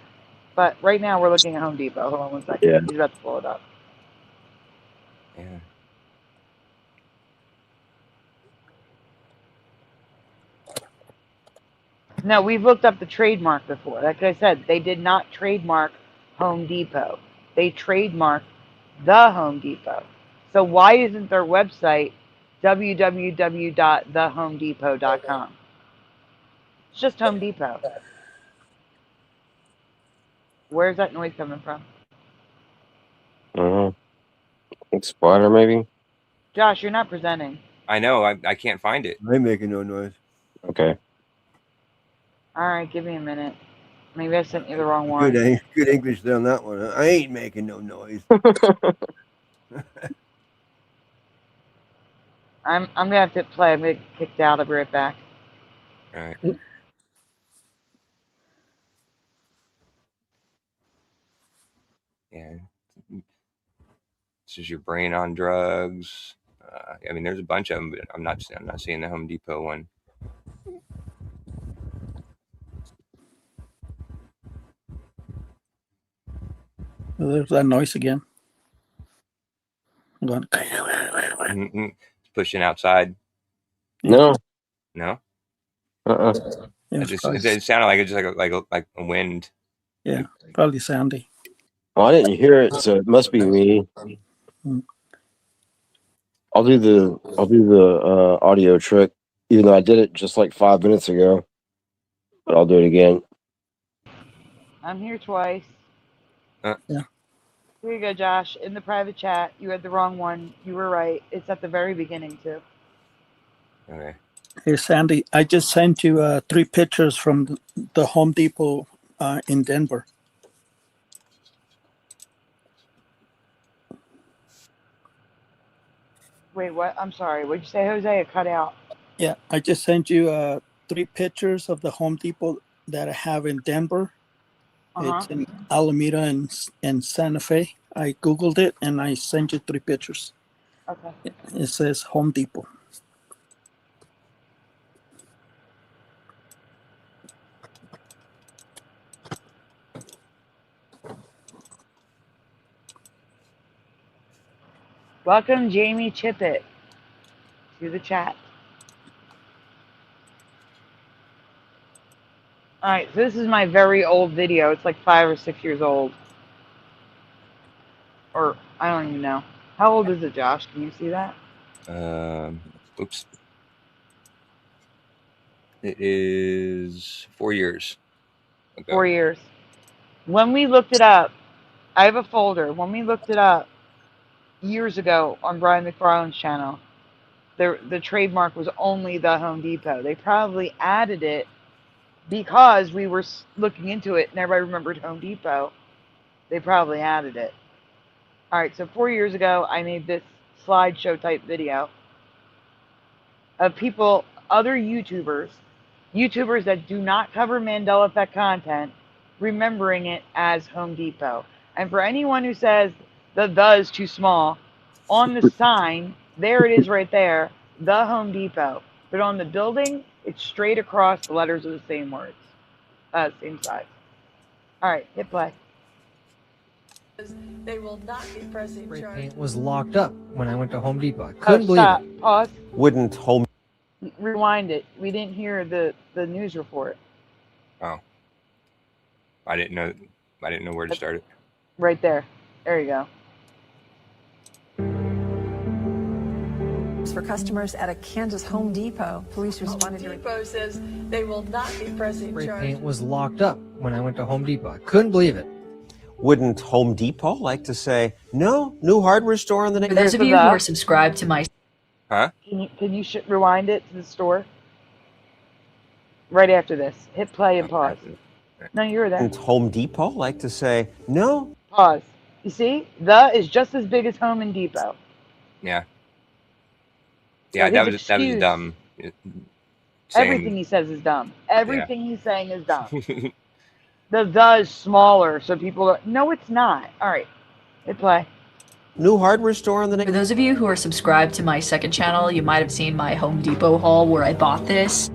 But right now we're looking at Home Depot. Hold on one second. Yeah. He's about to pull it up. Yeah. No, we've looked up the trademark before. Like I said, they did not trademark Home Depot. they trademarked the Home Depot. So why isn't their website www.thehomedepot.com? It's just Home Depot. Where's that noise coming from? It's splatter, maybe. Josh, you're not presenting. I know. I can't find it. I ain't making no noise. Okay. All right, give me a minute. Maybe I sent you the wrong one. Good English there on that one. Huh? I ain't making no noise. I'm gonna have to play. I'm gonna get kicked out. I'll be right back. All right. Yeah. This is your brain on drugs. I mean, there's a bunch of them, but I'm not seeing the Home Depot one. Well, there's that noise again. I'm going. It's pushing outside. No. No. It sounded like it's just like a wind. Yeah, probably Sandy. Well, I didn't hear it, so it must be me. I'll do the audio trick, even though I did it just like 5 minutes ago. But I'll do it again. I'm here twice. Yeah. Here you go, Josh. In the private chat, you had the wrong one. You were right. It's at the very beginning too. Okay. Hey, Sandy, I just sent you 3 pictures from the Home Depot in Denver. Wait, what? I'm sorry. What'd you say, Jose? It cut out. Yeah, I just sent you 3 pictures of the Home Depot that I have in Denver. It's in Alameda and Santa Fe. I Googled it and I sent you 3 pictures. Okay. It says Home Depot. Welcome, Jamie Chippett, to the chat. All right, so this is my very old video. It's like 5 or 6 years old. Or, I don't even know. How old is it, Josh? Can you see that? Oops. It is 4 years ago. 4 years. When we looked it up, I have a folder. When we looked it up years ago on Brian McFarlane's channel, the trademark was only the Home Depot. They probably added it because we were looking into it and everybody remembered Home Depot. They probably added it. All right, so 4 years ago, I made this slideshow type video of people, other YouTubers that do not cover Mandela Effect content, remembering it as Home Depot. And for anyone who says the is too small, on the sign, there it is right there, the Home Depot. But on the building, it's straight across, the letters are the same words, same size. All right, hit play. They will not be pressing charges. Paint was locked up when I went to Home Depot. I couldn't believe Stop. it. Pause. Wouldn't Home Rewind it. We didn't hear the news report. Oh. I didn't know where to start it. Right there. There you go. For customers at a Kansas Home Depot, police responded to Home Depot says they will not be pressing charges. Paint was locked up when I went to Home Depot. I couldn't believe it. Wouldn't Home Depot like to say, no, new hardware store on the For those of you who are subscribed to my... Huh? Can you rewind it to the store? Right after this. Hit play and pause. No, you're there. Wouldn't Home Depot like to say, no? Pause. You see? The is just as big as Home and Depot. Yeah. Yeah, So that his was excuse- dumb. Everything he says is dumb. Everything he's saying is dumb. The is smaller, so people are... No, it's not. All right. Hit play. New hardware store on the For those of you who are subscribed to my second channel, you might have seen my Home Depot haul where I bought this.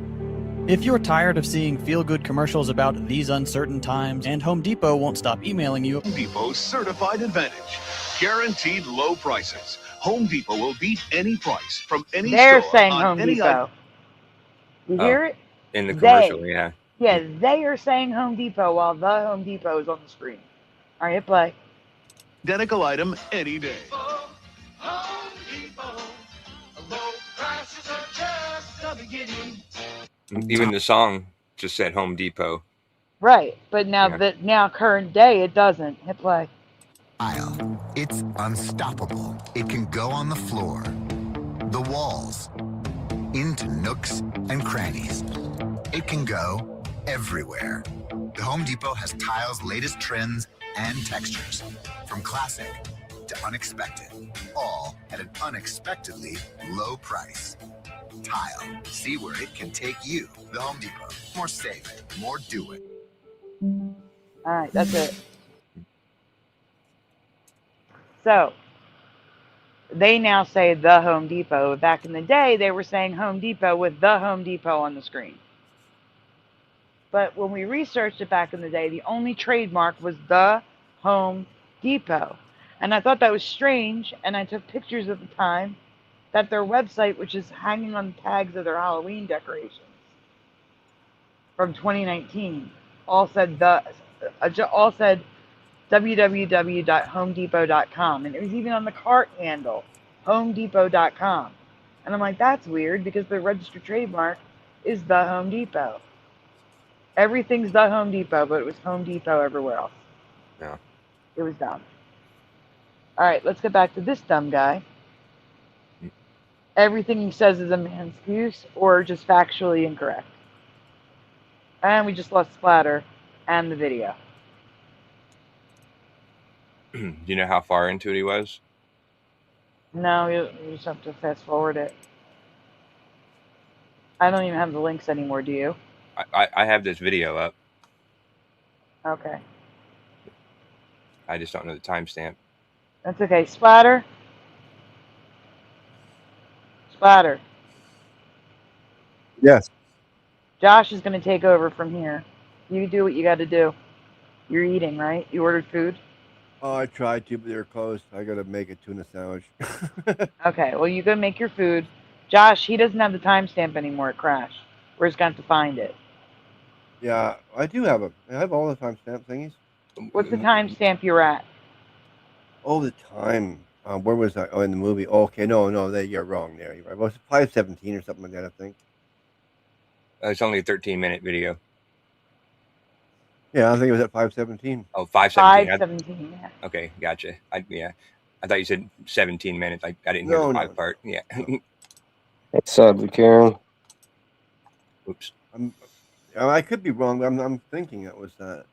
If you're tired of seeing feel-good commercials about these uncertain times, and Home Depot won't stop emailing you... Home Depot's certified advantage. Guaranteed low prices. Home Depot will beat any price from any They're store saying on Home any Depot. You hear it? In the commercial, They. yeah. Yeah, they are saying Home Depot while the Home Depot is on the screen. All right, hit play. Identical item any day. Even the song just said Home Depot. Right, but now Yeah. now current day it doesn't. Hit play. It's unstoppable. It can go on the floor, the walls, into nooks and crannies. It can go everywhere. The Home Depot has tile's latest trends and textures, from classic to unexpected, all at an unexpectedly low price. Tile. See where it can take you. The Home Depot. More save it, more do it. All right, that's it. So they now say the Home Depot. Back in the day, they were saying Home Depot with the Home Depot on the screen. But when we researched it back in the day, the only trademark was the Home Depot. And I thought that was strange, and I took pictures at the time that their website, which is hanging on the tags of their Halloween decorations from 2019, all said www.homedepot.com, and it was even on the cart handle, homedepot.com. And I'm like, that's weird, because the registered trademark is the Home Depot. Everything's the Home Depot, but it was Home Depot everywhere else. Yeah. It was dumb. All right, let's get back to this dumb guy. Everything he says is a man's excuse or just factually incorrect. And we just lost Splatter and the video. Do you know how far into it he was? No, you just have to fast forward it. I don't even have the links anymore, do you? I have this video up. Okay. I just don't know the timestamp. That's okay. Splatter? Splatter. Yes. Josh is going to take over from here. You do what you got to do. You're eating, right? You ordered food? Oh, I tried to, but they were closed. I got to make a tuna sandwich. Okay, well, you go make your food. Josh, he doesn't have the timestamp anymore at Crash. We're just going to have to find it. Yeah, I do have I have all the timestamp thingies. What's the timestamp you're at? All the time. Where was I? Oh, in the movie. Oh, okay, no, you're wrong there. You're right. Well, it's 5:17 or something like that, I think. It's only a 13-minute video. Yeah, I think it was at 5:17. Oh, 5:17. 5:17, yeah. Okay, gotcha. I thought you said 17 minutes. I didn't hear the 5 part. Yeah. What's up, Karen? Oops. I could be wrong, but I'm thinking it was that.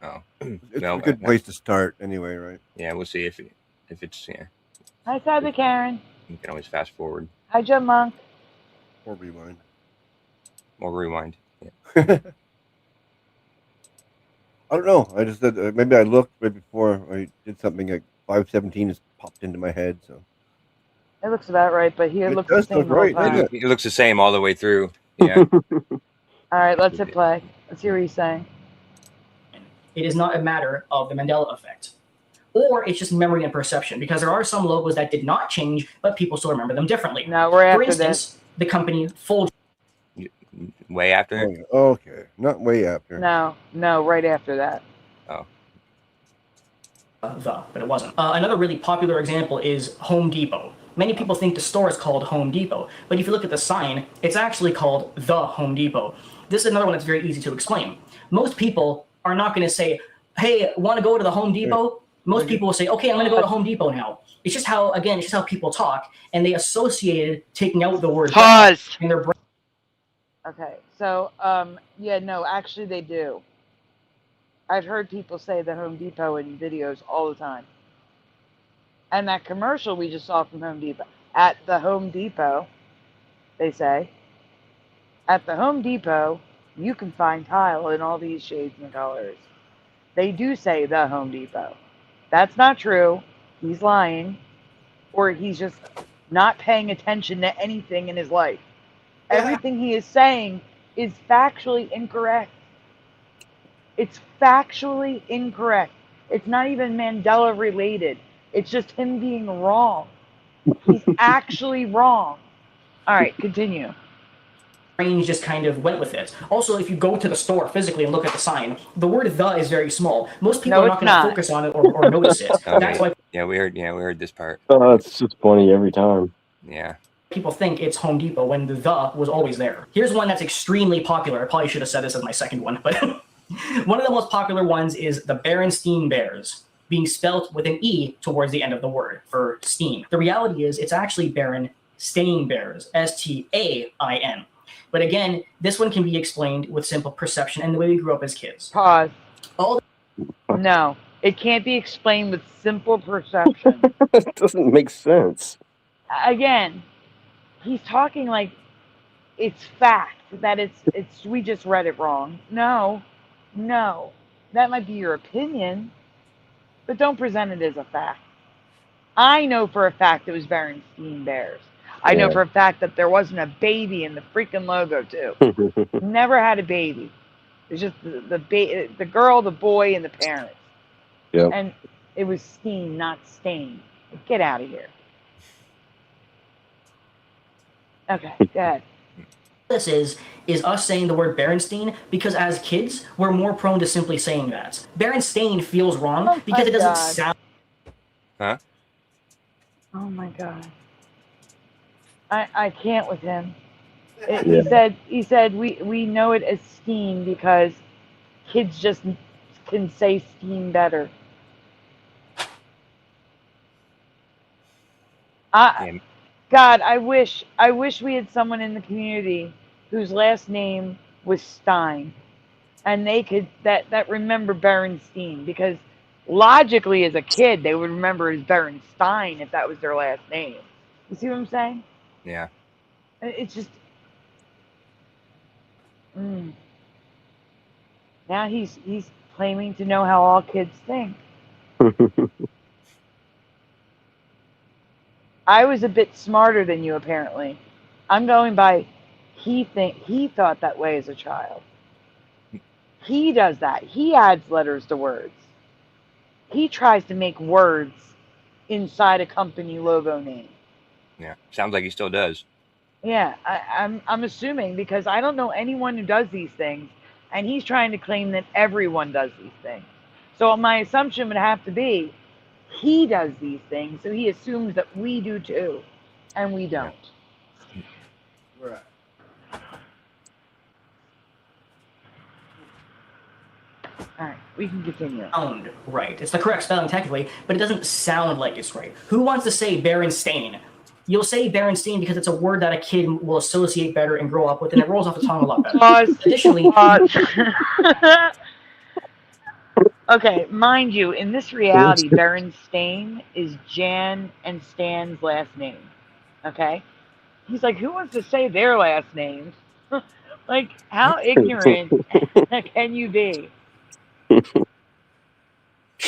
Oh, It's well, a good place to start, anyway, right? Yeah, we'll see if it's Hi, Cyber Karen. You can always fast forward Hi, Joe Monk. Or rewind. or rewind. Yeah. I don't know. I just said maybe I looked right before I did something like 5:17 just popped into my head. So It looks about right, but here It looks does the same look the whole right, time. doesn't It looks the same all the way through. Yeah. All right, let's hit play. Let's hear what he's saying. It is not a matter of the Mandela effect. Or it's just memory and perception, because there are some logos that did not change, but people still remember them differently. No, we're after For instance, this. the company Folgers. Way after? Okay, not way after. No, right after that. Oh. But it wasn't. Another really popular example is Home Depot. Many people think the store is called Home Depot, but if you look at the sign, it's actually called The Home Depot. This is another one that's very easy to explain. Most people are not going to say, hey, want to go to the Home Depot? Most people will say, okay, I'm going to go to Home Depot now. It's just how people talk, and they associated taking out the word Pause in their brain. Okay, so, yeah, no, actually they do. I've heard people say the Home Depot in videos all the time. And that commercial we just saw from Home Depot. At the Home Depot, they say, at the Home Depot, you can find tile in all these shades and colors. They do say the Home Depot. That's not true. He's lying. Or he's just not paying attention to anything in his life. Everything he is saying is factually incorrect. It's factually incorrect. It's not even Mandela related. It's just him being wrong. He's actually wrong. All right, continue. brain just kind of went with it. Also, if you go to the store physically and look at the sign, the word "the" is very small. Most people are not going to focus on it or notice it. That's why. Yeah, we heard this part. Oh, it's just funny every time. Yeah. People think it's Home Depot when the was always there. Here's one that's extremely popular. I probably should have said this as my second one, but one of the most popular ones is the Berenstain Bears, being spelt with an E towards the end of the word for Steen. The reality is it's actually Berenstain Bears, Stain. But again, this one can be explained with simple perception and the way we grew up as kids. Pause. No, it can't be explained with simple perception. It doesn't make sense. Again, he's talking like it's fact, that it's we just read it wrong. No, that might be your opinion, but don't present it as a fact. I know for a fact it was Berenstain Bears. I know for a fact that there wasn't a baby in the freaking logo too. Never had a baby. It's just the girl, the boy, and the parents. Yep. And it was Steen, not Stain. Get out of here. Okay, go ahead. This is us saying the word Berenstain because as kids, we're more prone to simply saying that. Berenstain feels wrong because it doesn't sound... Huh? Oh my God. I can't with him. He said we know it as Steen because kids just can say Steen better. God, I wish we had someone in the community whose last name was Stein, and they could that remember Berenstain, because logically as a kid they would remember as Berenstain if that was their last name. You see what I'm saying? Yeah. It's just now he's claiming to know how all kids think. I was a bit smarter than you apparently. I'm going by he thought that way as a child. He does that. He adds letters to words. He tries to make words inside a company logo name. Yeah. Sounds like he still does. Yeah, I'm assuming, because I don't know anyone who does these things, and he's trying to claim that everyone does these things. So my assumption would have to be he does these things, so he assumes that we do too, and we don't. Right. All right, we can continue. Sound right. It's the correct spelling technically, but it doesn't sound like it's right. Who wants to say Berenstain? You'll say Berenstain because it's a word that a kid will associate better and grow up with, and it rolls off the tongue a lot better. Pause. Additionally, okay, mind you, in this reality, Berenstain is Jan and Stan's last name. Okay? He's like, who wants to say their last names? Like, how ignorant can you be?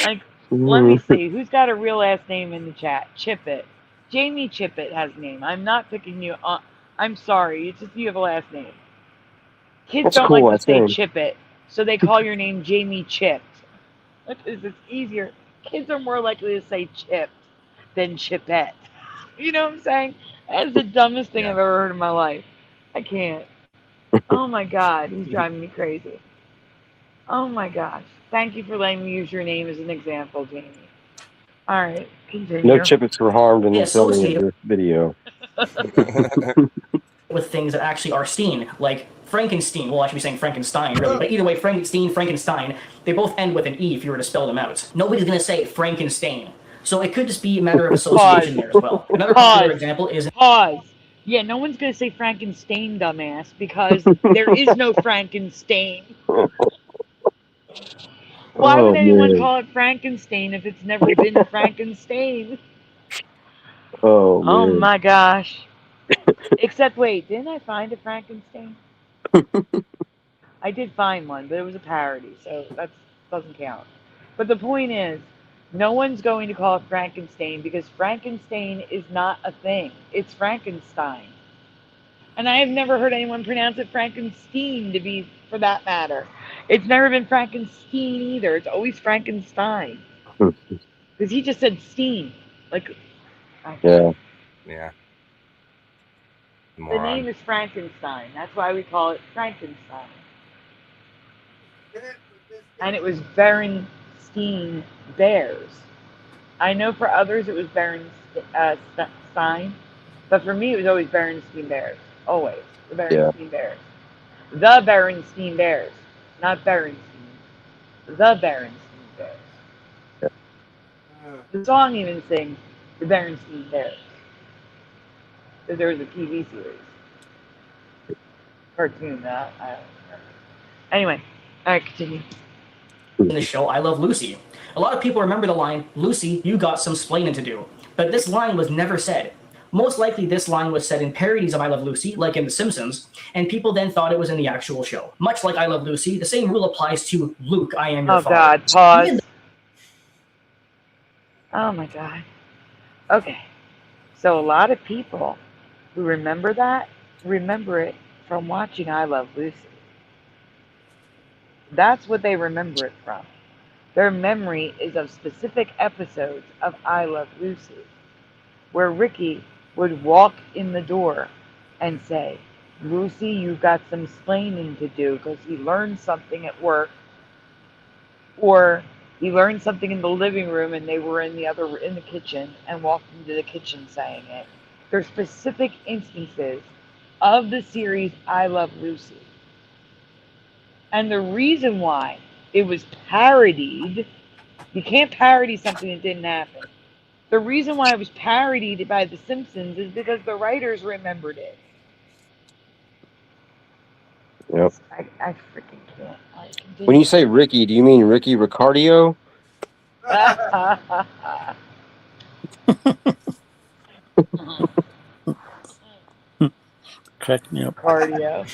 Like, let me see. Who's got a real last name in the chat? Chippett. Jamie Chippett has a name. I'm not picking you up. I'm sorry. It's just you have a last name. Kids don't like to say Chippett, so they call your name Jamie Chipped. Because it's easier. Kids are more likely to say Chipped than Chippette. You know what I'm saying? That's the dumbest thing I've ever heard in my life. I can't. Oh my God, he's driving me crazy. Oh my gosh. Thank you for letting me use your name as an example, Jamie. All right, continue. No Chippets were harmed in the filming of this video. with things that actually are Steen, like Frankenstein. Well, I should be saying Frankenstein, really. But either way, Frankenstein, they both end with an E if you were to spell them out. Nobody's going to say Frankenstein. So it could just be a matter of association there as well. Another popular example is... Pause. Yeah, no one's going to say Frankenstein, dumbass, because there is no Frankenstein. Why would anyone call it Frankenstein if it's never been Frankenstein? Oh my gosh. Except, wait, didn't I find a Frankenstein? I did find one, but it was a parody, so that doesn't count. But the point is, no one's going to call it Frankenstein because Frankenstein is not a thing. It's Frankenstein. And I have never heard anyone pronounce it Frankenstein, to be, for that matter. It's never been Frankenstein either. It's always Frankenstein. Because he just said Steen. Like, yeah. Yeah. The name is Frankenstein. That's why we call it Frankenstein. And it was Berenstein Bears. I know for others it was Stein, but for me it was always Berenstein Bears. Always. The Berenstein Bears. The Berenstein Bears. Not Berenstein. The Berenstein Bears. The song even sings the Berenstein Bears. So there was a TV series. Cartoon, I don't remember. Anyway, alright, continue. In the show I Love Lucy. A lot of people remember the line, "Lucy, you got some splaining to do." But this line was never said. Most likely this line was said in parodies of I Love Lucy, like in The Simpsons, and people then thought it was in the actual show. Much like I Love Lucy, the same rule applies to Luke, I am your father. Oh God, pause. Oh my God. Okay. So a lot of people who remember that, remember it from watching I Love Lucy. That's what they remember it from. Their memory is of specific episodes of I Love Lucy, where Ricky would walk in the door and say, "Lucy, you've got some splaining to do," because he learned something at work, or he learned something in the living room and they were in the kitchen and walked into the kitchen saying it. There's specific instances of the series I Love Lucy. And the reason why it was parodied, you can't parody something that didn't happen. The reason why it was parodied by The Simpsons is because the writers remembered it. Yep. I freaking can't. When you say Ricky, do you mean Ricky Ricardio? Crack me up. Cardio.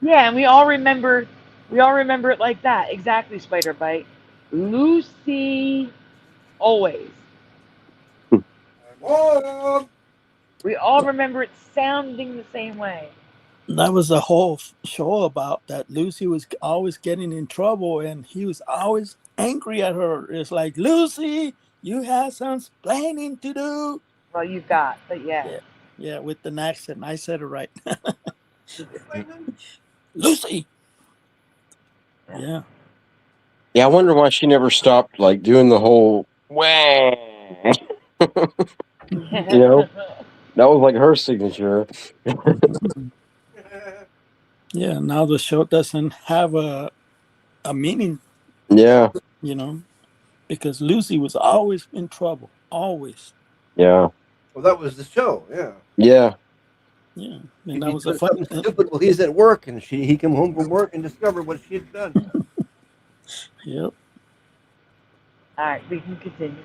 Yeah, and we all remember it like that. Exactly, Spider Bite. Lucy, always. We all remember it sounding the same way. That was the whole show about that. Lucy was always getting in trouble and he was always angry at her. It's like, "Lucy, you have some explaining to do." Well, you got, but yeah. Yeah, with an accent. I said it right. Lucy. Yeah. Yeah, I wonder why she never stopped like doing the whole wah. You know, that was like her signature. Yeah, now the show doesn't have a meaning. Yeah. You know, because Lucy was always in trouble. Always. Yeah. Well, that was the show. Yeah. Yeah. Yeah. And that was a fun. Stupid. Well, he's at work, and he came home from work and discovered what she had done. Yep. All right, we can continue.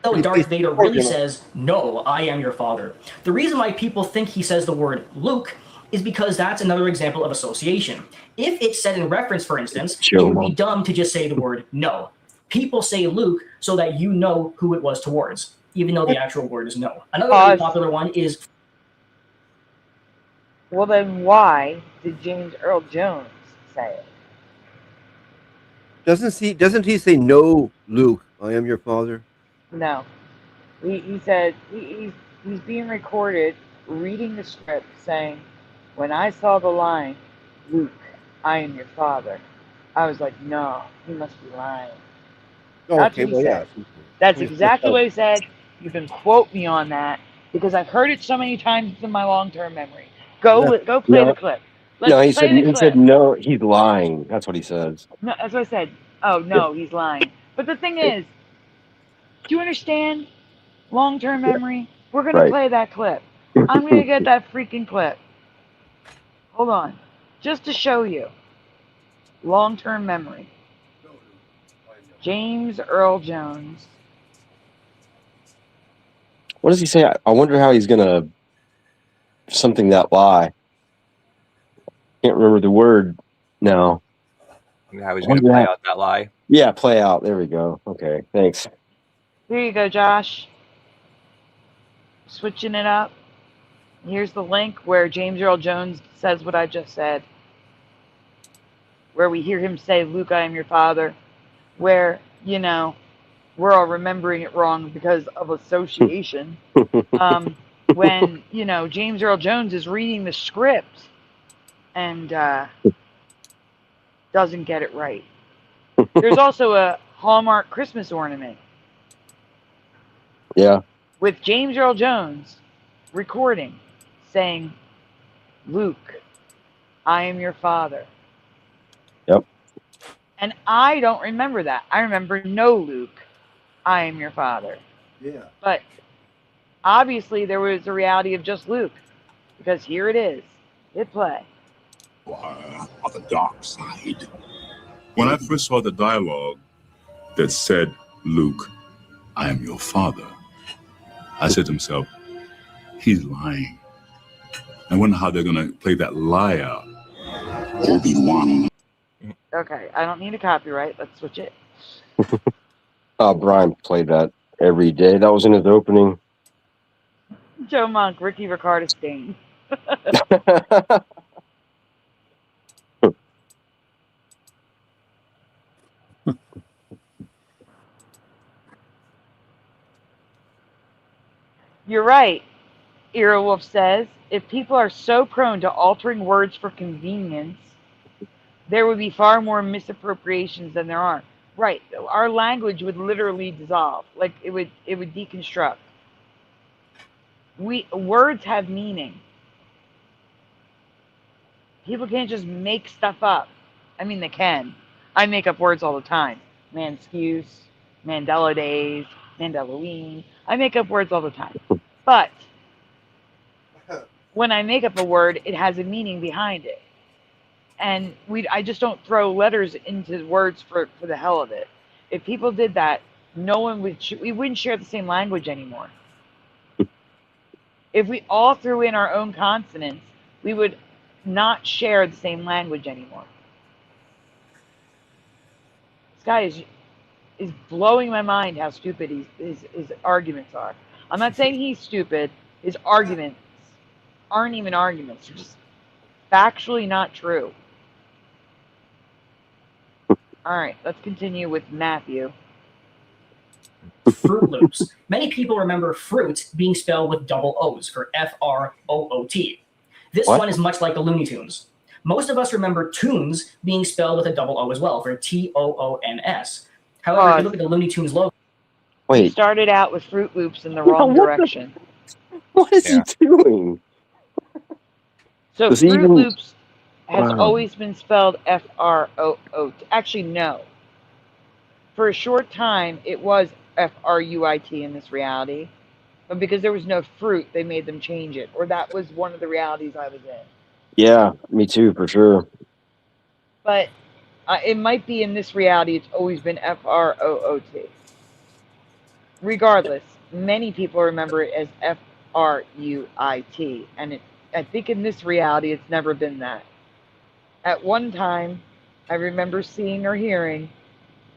So Darth Vader really says, "No, I am your father." The reason why people think he says the word Luke is because that's another example of association. If it's said in reference, for instance, it would be dumb to just say the word no. People say Luke so that you know who it was towards, even though the actual word is no. Another really popular one is... Well, then why did James Earl Jones say it? Doesn't he say, "No, Luke, I am your father"? No. He said, he's being recorded reading the script saying, "When I saw the line, 'Luke, I am your father,' I was like, no, he must be lying." Oh, That's okay, what he well, said. yeah. That's exactly what he said. You can quote me on that because I've heard it so many times in my long-term memory. Go play the clip. No, he play the clip. said no, he's lying. That's what he says. No, that's what I said. Oh, no, he's lying. But the thing is, do you understand long-term memory? We're going to play that clip. I'm going to get that freaking clip. Hold on. Just to show you. Long-term memory. James Earl Jones. What does he say? I wonder how he's gonna something that lie. Can't remember the word now. How he's going to play out that lie. Yeah, play out. There we go. Okay, thanks. Here you go, Josh. Switching it up. Here's the link where James Earl Jones says what I just said. Where we hear him say, "Luke, I am your father." Where, we're all remembering it wrong because of association. when, you know, James Earl Jones is reading the script and doesn't get it right. There's also a Hallmark Christmas ornament. Yeah. With James Earl Jones recording, saying, Luke, I am your father. Yep. And I don't remember that. I remember, no, Luke, I am your father. Yeah. But obviously there was a reality of just Luke, because here it is. Hit play. On the dark side. When I first saw the dialogue that said, Luke, I am your father, I said to myself, he's lying. I wonder how they're going to play that lie out. Obi-Wan. Okay, I don't need a copyright. Let's switch it. Brian played that every day. That was in his opening. Joe Monk, Ricky Ricardo Stain. You're right, Earwolf says. If people are so prone to altering words for convenience, there would be far more misappropriations than there are. Right. Our language would literally dissolve. Like it would deconstruct. Words have meaning. People can't just make stuff up. I mean, they can. I make up words all the time. Manscuse, Mandela days, Mandaloween. I make up words all the time. But when I make up a word, it has a meaning behind it. And I just don't throw letters into words for the hell of it. If people did that, no one would. We wouldn't share the same language anymore. If we all threw in our own consonants, we would not share the same language anymore. This guy is blowing my mind how stupid his arguments are. I'm not saying he's stupid. His arguments aren't even arguments. They're just factually not true. All right, let's continue with Matthew. Fruit Loops. Many people remember fruit being spelled with double O's for F-R-O-O-T. This one is much like the Looney Tunes. Most of us remember tunes being spelled with a double O as well for T-O-O-N-S. However, if you look at the Looney Tunes logo... He started out with Fruit Loops in the wrong direction. What is he doing? So Does he Fruit even- Loops has Wow. always been spelled F-R-O-O-T. Actually, no. For a short time, it was F-R-U-I-T in this reality. But because there was no fruit, they made them change it. Or that was one of the realities I was in. Yeah, me too, for sure. But it might be in this reality, it's always been F-R-O-O-T. Regardless, many people remember it as F-R-U-I-T. And I think in this reality, it's never been that. At one time, I remember seeing or hearing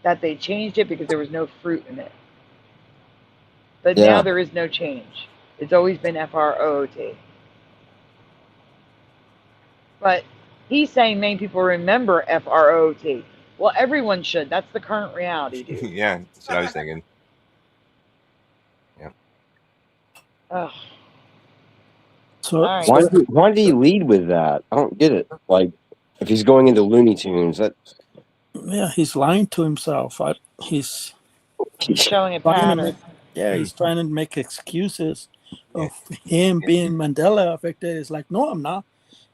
that they changed it because there was no fruit in it. But now there is no change. It's always been F-R-O-O-T. But he's saying many people remember F-R-O-O-T. Well, everyone should. That's the current reality, dude. Yeah, that's what I was thinking. Yeah. Ugh. So All right. Why did he lead with that? I don't get it. Like, if he's going into Looney Tunes, that yeah, he's lying to himself. He's showing a trying to pattern. make, he's trying to make excuses of him being Mandela affected. It's like, no, I'm not.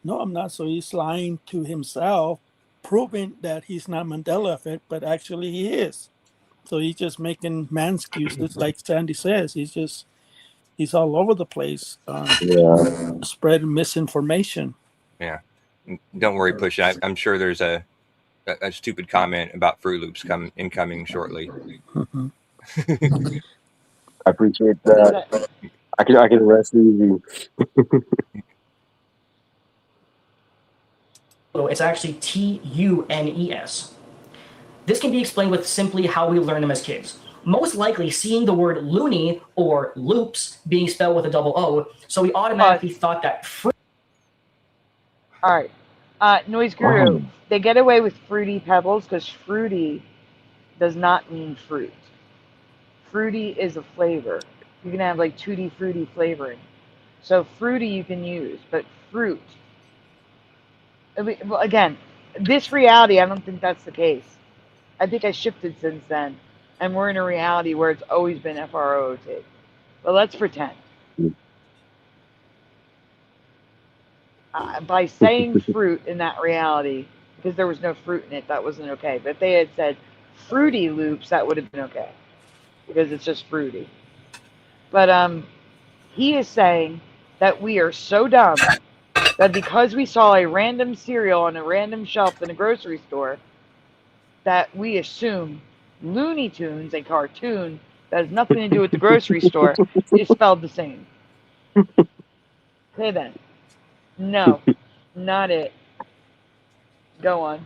No, I'm not. So he's lying to himself, proving that he's not Mandela affected, but actually he is. So he's just making man excuses, like Sandy says. He's all over the place, spreading misinformation. Yeah. Don't worry, Push. I'm sure there's a stupid comment about Fruit Loops incoming shortly. I appreciate that. I can rest easy. It's actually T-U-N-E-S. This can be explained with simply how we learn them as kids. Most likely seeing the word loony or loops being spelled with a double O, so we automatically thought that fruit. All right. Noise Guru, they get away with fruity pebbles because fruity does not mean fruit. Fruity is a flavor. You can have like tutti frutti flavoring. So fruity you can use, but fruit. Well, again, this reality, I don't think that's the case. I think I shifted since then, and we're in a reality where it's always been FROOT. But let's pretend. By saying fruit in that reality, because there was no fruit in it, that wasn't okay. But if they had said fruity loops, that would have been okay, because it's just fruity. But he is saying that we are so dumb that because we saw a random cereal on a random shelf in a grocery store, that we assume Looney Tunes, a cartoon that has nothing to do with the grocery store, is spelled the same. Okay then. No, not it. Go on.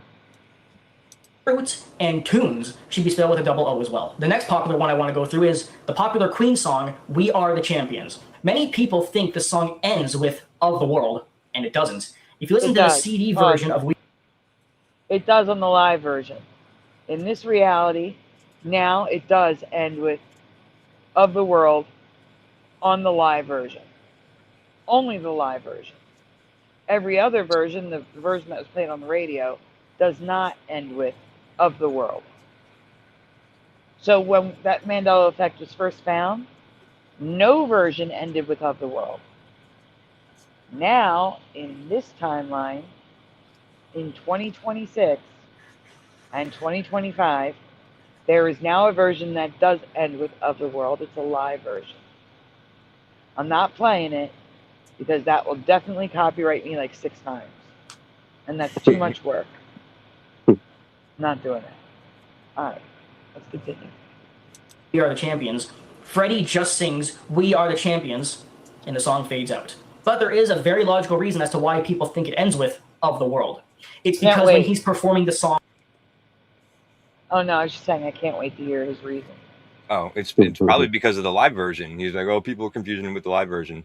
Fruit and tunes should be spelled with a double O as well. The next popular one I want to go through is the popular Queen song, We Are the Champions. Many people think the song ends with Of the World, and it doesn't. If you listen to the CD version of It does on the live version. In this reality, now it does end with Of the World on the live version. Only the live version. Every other version, the version that was played on the radio, does not end with Of the World. So when that Mandela effect was first found, no version ended with Of the World. Now, in this timeline, in 2026 and 2025, there is now a version that does end with Of the World. It's a live version. I'm not playing it because that will definitely copyright me like 6 times. And that's too much work. Not doing it. Alright, let's continue. We Are the Champions, Freddie just sings We Are the Champions, and the song fades out. But there is a very logical reason as to why people think it ends with Of the World. It's because when he's performing the song... Oh no, I was just saying I can't wait to hear his reason. Oh, it's probably because of the live version. He's like, oh, people are confusing him with the live version.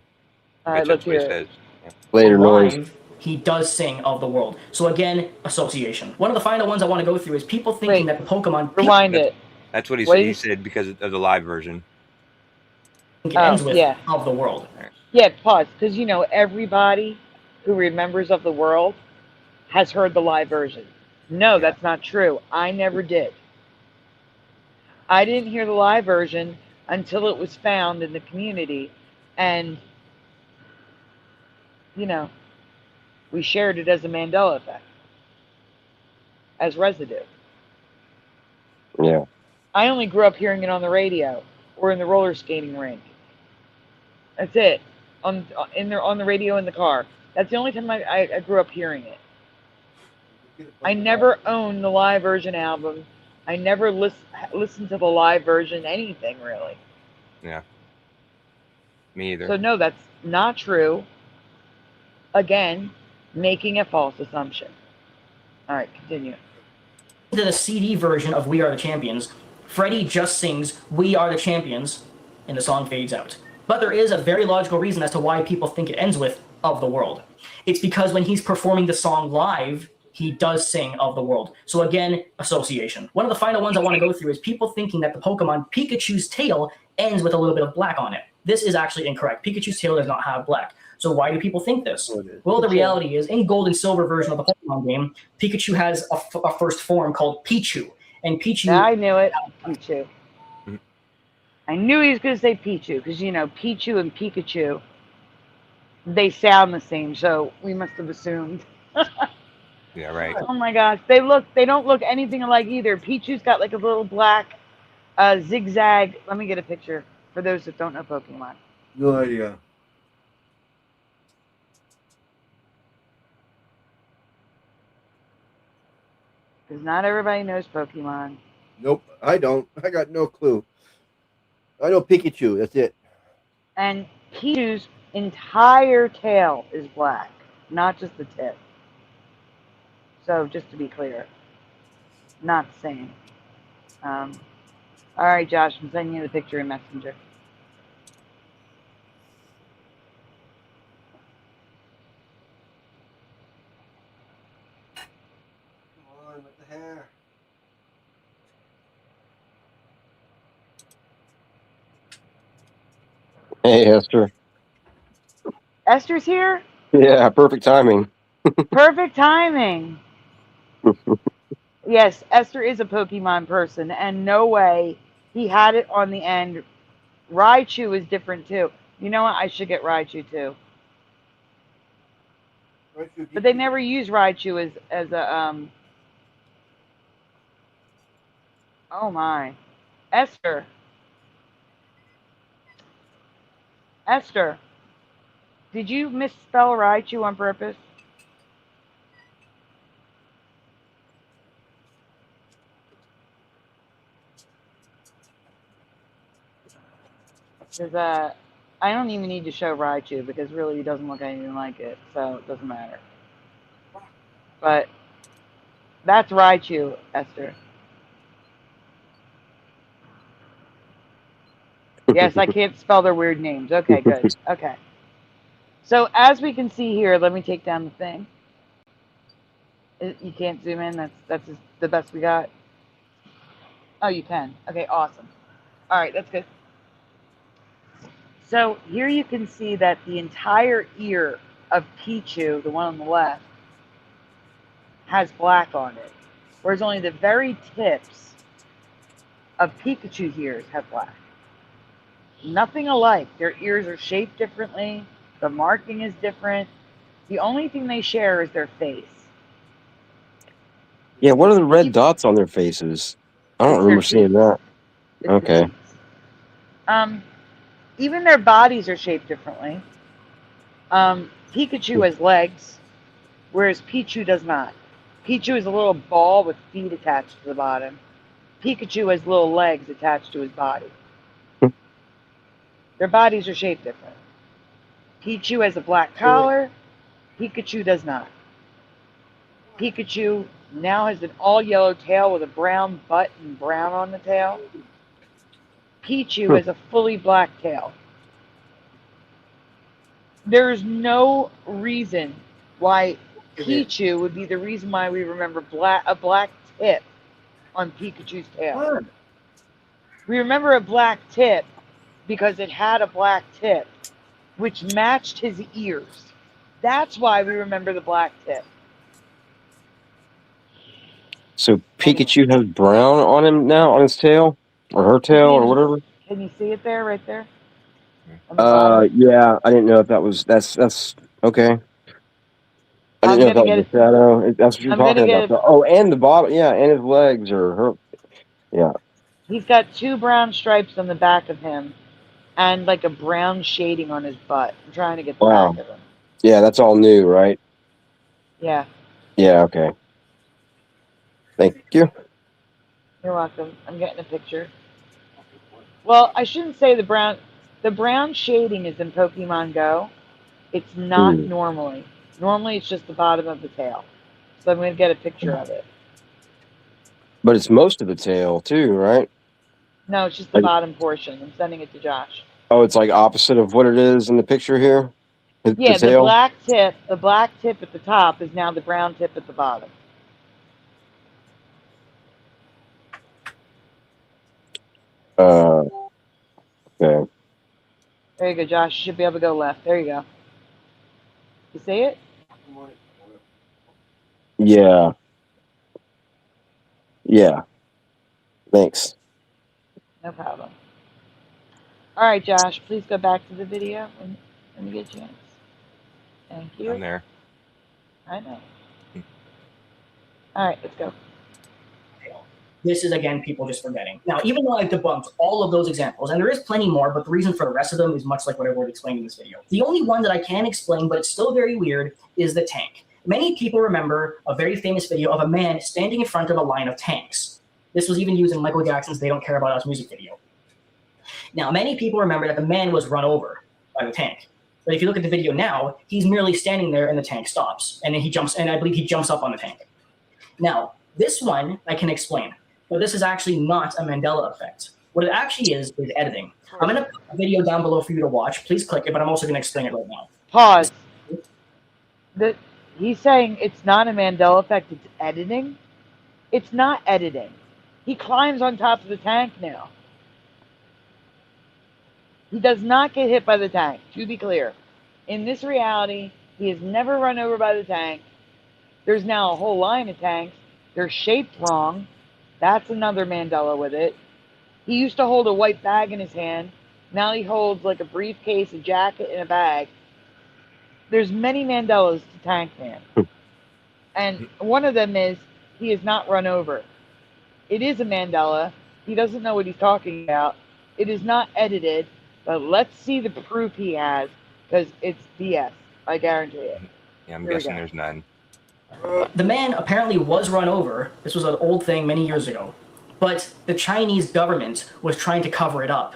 Alright, let's hear it. it. Later noise. Live, he does sing Of the World. So again, association. One of the final ones I want to go through is people thinking that Pokemon... Rewind it. That's what he said because of the live version. It ends with Of the World. Yeah, pause, because you know everybody who remembers Of the World has heard the live version. No, that's not true. I never did. I didn't hear the live version until it was found in the community, and you know, we shared it as a Mandela effect, as residue. Yeah. I only grew up hearing it on the radio or in the roller skating rink. That's it. On the radio in the car. That's the only time I grew up hearing it. I never owned the live version album. I never listened to the live version anything really. Yeah. Me either. So no, that's not true. Again, making a false assumption. All right, continue. To the CD version of We Are the Champions, Freddie just sings We Are the Champions, and the song fades out. But there is a very logical reason as to why people think it ends with Of the World. It's because when he's performing the song live, he does sing Of the World. So again, association. One of the final ones I want to go through is people thinking that the Pokemon Pikachu's tail ends with a little bit of black on it. This is actually incorrect. Pikachu's tail does not have black. So why do people think this? Well, the reality is, in Gold and Silver version of the Pokemon game, Pikachu has a first form called Pichu. And Pichu... I knew it. Pichu. I knew he was going to say Pichu, because, you know, Pichu and Pikachu, they sound the same, so we must have assumed. Yeah, right. Oh my gosh, they don't look anything alike either. Pichu's got like a little black zigzag. Let me get a picture for those that don't know Pokemon. No idea. Because not everybody knows Pokemon. Nope, I don't. I got no clue. I know Pikachu, that's it. And Pichu's entire tail is black, not just the tip. So just to be clear, not the same. All right, Josh, I'm sending you the picture in Messenger. Come on with the hair. Hey, Esther. Esther's here? Yeah, perfect timing. Perfect timing. Yes, Esther is a Pokemon person, and no way he had it on the end. Raichu is different too. You know what? I should get Raichu too. But they never use Raichu as a Oh my, Esther. Esther, did you misspell Raichu on purpose? Because I don't even need to show Raichu because really he doesn't look anything like it, so it doesn't matter. But that's Raichu, Esther. Yes, I can't spell their weird names. Okay, good. Okay. So as we can see here, let me take down the thing. You can't zoom in. That's the best we got. Oh, you can. Okay, awesome. All right, that's good. So here you can see that the entire ear of Pichu, the one on the left, has black on it, whereas only the very tips of Pikachu's ears have black. Nothing alike. Their ears are shaped differently. The marking is different. The only thing they share is their face. Yeah, what are the red dots on their faces? I don't remember seeing that. Okay. Even their bodies are shaped differently. Pikachu has legs, whereas Pichu does not. Pichu is a little ball with feet attached to the bottom. Pikachu has little legs attached to his body. Their bodies are shaped different. Pichu has a black collar. Pikachu does not. Pikachu now has an all-yellow tail with a brown butt and brown on the tail. Pichu has a fully black tail. There's no reason why Pichu would be the reason why we remember a black tip on Pikachu's tail. We remember a black tip because it had a black tip, which matched his ears. That's why we remember the black tip. So Pikachu has brown on him now, on his tail, or her tail, or whatever. Can you see it there, right there? Yeah, I didn't know if that was that's okay. I didn't know if that was a shadow. That's what you're talking about. Oh, and the bottom, yeah, and his legs are her. Yeah. He's got 2 brown stripes on the back of him, and like a brown shading on his butt. I'm trying to get the back of him. Yeah, that's all new, right? Yeah. Yeah. Okay. Thank you. You're welcome. I'm getting a picture. Well, I shouldn't say the brown shading is in Pokemon Go. It's not normally. Normally, it's just the bottom of the tail. So I'm going to get a picture of it. But it's most of the tail too, right? No, it's just the bottom portion. I'm sending it to Josh. Oh, it's like opposite of what it is in the picture here? Yeah, the black tip at the top is now the brown tip at the bottom. Okay. There you go, Josh. You should be able to go left. There you go. You see it? Yeah. Yeah. Thanks. No problem. All right, Josh, please go back to the video when you get a chance. Thank you. I'm there. I know. All right, let's go. This is, again, people just forgetting. Now, even though I've debunked all of those examples, and there is plenty more, but the reason for the rest of them is much like what I've already explained in this video. The only one that I can explain, but it's still very weird, is the tank. Many people remember a very famous video of a man standing in front of a line of tanks. This was even used in Michael Jackson's They Don't Care About Us music video. Now, many people remember that the man was run over by the tank. But if you look at the video now, he's merely standing there and the tank stops. And then he jumps, and I believe he jumps up on the tank. Now, this one I can explain. But this is actually not a Mandela effect. What it actually is editing. I'm going to put a video down below for you to watch. Please click it, but I'm also going to explain it right now. Pause. He's saying it's not a Mandela effect, it's editing. It's not editing. He climbs on top of the tank now. He does not get hit by the tank, to be clear. In this reality, he is never run over by the tank. There's now a whole line of tanks. They're shaped wrong. That's another Mandela with it. He used to hold a white bag in his hand. Now he holds like a briefcase, a jacket, and a bag. There's many Mandelas to Tank Man. And one of them is he is not run over. It is a Mandela. He doesn't know what he's talking about. It is not edited, but let's see the proof he has, because it's BS. I guarantee it. Yeah, I'm guessing there's none. The man apparently was run over. This was an old thing many years ago. But the Chinese government was trying to cover it up.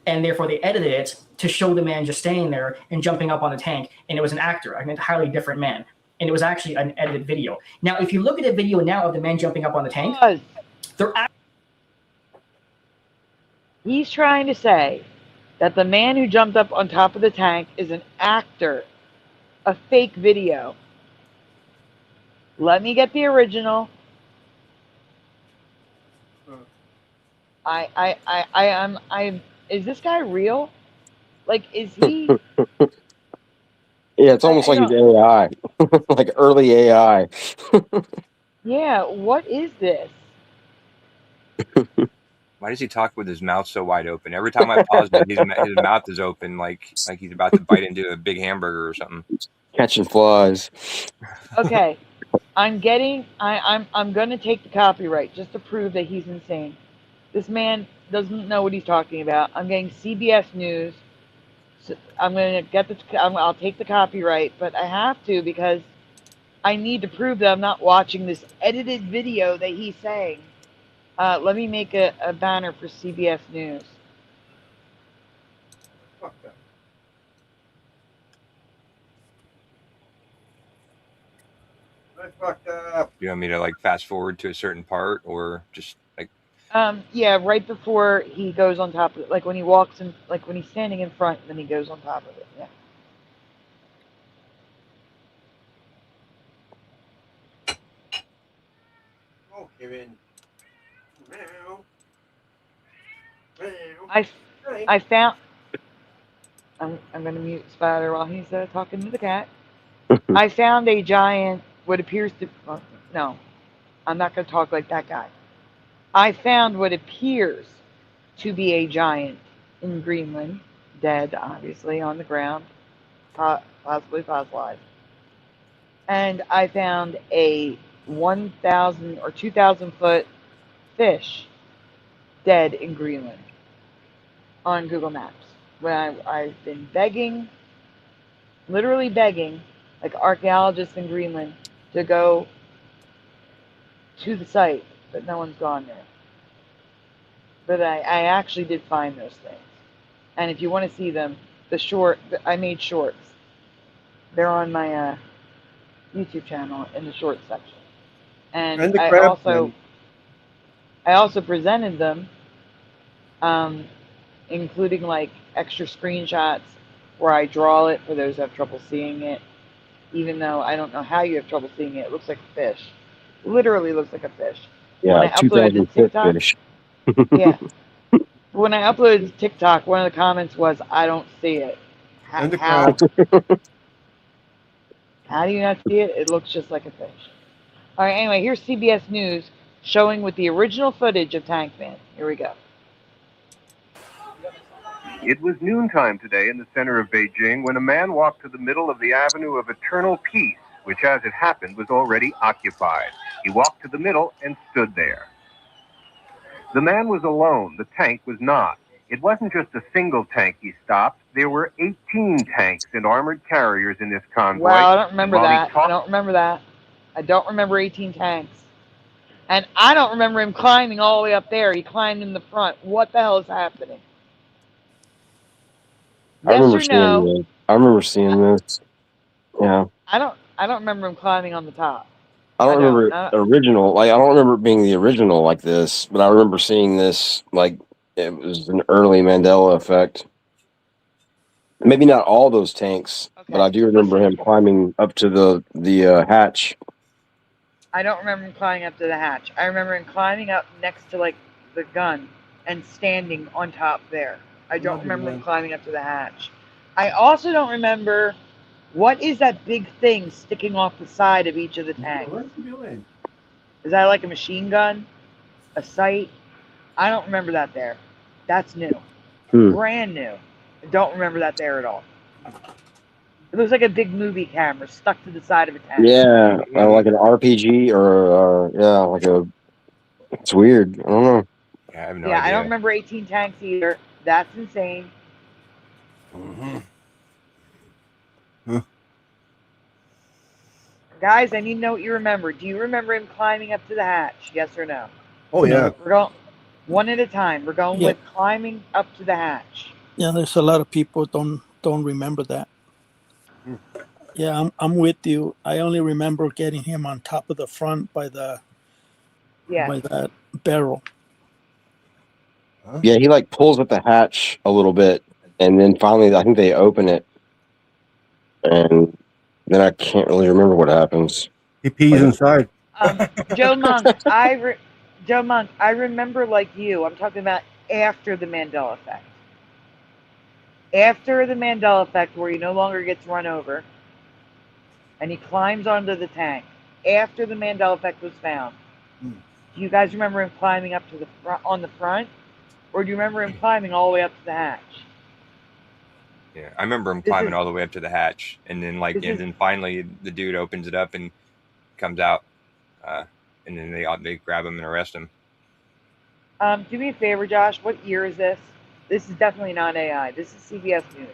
And therefore they edited it to show the man just standing there and jumping up on the tank. And it was an actor, an entirely different man. And it was actually an edited video. Now, if you look at the video now of the man jumping up on the tank, he's trying to say that the man who jumped up on top of the tank is an actor, a fake video. Let me get the original. Is this guy real? Like, is he? Yeah, it's almost like he's AI, like early AI. Yeah, what is this? Why does he talk with his mouth so wide open? Every time I pause it, his mouth is open, like he's about to bite into a big hamburger or something. Catching flies. Okay, I'm gonna take the copyright just to prove that he's insane. This man doesn't know what he's talking about. I'm getting CBS News. So I'm gonna get I'll take the copyright, but I have to because I need to prove that I'm not watching this edited video that he's saying. Let me make a banner for CBS News. Fucked up. You want me to like fast forward to a certain part, or just like? Yeah, right before he goes on top of it, like when he walks in, like when he's standing in front, and then he goes on top of it. Yeah. Oh, Kevin. I found. I'm gonna mute Spider while he's talking to the cat. I found a giant. What appears to. No, I'm not gonna talk like that guy. I found what appears to be a giant in Greenland, dead, obviously, on the ground, possibly fossilized. And I found a 1,000 or 2,000 foot fish dead in Greenland on Google Maps. When I've been begging, literally begging, like archaeologists in Greenland to go to the site, but no one's gone there. But I actually did find those things. And if you want to see them, I made shorts. They're on my YouTube channel in the short section. And I also presented them, including like extra screenshots where I draw it for those who have trouble seeing it. Even though I don't know how you have trouble seeing it, it looks like a fish. Literally looks like a fish. Yeah, 2,000 foot fish. Yeah. When I uploaded to TikTok, one of the comments was, "I don't see it." How do you not see it? It looks just like a fish. All right. Anyway, here's CBS News showing with the original footage of Tank Man. Here we go. It was noontime today in the center of Beijing when a man walked to the middle of the Avenue of Eternal Peace, which, as it happened, was already occupied. He walked to the middle and stood there. The man was alone. The tank was not. It wasn't just a single tank he stopped. There were 18 tanks and armored carriers in this convoy. Wow, I don't remember that. I don't remember that. I don't remember 18 tanks. And I don't remember him climbing all the way up there. He climbed in the front. What the hell is happening? I remember seeing this. Yeah. I don't remember him climbing on the top. I don't remember original. Like I don't remember it being the original like this, but I remember seeing this like it was an early Mandela effect. Maybe not all those tanks, but I do remember him climbing up to the hatch. I don't remember him climbing up to the hatch. I remember him climbing up next to like the gun and standing on top there. I don't remember him climbing up to the hatch. I also don't remember What is that big thing sticking off the side of each of the tanks? What's he doing? Is that like a machine gun? A sight? I don't remember that there. That's new. Brand new. I don't remember that there at all. It looks like a big movie camera stuck to the side of a tank. Yeah, like an RPG or yeah, like a. It's weird. I don't know. Yeah, I have no Yeah, idea. I don't remember 18 tanks either. That's insane. Guys, I need to know what you remember. Do you remember him climbing up to the hatch? Yes or no? Oh yeah. We're going one at a time. We're going Yeah. with climbing up to the hatch. Yeah, there's a lot of people don't remember that. Yeah, I'm with you. I only remember getting him on top of the front by the by that barrel. Yeah, he like pulls at the hatch a little bit, and then finally, I think they open it, and then I can't really remember what happens. He pees inside. Joe Monk, Joe Monk, I remember like you. I'm talking about after the Mandela effect. After the Mandela effect, where he no longer gets run over, and he climbs onto the tank. After the Mandela effect was found, do you guys remember him climbing up to the on the front, or do you remember him climbing all the way up to the hatch? Yeah, I remember him climbing all the way up to the hatch, and then then finally the dude opens it up and comes out, and then they grab him and arrest him. Do me a favor, Josh. What year is this? This is definitely not AI. This is CBS News.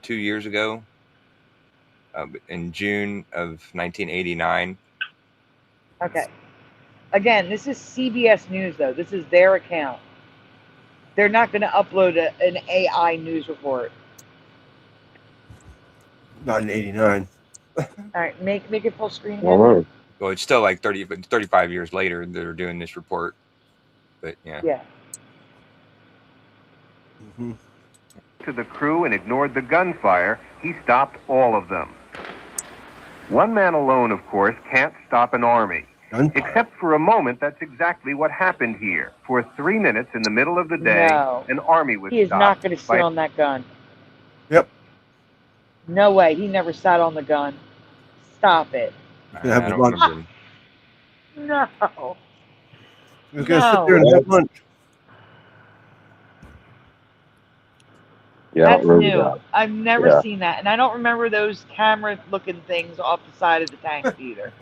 2 years ago, in June of 1989. Okay. Again, this is CBS News, though. This is their account. They're not going to upload an AI news report. Not in '89. All right, make it full screen again. Well, Well, it's still like 35 years later they're doing this report, but yeah. Yeah. To the crew and ignored the gunfire, he stopped all of them. One man alone, of course, can't stop an army. Except for a moment, that's exactly what happened here. For 3 minutes in the middle of the day, No. an army was He is stopped. not going to sit by- on that gun. Yep. No way. He never sat on the gun. Stop it. I don't remember. No. He was gonna sit there and have lunch. Yeah, I That's don't remember new. that. I've never Yeah. seen that. And I don't remember those camera-looking things off the side of the tank either.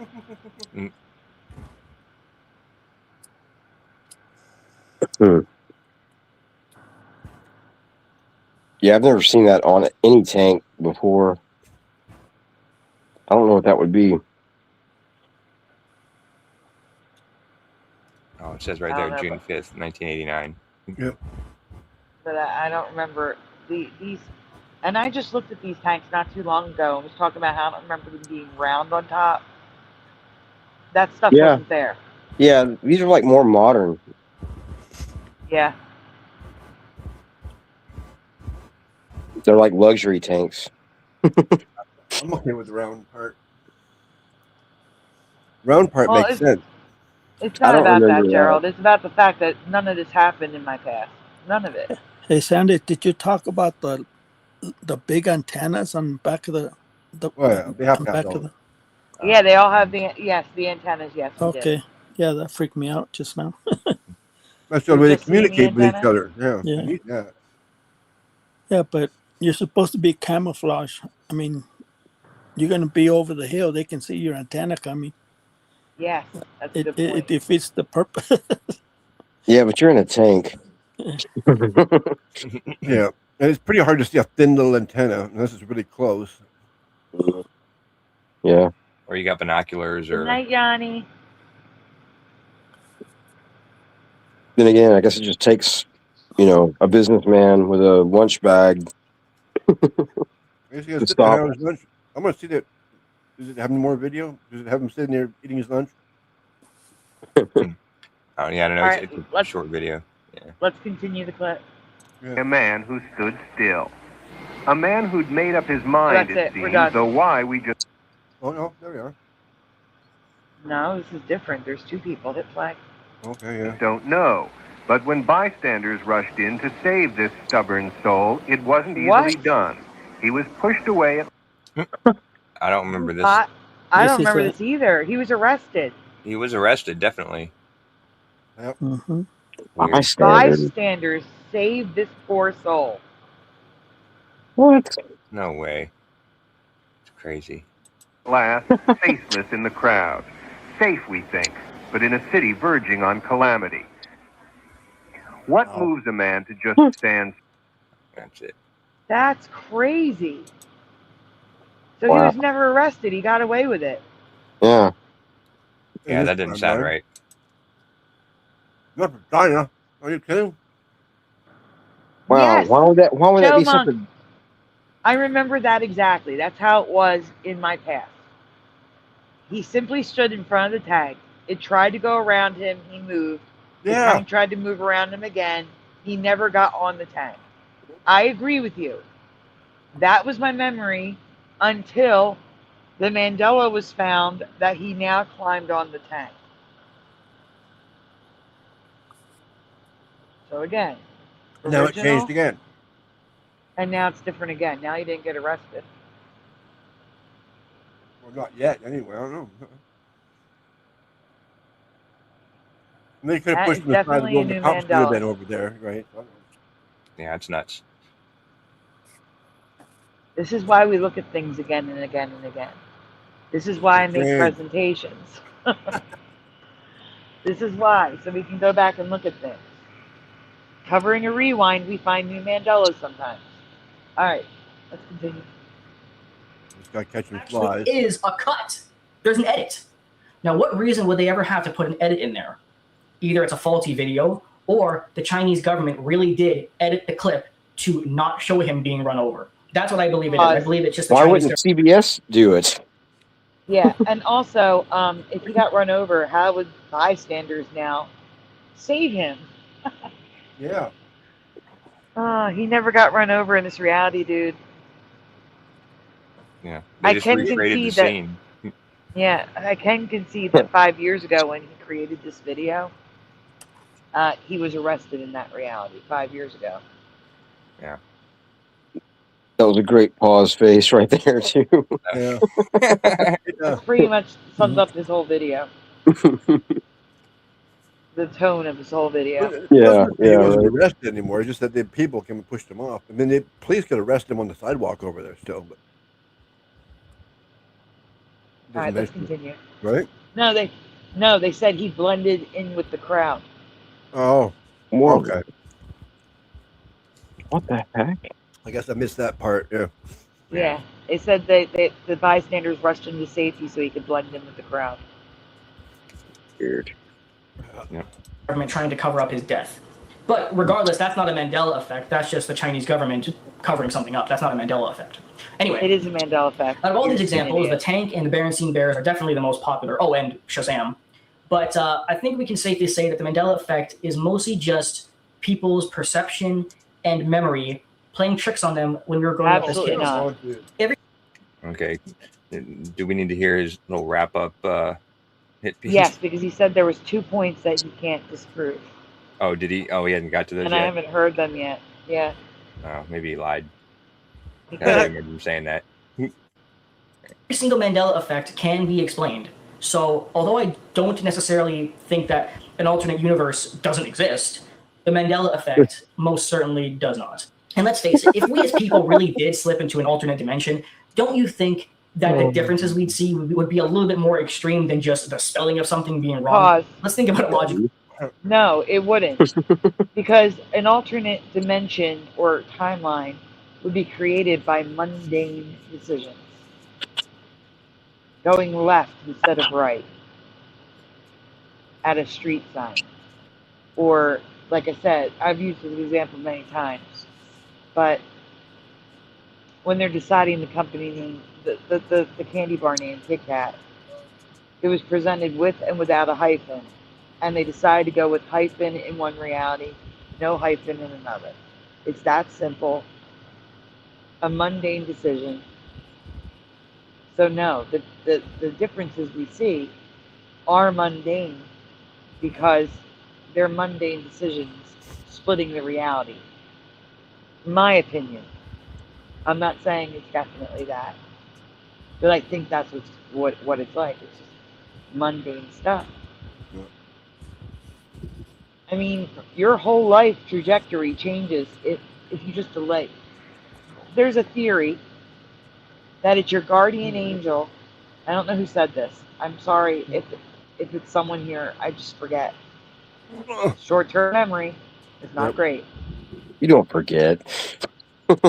Yeah, I've never seen that on any tank before. I don't know what that would be. Oh, it says right I there, don't know, June 5th, 1989. Yep. But I don't remember these. And I just looked at these tanks not too long ago and was talking about how I don't remember them being round on top. That stuff Yeah. wasn't there. Yeah, these are like more modern. Yeah. They're like luxury tanks. I'm okay with the round part. Round part Well, makes sense. It's I not don't about remember that, that. Gerald. It's about the fact that none of this happened in my past. None of it. Hey Sandy, did you talk about the big antennas on the back of the Well, they have on to back have of those. the Yeah, they all have the antennas. Yes. we did. Okay. Yeah, that freaked me out just now. That's the way they Just seeing the communicate with each antenna? other. Yeah. Yeah. I need that. Yeah, but you're supposed to be camouflage. I mean, you're gonna be over the hill. They can see your antenna coming. Yes, that's a It good point. it defeats the purpose. Yeah, but you're in a tank. Yeah. And it's pretty hard to see a thin little antenna unless it's really close. Yeah. Or you got binoculars Good or night, Yanni. Then again, I guess it just takes, a businessman with a lunch bag. I guess he To gotta sit there and stop. have his lunch. I'm gonna see that. Does it have any more video? Does it have him sitting there eating his lunch? oh yeah, I don't know. All It's right, a short video. Yeah. Let's continue the clip. A man who stood still. A man who'd made up his mind, That's it it. We're seems, done. though why we just Oh no, there we are. No, this is different. There's two people. Hit flag. Okay, yeah. don't know. But when bystanders rushed in to save this stubborn soul, it wasn't easily done. He was pushed away. I don't remember this. I don't remember this either. He was arrested. He was arrested, definitely. Yep. Bystanders saved this poor soul. What? No way. It's crazy. Last, faceless in the crowd. Safe, we think, but in a city verging on calamity. What moves a man to just stand? That's it. That's crazy. So Wow. he was never arrested. He got away with it. Yeah. Yeah, that didn't sound right. Not for China. Are you kidding? Wow. Yes. Why would that Joe be Monk. something? I remember that exactly. That's how it was in my past. He simply stood in front of the tank. It tried to go around him. He moved. The tank tried to move around him again. He never got on the tank. I agree with you. That was my memory until the Mandela was found that he now climbed on the tank. So again, Now it original, changed again. and now it's different again. Now he didn't get arrested. Well, not yet, anyway. I don't know. And they could have That pushed is him aside definitely the a new cops could have Mandela. been over there, right? Yeah, it's nuts. This is why we look at things again and again and again. This is why I make presentations. This is why, so we can go back and look at things. Covering a rewind, we find new Mandelas sometimes. All right, let's continue. This guy catching Actually flies. is a cut. There's an edit. Now, what reason would they ever have to put an edit in there? Either it's a faulty video, or the Chinese government really did edit the clip to not show him being run over. That's what I believe it is. I believe it's just the Why Chinese wouldn't CBS do it? Yeah, and also, if he got run over, how would bystanders now save him? Yeah. He never got run over in this reality, dude. Yeah. I They just can recreated the concede that. scene. Yeah, I can concede that 5 years ago when he created this video, he was arrested in that reality 5 years ago. Yeah. That was a great pause face right there, too. Yeah. That pretty much sums up his whole video. The tone of his whole video. He wasn't arrested anymore. It's just that the people came and pushed him off. I mean, the police could arrest him on the sidewalk over there still. But All right, let's mention it. continue. Right? No, they said he blended in with the crowd. Oh. Whoa. Okay. What the heck? I guess I missed that part. Yeah. Yeah, they said the bystanders rushed him to safety so he could blend in with the crowd. Weird. Yeah. government trying to cover up his death. But regardless, that's not a Mandela effect. That's just the Chinese government covering something up. That's not a Mandela effect. Anyway. It is a Mandela effect. Out of all these examples, the tank and the Berenstain Bears are definitely the most popular. Oh, and Shazam. But I think we can safely say that the Mandela effect is mostly just people's perception and memory playing tricks on them when we were growing up as kids. Okay. Do we need to hear his little wrap up hit piece? Yes, because he said there was 2 points that he can't disprove. Oh, did he? Oh, he hasn't got to those And yet? I haven't heard them yet. Yeah. Oh, maybe he lied. He I don't remember him saying that. Every single Mandela effect can be explained. So, although I don't necessarily think that an alternate universe doesn't exist, the Mandela effect most certainly does not. And let's face it, if we as people really did slip into an alternate dimension, don't you think that the differences we'd see would be a little bit more extreme than just the spelling of something being wrong? Pause. Let's think about it logically. No, it wouldn't. Because an alternate dimension or timeline would be created by mundane decisions. Going left instead of right at a street sign. Or, like I said, I've used this example many times, but when they're deciding the company name, the candy bar name, Kit Kat, it was presented with and without a hyphen. And they decided to go with hyphen in one reality, no hyphen in another. It's that simple. A mundane decision. So no, the differences we see are mundane because their mundane decisions splitting the reality. My opinion. I'm not saying it's definitely that, but I think that's what it's like. It's just mundane stuff. I mean, your whole life trajectory changes if you just delay. There's a theory that it's your guardian angel. I don't know who said this. I'm sorry if it's someone here. I just forget. Short-term memory is not great. You don't forget.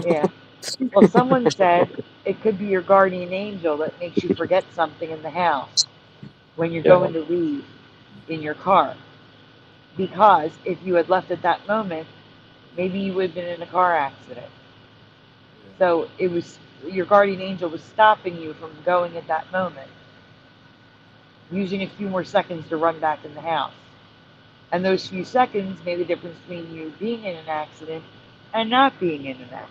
Yeah. Well, someone said it could be your guardian angel that makes you forget something in the house when you're going to leave in your car. Because if you had left at that moment, maybe you would have been in a car accident. So it was your guardian angel was stopping you from going at that moment, using a few more seconds to run back in the house. And those few seconds made the difference between you being in an accident and not being in an accident.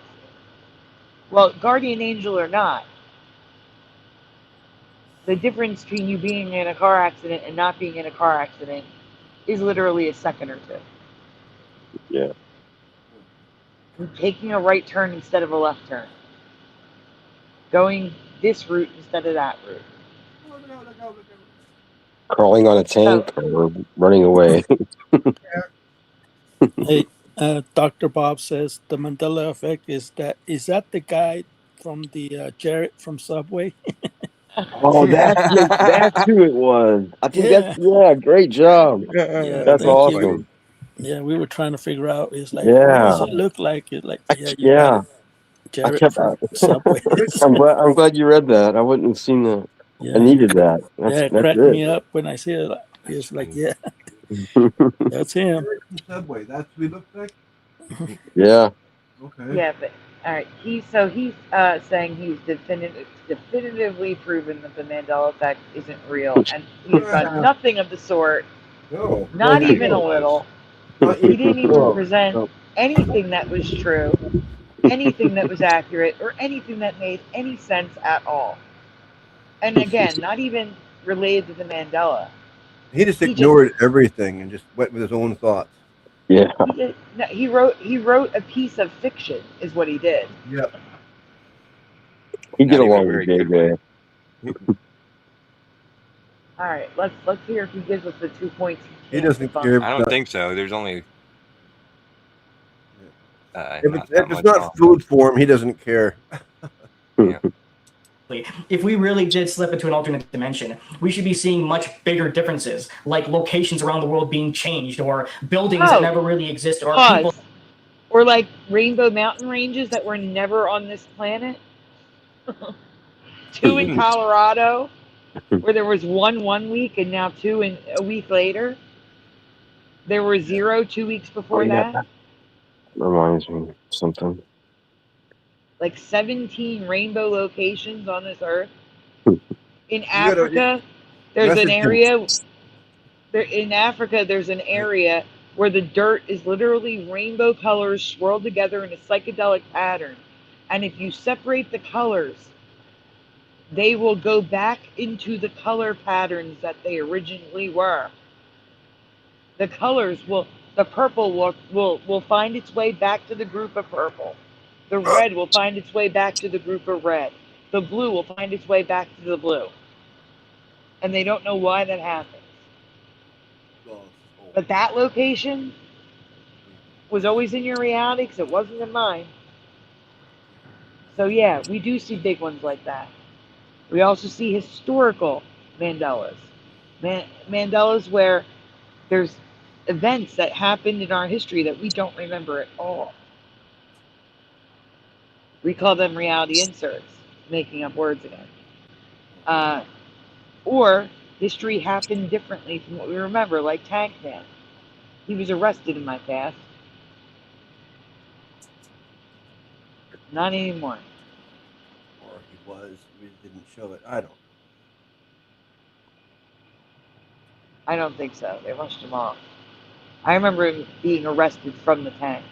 Well, guardian angel or not, the difference between you being in a car accident and not being in a car accident is literally a second or two. Yeah. Taking a right turn instead of a left turn. Going this route instead of that route. Crawling on a tank or running away. Hey, Dr. Bob says the Mandela effect is that the guy from the Jarrett from Subway? Oh, that's who it was. I think Yeah. great job. Yeah, That's thank awesome. you. Yeah, we were trying to figure out. It's like, Yeah. what does it look like? It's like, yeah, you got Yeah. it. Jarrett from Subway. I'm glad you read that. I wouldn't have seen that. Yeah. I needed that. It That's cracked it. me up when I see it. It's like, yeah, that's him. Subway. That's what he looks like. Yeah. Okay. Yeah, but all right. He's saying he's definitively proven that the Mandela effect isn't real, and he's done nothing of the sort. No. Not even a little. He didn't even present anything that was true, anything that was accurate, or anything that made any sense at all. And again, not even related to the Mandela. He just ignored everything and just went with his own thoughts. Yeah. He wrote a piece of fiction, is what he did. Yep. He get along with JJ. All right, let's hear if he gives us the 2 points. He doesn't care. I don't think so. There's only. If it's not food for him, he doesn't care. Yeah. If we really did slip into an alternate dimension, we should be seeing much bigger differences, like locations around the world being changed, or buildings that never really existed, or people. Or like rainbow mountain ranges that were never on this planet. 2 in Colorado, where there was 1 week and now 2 in a week later. There were 0 2 weeks before that. Reminds me of something. Like 17 rainbow locations on this earth. In Africa, there's an area. In Africa, there's an area where the dirt is literally rainbow colors swirled together in a psychedelic pattern. And if you separate the colors, they will go back into the color patterns that they originally were. The colors the purple will find its way back to the group of purple. The red will find its way back to the group of red. The blue will find its way back to the blue. And they don't know why that happens. But that location was always in your reality because it wasn't in mine. So yeah, we do see big ones like that. We also see historical Mandelas. Mandelas where there's events that happened in our history that we don't remember at all. We call them reality inserts, making up words again. Or history happened differently from what we remember, like Tank Man. He was arrested in my past. Not anymore. Or he was, we didn't show it. I don't think so. They rushed him off. I remember him being arrested from the tank.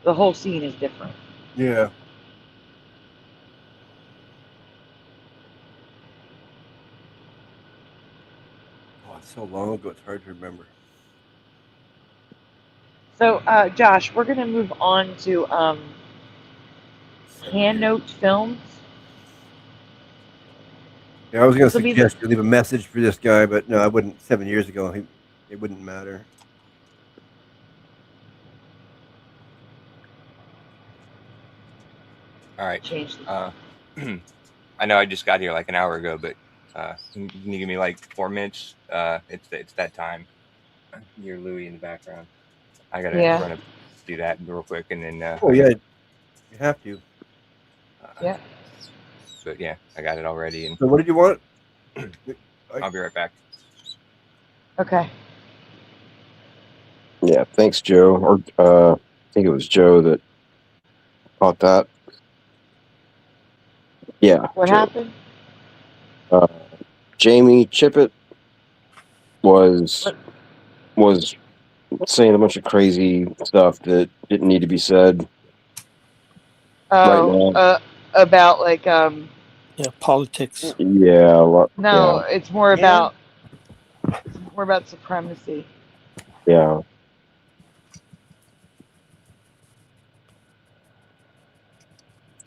The whole scene is different. Yeah. so long ago, it's hard to remember. So, Josh, we're going to move on to CANOTE films. Yeah, I was going to suggest you leave a message for this guy, but no, I wouldn't. 7 years ago, it wouldn't matter. All right. I know I just got here like an hour ago, but can you give me like 4 minutes? It's that time. You're Louis in the background. I gotta run up, do that real quick, and then. Oh yeah, you have to. Yeah. But yeah, I got it already. And so what did you want? I'll be right back. Okay. Yeah, thanks, Joe. Or I think it was Joe that caught that. Yeah. What Joe. happened? Jamie Chippett was saying a bunch of crazy stuff that didn't need to be said. Oh, right now. About like politics. Yeah. No, yeah. it's more about supremacy. Yeah.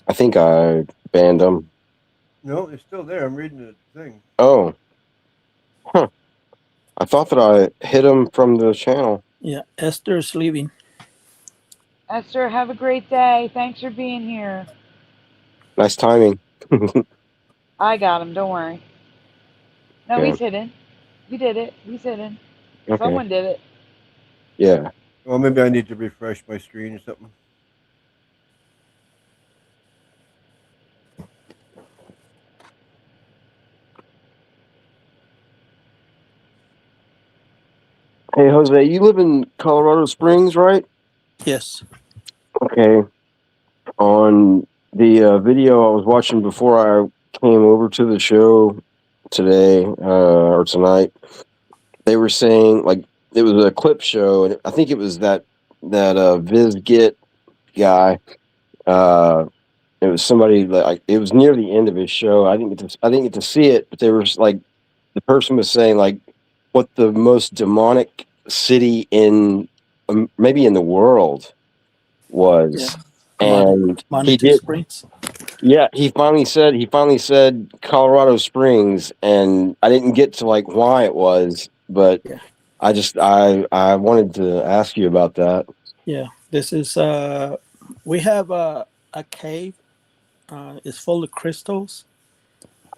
I think I banned him. No, it's still there. I'm reading the thing. Oh. Huh. I thought that I hit him from the channel. Yeah, Esther's leaving. Esther, have a great day. Thanks for being here. Nice timing. I got him. Don't worry. No, Yeah. he's hidden. We did it. He's hidden. Okay. Someone did it. Yeah. Well, maybe I need to refresh my screen or something. Hey, Jose, you live in Colorado Springs, right? Yes. Okay. On the video I was watching before I came over to the show today or tonight, they were saying, like, it was a clip show, and I think it was that VizGit guy. It was somebody like, it was near the end of his show. I didn't get to see it, but there was like, the person was saying like what the most demonic city in maybe in the world was. Yeah. And he Manitou did. Springs. Yeah, he finally said Colorado Springs, and I didn't get to like why it was, but yeah. I wanted to ask you about that. Yeah, this is we have a cave. It's full of crystals.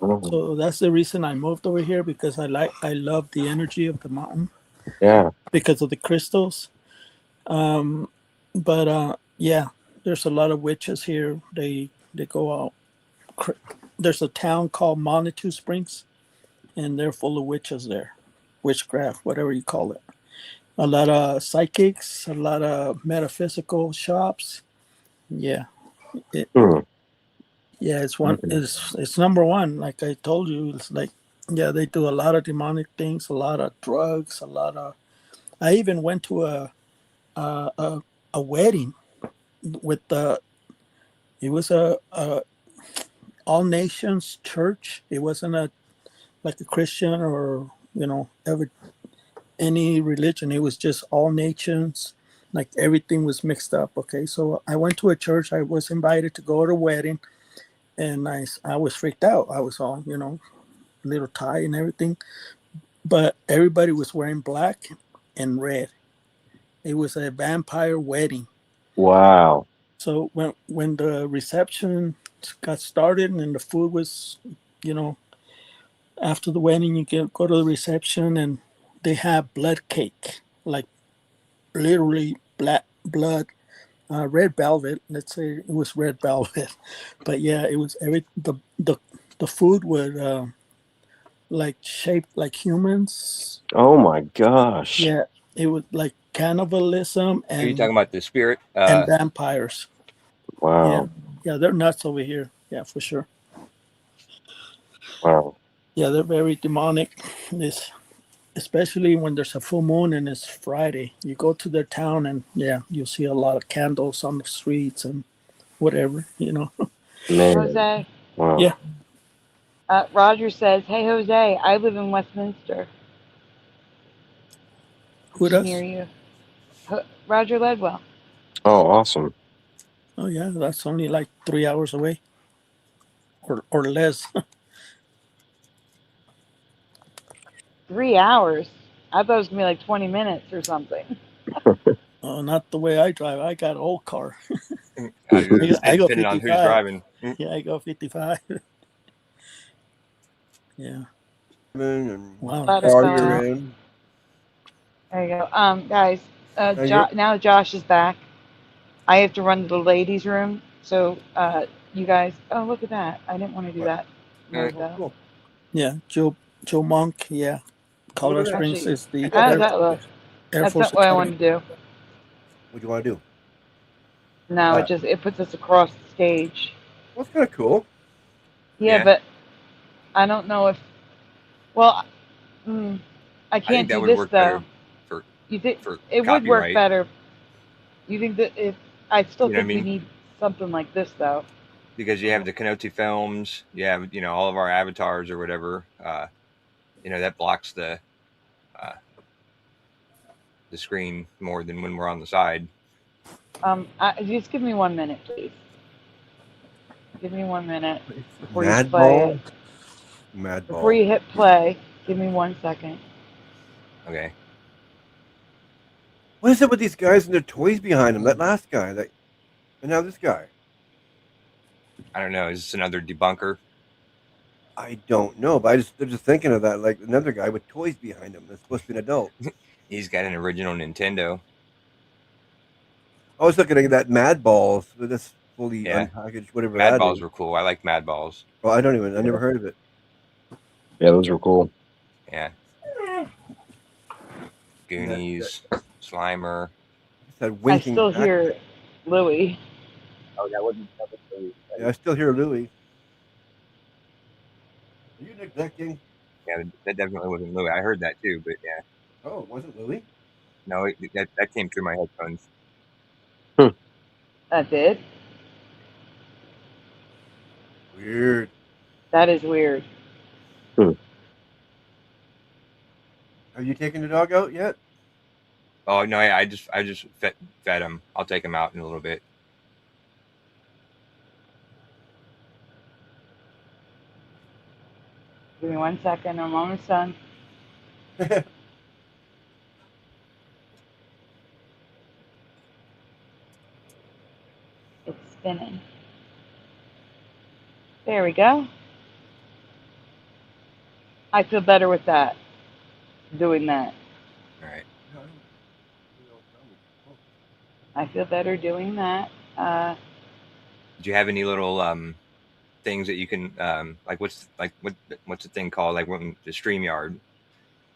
Oh. So that's the reason I moved over here, because I love the energy of the mountain. Yeah. Because of the crystals. But yeah, there's a lot of witches here. They go out. There's a town called Manitou Springs, and they're full of witches there. Witchcraft, whatever you call it. A lot of psychics, a lot of metaphysical shops. Yeah. Yeah, it's one. It's number one. Like I told you, it's like, yeah, they do a lot of demonic things, a lot of drugs, a lot of. I even went to a wedding with the. It was a all nations church. It wasn't like a Christian or any religion. It was just all nations. Like everything was mixed up. Okay, so I went to a church. I was invited to go to a wedding. And I was freaked out. I was all, little tie and everything. But everybody was wearing black and red. It was a vampire wedding. Wow. So when the reception got started and the food was, after the wedding, you can go to the reception and they have blood cake, like literally black blood. Red velvet. Let's say it was red velvet, but yeah, it was the food would like shaped like humans. Oh my gosh! Yeah, it was like cannibalism and. Are you talking about the spirit and vampires? Wow. Yeah, they're nuts over here. Yeah, for sure. Wow. Yeah, they're very demonic. Especially when there's a full moon and it's Friday. You go to their town and you'll see a lot of candles on the streets and whatever, Man. Jose. Wow. Yeah. Roger says, "Hey Jose, I live in Westminster." Who does? Near you. Roger Ledwell. Oh, awesome. Oh yeah, that's only like 3 hours away, or less. 3 hours. I thought it was gonna be like 20 minutes or something. Oh, not the way I drive. I got an old car. I I go depending on 55. who's driving. Yeah, I go 55. Yeah. Wow. But, that's good to uh, know. There you go. Guys, now Josh is back. I have to run to the ladies' room. So, you guys, oh, look at that. I didn't want to do that. Logo. Yeah, Joe Monk. Yeah, Colorado Springs is the How does that look? Air That's Force not what I Academy. wanted to do. What do you want to do? No, it puts us across the stage. Well, that's kind of cool. Yeah, but I don't know if. Well, I think can't that do would this work though. better for You think for it would work copyright. better? You think that if I still You know what I think we mean? need something like this though. Because you have the CANOTE films, you have all of our avatars or whatever. That blocks the screen more than when we're on the side. Just give me 1 minute, please. Give me 1 minute before you Mad play Ball? it. Mad Ball. Before you hit play, give me 1 second. Okay. What is it with these guys and their toys behind them? That last guy, and now this guy. I don't know. Is this another debunker? I don't know, but I'm just thinking of that, like another guy with toys behind him that's supposed to be an adult. He's got an original Nintendo. I was looking at that Mad Balls, but that's fully Yeah. unpackaged, whatever Mad that Balls is. were cool. I like Mad Balls. Well, I never heard of it. Yeah, those were cool. Yeah. Goonies, Slimer. That I winking still back- hear Louie. Oh, that wasn't. Yeah, I still hear Louie. Are you neglecting? Yeah, that definitely wasn't Louis. I heard that too, but yeah. Oh, it wasn't Louie? No, that came through my headphones. That did? Weird. That is weird. Have you taken the dog out yet? Oh no, yeah, I just fed him. I'll take him out in a little bit. Give me 1 second. I'm almost done. It's spinning. There we go. I feel better with that. Doing that. All right. I feel better doing that. Do you have any little things that you can what's the thing called, like when the StreamYard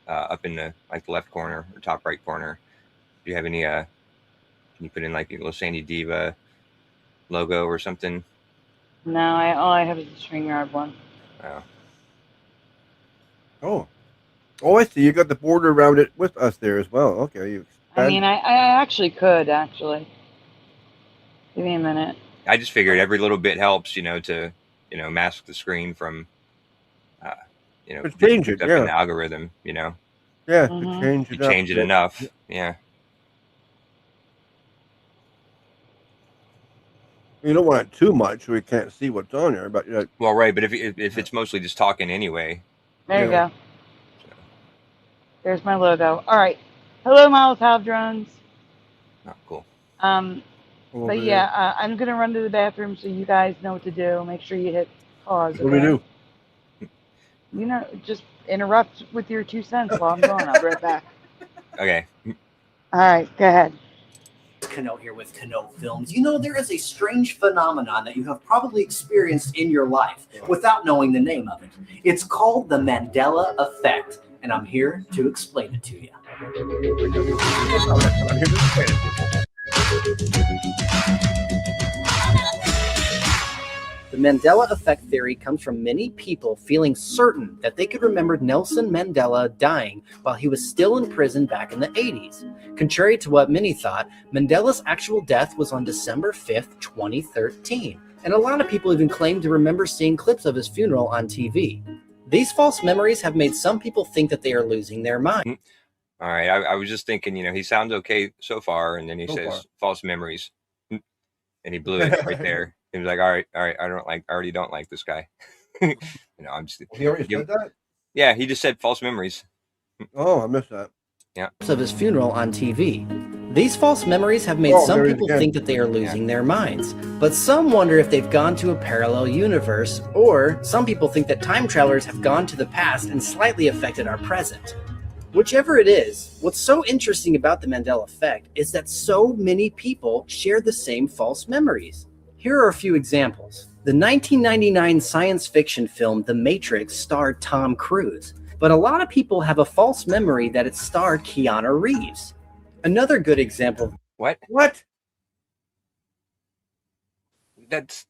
up in the the left corner or top right corner? Do you have any can you put in like a little Sandy Diva logo or something? No, all I have is the StreamYard one. Oh, I see. You got the border around it with us there as well. Okay, you. I mean, I actually could actually. Give me a minute. I just figured every little bit helps, to mask the screen from change it, up yeah. in the algorithm, Yeah, Mhm. to change it up. change it enough. Yeah. You don't want it too much, so we can't see what's on there. But Well, right, but if it's mostly just talking anyway. There you go. There's my logo. All right. Hello, Molotov drones. Oh, cool. But yeah, I'm gonna run to the bathroom so you guys know what to do. Make sure you hit pause. What do we do? Just interrupt with your 2 cents while I'm gone. I'll be right back. Okay. All right, go ahead. Canote here with Canote Films. There is a strange phenomenon that you have probably experienced in your life without knowing the name of it. It's called the Mandela effect, and I'm here to explain it to you. The Mandela effect theory comes from many people feeling certain that they could remember Nelson Mandela dying while he was still in prison back in the 80s. Contrary to what many thought, Mandela's actual death was on December 5th, 2013, and a lot of people even claim to remember seeing clips of his funeral on TV. These false memories have made some people think that they are losing their mind. All right. I was just thinking, he sounds okay so far, and then he says false memories, and he blew it right there. He was like, all right, I already don't like this guy. I'm just. He already said that? Yeah, he just said false memories. Oh, I missed that. Yeah. Of his funeral on TV. These false memories have made some people think that they are losing their minds, but some wonder if they've gone to a parallel universe, or some people think that time travelers have gone to the past and slightly affected our present. Whichever it is, what's so interesting about the Mandela effect is that so many people share the same false memories. Here are a few examples. The 1999 science fiction film The Matrix starred Tom Cruise, but a lot of people have a false memory that it starred Keanu Reeves. Another good example. What? That's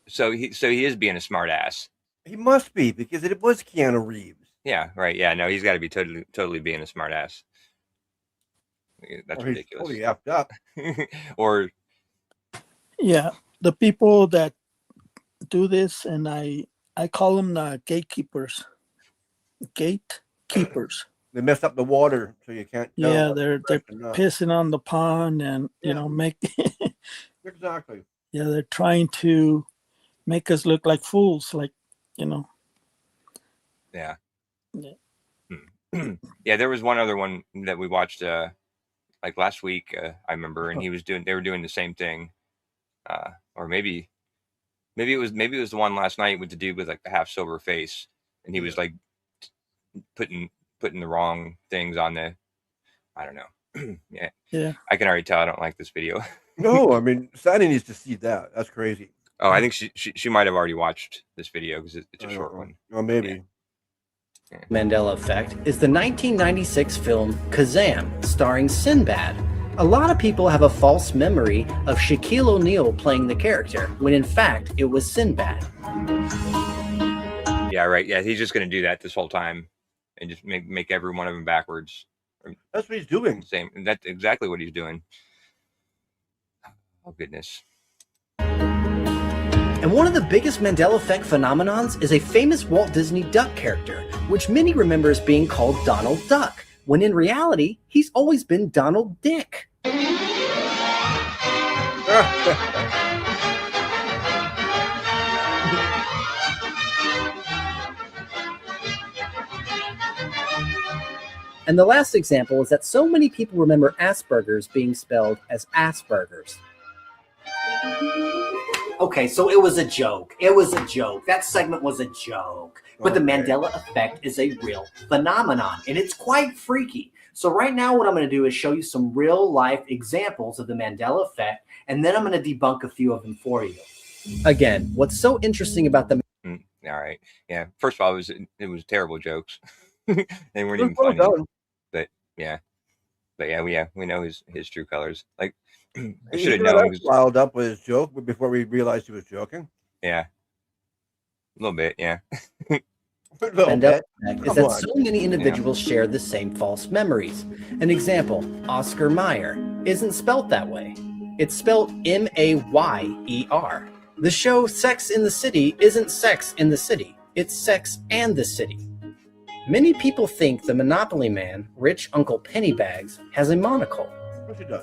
so he is being a smart ass. He must be, because it was Keanu Reeves. Yeah, right. Yeah, no, he's got to be totally being a smart ass. That's ridiculous. He's totally effed up. Or yeah, the people that do this, and I call them the gatekeepers. Gatekeepers. They mess up the water so you can't tell. Yeah, they're pissing on the pond and make exactly. Yeah, they're trying to make us look like fools, Yeah. Yeah, there was one other one that we watched like last week, I remember, and they were doing the same thing. Or maybe it was the one last night with the dude with like the half sober face, and he was like putting the wrong things on the, I don't know. Yeah. I can already tell I don't like this video. No, I mean, Sandy needs to see that. That's crazy. Oh, I think she might have already watched this video because it's a short one. Oh, maybe. Yeah. Mandela effect is the 1996 film Kazam, starring Sinbad. A lot of people have a false memory of Shaquille O'Neal playing the character, when in fact it was Sinbad. Yeah, right. Yeah, he's just going to do that this whole time and just make every one of them backwards. That's what he's doing. Same. That's exactly what he's doing. Oh, goodness. And one of the biggest Mandela effect phenomenons is a famous Walt Disney Duck character, which many remember as being called Donald Duck, when in reality, he's always been Donald Dick. And the last example is that so many people remember Asperger's being spelled as Asperger's. Okay, so it was a joke. It was a joke. That segment was a joke. But the Mandela effect is a real phenomenon, and it's quite freaky. So right now what I'm going to do is show you some real-life examples of the Mandela effect, and then I'm going to debunk a few of them for you. Again, what's so interesting about the... All right. Yeah, first of all, it was terrible jokes. They weren't even funny. But yeah, we know his true colors. Like, I should have known. He riled up with his joke before we realized he was joking. Yeah, a little bit. Yeah. Mandela effect is that so many individuals share the same false memories. An example: Oscar Mayer isn't spelt that way. It's spelled M-A-Y-E-R. The show Sex in the City isn't Sex in the City. It's Sex and the City. Many people think the Monopoly man, rich Uncle Pennybags, has a monocle.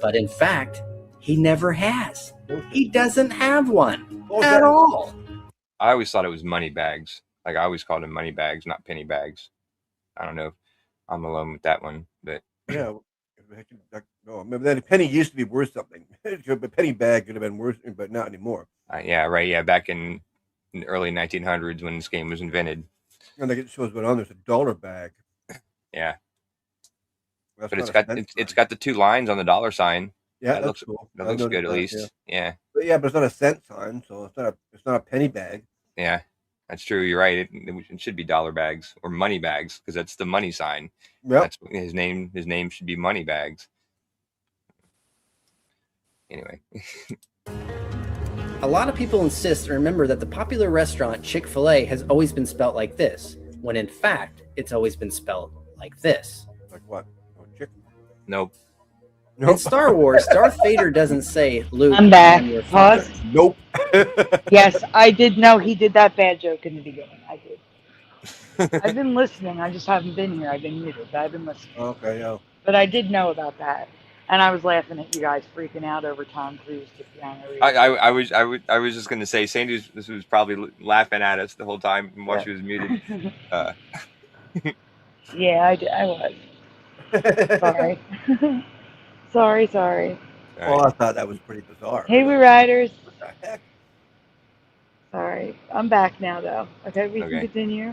But in fact, he never has. He doesn't have one at all. I always thought it was money bags. Like, I always called him money bags, not penny bags. I don't know if I'm alone with that one, but yeah. No, maybe that penny used to be worth something. But penny bag could have been worth, but not anymore. Yeah, right. Yeah, back in the early 1900s when this game was invented. And like it shows what on there's a dollar bag. Yeah. But it's got the two lines on the dollar sign. Yeah, that looks cool. That looks good at least. Yeah. But it's not a cent sign, so it's not a penny bag. Yeah, that's true. You're right. It should be dollar bags or money bags because that's the money sign. Yeah. That's his name. His name should be money bags. Anyway. A lot of people insist and remember that the popular restaurant Chick-fil-A has always been spelt like this, when in fact, it's always been spelled like this. Like what? Oh, chicken? Nope. In Star Wars, Darth Vader doesn't say, Luke, I'm back. Pause. Nope. Yes, I did know he did that bad joke in the beginning. I did. I've been listening. I just haven't been here. I've been muted, but I've been listening. Okay, yeah. But I did know about that, and I was laughing at you guys freaking out over Tom Cruise to piano reading. I was just gonna say Sandy was probably laughing at us the whole time while she was muted. Yeah, I was. Sorry. sorry. Oh, I thought that was pretty bizarre. Hey, we riders. What the heck? Sorry, I'm back now though. Okay, we can continue.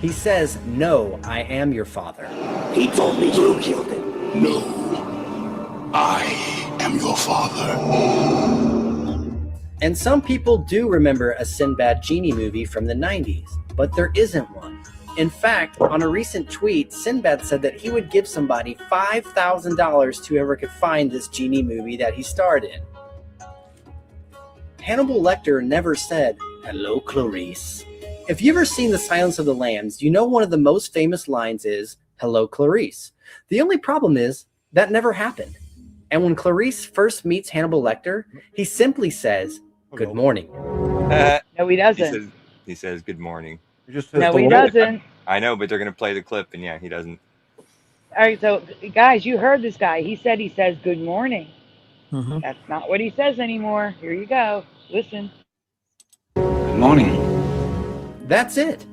He says, "No, I am your father." He told me you killed him. No, I am your father. And some people do remember a Sinbad genie movie from the 90s, but there isn't one. In fact, on a recent tweet, Sinbad said that he would give somebody $5,000 to whoever could find this genie movie that he starred in. Hannibal Lecter never said, "Hello, Clarice." If you've ever seen The Silence of the Lambs, you know one of the most famous lines is, "Hello, Clarice." The only problem is that never happened. And when Clarice first meets Hannibal Lecter, he simply says, "Good morning." No, he doesn't. He says good morning. No, he doesn't. I know, but they're going to play the clip, and yeah, he doesn't. All right, so guys, you heard this guy. He says good morning. Mm-hmm. That's not what he says anymore. Here you go. Listen. Good morning. That's it.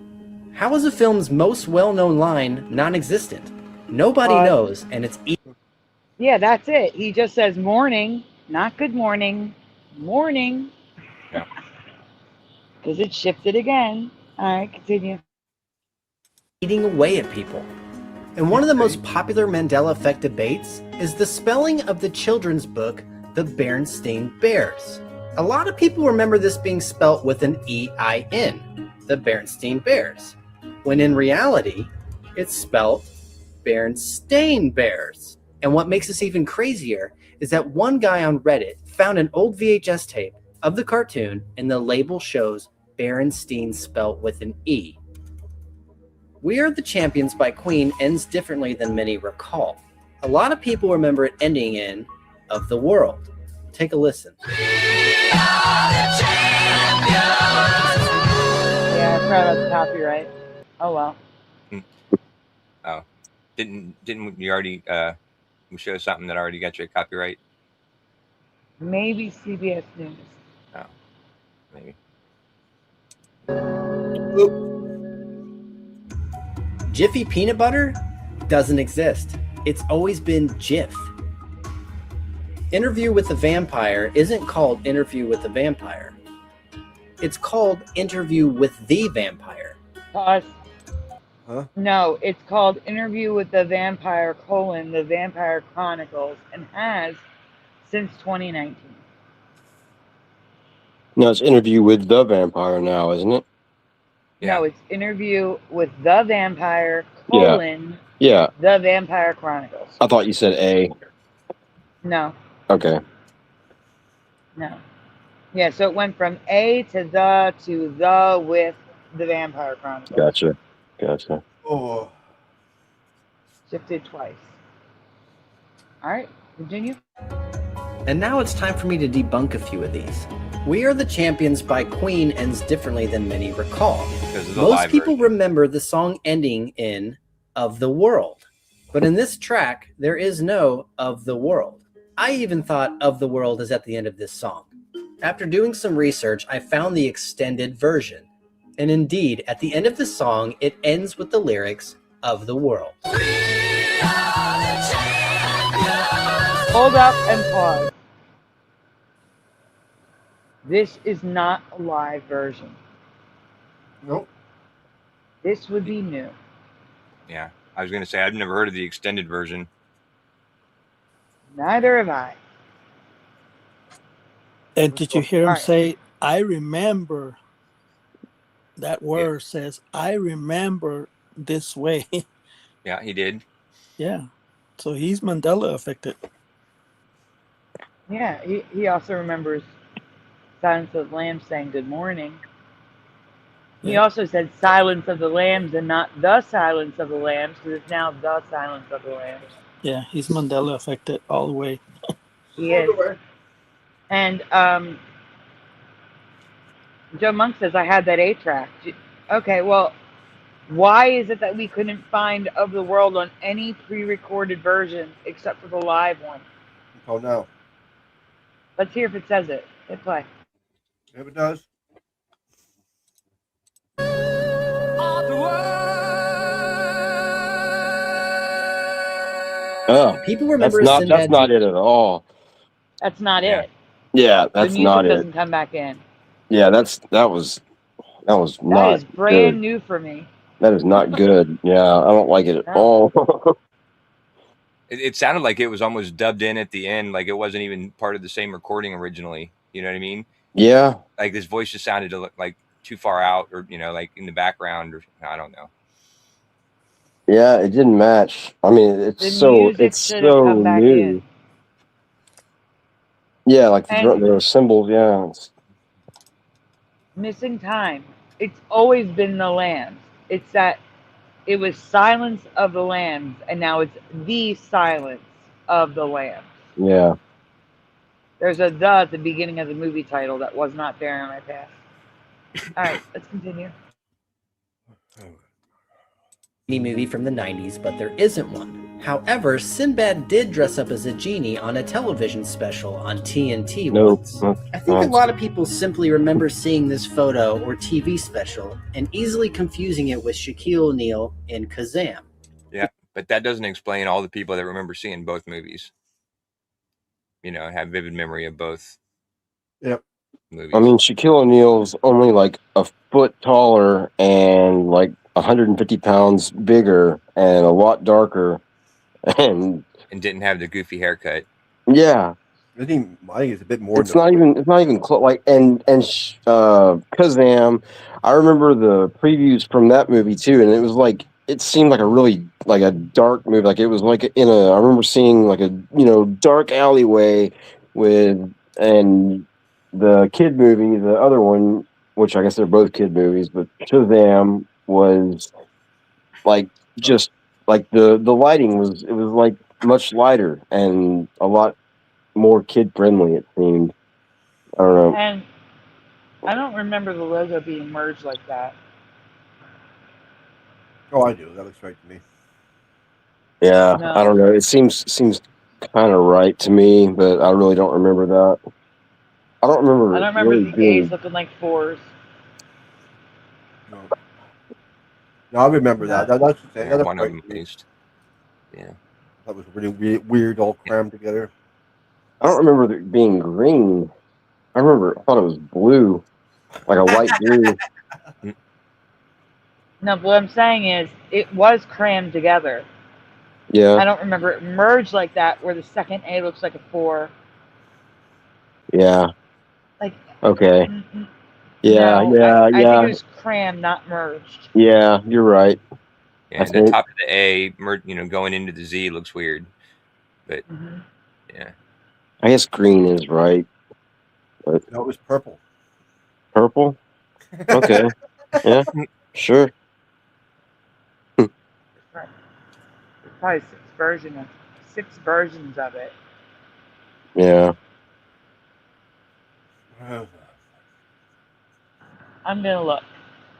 How is the film's most well-known line non-existent? Nobody knows, and it's Yeah, that's it. He just says morning, not good morning. Morning. Yeah. Because it shifted again. All right, continue. eating away at people. And one of the most popular Mandela effect debates is the spelling of the children's book, The Berenstain Bears. A lot of people remember this being spelt with an E-I-N, the Berenstain Bears, when in reality, it's spelt Berenstain Bears. And what makes this even crazier is that one guy on Reddit found an old VHS tape of the cartoon and the label shows Berenstain spelt with an E. We Are the Champions by Queen ends differently than many recall. A lot of people remember it ending in Of the World. Take a listen. Yeah, I forgot about the copyright. Oh well. Oh, didn't we already we show something that already got you a copyright? Maybe CBS News. Oh, maybe. Jiffy peanut butter doesn't exist. It's always been Jif. Interview with the Vampire isn't called Interview with the Vampire. It's called Interview with the Vampire. Pause. Huh? No, it's called Interview with the Vampire: The Vampire Chronicles, and has since 2019. No, it's Interview with the Vampire now, isn't it? Yeah. No, it's Interview with the Vampire: Yeah. The Vampire Chronicles. I thought you said A. No, Okay. no. Yeah, so it went from A to the with the Vampire Chronicles. Gotcha. Oh. Shifted twice. All right, continue. And now it's time for me to debunk a few of these. We Are the Champions by Queen ends differently than many recall. Most people remember the song ending in Of the World. But in this track, there is no Of the World. I even thought Of the World is at the end of this song. After doing some research, I found the extended version. And indeed, at the end of the song, it ends with the lyrics, Of the World. Hold up and pause. This is not a live version. Nope. This would be new. Yeah, I was going to say I've never heard of the extended version. Neither have I. And did you hear him All right. say, I remember? That word says, I remember this way. Yeah, he did. Yeah. So he's Mandela affected. Yeah, he also remembers Silence of the Lambs saying good morning. He also said Silence of the Lambs and not the Silence of the Lambs, because it's now the Silence of the Lambs. Yeah, he's Mandela affected all the way. He is. And Joe Monk says, I had that 8-track. Okay, well, Why is it that we couldn't find Of the World on any pre-recorded version except for the live one? Oh no. Let's hear if it says it. Hit play. If it does. Oh, People remember that's Sinbad's not it at all. That's not Yeah. it. Yeah, The that's music not it. doesn't come back in. Yeah, that was That not is brand good. new for me. That is not good. Yeah, I don't like it at No. all. It sounded like it was almost dubbed in at the end, like it wasn't even part of the same recording originally. You know what I mean? Yeah. Like his voice just sounded like too far out, or like in the background, or I don't know. Yeah, it didn't match. I mean, The music should have come back new. in. Yeah, like And the symbols. Yeah. missing time. It's always been the lambs. It's that it was Silence of the Lambs, and now it's The Silence of the Lambs. Yeah. There's a "the" at the beginning of the movie title that was not there in my past. All right, let's continue. movie from the 90s, but there isn't one. However, Sinbad did dress up as a genie on a television special on TNT once. I think a lot of people simply remember seeing this photo or TV special and easily confusing it with Shaquille O'Neal in Kazam. Yeah, but that doesn't explain all the people that remember seeing both movies. Have vivid memory of both. Yep. Movies. I mean, Shaquille O'Neal's only like a foot taller and like 150 pounds bigger and a lot darker, and didn't have the goofy haircut. Yeah. I think it's a bit more. It's not even close. Like Kazam, I remember the previews from that movie too, and it was like it seemed like a really like a dark movie. Like it was like I remember seeing like a dark alleyway and the kid movie, the other one, which I guess they're both kid movies, but Shazam was like just like the lighting was like much lighter and a lot more kid friendly, it seemed. I don't know. And I don't remember the logo being merged like that. Oh, I do. That looks right to me. Yeah, No. I don't know. It seems kind of right to me, but I really don't remember that. I don't remember. I don't remember really the A's looking like 4s. No, I remember that. That's Yeah, one of right them at least. Yeah. That was really weird, all crammed together. I don't remember it being green. I thought it was blue, like a light blue. No, but what I'm saying is it was crammed together. Yeah. I don't remember it merged like that where the second A looks like a 4. Yeah. Like. Okay. Yeah, No, yeah, I think yeah. it was crammed, not merged. Yeah, you're right. Yeah, the top of the A, going into the Z looks weird, but yeah. I guess green is right. But No, it was purple. Purple? Okay. Yeah, sure. Right. There's probably 6 versions of it. Yeah. I'm gonna look.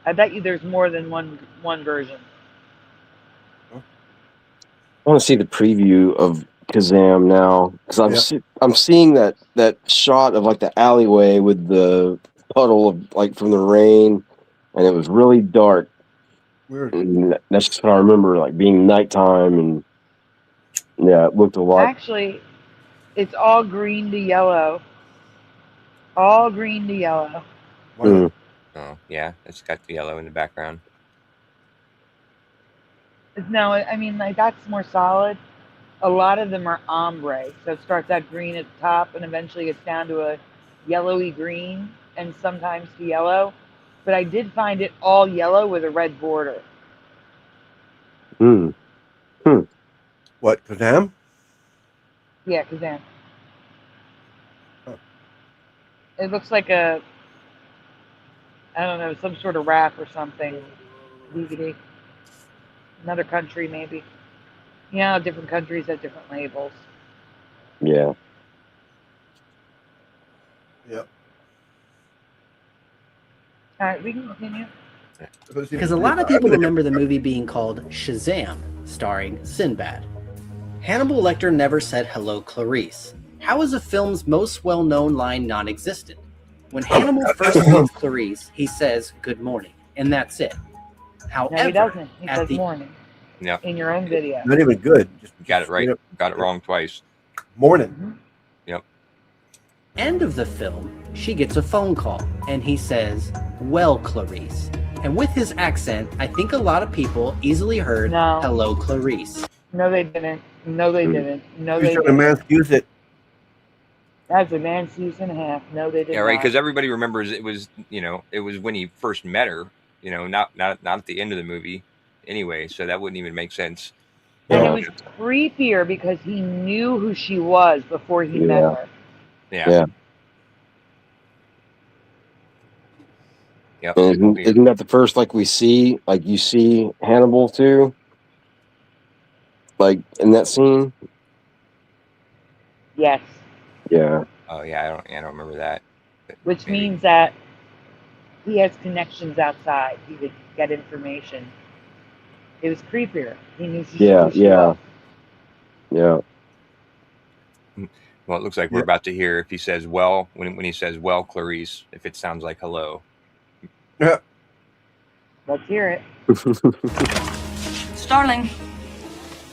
I bet you there's more than one version. I want to see the preview of Kazam now because I'm seeing that shot of like the alleyway with the puddle of like from the rain, and it was really dark. Weird. And that's just what I remember, like being nighttime, and yeah, it looked a lot. Actually, it's all green to yellow. All green to yellow. Mm. Oh yeah, it's got the yellow in the background. No, I mean like that's more solid. A lot of them are ombre, so it starts out green at the top and eventually gets down to a yellowy green and sometimes to yellow. But I did find it all yellow with a red border. Hmm. What, Kazam? Yeah, Kazam. It looks like I don't know, some sort of rap or something. DVD. Another country, maybe. You know, different countries have different labels. Yeah. Yep. All right, we can continue. Because a lot of people remember the movie being called Shazam, starring Sinbad. Hannibal Lecter never said hello, Clarice. How is a film's most well-known line non-existent? When Hannibal first meets Clarice, he says good morning, and that's it. However, No, he doesn't. He at says the morning Yeah. in your own video. Not even good. Just Got it right. Got it wrong twice. Morning. Yep. end of the film, she gets a phone call, and he says, "Well, Clarice." And with his accent, I think a lot of people easily heard, "Hello, Clarice." No, they didn't. No, they didn't. No, they He's trying to didn't. man-excuse it. That's a man's use and a half. No, they didn't. Yeah, right. Because everybody remembers it was, it was when he first met her. Not at the end of the movie, anyway. So that wouldn't even make sense. And it was creepier because he knew who she was before he met her. Yeah. Yep. Isn't that the first you see Hannibal too? Like in that scene? Yes. Yeah. Oh yeah, I don't remember that. Which means that he has connections outside. He could get information. It was creepier. He knew who she was. Yeah. Well, it looks like we're about to hear if he says "well" when he says "well, Clarice," if it sounds like "hello." Yeah. Let's hear it. Starling.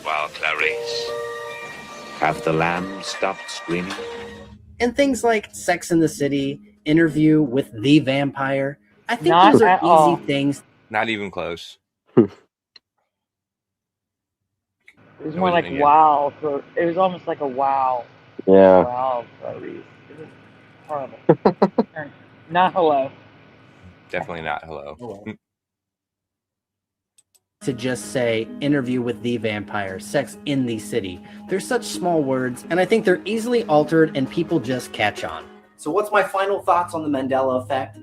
Well, Clarice, have the lambs stopped screaming? And things like Sex in the City, Interview with the Vampire. I think Not those are at all. easy things. Not even close. It was more like wow. It was almost like a wow. Yeah. Wow, Clarice. It was horrible. Not hello. Definitely not hello. To just say Interview with the Vampire, Sex in the City. They're such small words, and I think they're easily altered and people just catch on. So what's my final thoughts on the Mandela effect?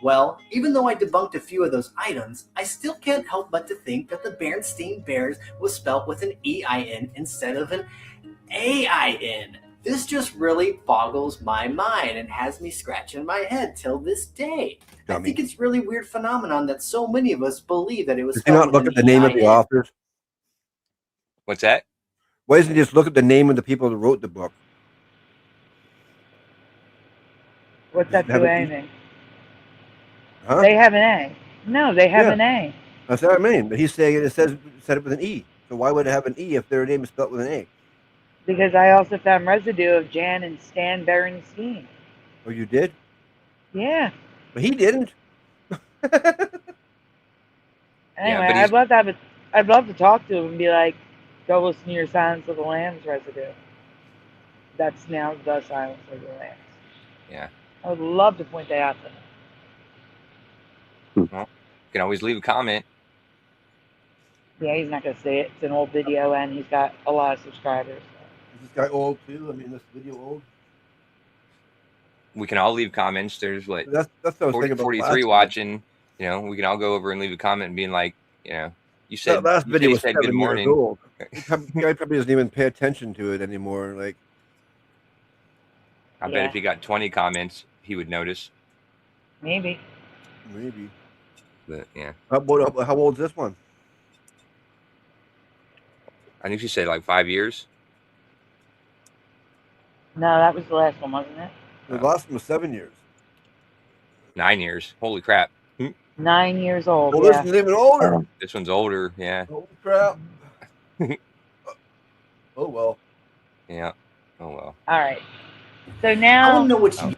Well, even though I debunked a few of those items, I still can't help but to think that the Berenstain Bears was spelt with an E-I-N instead of an A-I-N. This just really boggles my mind and has me scratching my head till this day. I think it's really weird phenomenon that so many of us believe that it was Does he not look at the name of the authors? What's that? Why doesn't he just look at the name of the people that wrote the book? What's that do anything? Huh? They have an A. No, they have an A. That's what I mean. But he's saying it said it with an E. So why would it have an E if their name is spelled with an A? Because I also found residue of Jan and Stan Berenstein. Oh, you did? Yeah. But he didn't. Anyway, I'd love to talk to him and be like, go listen to your Silence of the Lambs residue. That's now the Silence of the Lambs. Yeah. I would love to point that out to him. Well, you can always leave a comment. Yeah, he's not going to say it. It's an old video, and he's got a lot of subscribers. Is this guy old too? I mean, this video old? We can all leave comments. There's what? That's what I was 40, thinking about 43 last watching. We can all go over and leave a comment and being like, you said that last video you was said 7 good morning. years old. The guy probably doesn't even pay attention to it anymore. Like, I bet if he got 20 comments, he would notice. Maybe. But yeah. How old is this one? I think she said like 5 years. No, that was the last one, wasn't it? The last one was 7 years. 9 years. Holy crap. 9 years old. Well, this one's even older. This one's older. Yeah. Holy crap. Oh, well. Yeah. Oh, well. All right. So now. I want to know what you.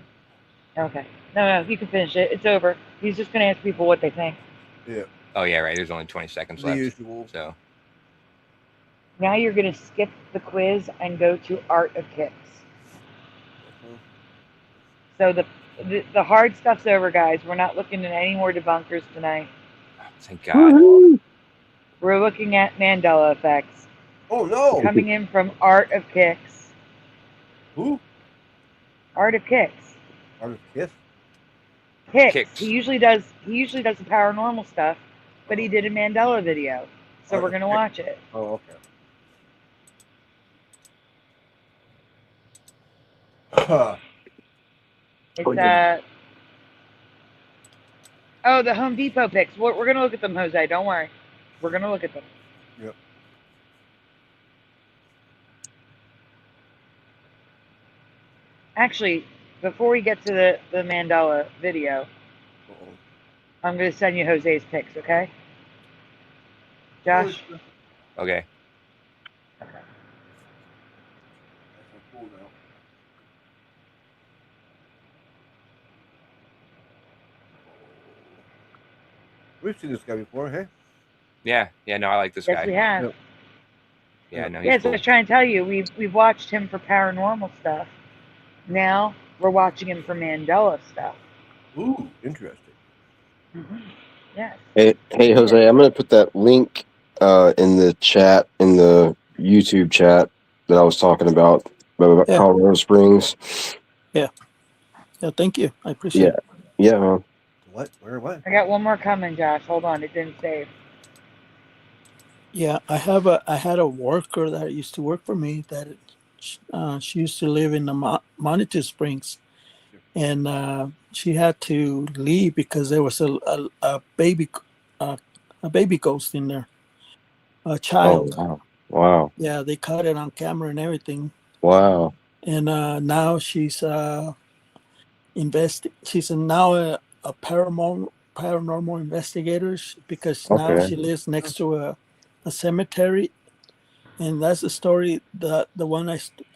Okay. No, you can finish it. It's over. He's just going to ask people what they think. Yeah. Oh, yeah, right. There's only 20 seconds The left. usual. So. Now you're going to skip the quiz and go to Art of Kicks. So the hard stuff's over, guys. We're not looking at any more debunkers tonight. Thank God. We're looking at Mandela effects. Oh, no. Coming in from Art of Kicks. Who? Art of Kicks. Art of Kiss? Kicks. He usually does the paranormal stuff, but he did a Mandela video. So we're going to watch it. Oh, okay. It's Oh, the Home Depot pics. We're going to look at them, Jose. Don't worry. We're going to look at them. Yep. Actually, before we get to the Mandela video, I'm going to send you Jose's pics, okay? Josh? Okay. We've seen this guy before, hey? Yeah. No, I like this guy. Yes, we have. Yep. Yeah, no, he's Yeah, so cool. I was trying to tell you, we've watched him for paranormal stuff. Now we're watching him for Mandela stuff. Ooh, interesting. Mm-hmm. Yes. Hey, Jose, I'm going to put that link in the chat, in the YouTube chat that I was talking about Colorado Springs. Yeah. Yeah, thank you. I appreciate it. Yeah, man. What? Where? What? I got one more coming, Josh. Hold on, it didn't save. Yeah, I had a worker that used to work for me that she used to live in the Manitou Springs, and she had to leave because there was a baby ghost in there, a child. Oh, wow. Yeah, they caught it on camera and everything. Wow. And now she's she's now a paranormal investigator because now she lives next to a cemetery, and that's the story the one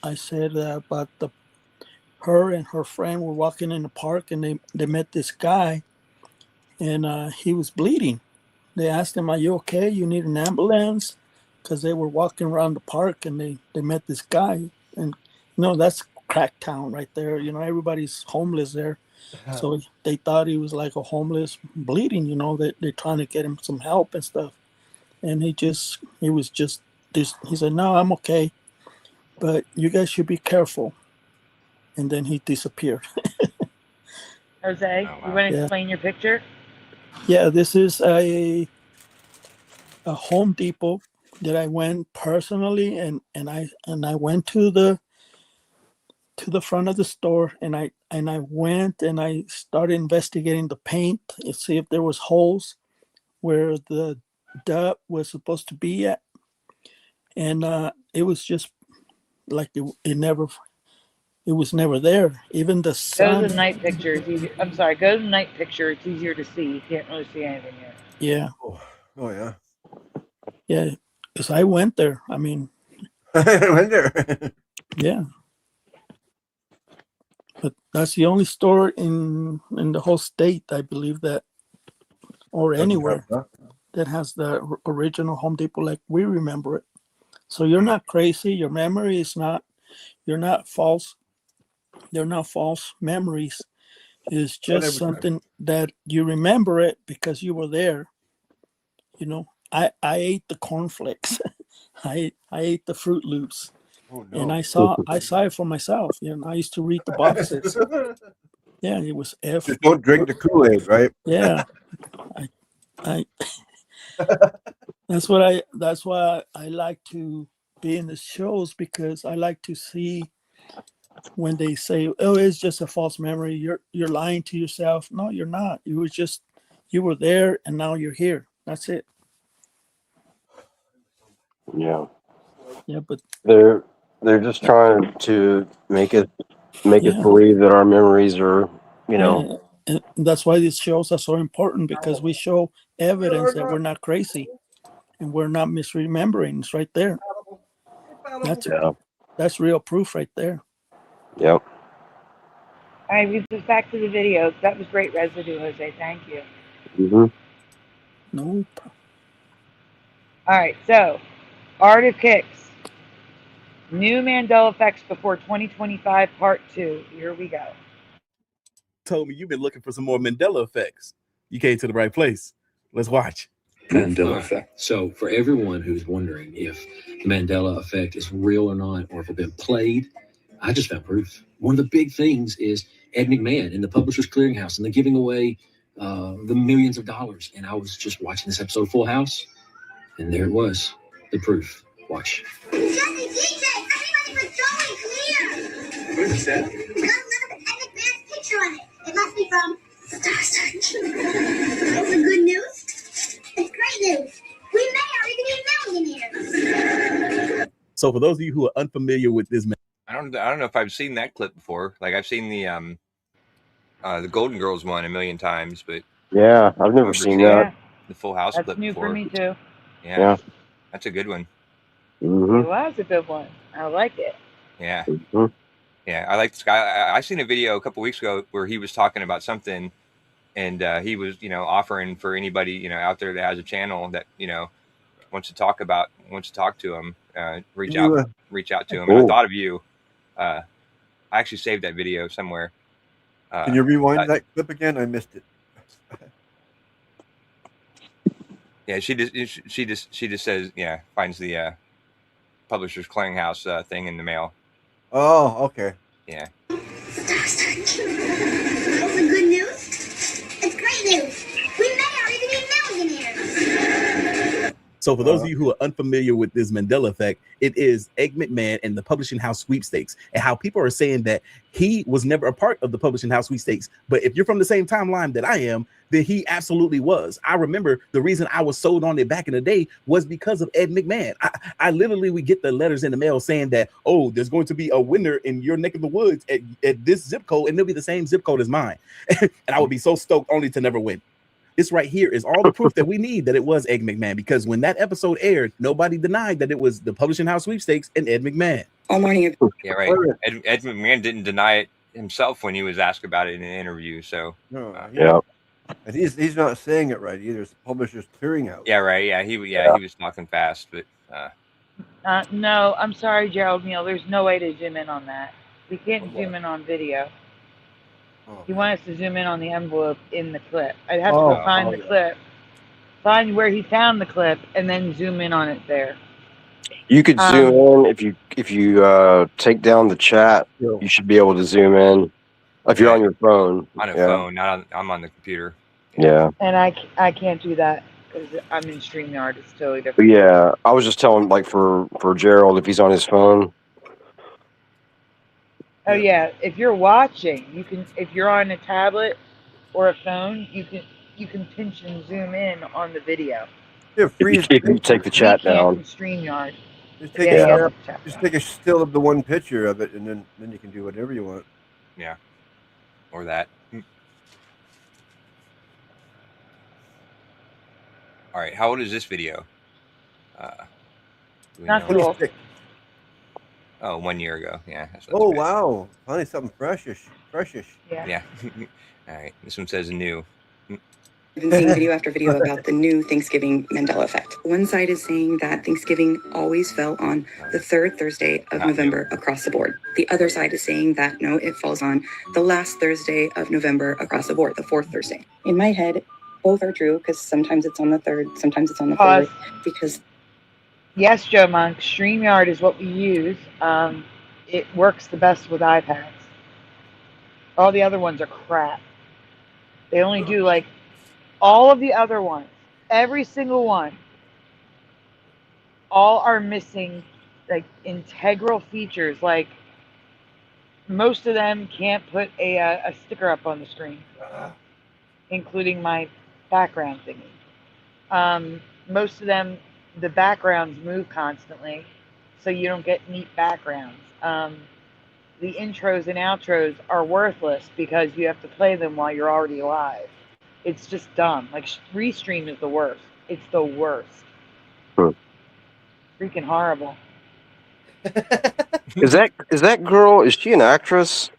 I said about her and her friend were walking in the park, and they met this guy, and he was bleeding. They asked him, "Are you okay? You need an ambulance?" Because they were walking around the park and they met this guy, and that's crack town right there. Everybody's homeless there. So they thought he was like a homeless bleeding, that they're trying to get him some help and stuff. And he said, "No, I'm okay, but you guys should be careful." And then he disappeared. Jose, you want to explain your picture? Yeah, this is a Home Depot that I went personally, and I went to the front of the store, and I went and I started investigating the paint and see if there was holes where the dub was supposed to be at, and it was just like it was never there. Even the sun. Go to the night picture. It's easier. I'm sorry. Go to the night picture. It's easier to see. You can't really see anything here. Yeah. Oh yeah. Yeah, because I went there. I mean, I went there. Yeah. But that's the only store in the whole state, I believe, that, or anywhere, that has the original Home Depot like we remember it. So you're not crazy. Your memory is not. You're not false. They're not false memories. It's just something that you remember it because you were there. I ate the cornflakes. I ate the Fruit Loops. Oh, no. And I saw it for myself. I used to read the boxes. Yeah, it was Just don't drink the Kool-Aid, right? Yeah, I that's why I like to be in the shows, because I like to see when they say, "Oh, it's just a false memory. You're lying to yourself." No, you're not. You were there, and now you're here. That's it. Yeah. Yeah, but they're just trying to make us believe that our memories are, And that's why these shows are so important, because we show evidence that we're not crazy and we're not misremembering. It's right there. That's real proof right there. Yep. All right, we just back to the video. That was great residue, Jose. Thank you. Mm-hmm. Nope. All right, so ARTOFKICKZ. New Mandela Effects Before 2025 Part 2. Here we go. Told me you've been looking for some more Mandela effects. You came to the right place. Let's watch. Mandela effect. So for everyone who's wondering if the Mandela effect is real or not, or if it's been played, I just found proof. One of the big things is Ed McMahon and the Publishers Clearinghouse, and they're giving away the millions of dollars. And I was just watching this episode of Full House, and there it was, the proof. Watch. DJ, everybody was going, come here. What is that? Look at Ed McMahon's picture on it. It must be from Star Search. So for those of you who are unfamiliar with this, I don't know if I've seen that clip before. Like I've seen the Golden Girls one a million times, but yeah, I've never seen that. the Full House That's clip new before. for me too. Yeah, that's a good one. Mm-hmm. It was a good one. I like it. Yeah, Mm-hmm. yeah. I like this guy. I seen a video a couple weeks ago where he was talking about something, and he was, offering for anybody, out there that has a channel that, wants to talk to him, reach out to him. And I thought of you. I actually saved that video somewhere. Can you rewind that clip again? I missed it. Yeah, she just says, finds the Publishers Clearinghouse thing in the mail. Oh, okay. Yeah. That's the good news. It's great news. We may already be millionaires. So for those of you who are unfamiliar with this Mandela effect, it is Egg McMahon and the Publishing House sweepstakes, and how people are saying that he was never a part of the Publishing House sweepstakes. But if you're from the same timeline that I am, then he absolutely was. I remember the reason I was sold on it back in the day was because of Ed McMahon. I literally would get the letters in the mail saying that, oh, there's going to be a winner in your neck of the woods at this zip code, and it'll be the same zip code as mine. And I would be so stoked only to never win. This right here is all the proof that we need that it was Egg McMahon, because when that episode aired, nobody denied that it was the Publishing House sweepstakes and Ed McMahon. All morning. Yeah, right. Ed McMahon didn't deny it himself when he was asked about it in an interview. So yeah, and he's not saying it right either. It's the Publishers Clearinghouse. Yeah, right. Yeah, he was talking fast, but no, I'm sorry, Gerald Neal. There's no way to zoom in on that. We can't zoom in on video. You want us to zoom in on the envelope in the clip. I'd have to go find the clip, find where he found the clip, and then zoom in on it there. You could zoom in if you take down the chat. You should be able to zoom in if you're on your phone. On a phone, I'm on the computer. Yeah. And I can't do that because I'm in StreamYard. It's totally But different. yeah, I was just telling, like, for Gerald, if he's on his phone. Oh yeah, if you're watching, you can. If you're on a tablet or a phone, you can pinch and zoom in on the video. Yeah, If you take the chat down. StreamYard. Just take a still of the one picture of it, and then you can do whatever you want. Yeah, or that. All right, how old is this video? Not too old. Oh, 1 year ago. Yeah. That's Oh wow! Finally something freshish. Yeah. All right. This one says new. I've been seeing video after video about the new Thanksgiving Mandela effect. One side is saying that Thanksgiving always fell on the third Thursday of November across the board. The other side is saying that no, it falls on the last Thursday of November across the board, the fourth Thursday. In my head, both are true because sometimes it's on the third, sometimes it's on the fourth. Because Yes, Joe Monk. StreamYard is what we use. It works the best with iPads. All the other ones are crap. They only do like all of the other ones, every single one, all are missing like integral features. Like most of them can't put a sticker up on the screen, including my background thingy. Most of them, the backgrounds move constantly, so you don't get neat backgrounds. The intros and outros are worthless because you have to play them while you're already live. It's just dumb. Like Restream is the worst. It's the worst. Freaking horrible. Is that girl? Is she an actress?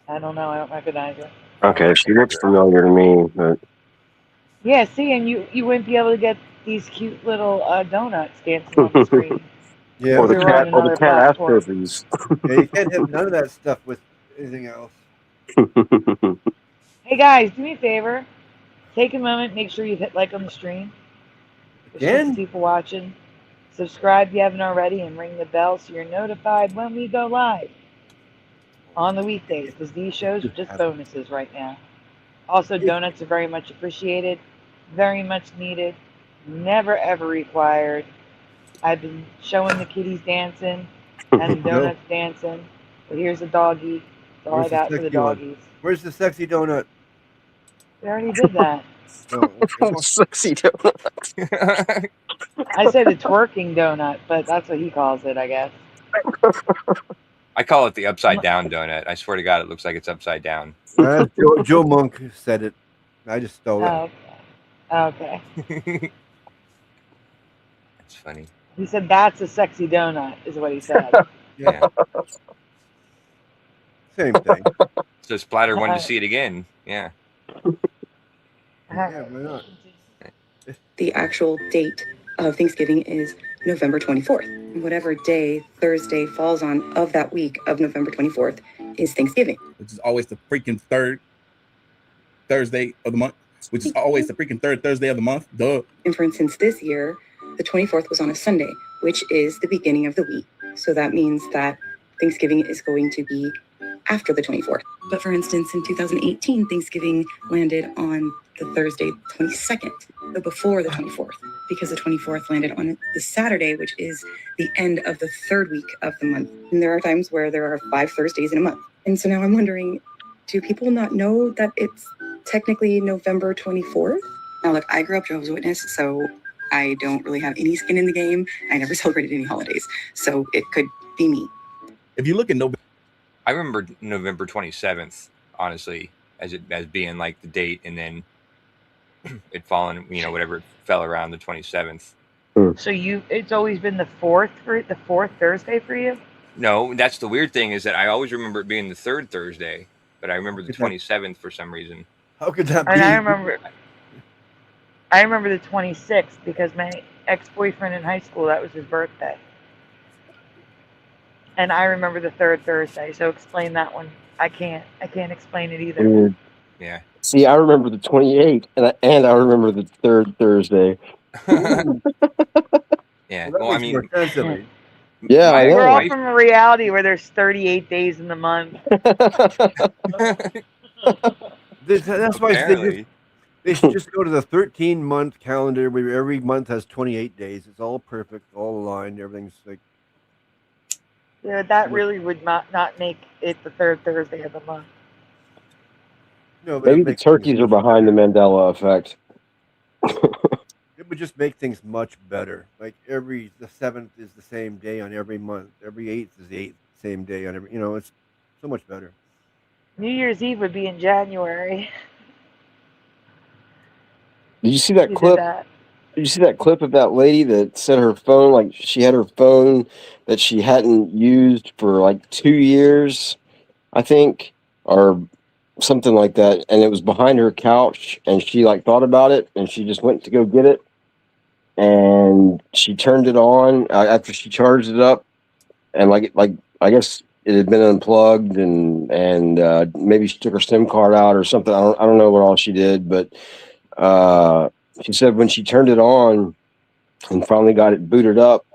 I don't know. I don't recognize her. Okay, she looks familiar to me, but Yeah, see, and you wouldn't be able to get these cute little donuts dancing on the screen. Yeah, or the They're on cat, or the another cat ass platform. trophies. Yeah, you can't have none of that stuff with anything else. Hey guys, do me a favor. Take a moment, make sure you hit like on the stream. There's Again? lots of people watching. Subscribe if you haven't already, and ring the bell so you're notified when we go live on the weekdays, because these shows are just bonuses right now. Also, donuts are very much appreciated, very much needed, never ever required. I've been showing the kitties dancing and donuts dancing, but here's a doggy. That's all I got for the doggies. Where's the sexy donut? We already did that. Oh, okay. Sexy donut. I said a twerking donut, but that's what he calls it, I guess. I call it the upside down donut. I swear to God, it looks like it's upside down. Joe Monk said it. I just stole it. Okay. That's funny. He said that's a sexy donut, is what he said. Yeah. Same thing. So Splatter wanted to see it again. Yeah. Yeah, why not? The actual date of Thanksgiving is November 24th. Whatever day Thursday falls on of that week of November 24th is Thanksgiving. Which is always the freaking third Thursday of the month. Which is always the freaking third Thursday of the month. Duh. And for instance, this year, the 24th was on a Sunday, which is the beginning of the week. So that means that Thanksgiving is going to be after the 24th. But for instance, in 2018, Thanksgiving landed on the Thursday 22nd, but before the 24th, because the 24th landed on the Saturday, which is the end of the third week of the month. And there are times where there are 5 Thursdays in a month. And so now I'm wondering, do people not know that it's technically November 24th? Now look, I grew up Jehovah's Witness, so I don't really have any skin in the game. I never celebrated any holidays, so it could be me. If you look at November, I remember November 27th, honestly, as being like the date, and then it fallen, whatever it fell around the 27th. So it's always been the fourth Thursday for you? No, that's the weird thing, is that I always remember it being the third Thursday, but I remember the 27th for some reason. How could that be? And I remember the 26th because my ex-boyfriend in high school, that was his birthday. And I remember the third Thursday, so explain that one. I can't explain it either. Weird. Yeah. See, I remember the 28th, and I remember the third Thursday. Yeah. Well, Well, I mean, Yeah, I know. We're all from a reality where there's 38 days in the month. That's why they should just go to the 13-month calendar where every month has 28 days. It's all perfect, all aligned. Everything's like. Yeah, that really would not make it the third Thursday of the month. No, but Maybe the turkeys are behind the Mandela effect. It would just make things much better. Like the 7th is the same day on every month. Every 8th is the same day on every. It's so much better. New Year's Eve would be in January. Did you see that You did clip? that. Did you see that clip of that lady that said her phone, like she had her phone that she hadn't used for like 2 years, I think, or something like that, and it was behind her couch, and she like thought about it, and she just went to go get it, and she turned it on after she charged it up, and like I guess it had been unplugged, and maybe she took her SIM card out or something. I don't know what all she did, but she said when she turned it on and finally got it booted up,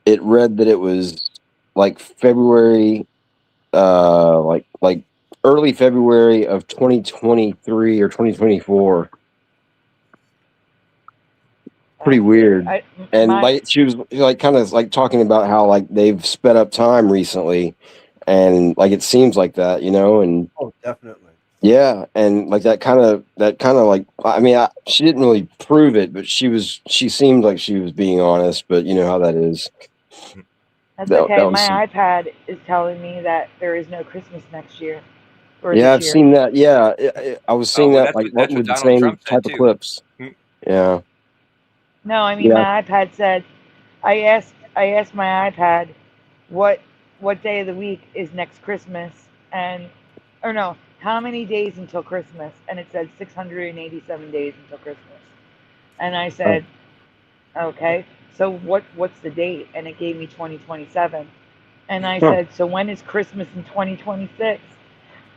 it read that it was like February, like early February of 2023 or 2024. Pretty weird. Like she was like kind of like talking about how like they've sped up time recently, and like it seems like that, and Oh, definitely. yeah, and like that kind of like, I mean, she didn't really prove it, but she seemed like she was being honest, but you know how that is. That's okay. My iPad is telling me that there is no Christmas next year. Yeah, I've seen that. Yeah, I was seeing that like that's with what the Donald same Trump said, type of too. clips. Yeah. No, I mean Yeah. my iPad said, I asked my iPad what day of the week is next Christmas, or no, how many days until Christmas, and it said 687 days until Christmas, and I said, okay, so what's the date? And it gave me 2027, and I said, so when is Christmas in 2026?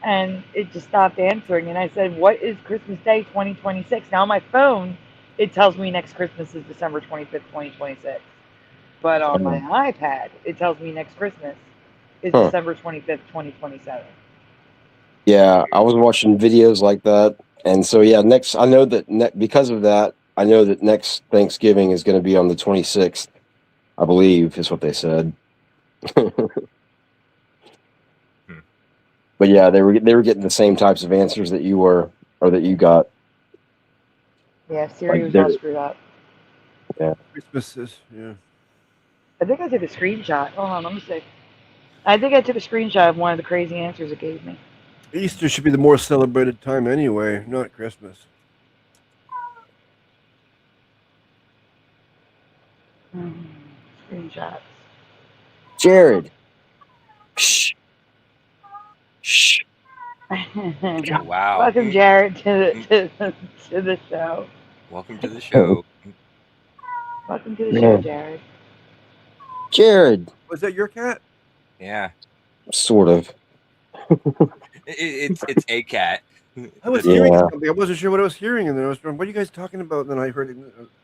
And it just stopped answering, and I said, what is Christmas Day 2026? Now on my phone, it tells me next Christmas is December 25th, 2026. But on my iPad, it tells me next Christmas is December 25th, 2027. Yeah, I was watching videos like that, and so yeah, I know that because of that, I know that next Thanksgiving is going to be on the 26th, I believe, is what they said. But yeah, they were getting the same types of answers that you were, or that you got. Yeah, Siri Like was they're- all screwed up. Yeah. Christmas is, yeah. I think I took a screenshot. Hold on, let me see. I think I took a screenshot of one of the crazy answers it gave me. Easter should be the more celebrated time anyway, not Christmas. Screenshots. Jared. Shh. Shh. Wow. Welcome, Jared, to the show. Welcome to the show. Welcome to the show, Man. Jared. Jared. Was that your cat? Yeah. Sort of. It's a cat. I was hearing something. I wasn't sure what I was hearing, and then I was going, "What are you guys talking about?" And then I heard it.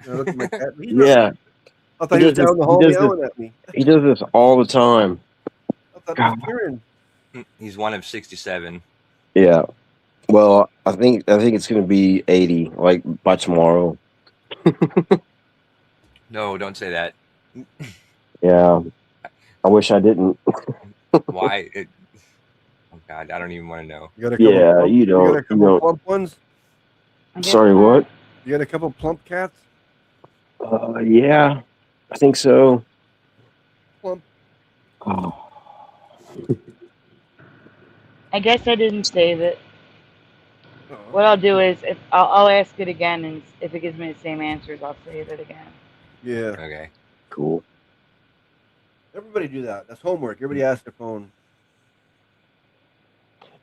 I looked at my cat. He's not, Yeah. I thought he was down the hall yelling at me. He does this all the time. I thought it was Kieran. He's one of 67. Yeah. Well, I think it's gonna be 80, like by tomorrow. No, don't say that. Yeah. I wish I didn't. Why? Oh God, I don't even want to know. You got a couple plump, you don't. got a couple plump ones. Sorry, what? You got a couple plump cats. Yeah, I think so. Plump. Oh. I guess I didn't save it. What I'll do is, if I'll ask it again, and if it gives me the same answers, I'll save it again. Yeah. Okay. Cool. Everybody do that. That's homework. Everybody ask their phone.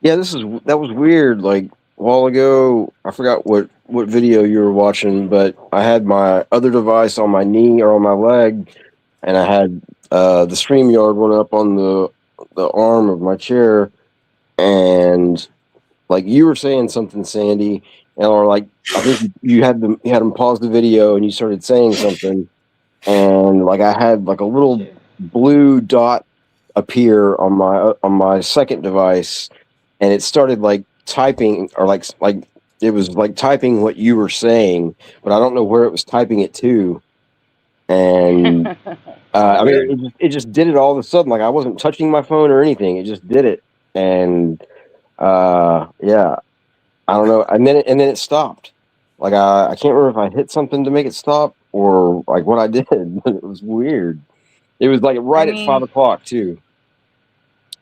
Yeah, that was weird. Like a while ago, I forgot what video you were watching, but I had my other device on my knee or on my leg, and I had the StreamYard one up on the arm of my chair, and like you were saying something, Sandy, or like I think you had them pause the video and you started saying something, and like I had like a little blue dot appear on my second device, and it started like typing, or like it was like typing what you were saying, but I don't know where it was typing it to. And I mean, it just did it all of a sudden. Like I wasn't touching my phone or anything. It just did it, and yeah, I don't know. And then it stopped. Like I can't remember if I hit something to make it stop or like what I did. But it was weird. It was like right at 5 o'clock too.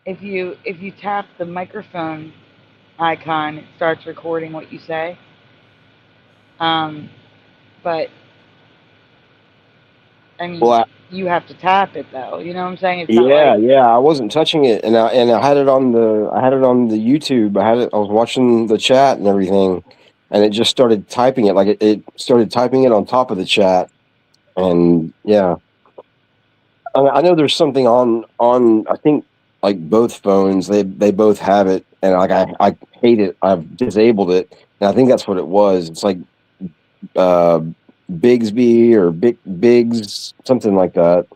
If you tap the microphone icon, it starts recording what you say. But I mean, you have to tap it though. You know what I'm saying? It's not like, Yeah. I wasn't touching it, and I had it on the YouTube. I was watching the chat and everything, and it just started typing it. Like it started typing it on top of the chat, and yeah. I know there's something on I think like both phones. They both have it, and like I hate it. I've disabled it, and I think that's what it was. It's like Bigsby or Biggs, something like that.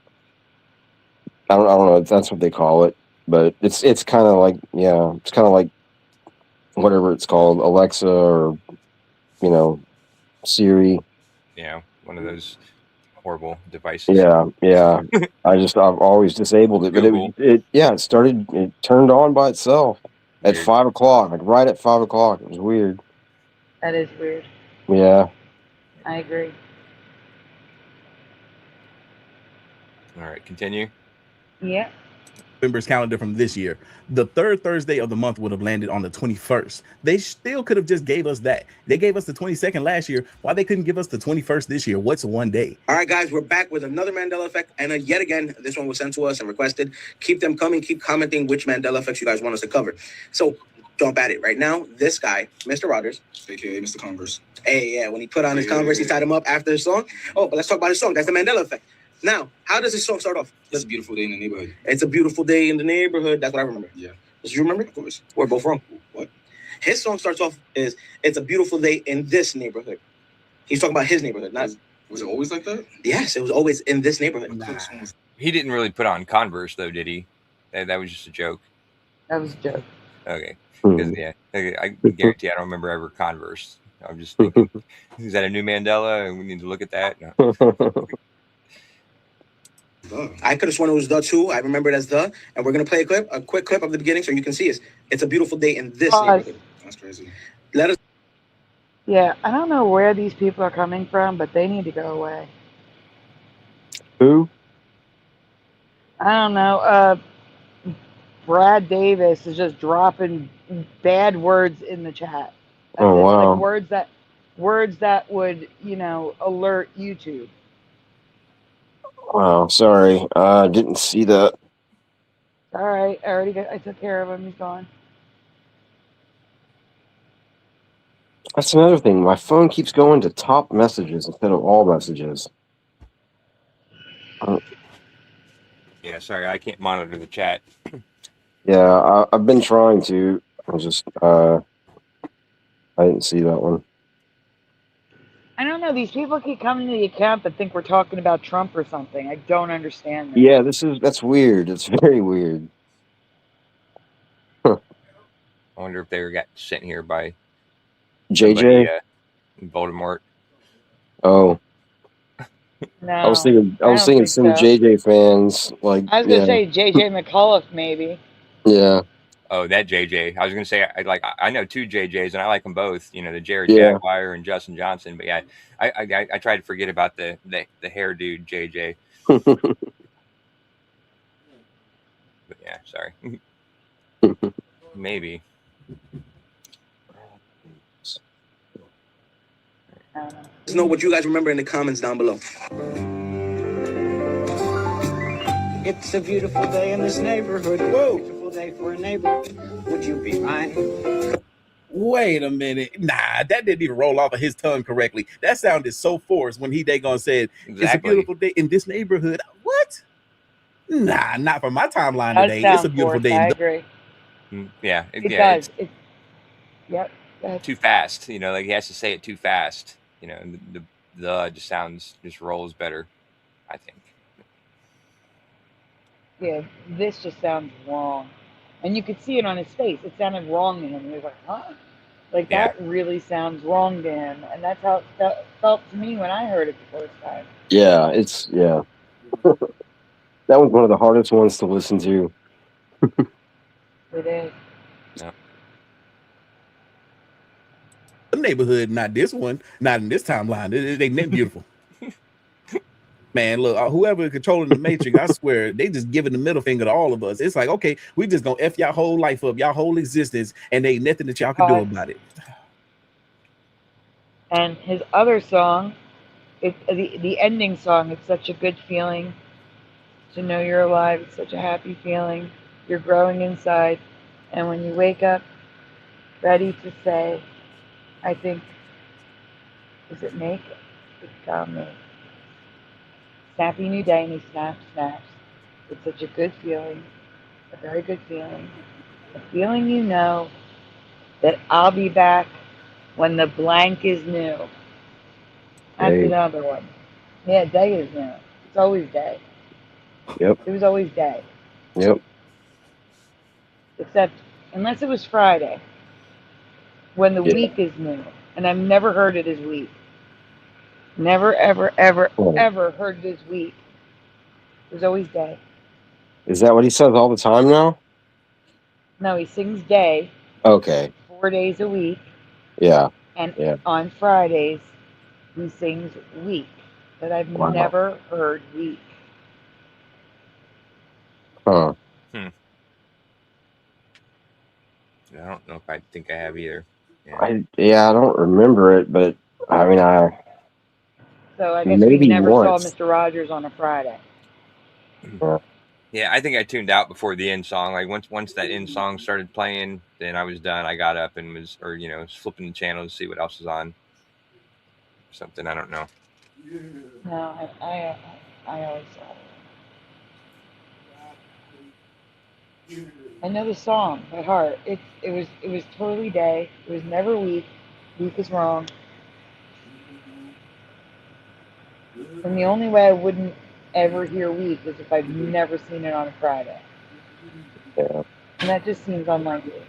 I don't know if that's what they call it, but it's kind of like, yeah, it's kind of like whatever it's called, Alexa or Siri. Yeah, one of those horrible devices. Yeah. I've always disabled it, but it turned on by itself at 5 o'clock, like right at 5 o'clock. It was weird. that is weird. Yeah. I agree. All right, continue. Yeah. Members calendar from this year. The third Thursday of the month would have landed on the 21st. They still could have just gave us that. They gave us the 22nd last year. Why they couldn't give us the 21st this year? What's one day? All right, guys, we're back with another Mandela effect. And yet again, this one was sent to us and requested. Keep them coming. Keep commenting which Mandela effects you guys want us to cover. So jump at it right now. This guy, Mr. Rogers, aka Mr. Converse. Hey, yeah, when he put on his Converse, he tied him up after his song. Oh, but let's talk about his song. That's the Mandela effect. Now, how does this song start off? It's a beautiful day in the neighborhood. It's a beautiful day in the neighborhood. That's what I remember. Yeah. Did you remember? Of course. We're both wrong. What? His song starts off as, it's a beautiful day in this neighborhood. He's talking about his neighborhood, not... Was it always like that? Yes, it was always in this neighborhood. Nah. He didn't really put on Converse, though, did he? That was just a joke. That was a joke. Okay. Because, yeah, I guarantee I don't remember ever Converse. I'm just thinking, is that a new Mandela? And we need to look at that. No. I could have sworn it was the too. I remember it as the, and we're gonna play a quick clip of the beginning so you can see it. It's a beautiful day in this neighborhood. That's crazy. Yeah, I don't know where these people are coming from, but they need to go away. Who? I don't know. Brad Davis is just dropping bad words in the chat. Oh wow. Like words that would, alert YouTube. Wow. Sorry. I didn't see that. All right, I took care of him. He's gone. That's another thing. My phone keeps going to top messages instead of all messages. Yeah, sorry, I can't monitor the chat. Yeah, I've been trying to. I didn't see that one. I don't know. These people keep coming to the account that think we're talking about Trump or something. I don't understand that. Yeah, that's weird. It's very weird. I wonder if they got sent here by JJ? Voldemort. Oh. No, I was thinking don't think some so. JJ fans, like, I was gonna say JJ McCullough, maybe. Yeah. Oh, that JJ. I was gonna say I know two JJs and I like them both. The Jared Yeah. Jaguar and Justin Johnson. But yeah, I try to forget about the hair dude JJ. But yeah, sorry. Maybe. Let us know what you guys remember in the comments down below. It's a beautiful day in this neighborhood. Whoa. Beautiful day for a neighbor. Would you be mine? Wait a minute. Nah, that didn't even roll off of his tongue correctly. That sounded so forced when he said, It's a beautiful day in this neighborhood. What? Nah, not for my timeline today. It's a beautiful day. I agree. Yeah. It does. Yep. Too fast. Like he has to say it too fast. And the just rolls better, I think. Yeah, this just sounds wrong. And you could see it on his face. It sounded wrong to him. He was like, huh? Like, that really sounds wrong to him. And that's how it felt to me when I heard it the first time. Yeah, yeah. That was one of the hardest ones to listen to. It is. Yeah. The neighborhood, not this one, not in this timeline. They ain't beautiful. Man, look, whoever controlling the Matrix, I swear, they just giving the middle finger to all of us. It's like, okay, we just gonna F y'all whole life up, y'all whole existence, and ain't nothing that y'all can do about it. And his other song, the ending song, it's such a good feeling to know you're alive. It's such a happy feeling. You're growing inside. And when you wake up, ready to say, I think, is it make? It's called me. Snappy new day, and he snaps. It's such a good feeling, a very good feeling. A feeling that I'll be back when the blank is new. That's another one. Yeah, day is new. It's always day. Yep. It was always day. Yep. Except, unless it was Friday, when the week is new. And I've never heard it as week. Never, ever, ever, ever heard it as week. It was always day. Is that what he says all the time now? No, he sings day. Okay. 4 days a week. Yeah. And on Fridays, he sings week. But I've never heard week. Huh. I don't know if I think I have either. I don't remember it, but I mean, So I guess maybe we never once. saw Mr. Rogers on a Friday. Yeah, I think I tuned out before the end song. Like once that end song started playing, then I was done. I got up and was flipping the channel to see what else was on. Something, I don't know. No, I always saw it. I know the song by heart. It was totally day. It was never week. Week is wrong. And the only way I wouldn't ever hear week is if I've never seen it on a Friday. Yeah. And that just seems unlikely.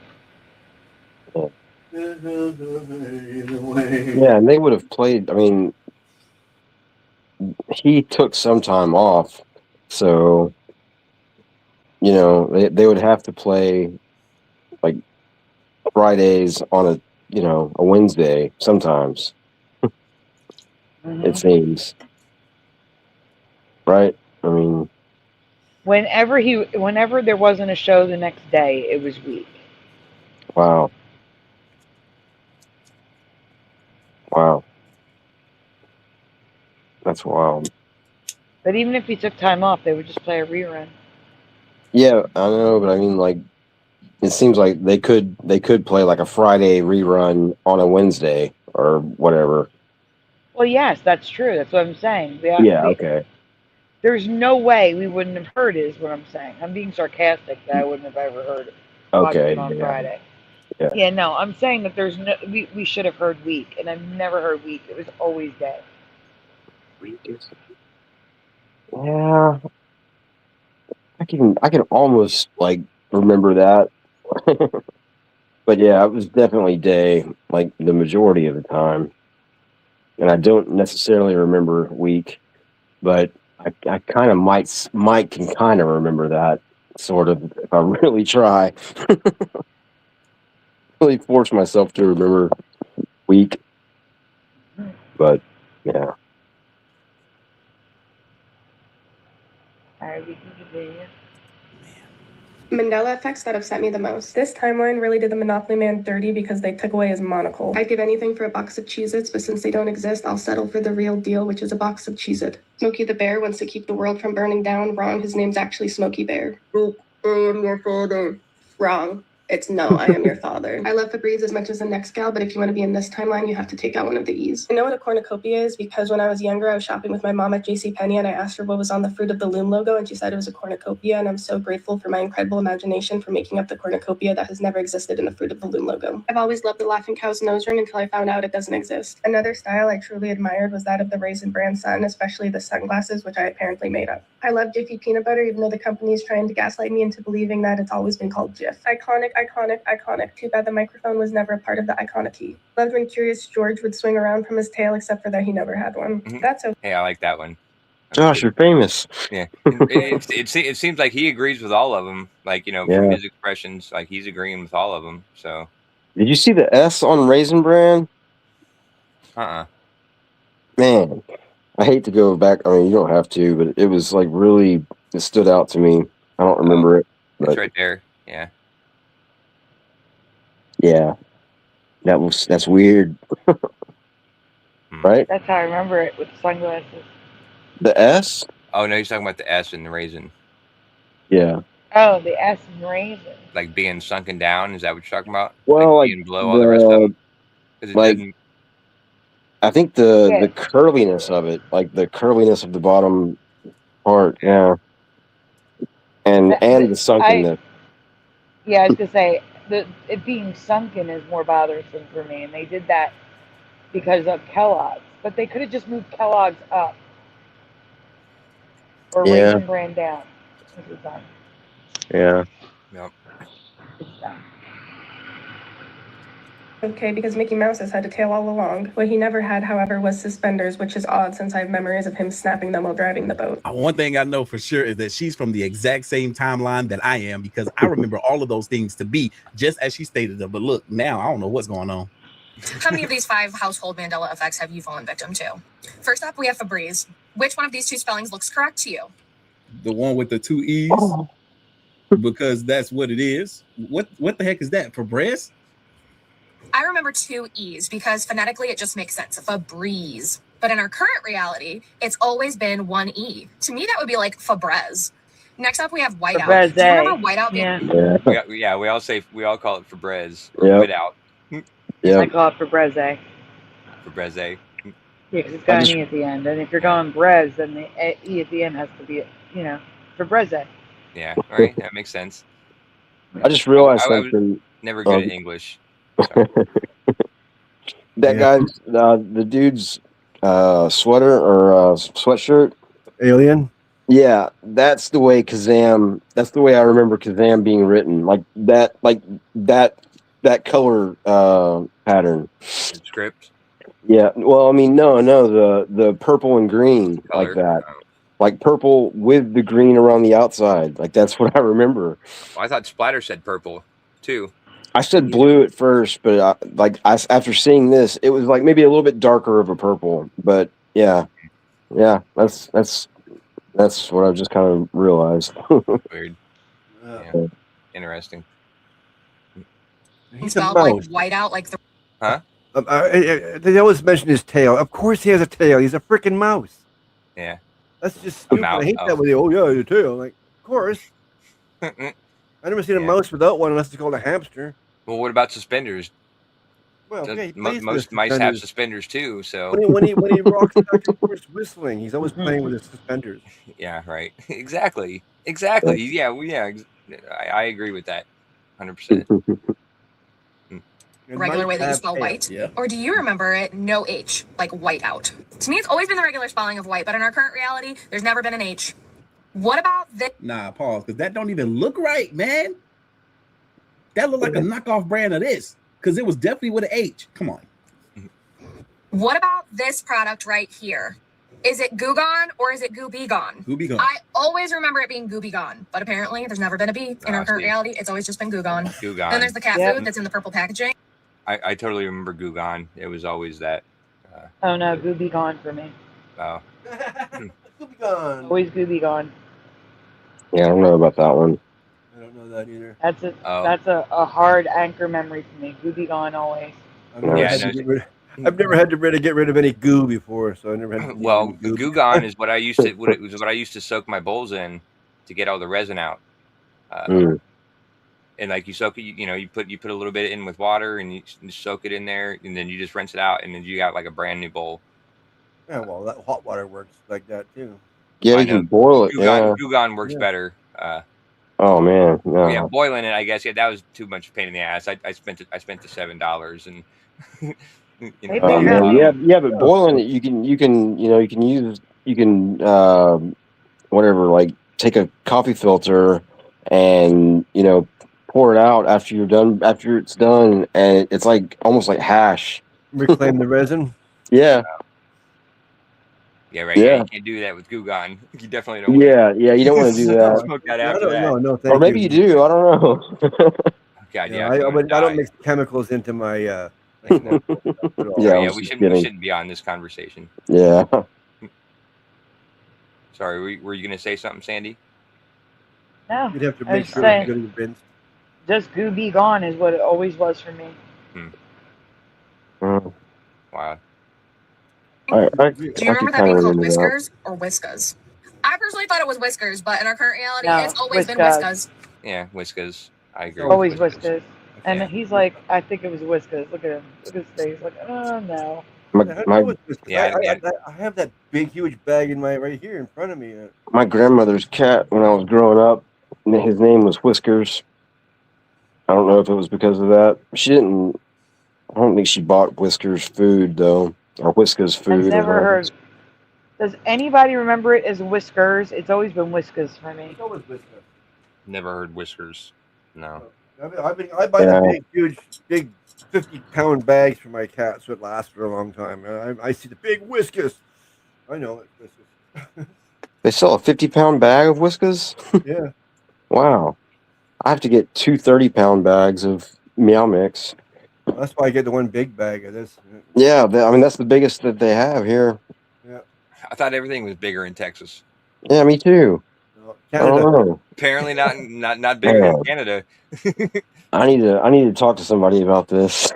Yeah, and they would have played. I mean, he took some time off, so they would have to play like Fridays on a Wednesday sometimes. It seems, right? I mean, whenever there wasn't a show the next day, it was weak. wow. Wow. That's wild. But even if he took time off, they would just play a rerun. Yeah, I know, but I mean, like, it seems like they could play like a Friday rerun on a Wednesday or whatever. Well, yes, that's true. That's what I'm saying. Yeah, okay. There's no way we wouldn't have heard it, is what I'm saying. I'm being sarcastic that I wouldn't have ever heard it. Watched Okay, it on yeah. Friday. Yeah. Yeah, no, I'm saying that we should have heard week, and I've never heard week. It was always day. Yeah. I can almost like remember that. But yeah, it was definitely day, like the majority of the time. And I don't necessarily remember week, but I kind of might can kind of remember that sort of if I really try. Really force myself to remember week. But yeah. Mandela effects that upset me the most. This timeline really did the Monopoly Man dirty because they took away his monocle. I'd give anything for a box of Cheez-Its, but since they don't exist, I'll settle for the real deal, which is a box of Cheez-It. Smokey the Bear wants to keep the world from burning down. Wrong, his name's actually Smokey Bear. I am your father. Wrong. It's no, I am your father. I love Febreze as much as the next gal, but if you want to be in this timeline, you have to take out one of the E's. I know what a cornucopia is because when I was younger, I was shopping with my mom at JCPenney and I asked her what was on the Fruit of the Loom logo and she said it was a cornucopia, and I'm so grateful for my incredible imagination for making up the cornucopia that has never existed in the Fruit of the Loom logo. I've always loved the Laughing Cow's nose ring until I found out it doesn't exist. Another style I truly admired was that of the Raisin Bran sun, especially the sunglasses, which I apparently made up. I love Jiffy peanut butter, even though the company is trying to gaslight me into believing that it's always been called Jif. Iconic, iconic, iconic. Too bad the microphone was never a part of the iconic. Loved when Curious George would swing around from his tail, except for that he never had one. That's okay. Hey, I like that one. Josh, you're famous. Yeah, it seems like he agrees with all of them. Like, you know, from Yeah. his expressions, like he's agreeing with all of them. So, Did you see the S on Raisin Bran? Man, I hate to go back. I mean, you don't have to, but it was like really, it stood out to me. I don't remember it. It's But right there. Yeah. yeah, that's weird. Right? That's how I remember it with the sunglasses. The S? Oh no, he's talking about the S in the raisin. Yeah. Oh, the S and raisin. Like being sunken down. Is that what you're talking about? Well, like being below all the rest of them. 'Cause it like doesn't- I think the curliness of it, like the curliness of the bottom part, yeah, and the sunkenness. Yeah, I was gonna say it being sunken is more bothersome for me, and they did that because of Kellogg's, but they could have just moved Kellogg's up or Yeah. Raisin Bran down. This is done. Yeah. Yep. It's done. Okay, because Mickey Mouse has had a tail all along. What he never had, however, was suspenders, which is odd since I have memories of him snapping them while driving the boat. One thing I know for sure is that she's from the exact same timeline that I am, because I remember all of those things to be just as she stated them. But look, now I don't know what's going on. How many of these 5 household Mandela effects have you fallen victim to? First up, we have Febreze. Which one of these 2 spellings looks correct to you? The one with the 2 E's, because that's what it is. What the heck is that? Febreze? I remember 2 E's because phonetically it just makes sense. Febreze. But in our current reality, it's always been 1 E. To me, that would be like Febreze. Next up, we have whiteout. Febreze. Do you remember whiteout being... Yeah, we all call it Febreze. Yep. Without. I call it Febreze. Febreze. Yeah, because it's got an E at the end, and if you're going Brez, then the E at the end has to be, Febreze. Yeah, all right, that makes sense. I just realized I was something. never good at English. That guy's the dude's sweater or sweatshirt. Alien. Yeah, that's the way Kazam. That's the way I remember Kazam being written. Like that color pattern. Script. Yeah. Well, I mean, no, the purple and green Color. like that. Like purple with the green around the outside. Like that's what I remember. Well, I thought Splatter said purple too. I said blue at first, but after seeing this, it was like maybe a little bit darker of a purple. But yeah, that's That's what I've just kind of realized. Weird. Yeah. Interesting. He's a Spelled like mouse. white out, like the. Huh? They always mention his tail. Of course he has a tail. He's a freaking mouse. Yeah. That's just stupid. I hate that when they, oh yeah, your tail. Like, of course. I never seen a mouse without one unless it's called a hamster. Well, what about suspenders? Well, yeah, he plays with Most his mice have suspenders. suspenders too. So When he rocks back and forth whistling, he's always playing with his suspenders. yeah, right. Exactly. Yeah. Well, yeah. I agree with that. 100%. Regular way that you spell white? Yeah. Or do you remember it no H, like white out? To me, it's always been the regular spelling of white, but in our current reality, there's never been an H. What about this? Nah, pause, because that don't even look right, man. That looked like a knockoff brand of this, because it was definitely with an H. Come on. What about this product right here? Is it Goo Gone or is it Goo Be Gone? Goo Be Gone. I always remember it being Goo Be Gone, but apparently there's never been a B in our current reality. It's always just been Goo Gone. Goo Gone. Then there's the cat food that's in the purple packaging. I totally remember Goo Gone. It was always that. Oh no, Goo Be Gone for me. Oh. Goo Be Gone. Always Goo Be Gone. Yeah, I don't know about that one. I don't know that either. That's a hard anchor memory for me. Goo Be Gone always. I've never had to get rid of any goo before, so I never had. Well, Goo Gone is what I used to what I used to soak my bowls in to get all the resin out. And like you soak it, you put a little bit in with water and you soak it in there, and then you just rinse it out, and then you got like a brand new bowl. Yeah, well, that hot water works like that too. Yeah, you can boil it. Goo Gone works better. Oh man, no. Yeah, boiling it, I guess. Yeah, that was too much pain in the ass. I spent the $7 and. Oh man, yeah, but boiling it, you can whatever, like take a coffee filter and pour it out after it's done, and it's like almost like hash. Reclaim the resin. Yeah. Yeah, right. Yeah, you can't do that with Goo Gone. You definitely don't. Yeah, you don't want to do that. Smoke that after that. No, or maybe you do. I don't know. God, I don't mix chemicals into my. Yeah, we shouldn't be on this conversation. Yeah. Sorry, were you going to say something, Sandy? No. You'd have to I make was sure saying, it's good rinsed. just Goo Be Gone is what it always was for me. Wow. Do you remember that being called Whiskers or Whiskas? I personally thought it was Whiskers, but in our current reality, it's always been Whiskas. Yeah, Whiskas. I agree. Always Whiskas. And he's like, I think it was Whiskas. Look at him. Look at his face. Like, oh no. I have that big, huge bag right here in front of me. My grandmother's cat, when I was growing up, his name was Whiskers. I don't know if it was because of that. I don't think she bought Whiskers food though, or Whiskas food. I've never heard. Does anybody remember it as Whiskers? It's always been Whiskas for me. It's always Whiskas. Never heard Whiskers. No. I buy the big 50-pound bags for my cat, so it lasts for a long time. I see the big Whiskas. I know it's Whiskas. They sell a 50-pound bag of Whiskas? Yeah. Wow. I have to get 2 30-pound bags of Meow Mix. Well, that's why I get the one big bag of this. Yeah, that's the biggest that they have here. Yeah. I thought everything was bigger in Texas. Yeah, me too. Canada. Apparently not bigger in Canada. I need to talk to somebody about this.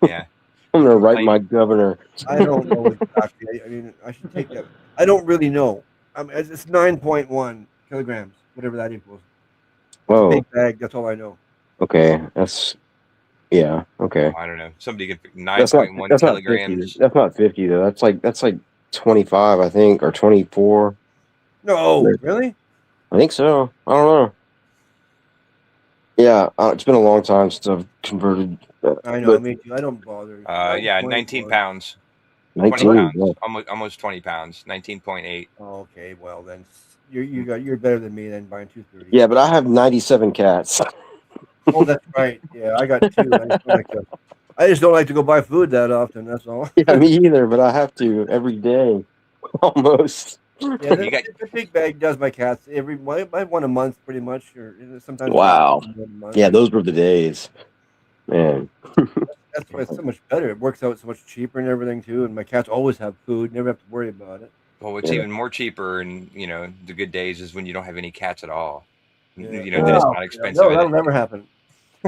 Yeah. I'm gonna write my governor. I don't know exactly. I mean, I should take that. I don't really know. I mean, it's 9.1 kilograms, whatever that equals. Whoa. Big bag. That's all I know. Okay, that's okay. I don't know. Somebody could 9.1 kilograms. That's not 50 though. That's like 25, I think, or 24. No, really? I think so. I don't know. Yeah, it's been a long time since I've converted. I know. Me too. I don't bother. 19 pounds. 19 pounds. Yeah. Almost 20 pounds. 19.8. Oh, okay, well then you're better than me then buying 230. Yeah, but I have 97 cats. Oh, that's right. Yeah, I got 2. I just don't like to go buy food that often. That's all. Yeah, me either. But I have to every day, almost. Yeah, the big bag does my cats I have one a month pretty much, or sometimes. Wow. Yeah, those were the days, man. That's why it's so much better. It works out so much cheaper and everything too. And my cats always have food. Never have to worry about it. Well, what's Yeah. even more cheaper and the good days is when you don't have any cats at all. Yeah. Then it's not expensive. No, that'll never happen.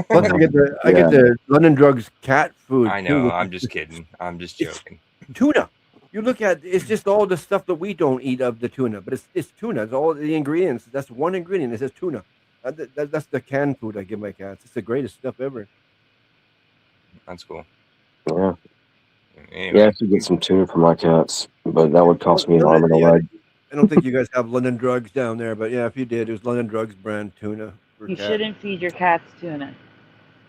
Plus, I get the London Drugs cat food. I too, know. which I'm is just kidding. I'm just joking. tuna. You look at it's just all the stuff that we don't eat of the tuna, but it's tuna. It's all the ingredients. That's one ingredient. It says tuna. That's the canned food I give my cats. It's the greatest stuff ever. That's cool. Yeah. Anyway. Yeah, I should get some tuna for my cats, but that would cost me an arm and a leg. I don't think you guys have London Drugs down there, but yeah, if you did, it was London Drugs brand tuna. You shouldn't feed your cats tuna.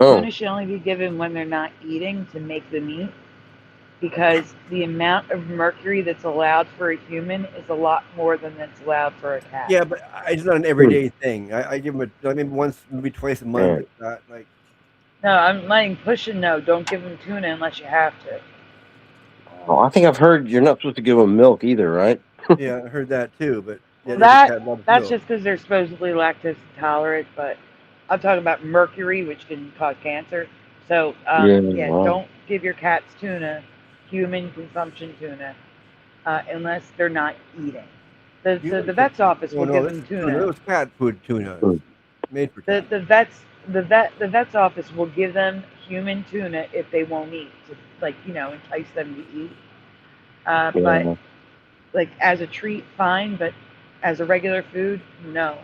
Oh. Tuna should only be given when they're not eating to make them eat, because the amount of mercury that's allowed for a human is a lot more than that's allowed for a cat. Yeah, but it's not an everyday thing. I give them once, maybe twice a month. It's not like. No, I'm letting Pushin know. Don't give them tuna unless you have to. Oh, I think I've heard you're not supposed to give them milk either, right? Yeah, I heard that too, but yeah, That's just because they're supposedly lactose intolerant, but I'm talking about mercury, which can cause cancer. So, wow. don't give your cats tuna, human consumption tuna, unless they're not eating. The vet's office will give them tuna. It was cat food tuna. Made for cats. The vet's office will give them human tuna if they won't eat, to entice them to eat. But like as a treat, fine, but as a regular food, no.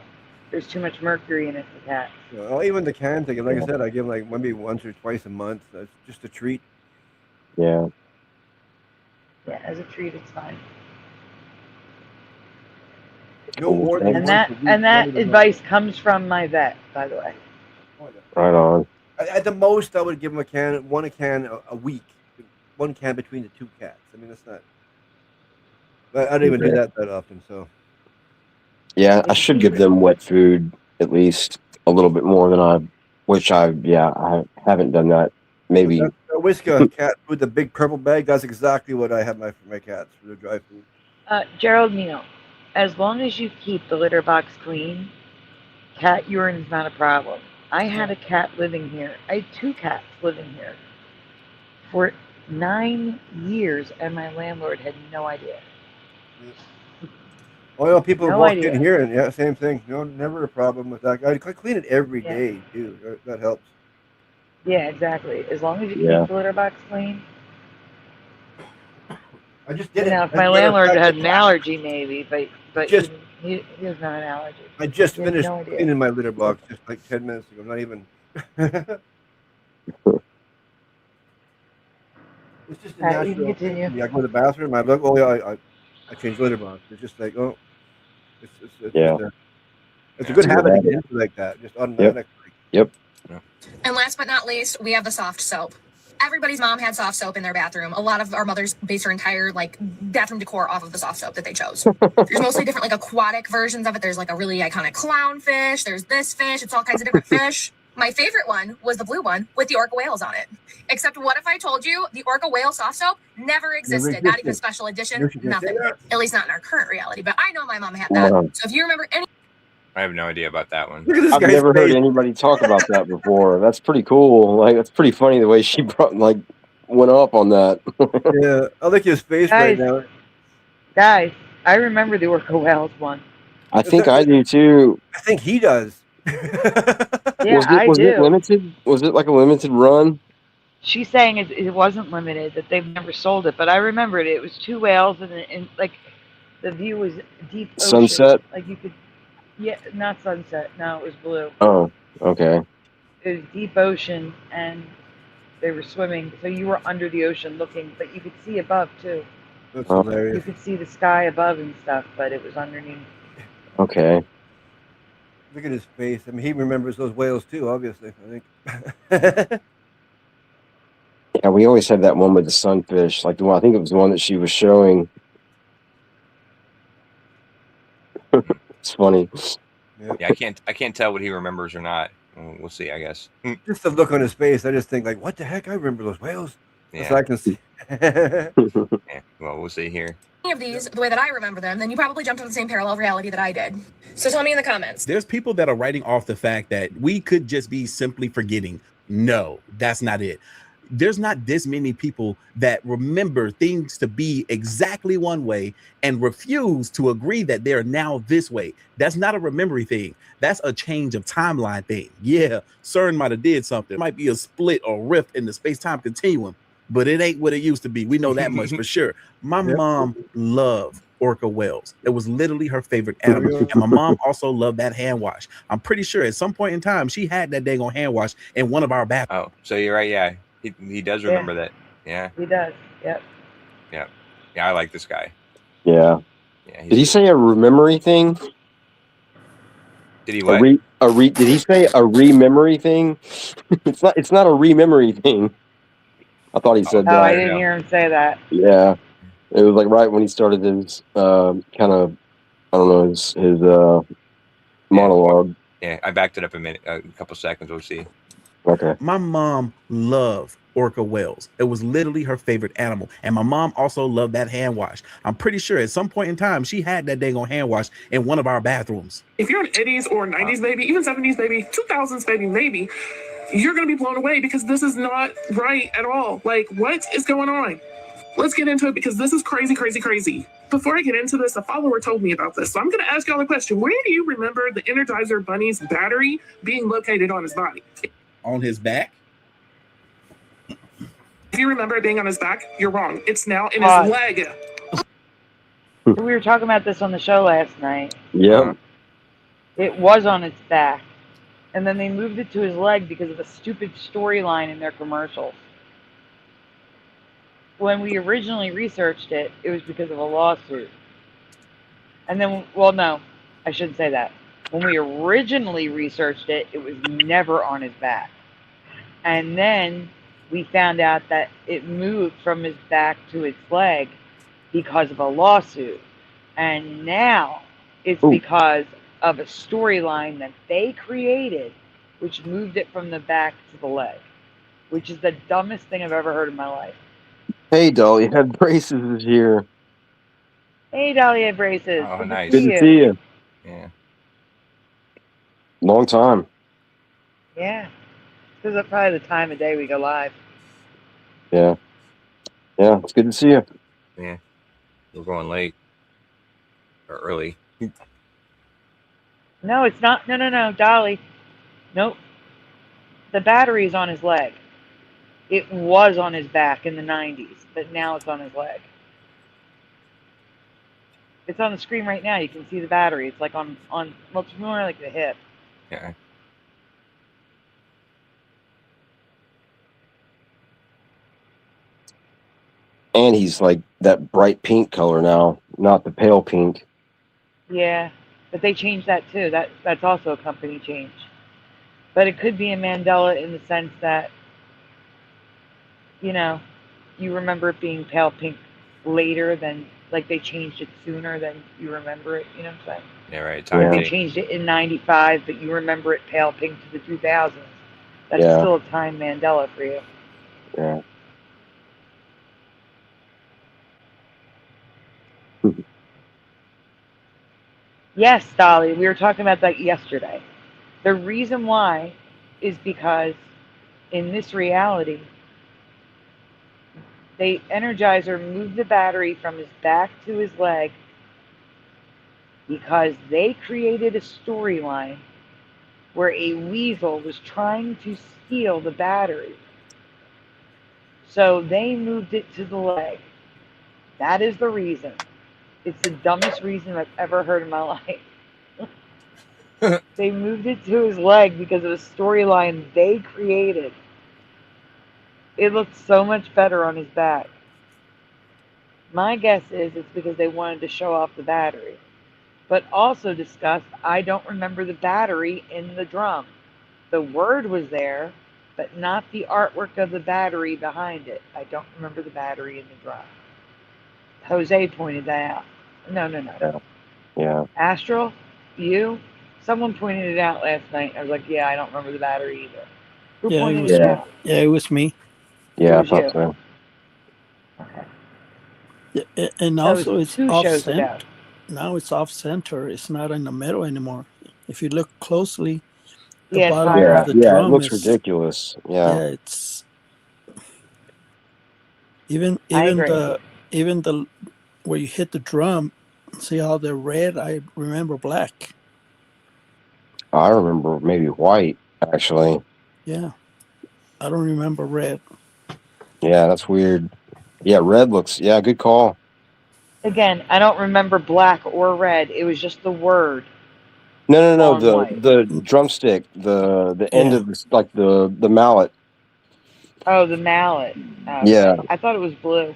There's too much mercury in it for cats. Well, even the canned thing, like I said, I give like maybe once or twice a month. That's just a treat. Yeah. Yeah, as a treat, it's fine. No more than and that advice comes from my vet, by the way. Right on. At the most, I would give them one can a week. One can between the two cats. I mean, that's not. But I don't even do that often, so. Yeah, I should give them wet food at least a little bit more than I haven't done that. Maybe. I whisk a cat food, the big purple bag. That's exactly what I have for my cats for the dry food. Gerald Neal, as long as you keep the litter box clean, cat urine is not a problem. I had a cat living here. I had 2 cats living here for 9 years, and my landlord had no idea. Well, people No walk idea. in here, and same thing. No, never a problem with that. I clean it every day too. That helps. Yeah, exactly. As long as you Yeah. keep the litter box clean. I just did it. Now, if I my did it landlord back had to an back. allergy, maybe, but Just- he doesn't have an allergy. I just He has finished no idea. cleaning my litter box just like 10 minutes ago. Not even. It's just a All right, you natural can thing. continue. I go to the bathroom. I look. Oh yeah, I change litter box. It's just like it's Yeah. it's a good It's a habit good to get habit. into like that. Just automatic. Yep. And last but not least, we have the soft soap. Everybody's mom had soft soap in their bathroom. A lot of our mothers base their entire bathroom decor off of the soft soap that they chose. There's mostly different aquatic versions of it. There's a really iconic clownfish. There's this fish. It's all kinds of different fish. My favorite one was the blue one with the orca whales on it. Except what if I told you the orca whale soft soap never existed? Not even special edition, nothing. At least not in our current reality. But I know my mom had that. Wow. So if you remember any I have no idea about that one. Look at this I've guy's never heard face. anybody talk about that before. That's pretty cool. That's pretty funny the way she went up on that. Yeah, I like his face right now. Guys, I remember the orca whales one. I think I do too. I think he does. Yeah, was I it do. limited? Was it like a limited run? She's saying it wasn't limited, that they've never sold it, but I remember it. It was 2 whales, and the view was deep ocean. Sunset? You could, not sunset. No, it was blue. Oh, okay. It was deep ocean, and they were swimming, so you were under the ocean looking, but you could see above too. That's Oh. hilarious. You could see the sky above and stuff, but it was underneath. Okay. Look at his face. I mean, he remembers those whales too. Obviously, I think. Yeah, we always had that one with the sunfish. Like the one, I think it was the one that she was showing. It's funny. Yeah, I can't tell what he remembers or not. We'll see, I guess. Just the look on his face, I just think what the heck? I remember those whales. Yeah. So I can see. Yeah, well, we'll see here. of these the way that I remember them, then you probably jumped on the same parallel reality that I did. So tell me in the comments. There's people that are writing off the fact that we could just be simply forgetting. No, that's not it. there's not this many people that remember things to be exactly one way and refuse to agree that they're now this way. That's not a remembering thing. That's a change of timeline thing. Yeah, CERN might have did something. It might be a split or rift in the space-time continuum, but it ain't what it used to be. We know that much for sure. My mom loved orca whales. It was literally her favorite animal. And my mom also loved that hand wash. I'm pretty sure at some point in time she had that dang on hand wash in one of our bathrooms. Oh, so you're right. Yeah, he does remember that. Yeah, He does. Yep. yeah, yeah. I like this guy. Yeah. Yeah, Did he say a rememory thing? Did he what? Did he say a rememory thing? It's not a rememory thing. I thought he said Oh, that. I didn't hear him say that. Yeah. It was like right when he started his kind of, I don't know, his monologue. Yeah, I backed it up a couple seconds. We'll see. Okay. My mom loved orca whales. It was literally her favorite animal. And my mom also loved that hand wash. I'm pretty sure at some point in time she had that dang on hand wash in one of our bathrooms. If you're an 80s or 90s baby, even 70s baby, 2000s baby, maybe, you're going to be blown away because this is not right at all. Like, what is going on? Let's get into it because this is crazy, crazy, crazy. Before I get into this, a follower told me about this. So I'm going to ask y'all a question. Where do you remember the Energizer Bunny's battery being located on his body? On his back? If you remember it being on his back, you're wrong. It's now in his leg. We were talking about this on the show last night. Yeah. It was on its back. And then they moved it to his leg because of a stupid storyline in their commercials. When we originally researched it, it was because of a lawsuit. And then, well, no, I shouldn't say that. When we originally researched it, it was never on his back. And then we found out that it moved from his back to his leg because of a lawsuit. And now it's because of a storyline that they created, which moved it from the back to the leg, which is the dumbest thing I've ever heard in my life. Hey, Dolly, you had braces this year. Hey, Dolly had braces. Oh, Good nice. to see Good you. to see you. Yeah. Long time. Yeah. This is probably the time of day we go live. Yeah. Yeah, it's good to see you. Yeah. We're going late or early. No, it's not. No, Dolly. Nope. The battery's on his leg. It was on his back in the 90s, but now it's on his leg. It's on the screen right now. You can see the battery. It's like on well, it's more like the hip. Yeah. And he's like that bright pink color now, not the pale pink. Yeah, but they changed that too. That's also a company change. But it could be a Mandela in the sense that, you know, you remember it being pale pink later than, like they changed it sooner than you remember it. You know what I'm saying? Yeah, right. They changed it in 95, but you remember it pale pink to the 2000s. That's Yeah. still a time Mandela for you. Yeah. Yes, Dolly, we were talking about that yesterday. The reason why is because in this reality, the Energizer moved the battery from his back to his leg because they created a storyline where a weasel was trying to steal the battery. So they moved it to the leg. That is the reason. It's the dumbest reason I've ever heard in my life. They moved it to his leg because of a storyline they created. It looked so much better on his back. My guess is it's because they wanted to show off the battery. But also discussed, I don't remember the battery in the drum. The word was there, but not the artwork of the battery behind it. I don't remember the battery in the drum. Jose pointed that out. No. Yeah. Astral, you, someone pointed it out last night. I was like, yeah, I don't remember the battery either. Who Yeah, pointed it was it me. out? Yeah, it was me. Yeah, I was thought you. so. Yeah, and That also was it's 2 off shows center. ago. Now it's off center. It's not in the middle anymore. If you look closely, the Yeah, it's bottom higher of up. the Yeah, it drum looks is ridiculous. Yeah. yeah, it's I agree. even the where you hit the drum, see how they're red? I remember black. I remember maybe white, actually. Yeah. I don't remember red. Yeah, that's weird. Yeah, red looks, yeah, good call. Again, I don't remember black or red. It was just the word No, on white. the drumstick, the end Yeah. of this, like the mallet. Oh, the mallet. Okay. Yeah. I thought it was blue.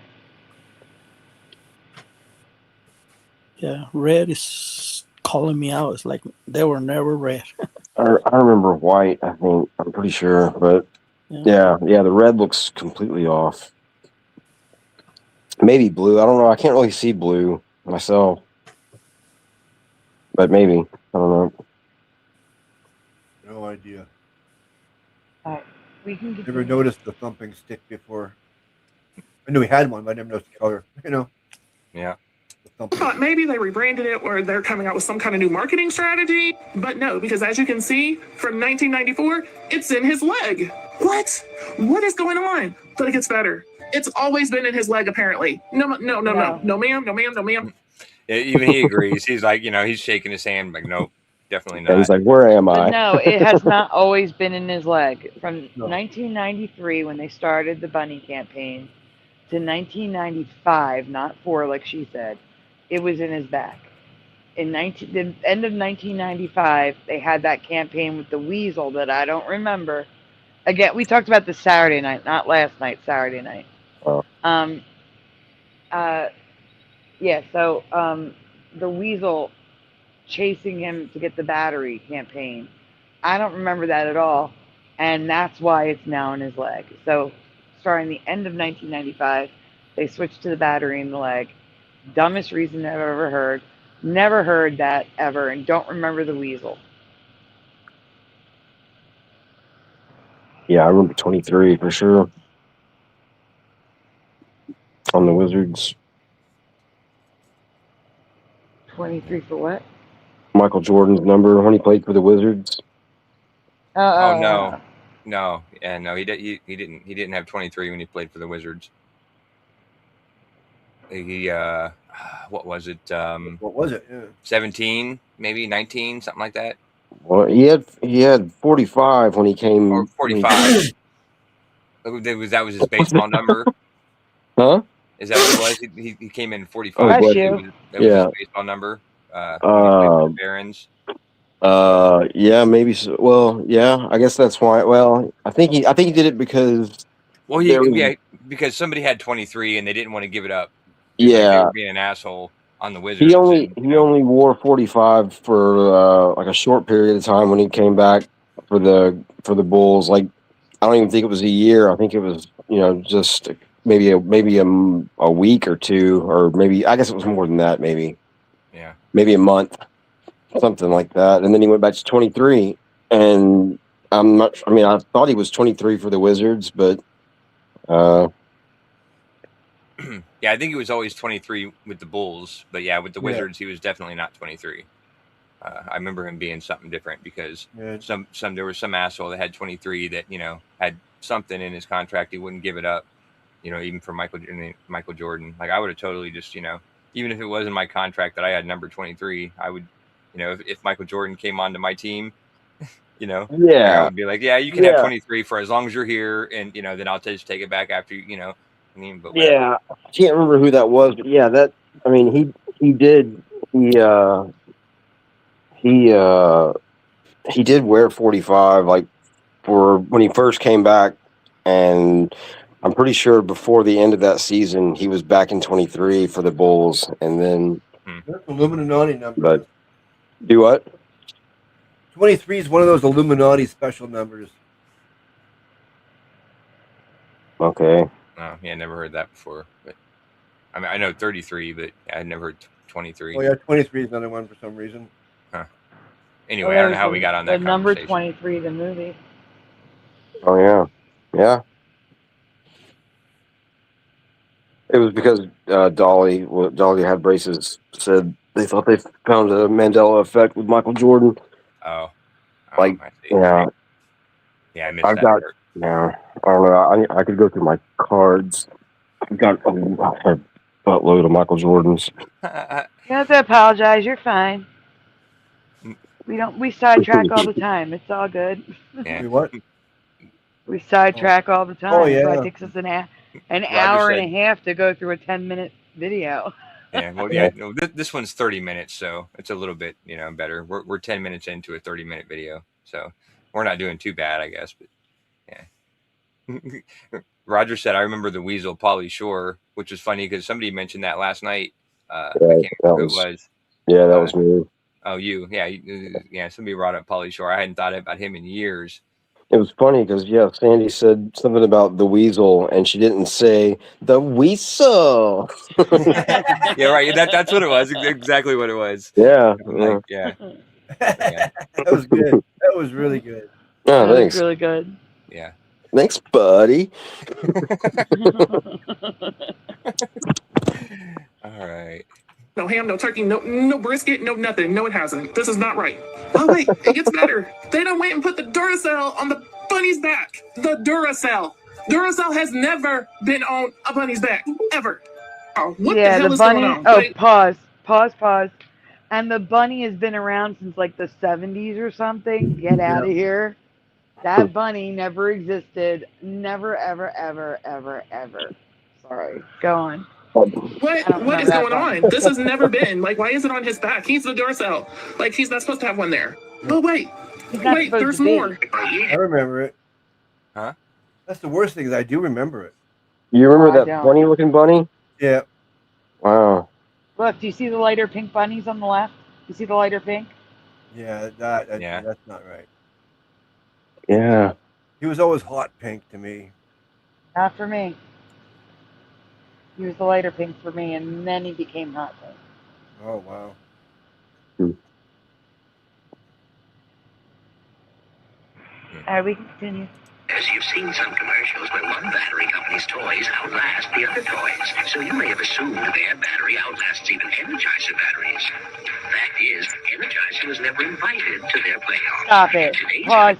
Yeah, red is calling me out. It's like they were never red. I remember white, I think. I'm pretty sure. But yeah, the red looks completely off. Maybe blue. I don't know. I can't really see blue myself. But maybe. I don't know. No idea. We can get Never noticed the thumping stick before. I knew we had one, but I never noticed the color. You know. Yeah. Thought maybe they rebranded it or they're coming out with some kind of new marketing strategy, but no, because as you can see from 1994, it's in his leg. What is going on? But it gets better. It's always been in his leg, apparently. No, ma'am. Yeah, even he agrees. He's like, he's shaking his hand like, nope, definitely not. And he's like, where am I? But no, it has not always been in his leg. From 1993, when they started the bunny campaign, to 1995, not 4 like she said, it was in his back. In the end of 1995, they had that campaign with the weasel that I don't remember. Again, we talked about this Saturday night, not last night, Saturday night. The weasel chasing him to get the battery campaign. I don't remember that at all, and that's why it's now in his leg. So, starting the end of 1995, they switched to the battery in the leg. Dumbest reason I've ever heard. Never heard that ever, and don't remember the weasel. Yeah, I remember 23 for sure. On the Wizards. 23 for what? Michael Jordan's number when he played for the Wizards. Oh no, yeah, no, he didn't have 23 when he played for the Wizards. He what was it? What was it? Yeah. 17, maybe 19, something like that. Well, he had 45 when he came. Or 45. That was his baseball number. Huh? Is that what it was? He came in 45. Oh, That was his baseball number. Barons. Yeah, maybe so. Well, yeah, I guess that's why. Well, I think he did it because. Well, because somebody had 23 and they didn't want to give it up. Yeah, they were being an asshole on the Wizards. He only wore 45 for like a short period of time when he came back for the Bulls. Like, I don't even think it was a year. I think it was just maybe a week or two, or maybe I guess it was more than that. Maybe a month, something like that. And then he went back to 23. And I'm not. I mean, I thought he was 23 for the Wizards, but. Yeah, I think he was always 23 with the Bulls, but with the Wizards, he was definitely not 23. I remember him being something different because there was some asshole that had 23 that had something in his contract he wouldn't give it up. Even for Michael Jordan, like I would have totally just even if it was in my contract that I had number 23, I would if Michael Jordan came onto my team, I would be like, you can have 23 for as long as you're here, and then I'll just take it back after but I can't remember who that was, but he did wear 45 like for when he first came back, and I'm pretty sure before the end of that season he was back in 23 for the Bulls, and then That's Illuminati number. But do what? 23 is one of those Illuminati special numbers. Okay. Oh, yeah, I never heard that before. But I mean, I know 33, but I had never heard 23. Oh yeah, 23 is another one for some reason. Huh. Anyway, I don't know how we got on that. The number 23, the movie. Oh yeah. It was because Dolly had braces. Said they thought they found a Mandela effect with Michael Jordan. Oh, like I see. Yeah, I missed I've that got part. I don't know. I could go through my cards. got a buttload of Michael Jordans. You don't have to apologize. You're fine. We sidetrack all the time. It's all good. Yeah. We what? We sidetrack all the time. Oh, That's why yeah. it takes us an Roger hour said, and a half to go through a 10-minute video. Yeah, well, yeah. No, this one's 30 minutes, so it's a little bit, better. We're 10 minutes into a 30-minute video, so we're not doing too bad, I guess. But yeah. Roger said, I remember the weasel Pauly Shore, which was funny because somebody mentioned that last night. I can't remember who it was. Yeah, that was me. Oh, you. Yeah, somebody brought up Pauly Shore. I hadn't thought about him in years. It was funny because, Sandy said something about the weasel, and she didn't say the weasel. Yeah, right. That's what it was. Exactly what it was. Yeah. Like, yeah. That was good. That was really good. Oh, That thanks. was really good. Yeah. Thanks, buddy. All right. No ham, no turkey, no brisket, no nothing. No, it hasn't. This is not right. Oh, wait, it gets better. They done went and put the Duracell on the bunny's back. The Duracell. Duracell has never been on a bunny's back, ever. Oh, what the hell is bunny. going on? Oh, pause. And the bunny has been around since like the 70s or something. Get out of here. That bunny never existed. Never, ever, ever, ever, ever. Sorry. Go on. What is going on? This has never been. Like, why is it on his back? He's the Duracell. Like, he's not supposed to have one there. But wait, there's more. I remember it. Huh? That's the worst thing is I do remember it. You remember that funny-looking bunny? Yeah. Wow. Look, do you see the lighter pink bunnies on the left? You see the lighter pink? Yeah, that's not right. Yeah. He was always hot pink to me. Not for me. He was the lighter pink for me, and then he became hot pink. Oh, wow. All right, we can continue. As you've seen some commercials where one battery company's toys outlast the other toys, so you may have assumed their battery outlasts even Energizer batteries. Fact is, Energizer was never invited to their playoffs. Stop it. Pause.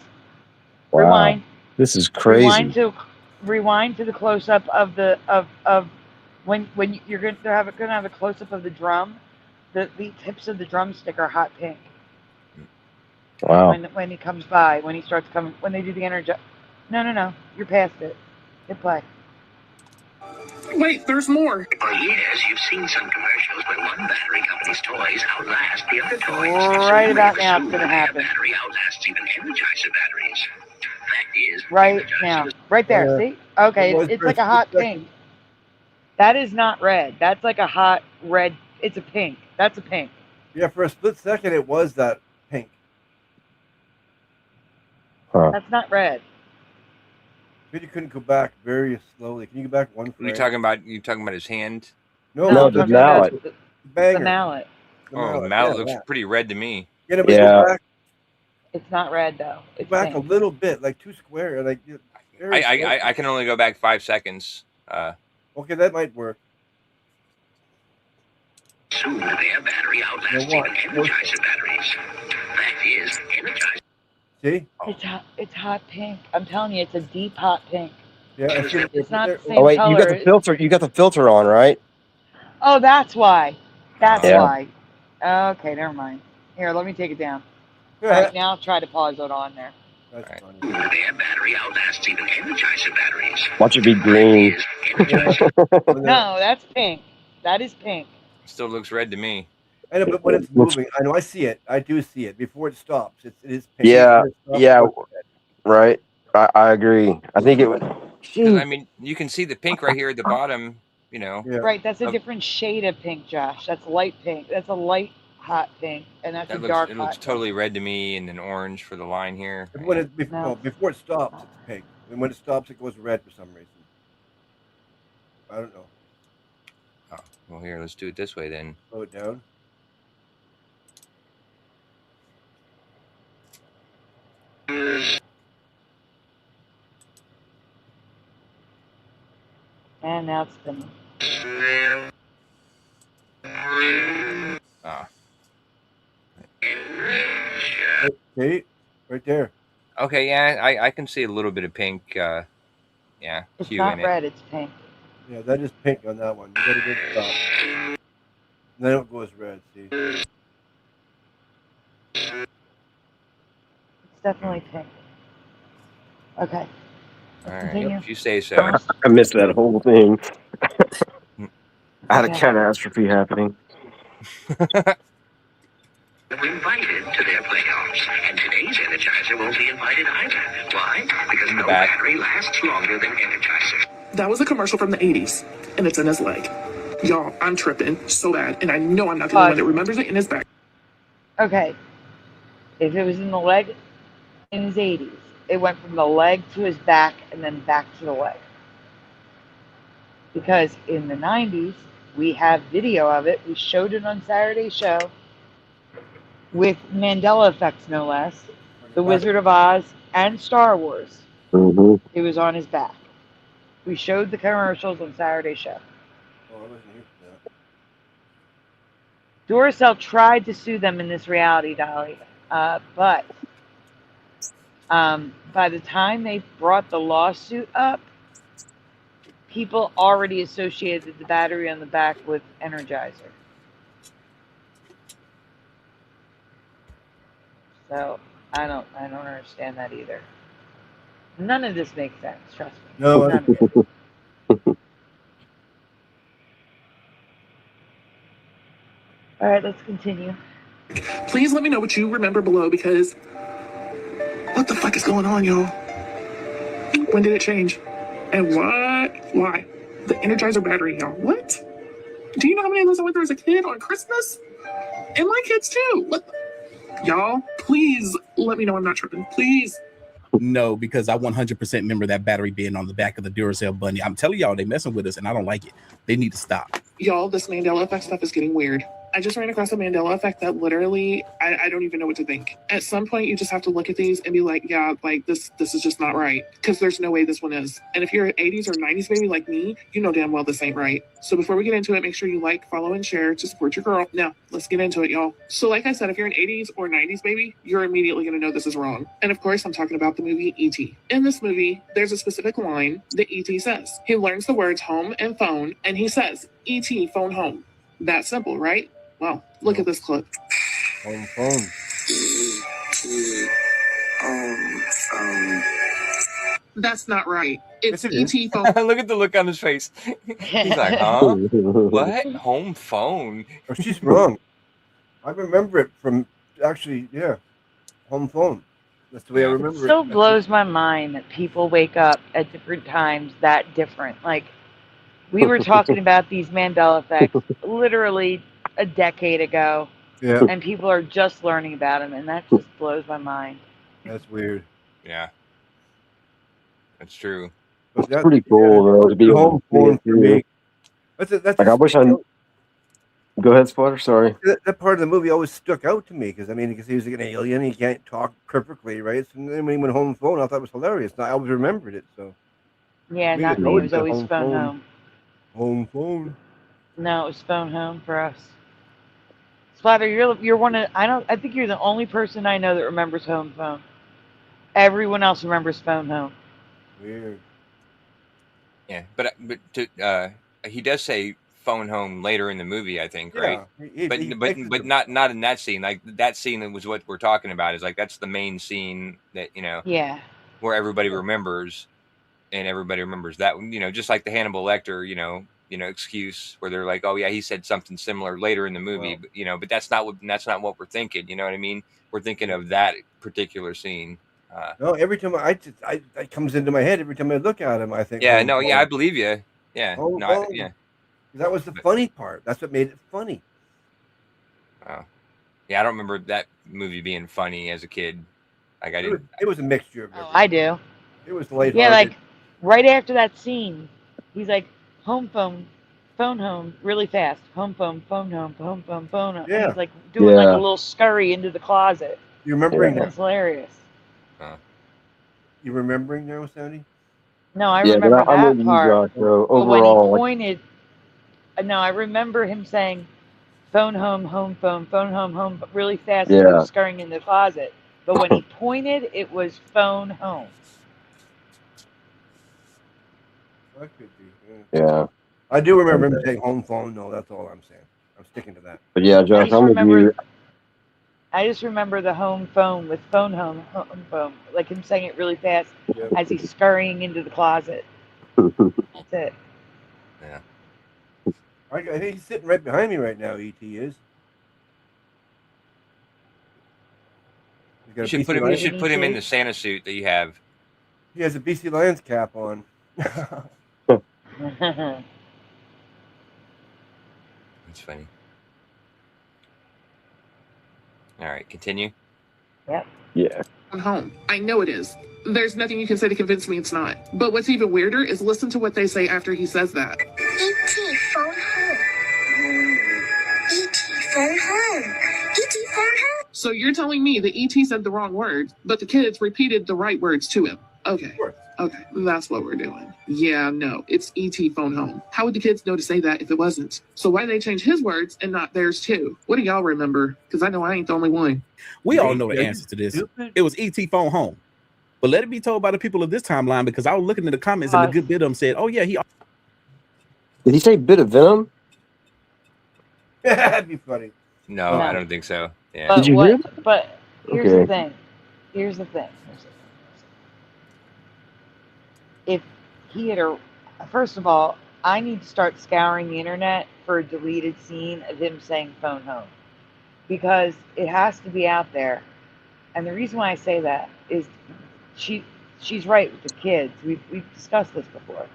Wow. Rewind. This is crazy. Rewind to the close up of the when you're going to have a close up of the drum. The tips of the drumstick are hot pink. Wow. When he comes by, when he starts coming, when they do the energy. No. You're past it. Hit play. Wait, there's more. For years, you've seen some commercials where one battery company's toys outlast the other toys. Right about now, it's going to happen. Battery outlasts even Energizer batteries. Fact is, Right now. Right there. See? Okay, it's like a hot pink. That is not red. That's like a hot red. It's a pink. That's a pink. Yeah, for a split second, it was that pink. Huh. That's not red. But you couldn't go back very slowly. Can you go back one frame? You talking about his hand? No, the mallet. The mallet. Oh, the mallet looks pretty red to me. Yeah, but go back, It's not red though. It's back pink. a little bit, like 2 square. Like I can only go back 5 seconds. Okay, that might work. Soon their battery outlasts even Energizer batteries. Fact is, Energizer. See? It's hot pink. I'm telling you, it's a deep hot pink. Yeah, it's not the same Oh wait, color. you got the filter. You got the filter on, right? Oh, that's why. That's Yeah. why. Okay, never mind. Here, let me take it down. All right, now try to pause it on there. That's funny. Their battery outlasts even Energizer batteries. Watch it be green. No, that's pink. That is pink. Still looks red to me. I know, but when it's moving, I know I see it. I do see it before it stops. It is pink. Yeah, Before it stops, yeah, it's red. right. I agree. I think it would. 'Cause, I mean, you can see the pink right here at the bottom. Right, that's a different shade of pink, Josh. That's light pink. That's a light hot pink, and that's a dark It hot looks totally red to me, and then orange for the line here. But when it before it stops, it's pink. And when it stops, it goes red for some reason. I don't know. Oh, well, here, let's do it this way then. Slow it down. And now it's spinning. Ah. See? Right there. Okay, yeah, I can see a little bit of pink. Yeah, It's hue not in it. red, it's pink. Yeah, that is pink on that one. You got a good stop. And then it goes red, see? It's definitely pink. Okay. All Let's right. continue. If you say so. I missed that whole thing. I had a Okay. catastrophe happening. Were invited to their playoffs, and today's Energizer won't be invited either. Why? Because no battery lasts longer than Energizer. That was a commercial from the 80s, and it's in his leg. Y'all, I'm tripping so bad, and I know I'm not the only one that remembers it in his back. Okay. If it was in the leg in his 80s, it went from the leg to his back and then back to the leg. Because in the 90s, we have video of it. We showed it on Saturday's show with Mandela effects, no less. The Wizard of Oz and Star Wars. Mm-hmm. It was on his back. We showed the commercials on Saturday's show. Oh, I wasn't here for that. Duracell tried to sue them in this reality, Dolly, but by the time they brought the lawsuit up, people already associated the battery on the back with Energizer. So I don't understand that either. None of this makes sense, trust me. No. None of it. All right, let's continue. Please let me know what you remember below, because what the fuck is going on, y'all? When did it change? And what? Why? The Energizer battery, y'all. What? Do you know how many of those I went through as a kid on Christmas? And my kids too. What? Y'all, please let me know I'm not tripping. Please. No, because I 100% remember that battery being on the back of the Duracell bunny. I'm telling y'all, they messing with us, and I don't like it. They need to stop. Y'all, this Mandela effect stuff is getting weird. I just ran across a Mandela effect that literally, I don't even know what to think. At some point, you just have to look at these and be like, yeah, like this is just not right. Because there's no way this one is. And if you're an 80s or 90s baby like me, you know damn well this ain't right. So before we get into it, make sure you like, follow, and share to support your girl. Now, let's get into it, y'all. So like I said, if you're an 80s or 90s baby, you're immediately going to know this is wrong. And of course, I'm talking about the movie E.T. In this movie, there's a specific line that E.T. says. He learns the words home and phone, and he says, E.T. phone home. That simple, right? Well, look at this clip. Home phone. That's not right. It's E.T. phone. Look at the look on his face. He's like, huh? What? Home phone? Oh, she's wrong. I remember it from, actually, yeah, home phone. That's the way I remember It still blows my mind that people wake up at different times that different. Like, we were talking about these Mandela effects literally a decade ago, and people are just learning about them, and that just blows my mind. That's weird. Yeah. That's true. It's pretty cool, though, to be home phone for me. That's like, I wish I... Go ahead, Splatter, sorry. That part of the movie always stuck out to me, because, I mean, because he was like an alien, he can't talk perfectly, right? So then when he went home phone, I thought it was hilarious. I always remembered it, so. Yeah, not me. It was always phone home. Home phone. No, it was phone home for us. Splatter, you're one of I think you're the only person I know that remembers home phone. Everyone else remembers phone home. Weird. Yeah, but he does say phone home later in the movie, I think, right? But not in that scene. Like that scene was what we're talking about. Is like that's the main scene that Yeah. Where everybody remembers, and everybody remembers that just like the Hannibal Lecter excuse where they're like, oh yeah, he said something similar later in the movie, but that's not what we're thinking. You know what I mean? We're thinking of that particular scene. No, every time that comes into my head every time I look at him, I think. Yeah, no, yeah, I believe you. Yeah, yeah. That was the funny part. That's what made it funny. Oh, yeah, I don't remember that movie being funny as a kid. Like I didn't. It was a mixture of everything. I do. It was lighthearted. Yeah, like right after that scene, he's like, home phone home, really fast. Home phone home, phone home. Yeah. And he's like doing like a little scurry into the closet. You remembering That's hilarious. You remembering now, Sandy? No, I remember that part. So but overall, when he pointed, no, I remember him saying, phone home, phone home, but really fast, and scurrying in the closet. But when he pointed, it was phone home. That could be. Yeah. Yeah. I do remember him saying home phone. No, that's all I'm saying. I'm sticking to that. But yeah, Josh, I'm with you. I just remember the home phone with phone home phone, like him saying it really fast as he's scurrying into the closet. That's it. Yeah. I think he's sitting right behind me right now. ET is. You should put him in the Santa suit that you have. He has a BC Lions cap on. That's funny. All right, continue. Yep. Yeah. I'm home. I know it is. There's nothing you can say to convince me it's not. But what's even weirder is listen to what they say after he says that. E.T. phone home. E.T. phone home. E.T. phone home. So you're telling me that E.T. said the wrong words, but the kids repeated the right words to him. Okay. Okay, that's what we're doing. Yeah, no, it's E.T. phone home. How would the kids know to say that if it wasn't? So why did they change his words and not theirs too? What do y'all remember? Because I know I ain't the only one. We all know the answer to this. It was E.T. phone home. But let it be told by the people of this timeline, because I was looking at the comments and a good bit of them said, oh yeah, he... Did he say bit of venom? That'd be funny. No, I don't think so. Yeah. But Did you hear? But here's Okay. the thing. Here's the thing. If he had first of all, I need to start scouring the internet for a deleted scene of him saying phone home, because it has to be out there. And the reason why I say that is she's right with the kids. We've discussed this before.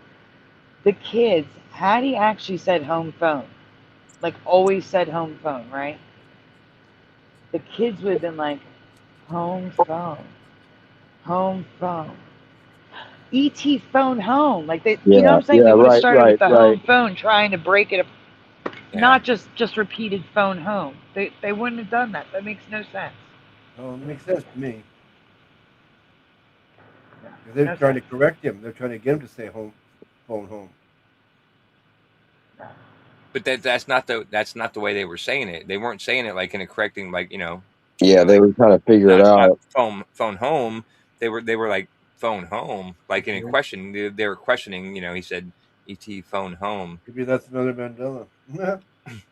The kids, had he actually said home phone, like always said home phone, right? The kids would have been like, home phone, home phone. E.T. phone home, like they, you know what I'm saying? They would have started with the home phone, trying to break it up, not just repeated phone home. They wouldn't have done that. That makes no sense. Oh, it makes sense to me. They're trying to correct him. They're trying to get him to say home, phone home. But that's not the way they were saying it. They weren't saying it like in a correcting, like, you know. Yeah, they were trying to figure it out. Phone home. They were like phone home, like in a question. They were questioning. You know, he said, "E.T. phone home." Maybe that's another Mandela.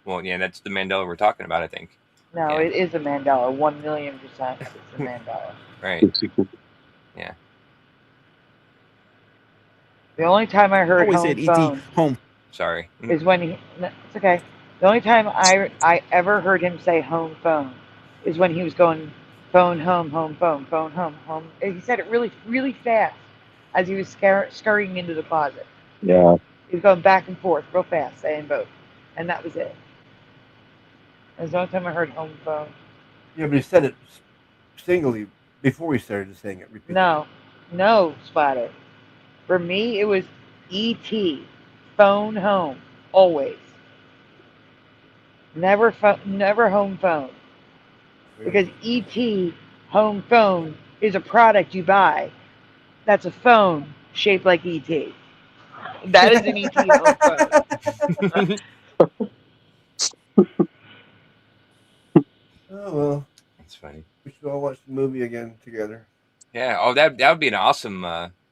Well, yeah, that's the Mandela we're talking about, I think. No, it is a Mandela. 1,000,000%. It's a Mandela. Right. Yeah. The only time I heard always home said phone E.T. home. Sorry. is when he. No, it's okay. The only time I ever heard him say home phone is when he was going phone home, home phone, phone home, home. And he said it really, really fast as he was scurrying into the closet. Yeah. He was going back and forth real fast, saying both. And that was it. That was the only time I heard home phone. Yeah, but he said it singly before he started saying it. Repeatedly. No, Spider. For me, it was E.T. phone home, always. Never home phone. Because E.T. home phone is a product you buy. That's a phone shaped like E.T. That is an E.T. home phone. Oh well, that's funny. We should all watch the movie again together. Yeah. Oh, that would be an awesome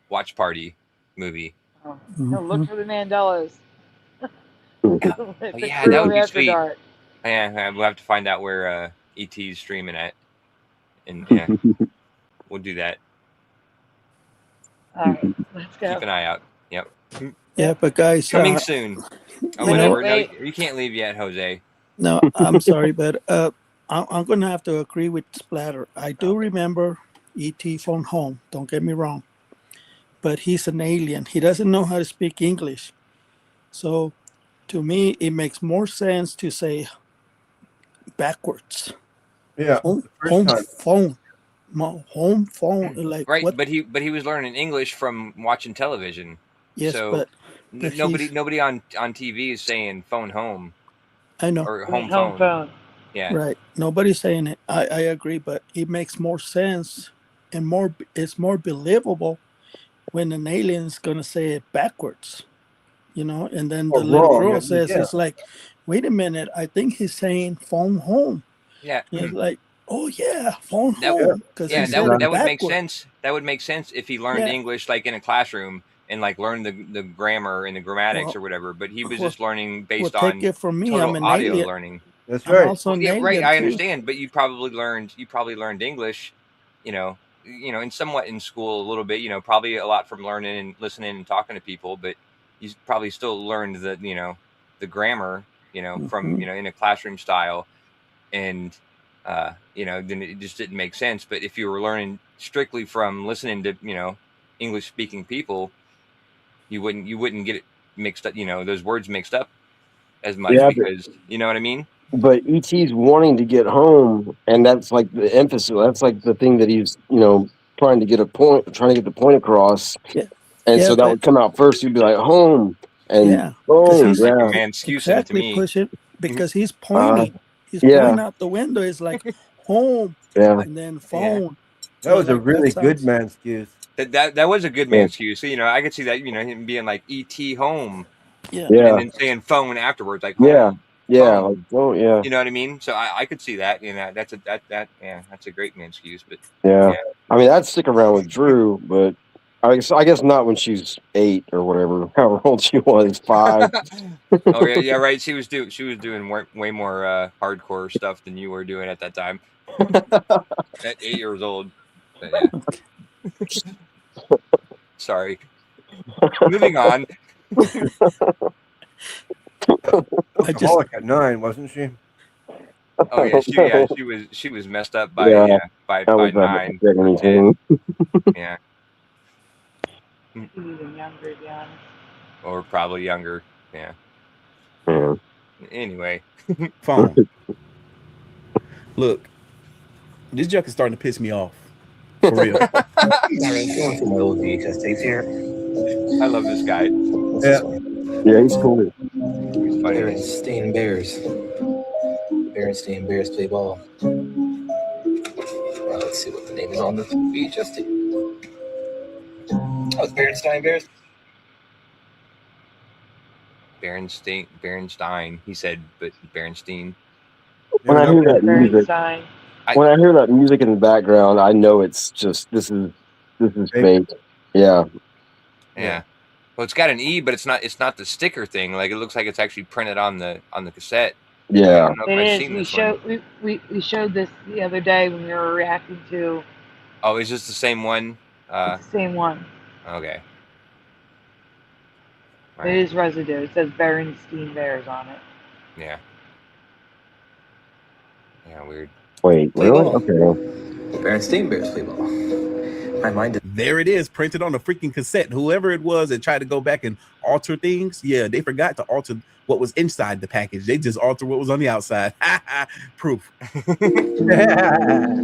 watch party movie. Oh, no, look for the Mandelas. Oh, yeah, that would be sweet. Dark. Yeah, we'll have to find out where ET's streaming at, and yeah, we'll do that. All right, let's go. Keep an eye out. Yep. Yeah, but guys, coming soon. Oh, whatever. No, you can't leave yet, Jose. No, I'm sorry, but I'm going to have to agree with Splatter. I do remember E.T. phone home. Don't get me wrong. But he's an alien. He doesn't know how to speak English. So to me, it makes more sense to say backwards. Yeah. Home phone. Home phone. Like right, what? but he was learning English from watching television. Yes, so but nobody on TV is saying phone home. I know. Or home phone. Yeah. Right. Nobody's saying it. I agree, but it makes more sense and it's more believable when an alien's gonna say it backwards. You know, and then the little girl says it's like, wait a minute, I think he's saying phone home. Yeah. And it's like, oh yeah, phone home. Yeah, that would make sense. That would make sense if he learned English like in a classroom and like learn the grammar and the grammatics Well, or whatever. But he was well, just learning well, based take on it from me. total I'm an audio alien. learning. That's I'm right. also an Yeah, right. alien I too. understand, but you probably learned English, and somewhat in school a little bit. Probably a lot from learning and listening and talking to people. But you probably still learned the grammar, from in a classroom style, and then it just didn't make sense. But if you were learning strictly from listening to English speaking people, you wouldn't get it mixed up. Those words mixed up as much Yeah, because you know what I mean. but ET's wanting to get home, and that's like the emphasis. That's like the thing that he's trying to get the point across. Yeah, And yeah, so that but would come out first. He'd be like home and yeah, boom, Sounds like a yeah, man excusing to exactly. me. Push it because he's uh, pointing. He's yeah, pointing out the window. It's like home, yeah, and then phone. That So was a like that really good sounds. man excuse. That was a good yeah, man excuse. So I could see that him being like ET home, Yeah, and yeah, then saying phone afterwards, like yeah, home yeah. Like, phone. oh, yeah, You know what I mean? So I could see that. That's a great man excuse. But yeah. yeah, I mean, I'd stick around with Drew, but I guess not when she's 8 or whatever, however old she was, 5. oh yeah, right. She was doing way more hardcore stuff than you were doing at that time. At 8 years old. But yeah. Sorry. Moving on. Alcoholic at 9, wasn't she? Oh yeah, she was messed up by Yeah, by that was 9 that or 10. Yeah. Even younger, to be honest. Or probably younger. Yeah. Yeah. Anyway. Phone. Look, this junk is starting to piss me off. For real. Going through my old VHS tapes here. I love this guy. Yeah, he's cool. He's funny. Berenstain Bears. Berenstain Bears play ball. Well, let's see what the name is on the VHS tape. Oh, it's Berenstain Bears. Berenstein. He said, but Berenstein. When I hear that music, Bernstein. when I hear that music in the background, I know it's just this is fake. Yeah. Yeah. Well, it's got an E, but it's not the sticker thing. Like it looks like it's actually printed on the cassette. Yeah. I don't know if It I've is. seen We this showed we showed this the other day when we were reacting to. Oh, is this the same one? It's the same one. Okay. It is residue. It says Berenstein Bears on it. Yeah. Yeah, weird. Wait, Play really? ball. Okay. Berenstain Bears play ball. My mind. There it is, printed on a freaking cassette. Whoever it was that tried to go back and alter things, yeah, they forgot to alter what was inside the package. They just altered what was on the outside. Proof.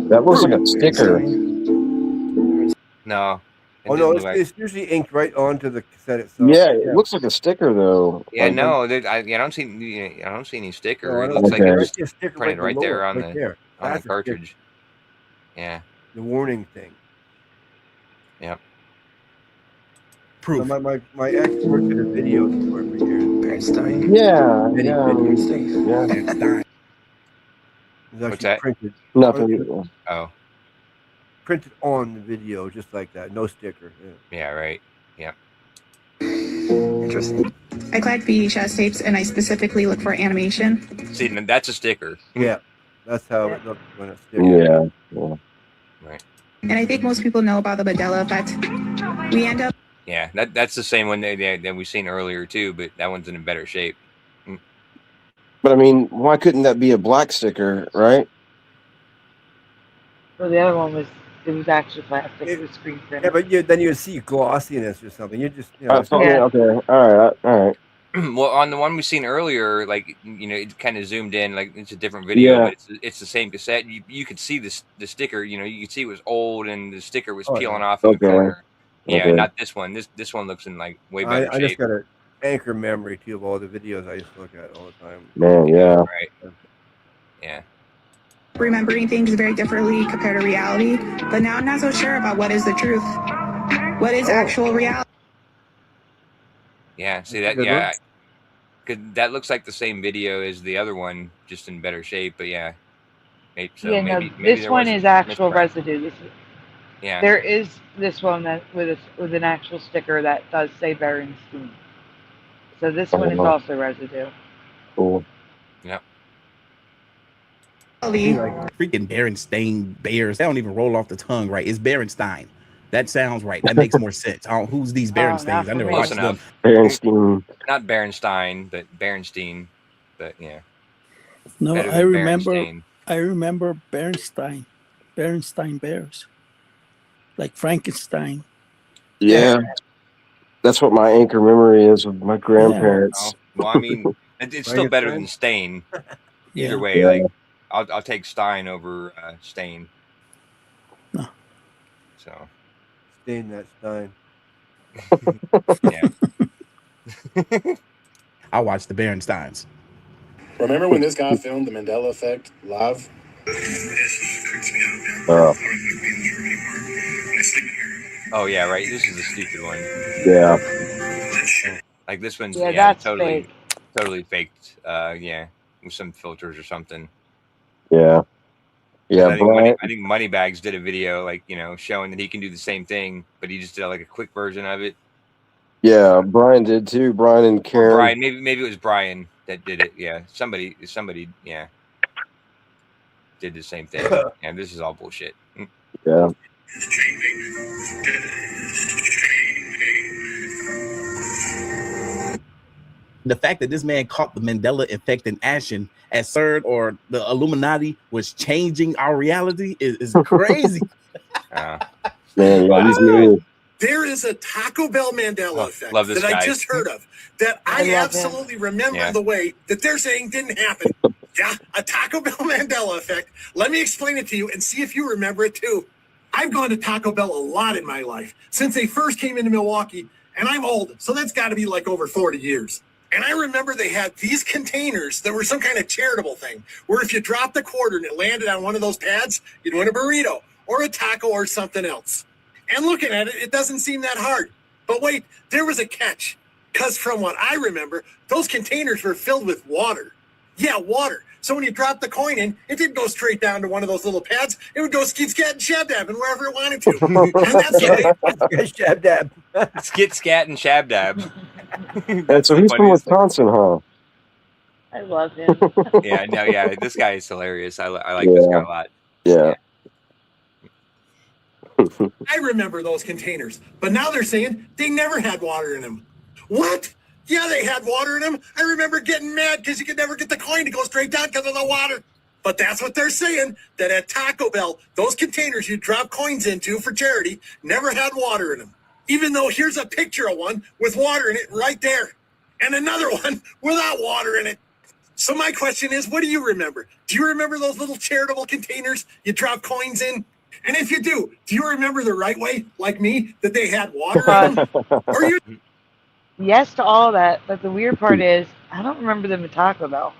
That looks like a sticker. No. Oh no, it's usually inked right onto the cassette itself. Yeah, it looks like a sticker though. Yeah, Like, no, I don't see any sticker. No, I it don't looks see like it. I it's see a sticker printed right right there below it, on right the there. on the That's a cartridge. Yeah. The warning thing. Yep. Proof. So my ex worked at a video store for years. Bernstein. yeah, Many yeah, videos. yeah. It was What's actually that? printed. Nothing. Oh. Printed on the video, just like that. No sticker. Yeah. Yeah, right. Yeah. Interesting. I collect VHS tapes and I specifically look for animation. See, that's a sticker. Yeah. That's how it looked when it's sticker. Yeah. Yeah. Right. And I think most people know about the Mandela effect. We end up. Yeah, that's the same one that we've seen earlier too, but that one's in better shape. But I mean, why couldn't that be a black sticker, right? Well, the other one was actually plastic. It was screen printed. Yeah, but then you see glossiness or something. You just Okay. All right. Well, on the one we seen earlier, like it kind of zoomed in, like it's a different video, Yeah. but it's the same cassette. You could see the sticker. You could see it was old, and the sticker was peeling off in the corner. Yeah, Okay. not this one. This one looks in like way better I just shape. got an anchor memory too of all the videos I used to look at all the time. Man, yeah. Right. Yeah. Remembering things very differently compared to reality, but now I'm not so sure about what is the truth. What is actual reality? Yeah. See That's a that? good Yeah. That looks like the same video as the other one, just in better shape. But yeah. Maybe no, maybe this there one was is actual misprint. residue. Yeah. There is this one that with an actual sticker that does say Berenstein. So this one is also residue. Cool. Yep. Freaking Berenstain Bears. They don't even roll off the tongue right. It's Berenstein. That sounds right. That makes more sense. Who's these Berenstains? I never Close watched them. enough. Berenstein. Not Berenstein, but Berenstein. But yeah. No, Better I than remember. Berenstain. I remember Bernstein bears, like Frankenstein. Yeah. That's what my anchor memory is of my grandparents. Oh, well, I mean, it's still better than Stain. Either way, Yeah. like I'll take Stein over Stain. No. So. Stain that Stein. Yeah. I watched the Berensteins. Remember when this guy filmed the Mandela Effect live? Oh yeah, right. This is a stupid one. Yeah. Like this one's Yeah, that's totally, fake. totally faked. Yeah, with some filters or something. Yeah. Yeah, I think Moneybags did a video like showing that he can do the same thing, but he just did like a quick version of it. Yeah, Brian did too. Brian and Karen. Or Brian, maybe it was Brian that did it. Yeah, somebody, yeah, did the same thing. And this is all bullshit. Yeah. The fact that this man caught the Mandela effect in action as CERN or the Illuminati was changing our reality is crazy. Man, yeah, he's new. There is a Taco Bell Mandela effect love this that guy. I just heard of that I absolutely remember the way that they're saying didn't happen. Yeah, a Taco Bell Mandela effect. Let me explain it to you and see if you remember it too. I've gone to Taco Bell a lot in my life since they first came into Milwaukee, and I'm old, so that's got to be like over 40 years. And I remember they had these containers that were some kind of charitable thing, where if you dropped a quarter and it landed on one of those pads, you'd win a burrito or a taco or something else. And looking at it, it doesn't seem that hard. But wait, there was a catch. Because from what I remember, those containers were filled with water. Yeah, water. So when you dropped the coin in, it didn't go straight down to one of those little pads. It would go skit, scat, and shabdab and wherever it wanted to. And that's Shabdab. Skit, scat, and shabdab. And so he's from Wisconsin, huh? I love him. Yeah, no, yeah, this guy is hilarious. I like this guy a lot. Yeah. I remember those containers, but now they're saying they never had water in them. What? Yeah, they had water in them. I remember getting mad because you could never get the coin to go straight down because of the water. But that's what they're saying, that at Taco Bell, those containers you drop coins into for charity never had water in them. Even though here's a picture of one with water in it right there, and another one without water in it. So my question is, what do you remember? Do you remember those little charitable containers you drop coins in? And if you do you remember the right way, like me, that they had water in them? Or you? Yes to all that, but the weird part is I don't remember them at Taco Bell.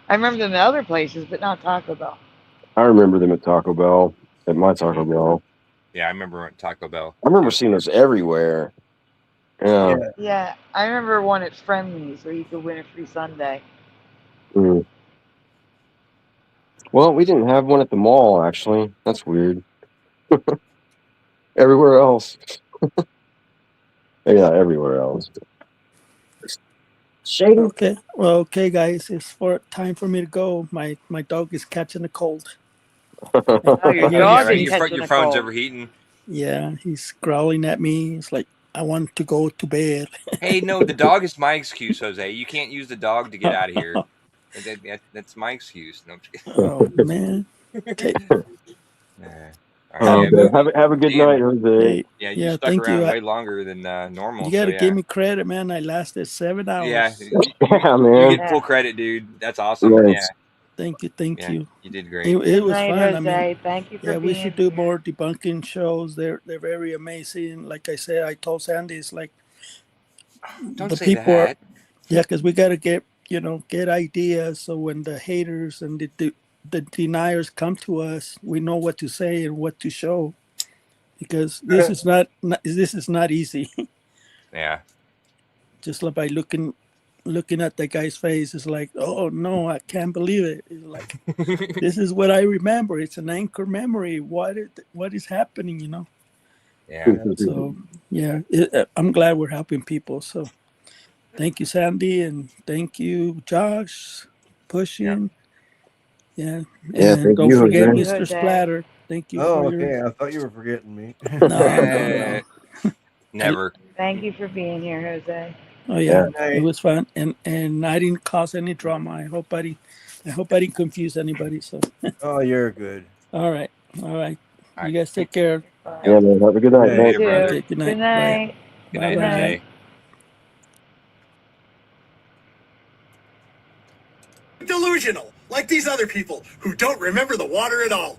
I remember them at other places, but not Taco Bell. I remember them at Taco Bell, at my Taco Bell. Yeah, I remember at Taco Bell. I remember seeing those everywhere. Yeah. Yeah, I remember one at Friendly's where you could win a free sundae. Mm. Well, we didn't have one at the mall, actually. That's weird. Everywhere else. Maybe not everywhere else. Okay. Well, okay, guys. It's time for me to go. My dog is catching a cold. Oh, your dog is Your catching a phone's cold. overheating. Yeah, he's growling at me. It's like, I want to go to bed. Hey, no, the dog is my excuse, Jose. You can't use the dog to get out of here. That's my excuse. No, I'm just kidding. Oh, man. Okay. All right, have a good night, Jose. Yeah, you stuck thank around you. way longer than normal. You got to so, give me credit, man. I lasted 7 hours. Yeah, man. You get full credit, dude. That's awesome. Yes. Yeah. Thank you. You did great. It was Night, fun. Jose. Thank you for we being should do more debunking shows. They're very amazing. Like I said, I told Sandy, it's like Don't the say people that. because we got to get ideas. So when the haters and the deniers come to us, we know what to say and what to show. Because this is not easy. Yeah. Just like by looking looking at the guy's face, it's like, oh no, I can't believe it. It's like, this is what I remember. It's an anchor memory. What is happening, you know? Yeah. So yeah, I'm glad we're helping people. So thank you, Sandy, and thank you, Josh, Pushing. Yeah. Yeah, And thank don't you, forget Jose. Mr. Splatter. Thank you Oh, for okay. your I thought you were forgetting me. no. Never. Thank you for being here, Jose. Oh yeah, Yeah. it was fun, and I didn't cause any drama. I hope I didn't confuse anybody. So Oh, you're good. all right. You guys take care. Yeah, man. Have a good night. Yeah. Thanks. Later, brother. Okay, good night. Good night. Good Bye. night, Bye. Jose. Delusional, like these other people who don't remember the water at all.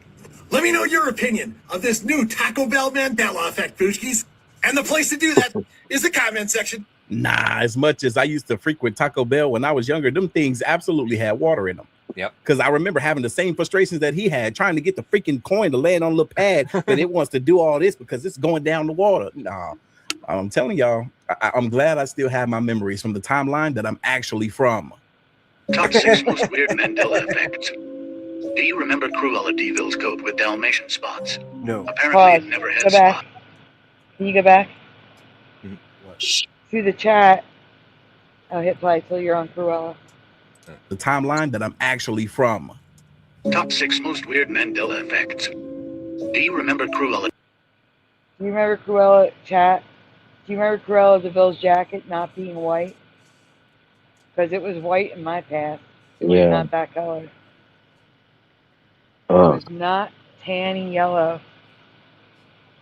Let me know your opinion of this new Taco Bell Mandela effect, Poochkies. And the place to do that is the comment section. Nah, as much as I used to frequent Taco Bell when I was younger, them things absolutely had water in them. Yep. Because I remember having the same frustrations that he had, trying to get the freaking coin to land on a little pad that it wants to do all this because it's going down the water. Nah, I'm telling y'all, I'm glad I still have my memories from the timeline that I'm actually from. Top 6 most weird Mandela effects. Do you remember Cruella de Vil's coat with Dalmatian spots? No. Apparently Pause. it never had Go back. spots. Can you go back? What? Through the chat. I'll hit play till you're on Cruella. The timeline that I'm actually from. Top 6 most weird Mandela effects. Do you remember Cruella? Do you remember Cruella, chat? Do you remember Cruella de Vil's jacket not being white? Because it was white in my past. It was Yeah. not that color. It was not tanny yellow.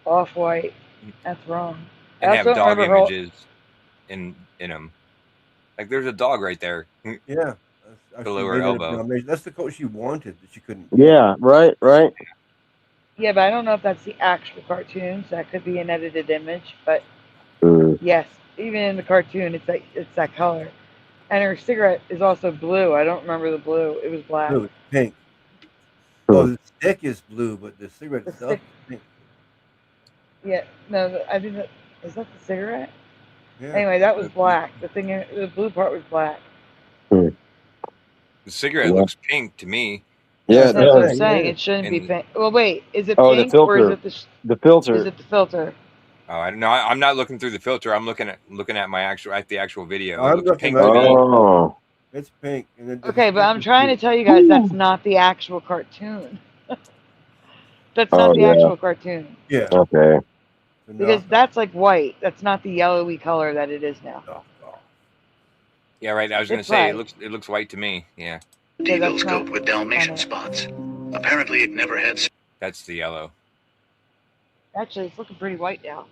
Off-white. That's wrong. And I have also dog remember her- images in them. Like there's a dog right there. Yeah. Below her elbow. That's the coat she wanted that she couldn't. Yeah, right. Yeah, but I don't know if that's the actual cartoon, so that could be an edited image. But yes, even in the cartoon, it's that color. And her cigarette is also blue. I don't remember the blue. It was black. Blue, pink. Oh, the stick is blue, but the cigarette itself is pink. Yeah, no, I think that is that the cigarette. Yeah. Anyway, that was black. The blue part was black. The cigarette looks pink to me. Yeah, That's what I'm saying. It shouldn't be pink. Well, wait, is it pink or is it the filter? Is it the filter? Oh, I don't know. I'm not looking through the filter. I'm looking at the actual video. I'm It looks looking pink to me. Oh. It's pink. And then Okay, but I'm trying to tell you guys that's not the actual cartoon. That's not the actual cartoon. Yeah. Okay. Because that's like white. That's not the yellowy color that it is now. Yeah, right. I was gonna It's say white. it looks white to me. Yeah. Yeah, Devil's coat with Dalmatian spots. Apparently it never had. That's the yellow. Actually, it's looking pretty white now.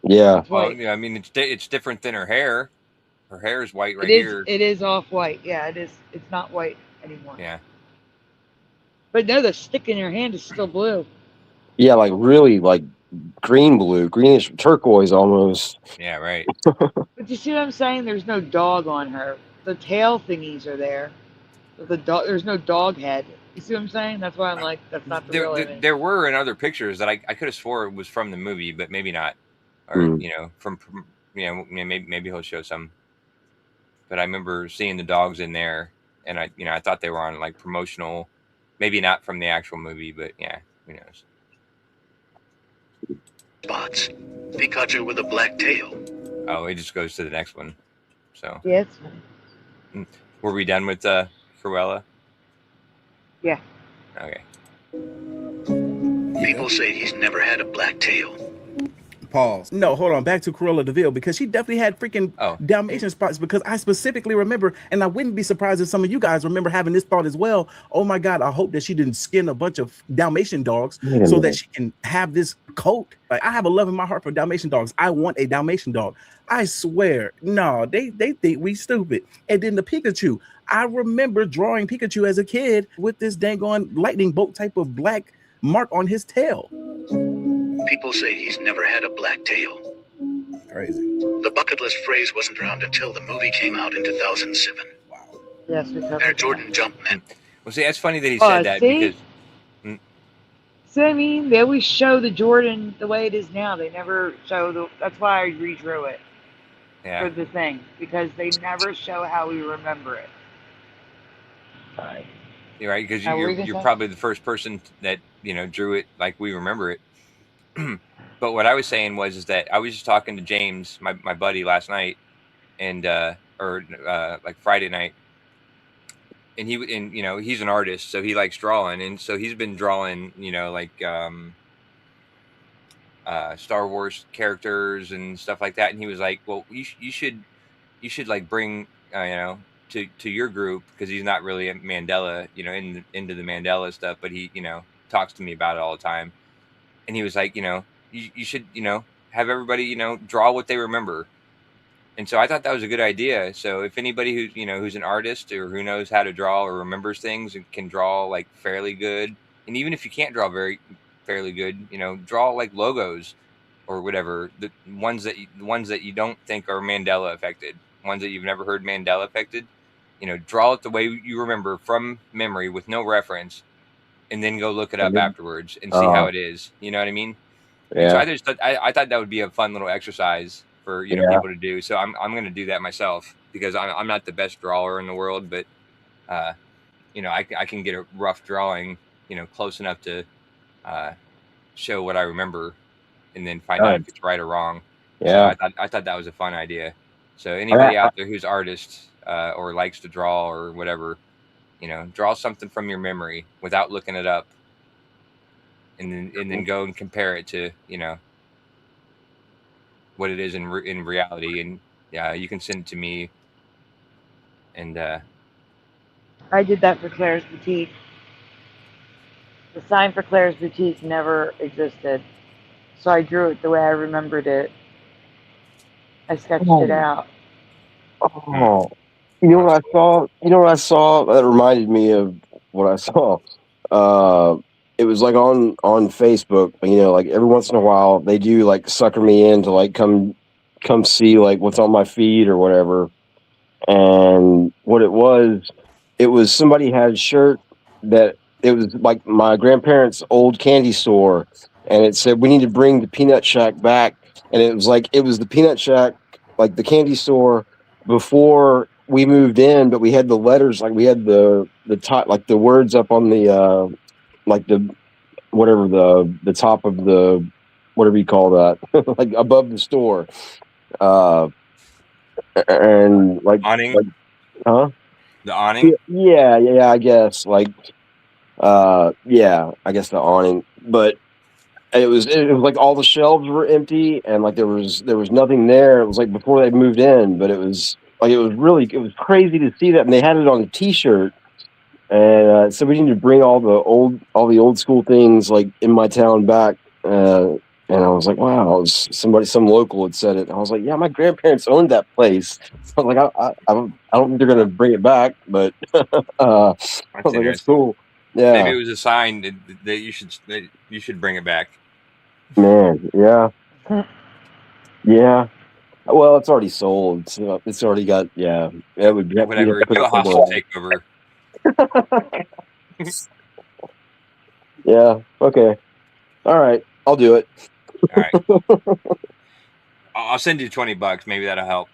Yeah. Well, yeah. I mean, it's different than her hair. Her hair is white right It is. here. It is off white. Yeah, it is. It's not white anymore. Yeah. But no, the stick in your hand is still blue. Yeah, like really like greenish turquoise almost. Yeah, right. But you see what I'm saying? There's no dog on her. The tail thingies are there. But there's no dog head. You see what I'm saying? That's why I'm like, that's not the real image. There were in other pictures that I could have swore it was from the movie, but maybe not. Or from maybe he'll show some. But I remember seeing the dogs in there, and I thought they were on like promotional, maybe not from the actual movie, but yeah, who knows. Spots. Pikachu with a black tail. Oh, it just goes to the next one. So yeah, it's fine. Were we done with Cruella? Yeah. Okay. People say he's never had a black tail. Pause. No, hold on. Back to Cruella de Vil, because she definitely had freaking Dalmatian spots, because I specifically remember, and I wouldn't be surprised if some of you guys remember having this thought as well. Oh my God, I hope that she didn't skin a bunch of Dalmatian dogs so that she can have this coat. Like, I have a love in my heart for Dalmatian dogs. I want a Dalmatian dog. I swear. No, they think we stupid. And then the Pikachu. I remember drawing Pikachu as a kid with this dang on lightning bolt type of black mark on his tail. People say he's never had a black tail. Crazy. The bucket list phrase wasn't around until the movie came out in 2007. Yes, we covered Air Jordan Jumpman. Well, see, that's funny that he said that see? because. So I mean, they always show the Jordan the way it is now. They never show the. That's why I redrew it. for the thing because they never show how we remember it. Right. You're right, because Now, what were you you're gonna say? probably the first person that drew it like we remember it. But what I was saying is that I was just talking to James, my buddy, last night, and like Friday night, and he's an artist, so he likes drawing, and so he's been drawing like Star Wars characters and stuff like that, and he was like, well, you should like bring to your group, because he's not really a Mandela into the Mandela stuff, but he talks to me about it all the time, and he was like, you should have everybody draw what they remember. And so I thought that was a good idea. So if anybody who's an artist or who knows how to draw or remembers things and can draw like fairly good, and even if you can't draw fairly good, draw like logos or whatever, the ones that you don't think are Mandela affected, ones that you've never heard Mandela affected, draw it the way you remember from memory with no reference, and then go look it up afterwards and see how it is. You know what I mean? Yeah. And so I thought that would be a fun little exercise for people to do. So I'm going to do that myself, because I'm not the best drawer in the world, but I can get a rough drawing close enough to show what I remember, and then find out if it's right or wrong. Yeah. So I thought that was a fun idea. So anybody out there who's artist or likes to draw or whatever, draw something from your memory without looking it up, and then go and compare it to what it is in reality, and you can send it to me. And I did that for Claire's Boutique. The sign for Claire's Boutique never existed, so I drew it the way I remembered it. I sketched it out. Oh, you know what I saw? That reminded me of what I saw. It was like on Facebook. Like every once in a while they do like sucker me in to like come see like what's on my feed or whatever. And what it was somebody had a shirt that it was like my grandparents' old candy store, and it said we need to bring the Peanut Shack back. And it was the Peanut Shack, like the candy store before we moved in, but we had the letters, like we had the top, like the words up on the like the whatever the top of the whatever you call that, like above the store. And like awning, huh? The awning? Yeah, I guess I guess the awning. But it was like all the shelves were empty, and like there was nothing there. It was like before they moved in, but it was crazy to see that, and they had it on a T-shirt. And so we need to bring all the old school things like in my town back. And I was like, wow, it was some local had said it. And I was like, yeah, my grandparents owned that place. I was like, I don't think they're gonna bring it back, but I was like, that's cool. Yeah, maybe it was a sign that you should bring it back. Man, yeah. Well, it's already sold. So it's already got whatever. Do a hostile takeover. Yeah. Okay. All right. I'll do it. All right. I'll send you $20. Maybe that'll help.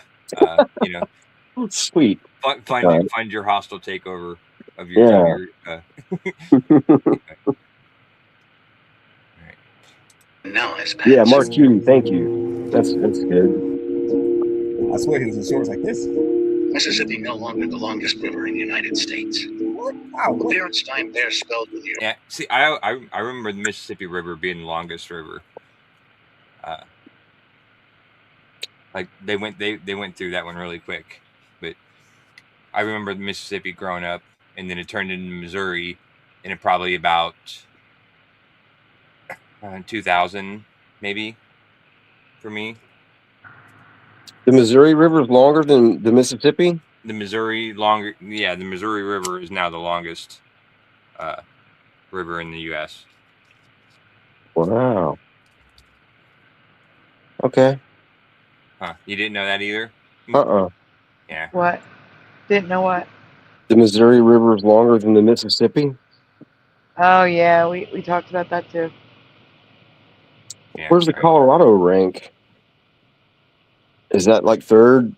Sweet. Find your hostile takeover of your. Now it's yeah, Mark Judy. Thank you. That's good. I swear he was in shorts like this. Mississippi no longer the longest river in the United States. Wow. Parents' time there spelled with you. Yeah. See, I remember the Mississippi River being the longest river. Like they went through that one really quick, but I remember the Mississippi growing up, and then it turned into Missouri, and it probably about 2000 maybe for me. The Missouri River is longer than the Mississippi? The Missouri River is now the longest river in the U.S. Wow. Okay. Huh. You didn't know that either? Yeah. What? Didn't know what? The Missouri River is longer than the Mississippi? Oh, yeah. We talked about that, too. Yeah, where's the Colorado rank? Is that like third?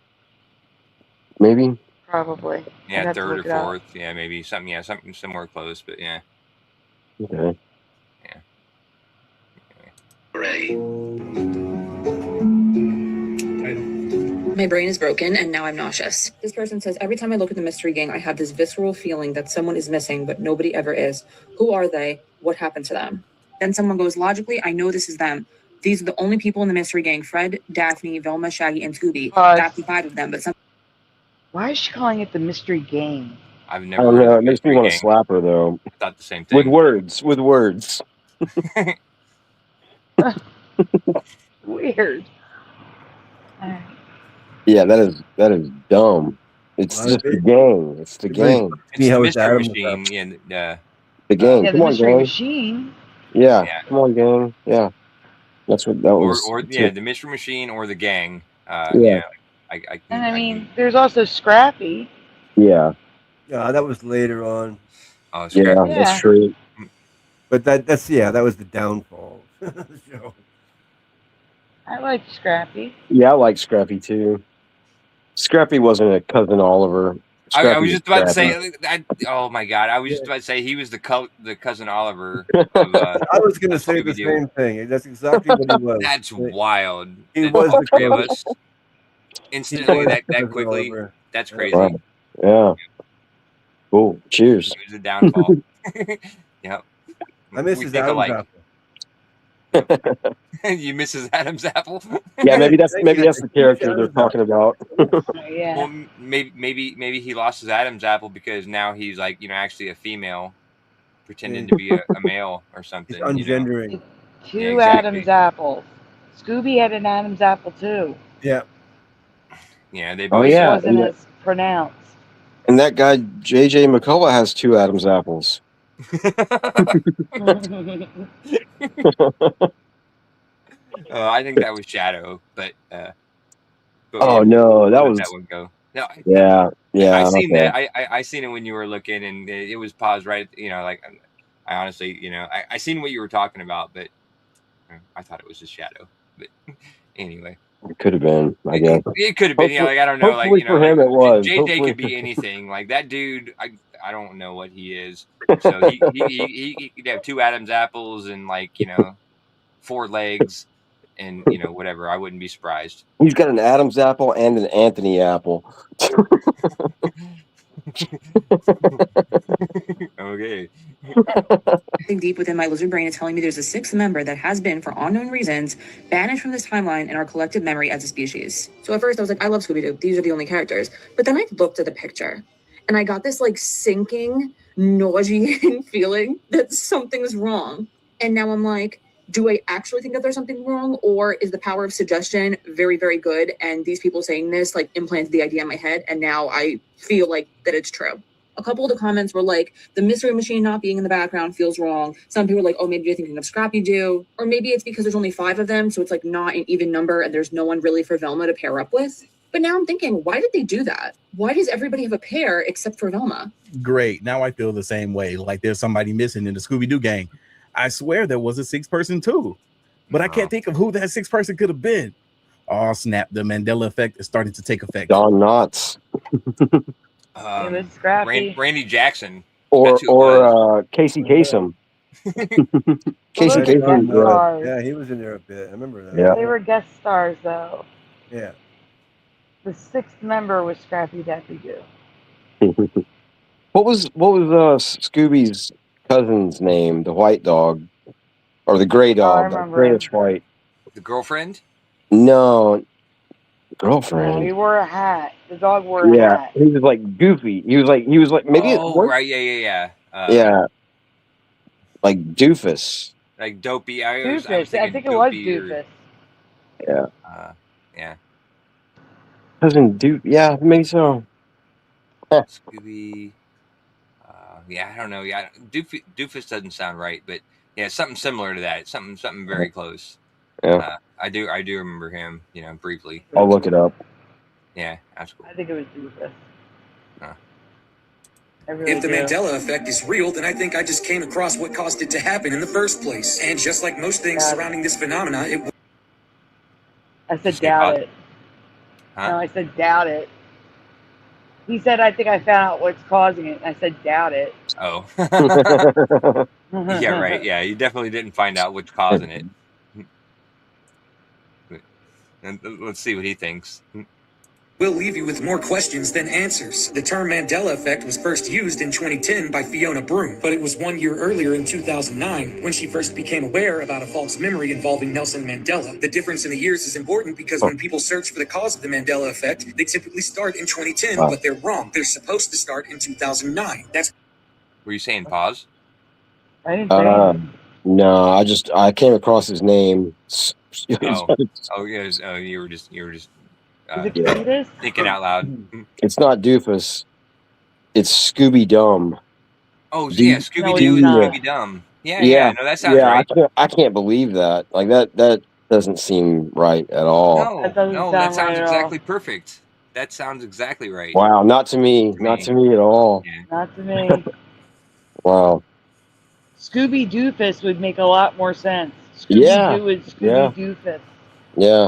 Maybe. Probably. Yeah, third or fourth. Yeah, maybe something. Yeah, something somewhere close. But yeah. Okay. Yeah. My brain is broken and now I'm nauseous. This person says, every time I look at the mystery gang, I have this visceral feeling that someone is missing, but nobody ever is. Who are they? What happened to them? Then someone goes, logically, I know this is them. These are the only people in the mystery gang: Fred, Daphne, Velma, Shaggy, and Scooby. That's the 5 of them, but some. Why is she calling it the mystery game? I've I never don't heard know. of It makes me mystery want to gang. slap her though. I thought the same thing. With words. With words. Weird. Yeah, that is dumb. It's just the gang. It's the gang. It's the mystery machine. Yeah. The gang. Yeah, the Come on, mystery gang. machine. Yeah. Come on, gang. Yeah. That's what that was. Or yeah, the mystery machine or the gang. Yeah. Yeah. And I mean, there's also Scrappy. Yeah. Yeah, that was later on. Oh, Yeah, Scrappy. that's true. But that was the downfall of the show. I like Scrappy. Yeah, I like Scrappy too. Scrappy wasn't a cousin Oliver. I Scrappy was just about to Scrappy. say. Oh my god! I was just about to say he was the cousin Oliver. Of, I was going to say the Scooby-Doo. same thing. That's exactly what he was. That's wild. He That was all the three of cousin. us instantly was that the cousin quickly. Oliver. That's crazy. Wow. Yeah. Cool. Cheers. It was a downfall. Yep. I miss We his think Adam's alike. apple. You miss his Adam's apple. Yeah, maybe that's the character they're talking about. Yeah. Well, maybe he lost his Adam's apple because now he's like actually a female, pretending to be a male or something. He's ungendering. Two Yeah, exactly. Adam's apples. Scooby had an Adam's apple too. Yeah. Yeah, they Oh both. yeah. Wasn't as pronounced. And that guy JJ McCullough has 2 Adam's apples. I think that was Shadow, but Oh no, that let was that one go. No, yeah. I seen okay. that. I seen it when you were looking, and it was paused right. Like I honestly, I seen what you were talking about, but I thought it was just Shadow. But anyway, It could have been, I guess. it could have been. I don't know. Hopefully for him it was. JJ Hopefully could be anything. Like that dude, I don't know what he is. So he could have 2 Adam's apples and 4 legs and whatever. I wouldn't be surprised. He's got an Adam's apple and an Anthony apple. Okay. Something deep within my lizard brain is telling me there's a 6th member that has been, for unknown reasons, banished from this timeline in our collective memory as a species. So at first I was like, I love Scooby-Doo. These are the only characters. But then I looked at the picture and I got this sinking, nauseating feeling that something's wrong. And now I'm like, do I actually think that there's something wrong, or is the power of suggestion very, very good? And these people saying this implanted the idea in my head, and now I feel like that it's true. A couple of the comments were like, the mystery machine not being in the background feels wrong. Some people were like, oh, maybe you're thinking of Scrappy-Doo, or maybe it's because there's only 5 of them, so it's not an even number, and there's no one really for Velma to pair up with. But now I'm thinking, why did they do that? Why does everybody have a pair except for Velma? Great. Now I feel the same way. Like there's somebody missing in the Scooby-Doo gang. I swear there was a 6th person too, but I can't think of who that 6th person could have been. Oh snap! The Mandela effect is starting to take effect. Don Knotts. It was Scrappy. Randy Jackson. Or Casey Kasem. Casey Kasem. Yeah, he was in there a bit. I remember that. Yeah. They were guest stars though. Yeah. The 6th member was Scrappy Dappy Doo. What was Scooby's cousin's name? The white dog, or the gray dog? remember Grayish white. The girlfriend? No, No, girlfriend. he wore a hat. The dog wore a Yeah, hat. he was like goofy. He was like maybe it's Oh, right. Yeah. yeah, like doofus. Like Dopey. I think it was Doofus. Yeah, yeah. cousin Doof. Yeah, maybe so. Scooby. Yeah, I don't know. Yeah, Doofus doesn't sound right, but yeah, something similar to that. Something very close. Yeah, I do remember him. Briefly. I'll look it up. Yeah, that's cool. I think it was Doofus. If the Mandela effect is real, then I think I just came across what caused it to happen in the first place. And just like most things surrounding this phenomena, I said doubt it. No, I said doubt it. He said, I think I found out what's causing it. And I said, doubt it. Oh. Yeah, right. Yeah, you definitely didn't find out what's causing it. And let's see what he thinks. We'll leave you with more questions than answers. The term Mandela effect was first used in 2010 by Fiona Broom, but it was 1 year earlier in 2009 when she first became aware about a false memory involving Nelson Mandela. The difference in the years is important because when people search for the cause of the Mandela effect, they typically start in 2010, but they're wrong. They're supposed to start in 2009. That's. Were you saying pause? I didn't say No, I came across his name. Oh, yes. Oh, you were just thinking out loud. It's not Doofus. It's Scooby Dumb. Oh, yeah, Scooby Doo and Scooby Dumb. Yeah. No, that sounds right. I can't believe that. Like that doesn't seem right at all. No, that sounds exactly perfect. That sounds exactly right. Wow, not to me. Not to me at all. Yeah. Not to me. Wow. Scooby Doofus would make a lot more sense. Scooby Doo and Scooby Doofus. Yeah.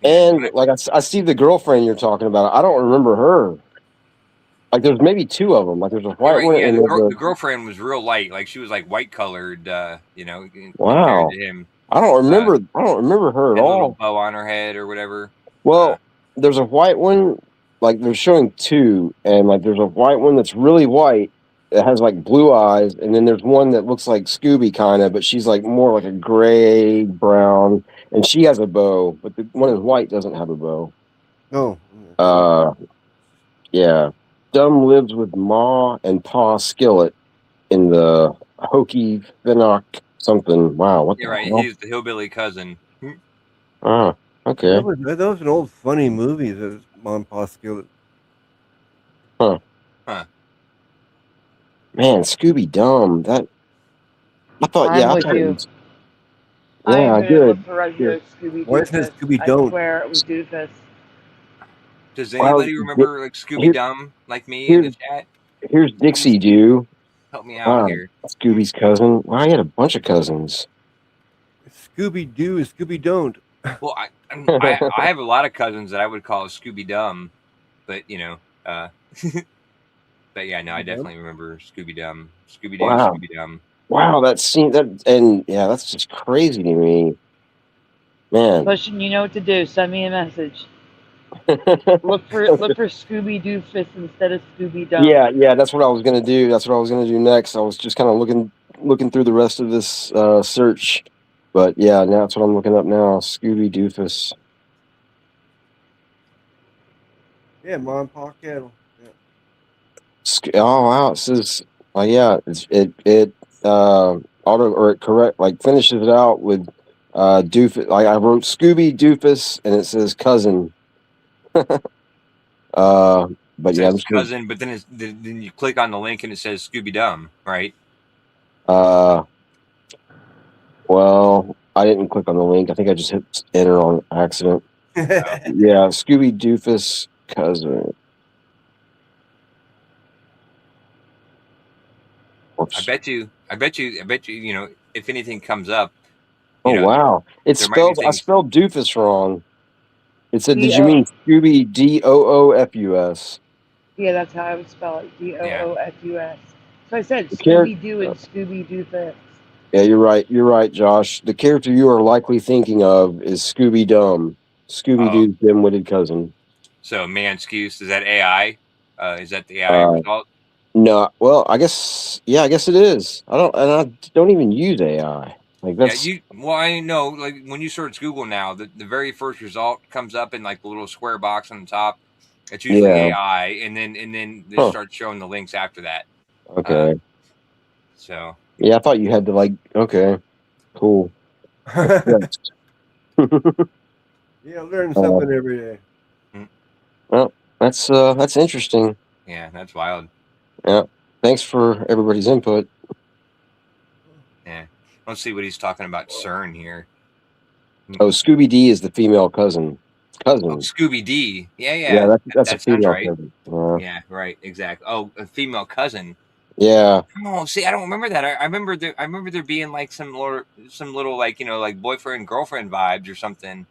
And like I see the girlfriend you're talking about. I don't remember her. Like there's maybe two of them. Like there's a white one. Yeah, and the girlfriend was real light. Like she was like white colored. You know. Wow. Compared to him. I don't remember her at Had a all. little bow on her head or whatever. Well, there's a white one. Like they're showing two, and like there's a white one that's really white that has like blue eyes, and then there's one that looks like Scooby kind of, but she's like more like a gray brown, and she has a bow, but the one that's white doesn't have a bow. Oh. Yeah. Dumb lives with Ma and Pa Skillet in the Hokey Finnock something. Wow, what the right. hell? He's the hillbilly cousin. Ah, okay. That was an old funny movie. That Mom and Pa Skillet. Huh. Man, Scooby Dumb. That I thought. I'm I with thought it you. was. I'm Yeah, gonna good. look for regular Scooby Why isn't it Doofus. Scooby I Don't? swear it was Doofus. Does anybody remember like Scooby Dumb like me in the chat? Here's Dixie Doo. Help me out here. Scooby's cousin. Wow, he had a bunch of cousins. Scooby Doo is Scooby Don't. Well, I have a lot of cousins that I would call Scooby Dumb, but you know, but yeah, no, I definitely remember Scooby Dumb, Scooby Doo, Wow. Scooby Dumb. Wow, that's just crazy to me, man. Listen, you know what to do. Send me a message. look for Scooby Doofus instead of Scooby Dumb. Yeah, that's what I was gonna do. That's what I was gonna do next. I was just kind of looking through the rest of this search, but yeah, now that's what I'm looking up now. Scooby Doofus. Yeah, Mom and Pa Kettle. Yeah. Oh wow, it says, it finishes it out with Doofus. Like I wrote Scooby Doofus, and it says cousin. But It yeah, says cousin, but then then you click on the link and it says Scooby Dumb, right? Well, I didn't click on the link. I think I just hit enter on accident. Yeah, Scooby Doofus cousin. I bet you, you know, if anything comes up. Oh wow, it's spelled. I spelled Doofus wrong. It said, "Did you mean Scooby Doofus?" Yeah, that's how I would spell it. Doofus. So I said Scooby Doo and Scooby Doofus. Yeah, you're right. You're right, Josh. The character you are likely thinking of is Scooby Dumb, Scooby Doo's dim-witted cousin. So, Manscuse, is that AI? Is that the AI result? No, well, I guess it is. I don't even use AI. Like that's I know, like when you search Google now, the very first result comes up in like the little square box on the top. It's usually AI, and then they start showing the links after that. Okay. So. Yeah, I thought you had to like. Okay, cool. Yeah, learn something every day. Well, that's interesting. Yeah, that's wild. Yeah, thanks for everybody's input. Yeah, let's see what he's talking about. CERN here. Oh, Scooby D is the female cousin. Oh, Scooby D. Yeah. That's a female right. cousin. Yeah, right. Exactly. Oh, a female cousin. Yeah. Oh, see, I don't remember that. I remember there being like some little like, you know, like boyfriend girlfriend vibes or something.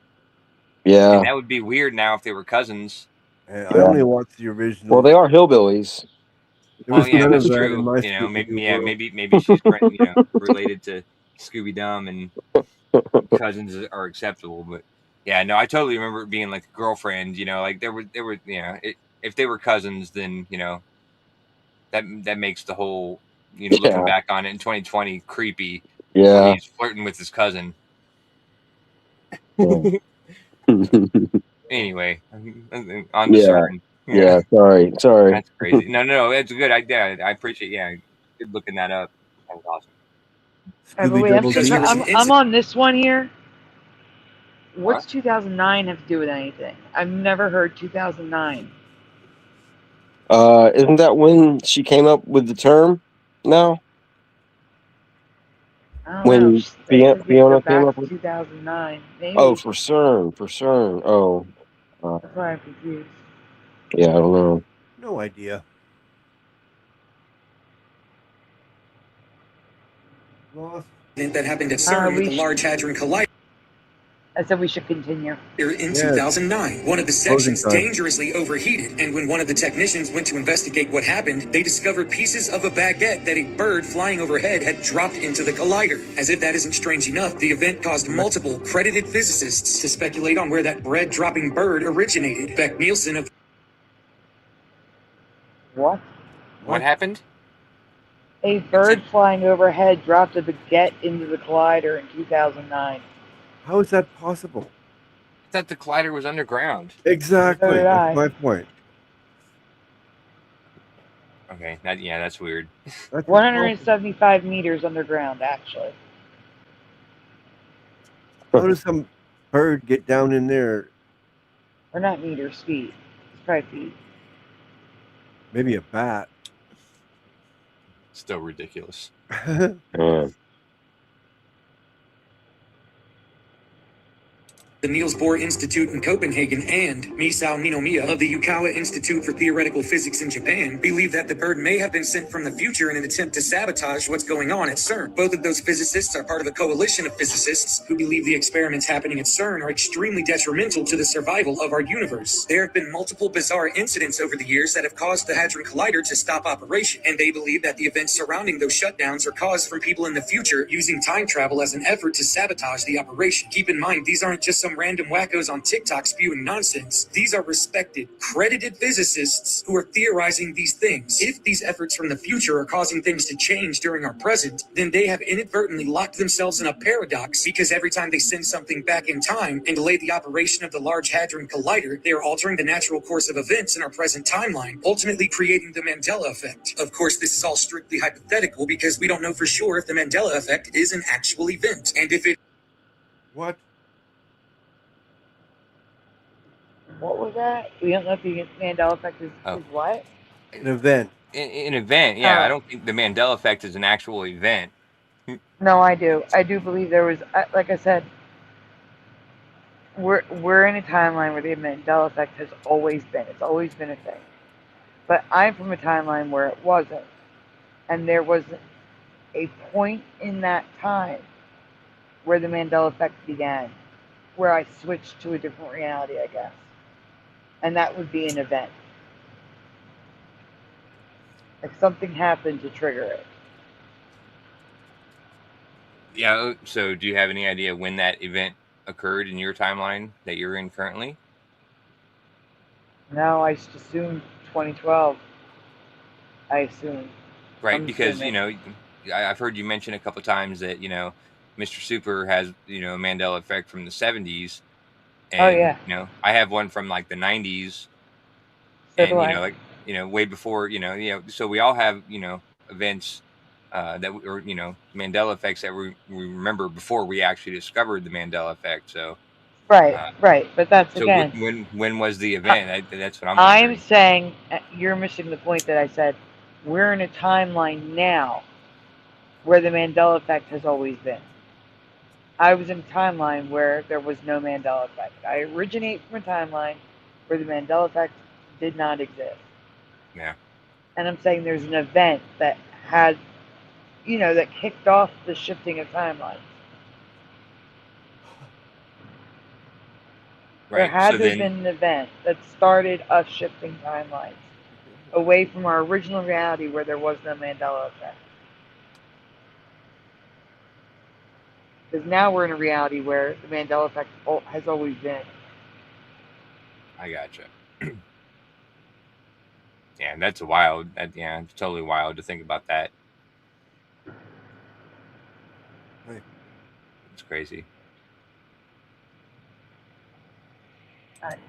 Yeah. And that would be weird now if they were cousins. And I only watched the original. Well, they are hillbillies. There Well, was yeah, none that's of that true. in my You know, maybe Scooby-Doo world. maybe she's related to Scooby Dum, and cousins are acceptable. But yeah, no, I totally remember it being like a girlfriend. You know, like there were if they were cousins, then that makes the whole looking back on it in 2020 creepy. Yeah. Where he's flirting with his cousin. Anyway, on to CERN. Yeah. Sorry. That's crazy. No, it's a good idea. I appreciate. Yeah, good looking that up. That was awesome. But wait, I'm on this one here. What's 2009 have to do with anything? I've never heard 2009. Isn't that when she came up with the term? No. When Fiona came up with 2009. Maybe. Oh, for CERN. Oh. That's why I'm confused. Yeah, I don't know. No idea. That happened at CERN with the Large Hadron Collider. I said we should continue. In 2009, one of the sections dangerously overheated, and when one of the technicians went to investigate what happened, they discovered pieces of a baguette that a bird flying overhead had dropped into the collider. As if that isn't strange enough, the event caused multiple credited physicists to speculate on where that bread-dropping bird originated. Beck Nielsen of... What? What happened? A bird flying overhead dropped a baguette into the collider in 2009. How is that possible? I thought the collider was underground. Exactly. So did That's I. my point. Okay, that's weird. 175 meters underground, actually. How does some bird get down in there? Or not meters, feet. It's probably feet. Maybe a bat. Still ridiculous. The Niels Bohr Institute in Copenhagen and Misao Ninomiya of the Yukawa Institute for Theoretical Physics in Japan believe that the bird may have been sent from the future in an attempt to sabotage what's going on at CERN. Both of those physicists are part of a coalition of physicists who believe the experiments happening at CERN are extremely detrimental to the survival of our universe. There have been multiple bizarre incidents over the years that have caused the Hadron Collider to stop operation, and they believe that the events surrounding those shutdowns are caused from people in the future using time travel as an effort to sabotage the operation. Keep in mind, these aren't just some random wackos on TikTok spewing nonsense. These are respected, credited physicists who are theorizing these things. If these efforts from the future are causing things to change during our present, then they have inadvertently locked themselves in a paradox, because every time they send something back in time and delay the operation of the Large Hadron Collider, they are altering the natural course of events in our present timeline, ultimately creating the Mandela effect. Of course, this is all strictly hypothetical because we don't know for sure if the Mandela effect is an actual event, and if it... What? What was that? We don't know if the Mandela effect is what? An event. An event, yeah. I don't think the Mandela effect is an actual event. No, I do. I do believe there was, like I said, we're in a timeline where the Mandela effect has always been. It's always been a thing. But I'm from a timeline where it wasn't. And there was a point in that time where the Mandela effect began, where I switched to a different reality, I guess. And that would be an event. Like something happened to trigger it. Yeah, so do you have any idea when that event occurred in your timeline that you're in currently? No, I just assumed 2012. I assumed. Right, because, I've heard you mention a couple of times that, Mr. Super has, a Mandela effect from the 70s. And, I have one from like the 90s. So do I. Way before, so we all have, events that or Mandela effects that we remember before we actually discovered the Mandela effect. So right, but that's so again. when was the event? That's what I'm wondering. I'm saying you're missing the point that I said. We're in a timeline now where the Mandela effect has always been. I was in a timeline where there was no Mandela effect. I originate from a timeline where the Mandela effect did not exist. Yeah. And I'm saying there's an event that had, that kicked off the shifting of timelines. There had to have been an event that started us shifting timelines away from our original reality where there was no Mandela effect. Because now we're in a reality where the Mandela effect has always been. I gotcha. Yeah, and that's wild. Yeah, it's totally wild to think about that. It's crazy.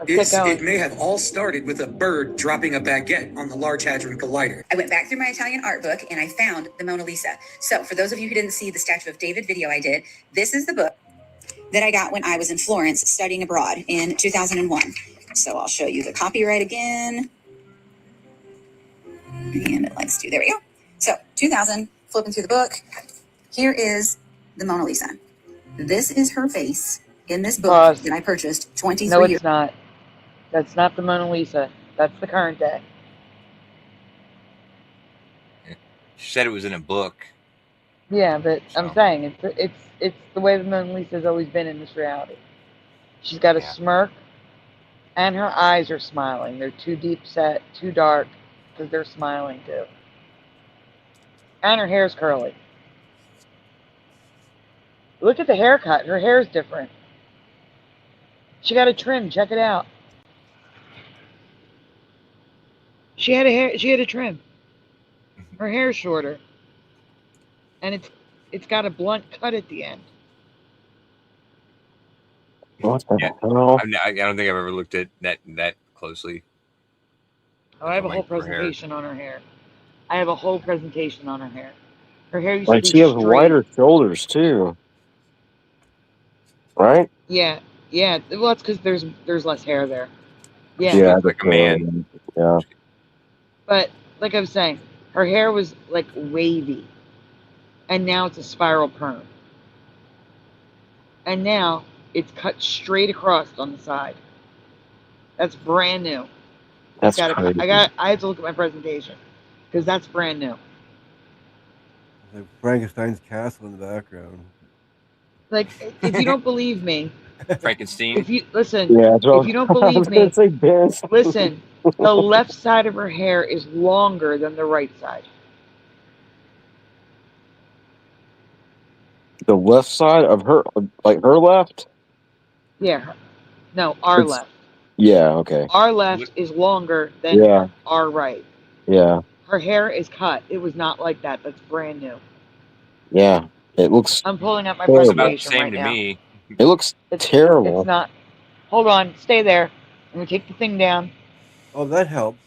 It may have all started with a bird dropping a baguette on the Large Hadron Collider. I went back through my Italian art book and I found the Mona Lisa. So for those of you who didn't see the Statue of David video I did, this is the book that I got when I was in Florence studying abroad in 2001. So I'll show you the copyright again. And it likes to, there we go. So 2000, flipping through the book. Here is the Mona Lisa. This is her face in this book that I purchased 23 years ago. No, it's not. That's not the Mona Lisa. That's the current day. She said it was in a book. Yeah, but I'm saying it's the way the Mona Lisa has always been in this reality. She's got a smirk, and her eyes are smiling. They're too deep set, too dark, because they're smiling too. And her hair's curly. Look at the haircut. Her hair's different. She got a trim. Check it out. She had a trim. Her hair's shorter. And it's got a blunt cut at the end. What the hell? I don't think I've ever looked at that closely. Oh, I have a whole presentation on her hair. I have a whole presentation on her hair. Her hair used to be She has straight. wider shoulders too, right? Yeah. Well, it's because there's less hair there. Yeah. Yeah, like a man. Yeah. But like I was saying, her hair was like wavy, and now it's a spiral perm. And now it's cut straight across on the side. That's brand new. That's crazy. I had to look at my presentation because that's brand new. Like Frankenstein's castle in the background. Like, if you don't believe me, Frankenstein. if you listen, Yeah, if you don't believe me, Ben. listen. The left side of her hair is longer than the right side. The left side of her, like her left? Yeah. No, our It's- left. Yeah, okay. Our left is longer than Yeah. our right. Yeah. Her hair is cut. It was not like that. That's brand new. Yeah. It looks I'm pulling up my terrible. It's about the presentation same right to now. me. It looks terrible. It's not. Hold on. Stay there. Let me take the thing down. Oh, that helps.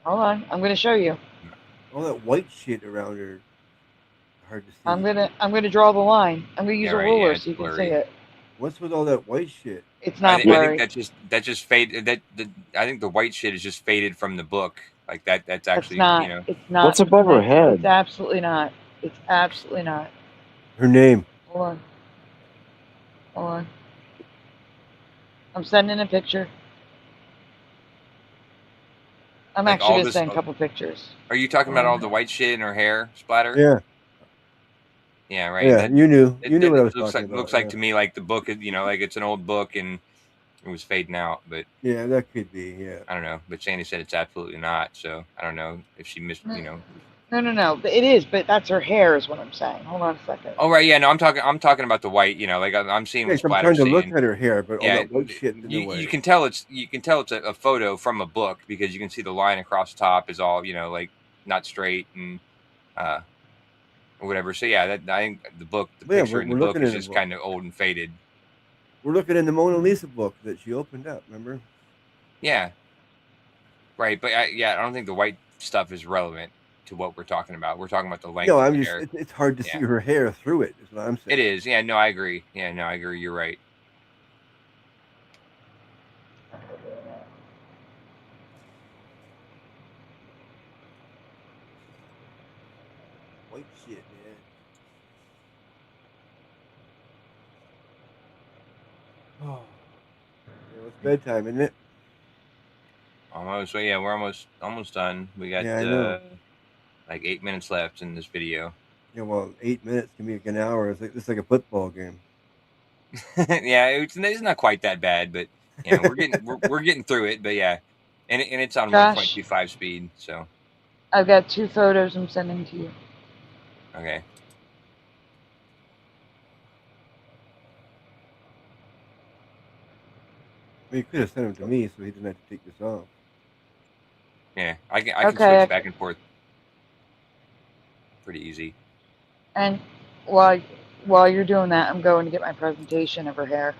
Hold on. I'm going to show you. All that white shit around her. Hard to see. I'm gonna draw the line. I'm gonna use Yeah, a right, ruler yeah, it's so you can blurry. see it. What's with all that white shit? It's I not think blurry. that just faded. I think the white shit is just faded from the book. Like that's It's actually not. you know. It's not. What's above her head? It's absolutely not. It's absolutely not. Her name. Hold on. Hold on. I'm sending a picture. I'm Like actually all gonna this- send a couple pictures. Are you talking about all the white shit in her hair splatter? Yeah. Yeah, right. Yeah, you knew. You knew what I was looks talking like, about. Looks like yeah. to me like the book, like it's an old book and it was fading out. But Yeah, that could be. Yeah. I don't know. But Sandy said it's absolutely not. So I don't know if she missed. No. No. It is, but that's her hair, is what I'm saying. Hold on a second. Oh right, yeah. No, I'm talking about the white. Like I'm seeing Yeah, what I'm Splatter's trying to look seeing. at her hair, but all Yeah, that white shit in the way. you can tell it's a photo from a book because you can see the line across the top is all like not straight and or whatever. So yeah, I think the picture in the book is just kind of old and faded. We're looking in the Mona Lisa book that she opened up. Remember? Yeah. Right, but I don't think the white stuff is relevant to what we're talking about. We're talking about the length. No, of I'm the just. hair. It's hard to see her hair through it. Is what I'm saying. It is. Yeah. No, I agree. Yeah. No, I agree. You're right. White shit, man. Oh. Yeah, it's bedtime, isn't it? Almost. Well, yeah, we're almost done. We got Yeah, I know. like 8 minutes left in this video. Yeah, well, 8 minutes can be like an hour. It's like a football game. Yeah, it's not quite that bad, but yeah, we're getting through it. But yeah, and it's on Josh? 1.25 speed. So I've got 2 photos I'm sending to you. okay. Well, you could have sent him to me so he didn't have to take this off. Yeah, I can Okay, switch back and forth pretty easy. And while you're doing that, I'm going to get my presentation of her hair.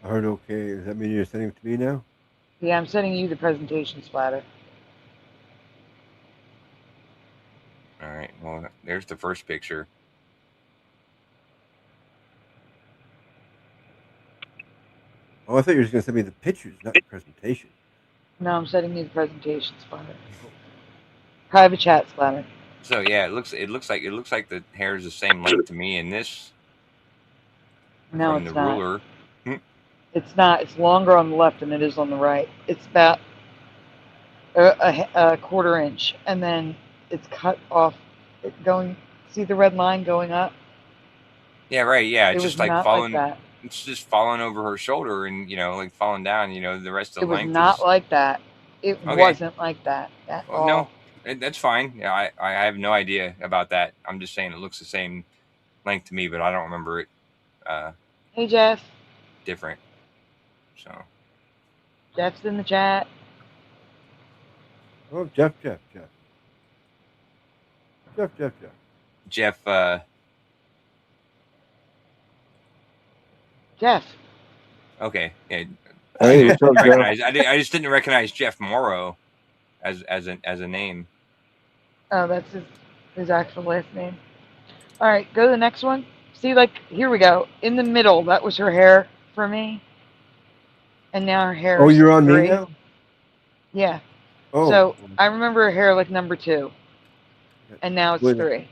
I heard okay. Does that mean you're sending it to me now? Yeah, I'm sending you the presentation splatter. All right. Well, there's the first picture. Oh, I thought you were just gonna send me the pictures, not the presentation. No, I'm sending you the presentation splatter. Private chat splatter. So yeah, it looks like the hair is the same length to me in this. No, from it's the not. ruler. It's not. It's longer on the left than it is on the right. It's about a quarter inch, and then it's cut off. Going. See the red line going up? Yeah, right. Yeah, It it's was just like not falling. like that. It's just falling over her shoulder, and like falling down. The rest of It the was length not is like that. It okay. wasn't like that at Well, all. no, that's fine. Yeah, I have no idea about that. I'm just saying it looks the same length to me, but I don't remember it. Hey, Jeff. Different. So. Jeff's in the chat. Oh, Jeff. Jeff. Jeff. Okay. Yeah. Hey, what's up, Jeff? I just didn't recognize Jeff Morrow as a name. Oh, that's his actual last name. All right, go to the next one. See, like, here we go. In the middle, that was her hair for me. And now her hair Oh, is you're on 3. me now? Yeah. Oh. So I remember her hair like number 2. And now it's 3.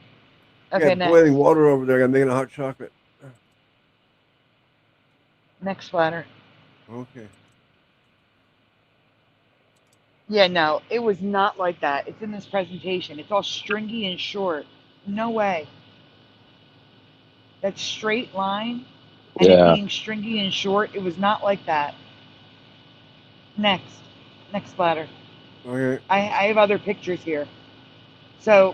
Okay, next. Boiling water over there. I'm making a hot chocolate. Next splatter. Okay. Yeah, no, it was not like that. It's in this presentation. It's all stringy and short. No way. That straight line and it being stringy and short, it was not like that. Next splatter. Okay. I have other pictures here. So,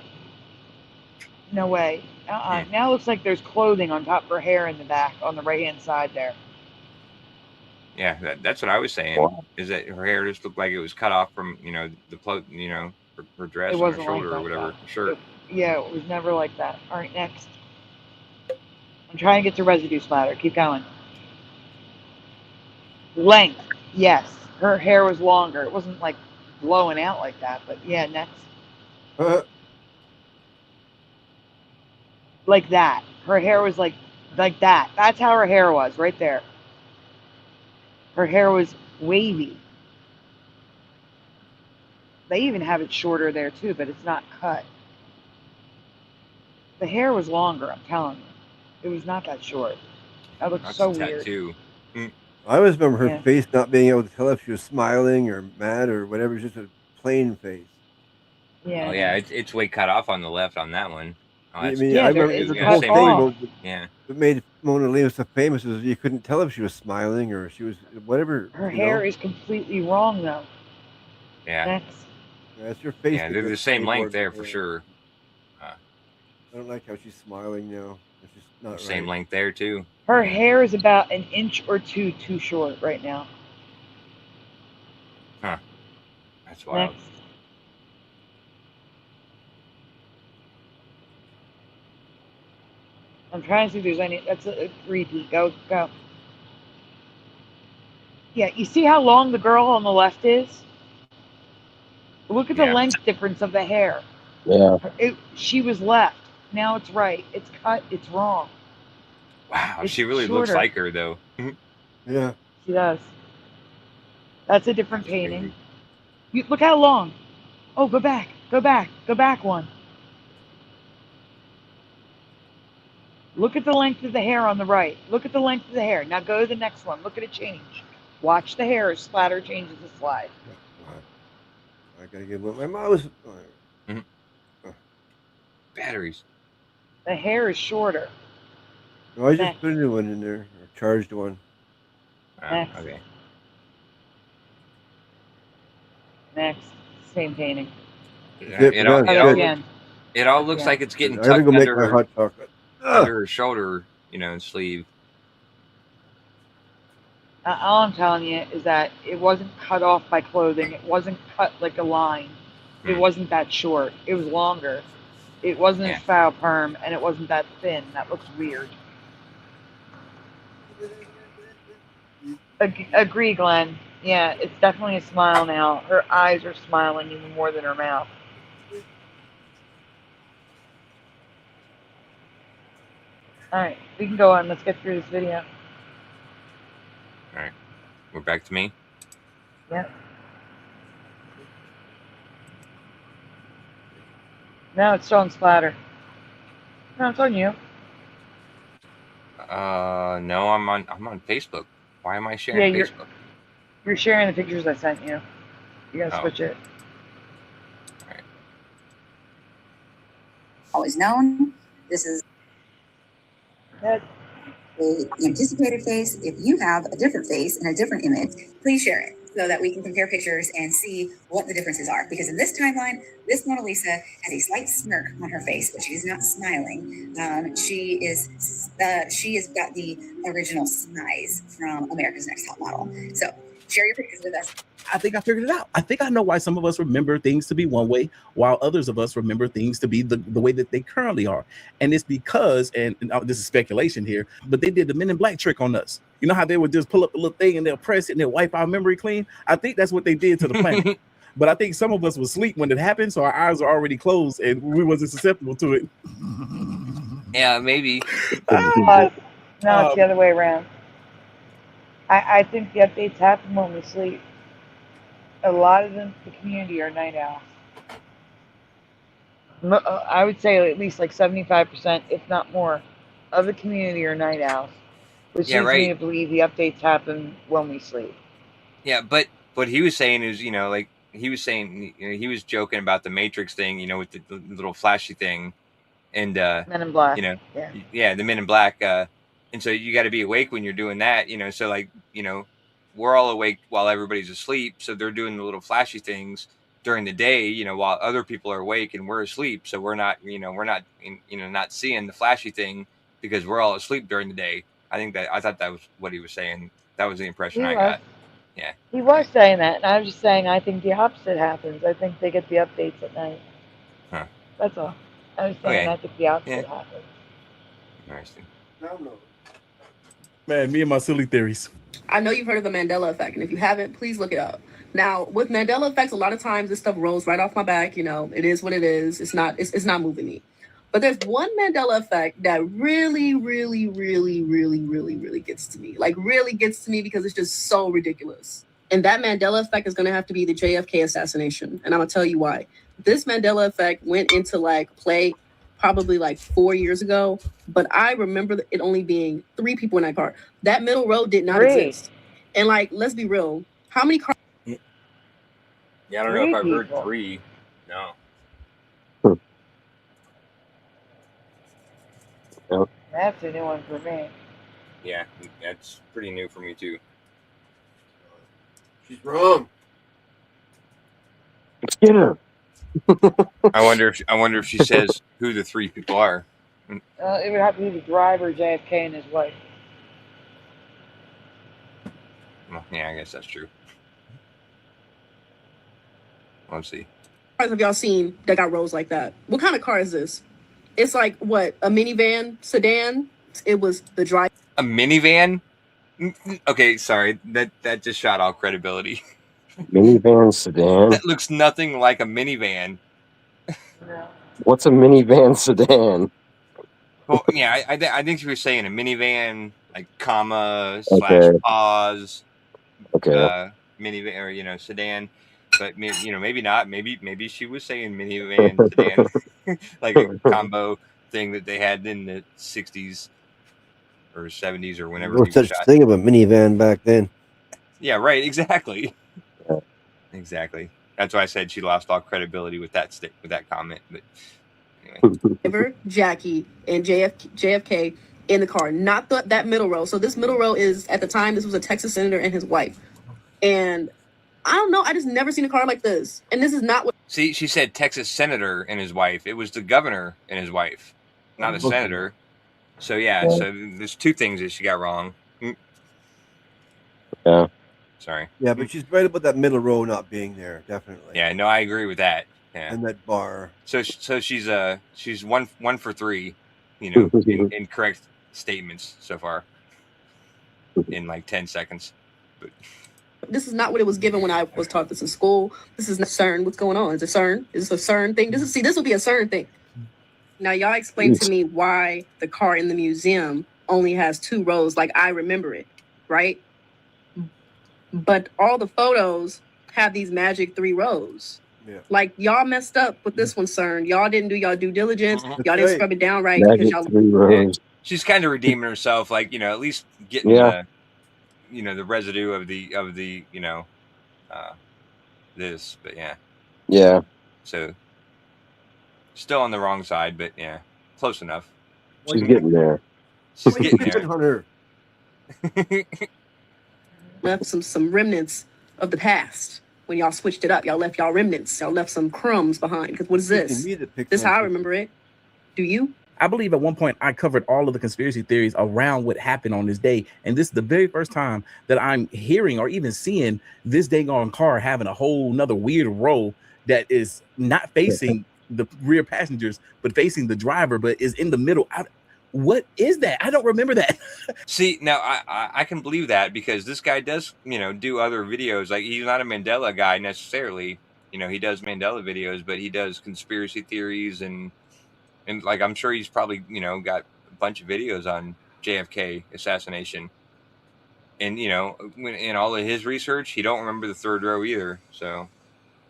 no way. Now it looks like there's clothing on top of her hair in the back on the right-hand side there. Yeah, that's what I was saying. Wow. Is that her hair just looked like it was cut off from her dress on her shoulder or whatever shirt. Yeah, it was never like that. All right, next. I'm trying to get to residue splatter. Keep going. Length. Yes, her hair was longer. It wasn't like blowing out like that, but yeah, next. Like that. Her hair was like that. That's how her hair was, right there. Her hair was wavy. They even have it shorter there too, but it's not cut. The hair was longer, I'm telling you. It was not that short. That looked so weird. Tattoo. I always remember her face not being able to tell if she was smiling or mad or whatever. It's just a plain face. Yeah. Oh yeah, it's way cut off on the left on that one. Oh, I mean, I remember the whole thing. What made Mona Lisa so famous is you couldn't tell if she was smiling or she was whatever. Her hair is completely wrong though. Yeah. Next. Yeah, it's your face. Yeah, they're the same length there for sure. I don't like how she's smiling now. It's just not same right. length there too. Her hair is about an inch or 2 too short right now. Huh. That's wild. Next. I'm trying to see if there's any. That's a repeat. Go. Yeah, you see how long the girl on the left is? Look at the length difference of the hair. Yeah. She was left. Now it's right. It's cut. It's wrong. Wow, It's she really shorter. looks like her though. Yeah. She does. That's a different painting. Look how long. Oh, go back. Go back one. Look at the length of the hair on the right. Look at the length of the hair. Now go to the next one. Look at it change. Watch the hair as splatter changes the slide. I gotta get what my mouse. Batteries. The hair is shorter. No, I just put a new one in there, or charged one. Next. Okay. Next. Same painting. It all looks like it's getting I gotta tucked go make under my her, hot chocolate. under her shoulder, sleeve. All I'm telling you is that it wasn't cut off by clothing. It wasn't cut like a line. It wasn't that short. It was longer. It wasn't a foul perm, and it wasn't that thin. That looks weird. Agree, Glenn. Yeah, it's definitely a smile now. Her eyes are smiling even more than her mouth. All right, we can go on. Let's get through this video. All right, we're back to me. Yep. No, it's showing splatter. No, it's on you. No, I'm on Facebook. Why am I sharing Facebook? You're sharing the pictures I sent you. You gotta switch it. Always known. This is That the anticipated face. If you have a different face in a different image, please share it so that we can compare pictures and see what the differences are. Because in this timeline, this Mona Lisa has a slight smirk on her face, but she's not smiling. She has got the original size from America's Next Top Model. So share your pictures with us. I think I figured it out. I think I know why some of us remember things to be one way, while others of us remember things to be the way that they currently are. And it's because, and this is speculation here, but they did the Men in Black trick on us. You know how they would just pull up a little thing and they'll press it and they'll wipe our memory clean? I think that's what they did to the planet. But I think some of us was asleep when it happened, so our eyes are already closed and we wasn't susceptible to it. Yeah, maybe. No, it's the other way around. I think the updates happen when we sleep. A lot of them, the community, are night owls. I would say at least like 75%, if not more, of the community are night owls, which leads me to believe the updates happen when we sleep. Yeah, but what he was saying is, like he was saying, he was joking about the Matrix thing, with the little flashy thing, and Men in Black. Yeah, the Men in Black, and so you got to be awake when you're doing that, So like, we're all awake while everybody's asleep, so they're doing the little flashy things during the day, while other people are awake and we're asleep. So we're not, not seeing the flashy thing because we're all asleep during the day. I thought that was what he was saying. That was the impression I got. Yeah. He was saying that, and I was just saying I think the opposite happens. I think they get the updates at night. Huh. That's all. I was saying I think the opposite happens. Interesting. Man, me and my silly theories. I know you've heard of the Mandela effect, and if you haven't, please look it up. Now, with Mandela effects, a lot of times this stuff rolls right off my back. It is what it is. It's not moving me. But there's one Mandela effect that really, really, really, really, really, really gets to me. Like, really gets to me because it's just so ridiculous. And that Mandela effect is going to have to be the JFK assassination. And I'm going to tell you why. This Mandela effect went into play probably 4 years ago, but I remember it only being 3 people in that car. That middle row did not exist. And let's be real, how many cars? Yeah, I don't know if I've heard 3. No. That's a new one for me. Yeah, that's pretty new for me too. She's wrong. Get her. I wonder if she says who the 3 people are. It would have to be the driver, JFK, and his wife. Well, yeah, I guess that's true. Let's see. Cars have y'all seen that got rows like that? What kind of car is this? It's what, a minivan, sedan? It was the driver. A minivan? Okay, sorry. That just shot all credibility. Minivan sedan? That looks nothing like a minivan. What's a minivan sedan? Well, yeah, I think she was saying a minivan, comma, Okay. / pause. Okay. Minivan, or, sedan. But, maybe not. Maybe she was saying minivan sedan. Like a combo thing that they had in the 60s or 70s or whenever No he was such shot. thing of a minivan back then. Yeah, right. Exactly. Exactly. That's why I said she lost all credibility with that comment. But Anyway. Jackie, and JFK in the car, not that middle row. So this middle row is, at the time, this was a Texas senator and his wife. And I don't know, I just never seen a car like this. And this is not what... See, she said Texas senator and his wife. It was the governor and his wife, not a senator. So, yeah, so there's two things that she got wrong. Yeah. Sorry. Yeah, but she's right about that middle row not being there, definitely. Yeah, no, I agree with that. Yeah. And that bar. So she's one for three, you know, in correct statements so far in like 10 seconds. But this is not what it was given when I was taught this in school. This is not CERN. What's going on? Is it CERN? Is this a CERN thing? This will be a CERN thing. Now, y'all explain to me why the car in the museum only has 2 rows like I remember it, right? But all the photos have these magic 3 rows. Yeah. Like, y'all messed up with this one, CERN. Y'all didn't do y'all due diligence. Y'all didn't scrub it down right. Magic 3 rows. She's kind of redeeming herself, like, you know, at least getting the, you know, the residue of the you know, this, but yeah. Yeah. So still on the wrong side, but yeah, close enough. She's getting there. She's getting there. Left some remnants of the past. When y'all switched it up, y'all left y'all remnants. Y'all left some crumbs behind. Because what is this? This is how I remember it. Do you? I believe at one point I covered all of the conspiracy theories around what happened on this day. And this is the very first time that I'm hearing or even seeing this dang-on car having a whole nother weird row that is not facing the rear passengers, but facing the driver, but is in the middle. What is that? I don't remember that. See, now I can believe that because this guy does, you know, do other videos. Like, he's not a Mandela guy necessarily. You know, he does Mandela videos, but he does conspiracy theories and like, I'm sure he's probably, you know, got a bunch of videos on JFK assassination. And, you know, in all of his research, he don't remember the 3rd row either. So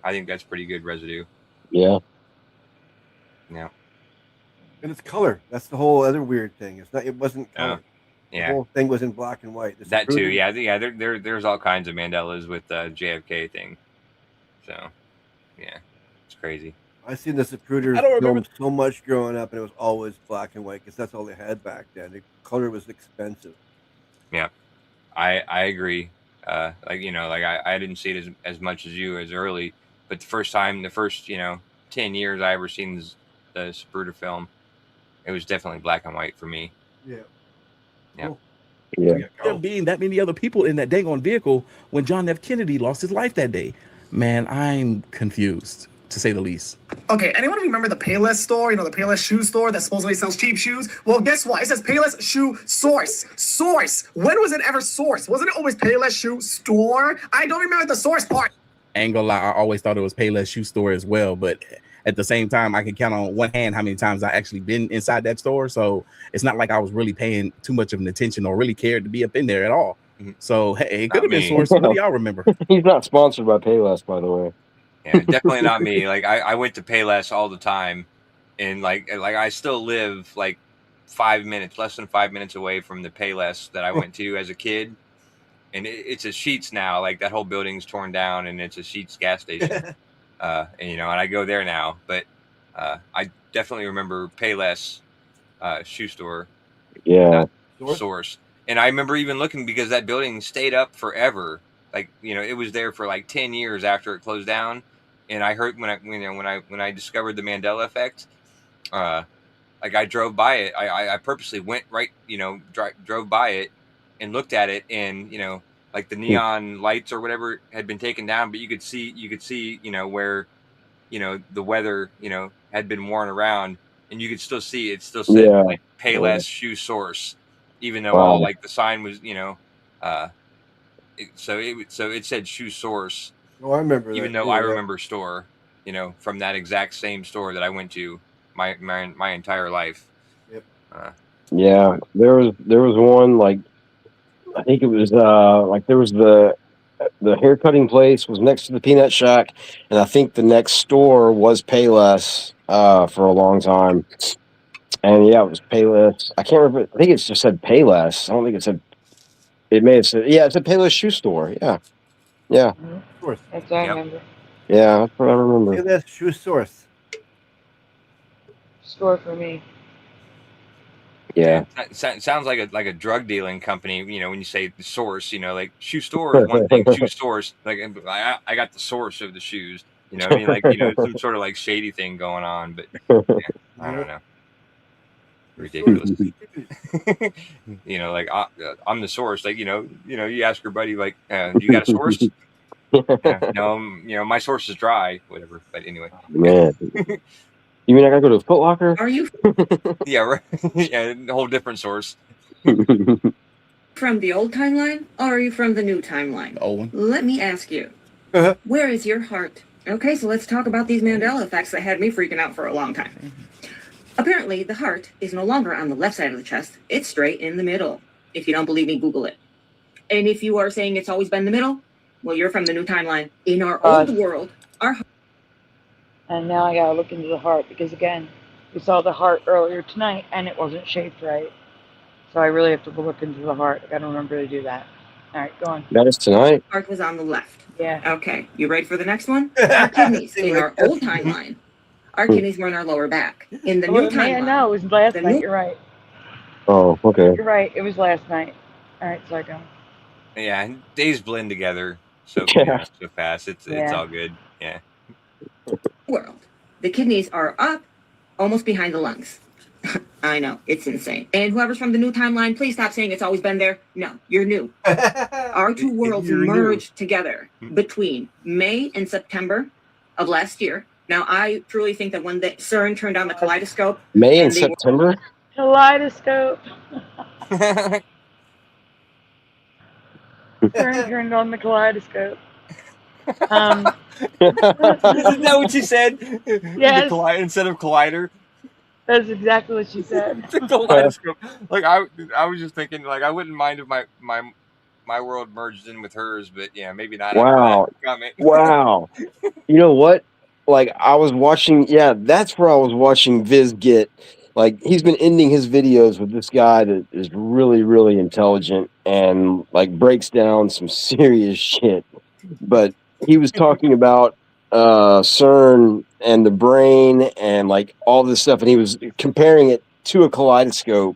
I think that's pretty good residue. Yeah. Yeah. And it's color. That's the whole other weird thing. It wasn't color. Yeah. The whole thing was in black and white. That too. Yeah. Yeah. There's all kinds of Mandelas with the JFK thing. So, yeah, it's crazy. I've seen the Zapruders film so much growing up, and it was always black and white because that's all they had back then. The color was expensive. Yeah, I agree. Like, you know, like I didn't see it as much as you as early, but the first 10 years I ever seen the Zapruder film, it was definitely black and white for me. Yeah. Yeah. Cool. Yeah. There being that many other people in that dang on vehicle when John F. Kennedy lost his life that day. Man, I'm confused, to say the least. Okay, anyone remember the Payless store? You know, the Payless shoe store that supposedly sells cheap shoes? Well, guess what? It says Payless shoe source. Source. When was it ever source? Wasn't it always Payless shoe store? I don't remember the source part. Ain't gonna lie, I always thought it was Payless shoe store as well, but at the same time, I can count on one hand how many times I actually been inside that store. So it's not like I was really paying too much of an attention or really cared to be up in there at all. So hey, it could have been Source. What do y'all remember? He's not sponsored by Payless, by the way. Yeah, definitely not me. Like, I went to Payless all the time, and like I still live like less than 5 minutes away from the Payless that I went to as a kid, and it's a Sheetz now. Like, that whole building's torn down, and it's a Sheetz gas station. And, you know, and I go there now, but I definitely remember Payless shoe store. Yeah. Source. And I remember even looking because that building stayed up forever. Like, you know, it was there for like 10 years after it closed down. And I heard when I discovered the Mandela effect, like, I drove by it. I purposely went right, you know, drove by it and looked at it, and, you know, like, the neon lights or whatever had been taken down, but you could see, you know, where, you know, the weather, you know, had been worn around, and you could still see it still said like Payless shoe source, even though all, like, the sign was, you know, so it said shoe source. Oh, I remember. Even though I remember store, you know, from that exact same store that I went to my entire life. Yep. Yeah, there was one, like, I think it was like, there was the hair cutting place was next to the Peanut Shack, and I think the next store was Payless for a long time. And yeah, it was Payless. I can't remember. I think it just said Payless. I don't think it said. It may have said, yeah, it's a Payless shoe store. Yeah, yeah. Of course. That's what I remember. Yeah, that's what I remember. Payless shoe source. store for me. Yeah. Sounds like a drug dealing company. You know, when you say the source, you know, like shoe store is one thing. Shoe source, like I got the source of the shoes. You know what I mean? Like, you know, some sort of like shady thing going on. But yeah, I don't know. Ridiculous. You know, like I'm the source. Like, you know, you ask your buddy, like, you got a source? No, you know, my source is dry, whatever. But anyway. Man. You mean I gotta go to a Foot Locker? Are you Yeah, right. Yeah, a whole different source. from the old timeline or are you from the new timeline? The old one. Let me ask you, where is your heart? Okay, so let's talk about these Mandela effects that had me freaking out for a long time. Apparently, the heart is no longer on the left side of the chest. It's straight in the middle. If you don't believe me, Google it. And if you are saying it's always been the middle, well, you're from the new timeline. In our old world, our heart... And now I gotta look into the heart because, again, we saw the heart earlier tonight and it wasn't shaped right. So I really have to look into the heart. I gotta remember to do that. All right, go on. That is tonight? Heart was on the left. Yeah. Okay, you ready for the next one? Our kidneys. In our old timeline, our kidneys were in our lower back. In the new timeline... No, it was last night. You're right. Oh, okay. You're right. It was last night. All right, sorry, go. Yeah, days blend together so so fast. It's all good. Yeah. World. The kidneys are up, almost behind the lungs. I know, it's insane. And whoever's from the new timeline, please stop saying it's always been there. No, you're new. Our two worlds merged together between May and September of last year. Now, I truly think that when the CERN turned on the kaleidoscope... May and September? Kaleidoscope. CERN turned on the kaleidoscope. Isn't that what you said? Yes. Instead of collider. That's exactly what she said. The kaleidoscope. Like I was just thinking, like I wouldn't mind if my world merged in with hers, but yeah, maybe not. Wow. Wow. You know what? Like I was watching. Yeah, that's where I was watching Viz get. Like he's been ending his videos with this guy that is really, really intelligent and like breaks down some serious shit. But he was talking about CERN and the brain and like all this stuff, and he was comparing it to a kaleidoscope,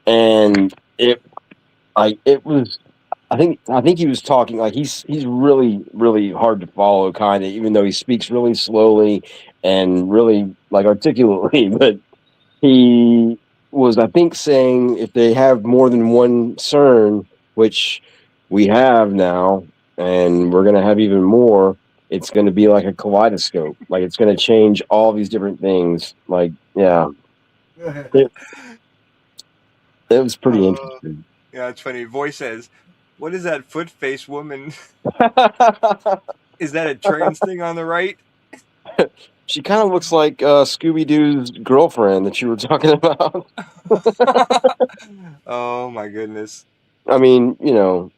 and it was. I think he was talking like he's really, really hard to follow, kind of, even though he speaks really slowly and really like articulately. But he was, I think, saying if they have more than one CERN, which we have now, and we're going to have even more, it's going to be like a kaleidoscope. Like it's going to change all these different things. Like, yeah, it was pretty interesting. Yeah, it's funny. Voice says, "What is that foot face woman? Is that a trans thing on the right?" She kind of looks like Scooby-Doo's girlfriend that you were talking about. Oh my goodness. I mean, you know,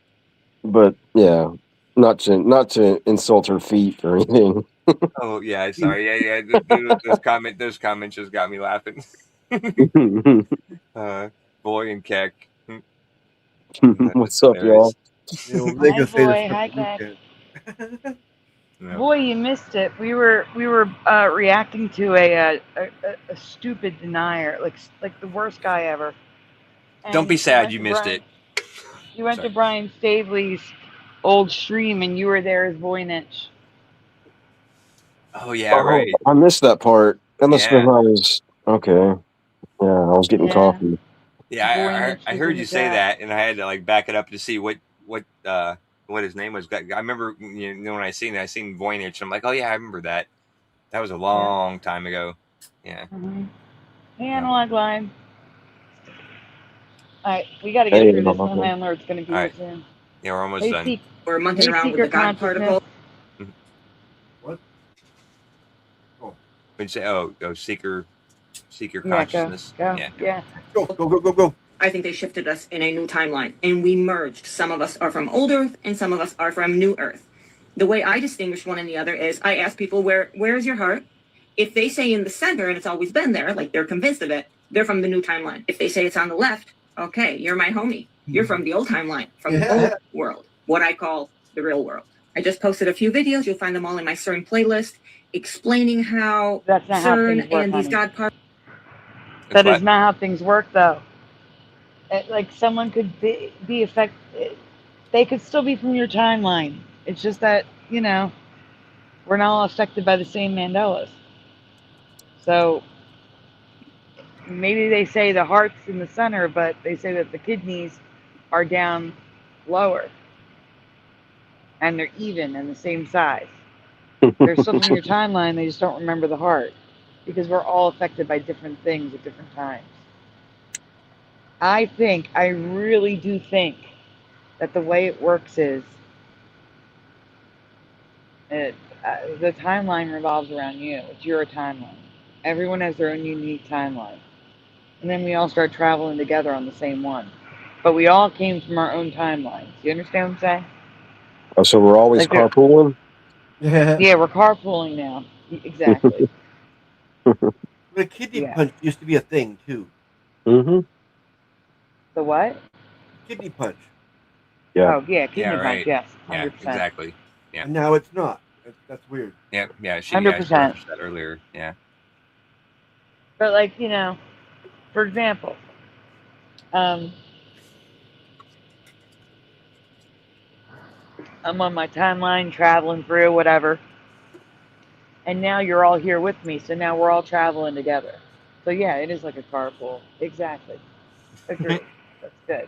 but yeah, not to insult her feet or anything. Oh yeah, sorry. Yeah. Those comments just got me laughing. Boy and Keck. What's up, y'all? Hi, boy. Hi, Keck. No. Boy, you missed it. We were reacting to a stupid denier, like the worst guy ever. And Don't be sad you missed it. You went to Brian Staveley's old stream, and you were there as Voynich. Oh yeah, right. I missed that part. That must have been when I was okay. Yeah, I was getting coffee. Yeah, I heard you say that, and I had to like back it up to see what his name was. I remember, you know, when I seen Voynich, I'm like, oh yeah, I remember that. That was a long time ago. Yeah. Mm-hmm. Hey, Analog Line. All right, we got to get through this. My landlord's going to be here soon. Yeah, we're almost done. We're monkeying around with the God particle. What? When you say, oh, seeker consciousness. Yeah. Go. I think they shifted us in a new timeline, and we merged. Some of us are from old Earth, and some of us are from new Earth. The way I distinguish one and the other is I ask people, where's your heart? If they say in the center, and it's always been there, like they're convinced of it, they're from the new timeline. If they say it's on the left, okay, you're my homie. You're from the old timeline, from the old world, what I call the real world. I just posted a few videos. You'll find them all in my CERN playlist, explaining how CERN and these God particles. That is not how things work, though. Like someone could be affected. They could still be from your timeline. It's just that we're not all affected by the same Mandelas. So maybe they say the heart's in the center, but they say that the kidneys are down lower, and they're even and the same size. They're still from your timeline. They just don't remember the heart because we're all affected by different things at different times. I really do think that the way it works is the timeline revolves around you. It's your timeline. Everyone has their own unique timeline. And then we all start traveling together on the same one. But we all came from our own timelines. You understand what I'm saying? Oh, so we're always carpooling? Yeah, we're carpooling now. Exactly. The kidney punch used to be a thing, too. Mm-hmm. The what? Kidney punch. Yeah. Oh, yeah, kidney punch, yes. 100%. Yeah, exactly. Yeah. And now it's not. That's weird. Yeah, yeah. 100%. Said earlier. Yeah. But, like, for example, I'm on my timeline, traveling through, whatever. And now you're all here with me, so now we're all traveling together. So, yeah, it is like a carpool. Exactly. Agreed. That's good.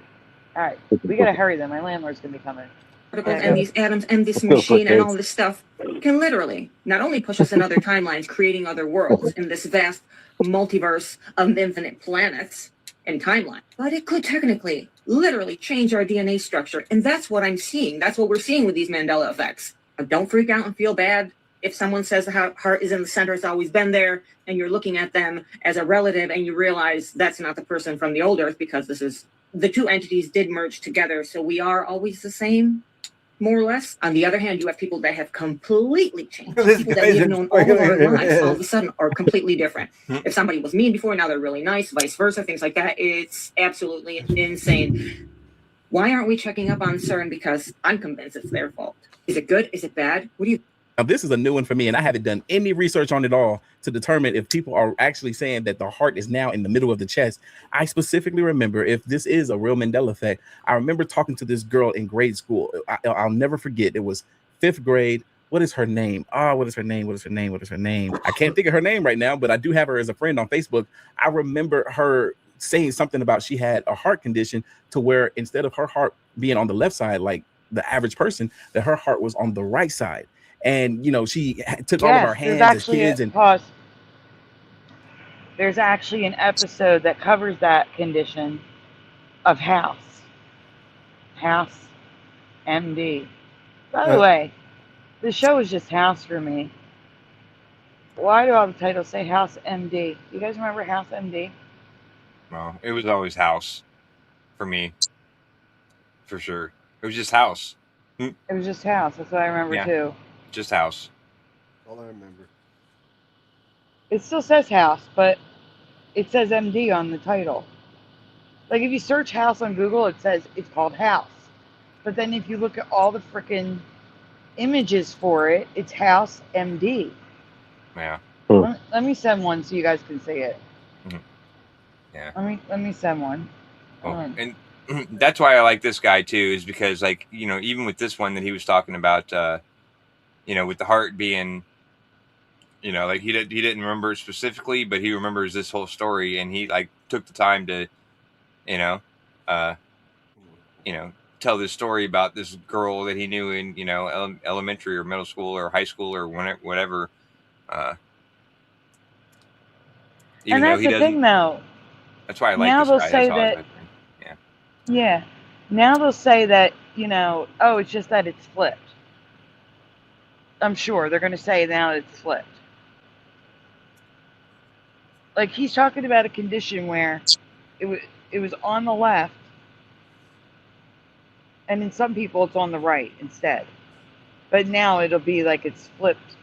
All right. We got to hurry, then. My landlord's going to be coming. Particles and these atoms and this machine and all this stuff can literally not only push us in other timelines, creating other worlds in this vast multiverse of infinite planets and timeline, but it could technically literally change our DNA structure. And that's what I'm seeing. That's what we're seeing with these Mandela effects. Don't freak out and feel bad if someone says the heart is in the center, it's always been there, and you're looking at them as a relative and you realize that's not the person from the old Earth, because the two entities did merge together, so we are always the same, more or less. On the other hand, you have people that have completely changed. People that we've known all of our lives all of a sudden are completely different. If somebody was mean before, now they're really nice, vice versa, things like that. It's absolutely insane. Why aren't we checking up on CERN? Because I'm convinced it's their fault. Is it good? Is it bad? What do you... Now, this is a new one for me, and I haven't done any research on it all to determine if people are actually saying that the heart is now in the middle of the chest. I specifically remember, if this is a real Mandela effect, I remember talking to this girl in grade school. I'll never forget. It was 5th grade. What is her name? What is her name? What is her name? What is her name? I can't think of her name right now, but I do have her as a friend on Facebook. I remember her saying something about she had a heart condition to where instead of her heart being on the left side, like the average person, that her heart was on the right side. And she took all of our hands as kids and pause. There's actually an episode that covers that condition of House MD. By the way, the show is just House for me. Why do all the titles say House MD? You guys remember House MD? No, it was always House for me, for sure. It was just House. It was just House. That's what I remember too. Just House. All I remember. It still says House, but it says MD on the title. Like if you search House on Google, it says it's called House. But then if you look at all the freaking images for it, it's House MD. Yeah. Let me send one so you guys can see it. Yeah. Let me send one. And that's why I like this guy too, is because even with this one that he was talking about, with the heart being, like he didn't remember specifically, but he remembers this whole story, and he took the time to, tell this story about this girl that he knew in, elementary or middle school or high school or whatever. And that's the thing, though. That's why I like now this they'll guy. say that. Yeah. Now they'll say that it's just that it's flipped. I'm sure they're going to say now it's flipped. Like he's talking about a condition where it was on the left, and in some people it's on the right instead. But now it'll be like it's flipped.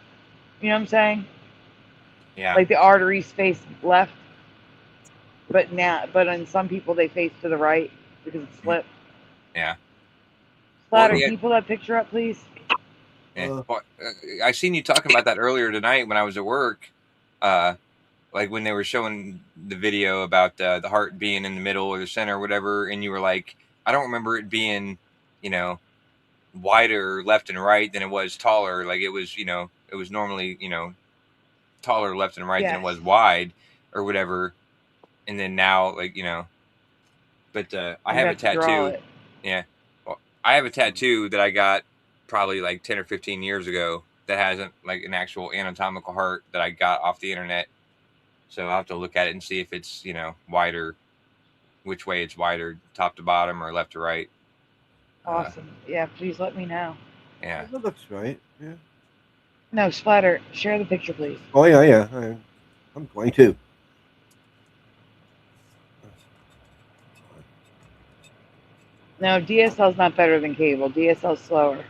You know what I'm saying? Yeah. Like the arteries face left, but on some people they face to the right because it's flipped. Yeah. Splatter, can you pull that picture up, please? Yeah. I seen you talking about that earlier tonight when I was at work. like when they were showing the video about the heart being in the middle or the center or whatever, and you were like, I don't remember it being, you know, wider left and right than it was taller. Like it was, you know, it was normally, you know, taller left and right than it was wide or whatever. And then now, like, you know, but I have a tattoo. Yeah. Well, I have a tattoo that I got probably like 10 or 15 years ago that has like an actual anatomical heart that I got off the internet. So I'll have to look at it and see if it's, you know, wider, which way it's wider, top to bottom or left to right. Awesome. Yeah, please let me know. Yeah. That looks right. Yeah. No, Splatter, share the picture, please. Oh, yeah. I'm going to. No, DSL's not better than cable. DSL's slower.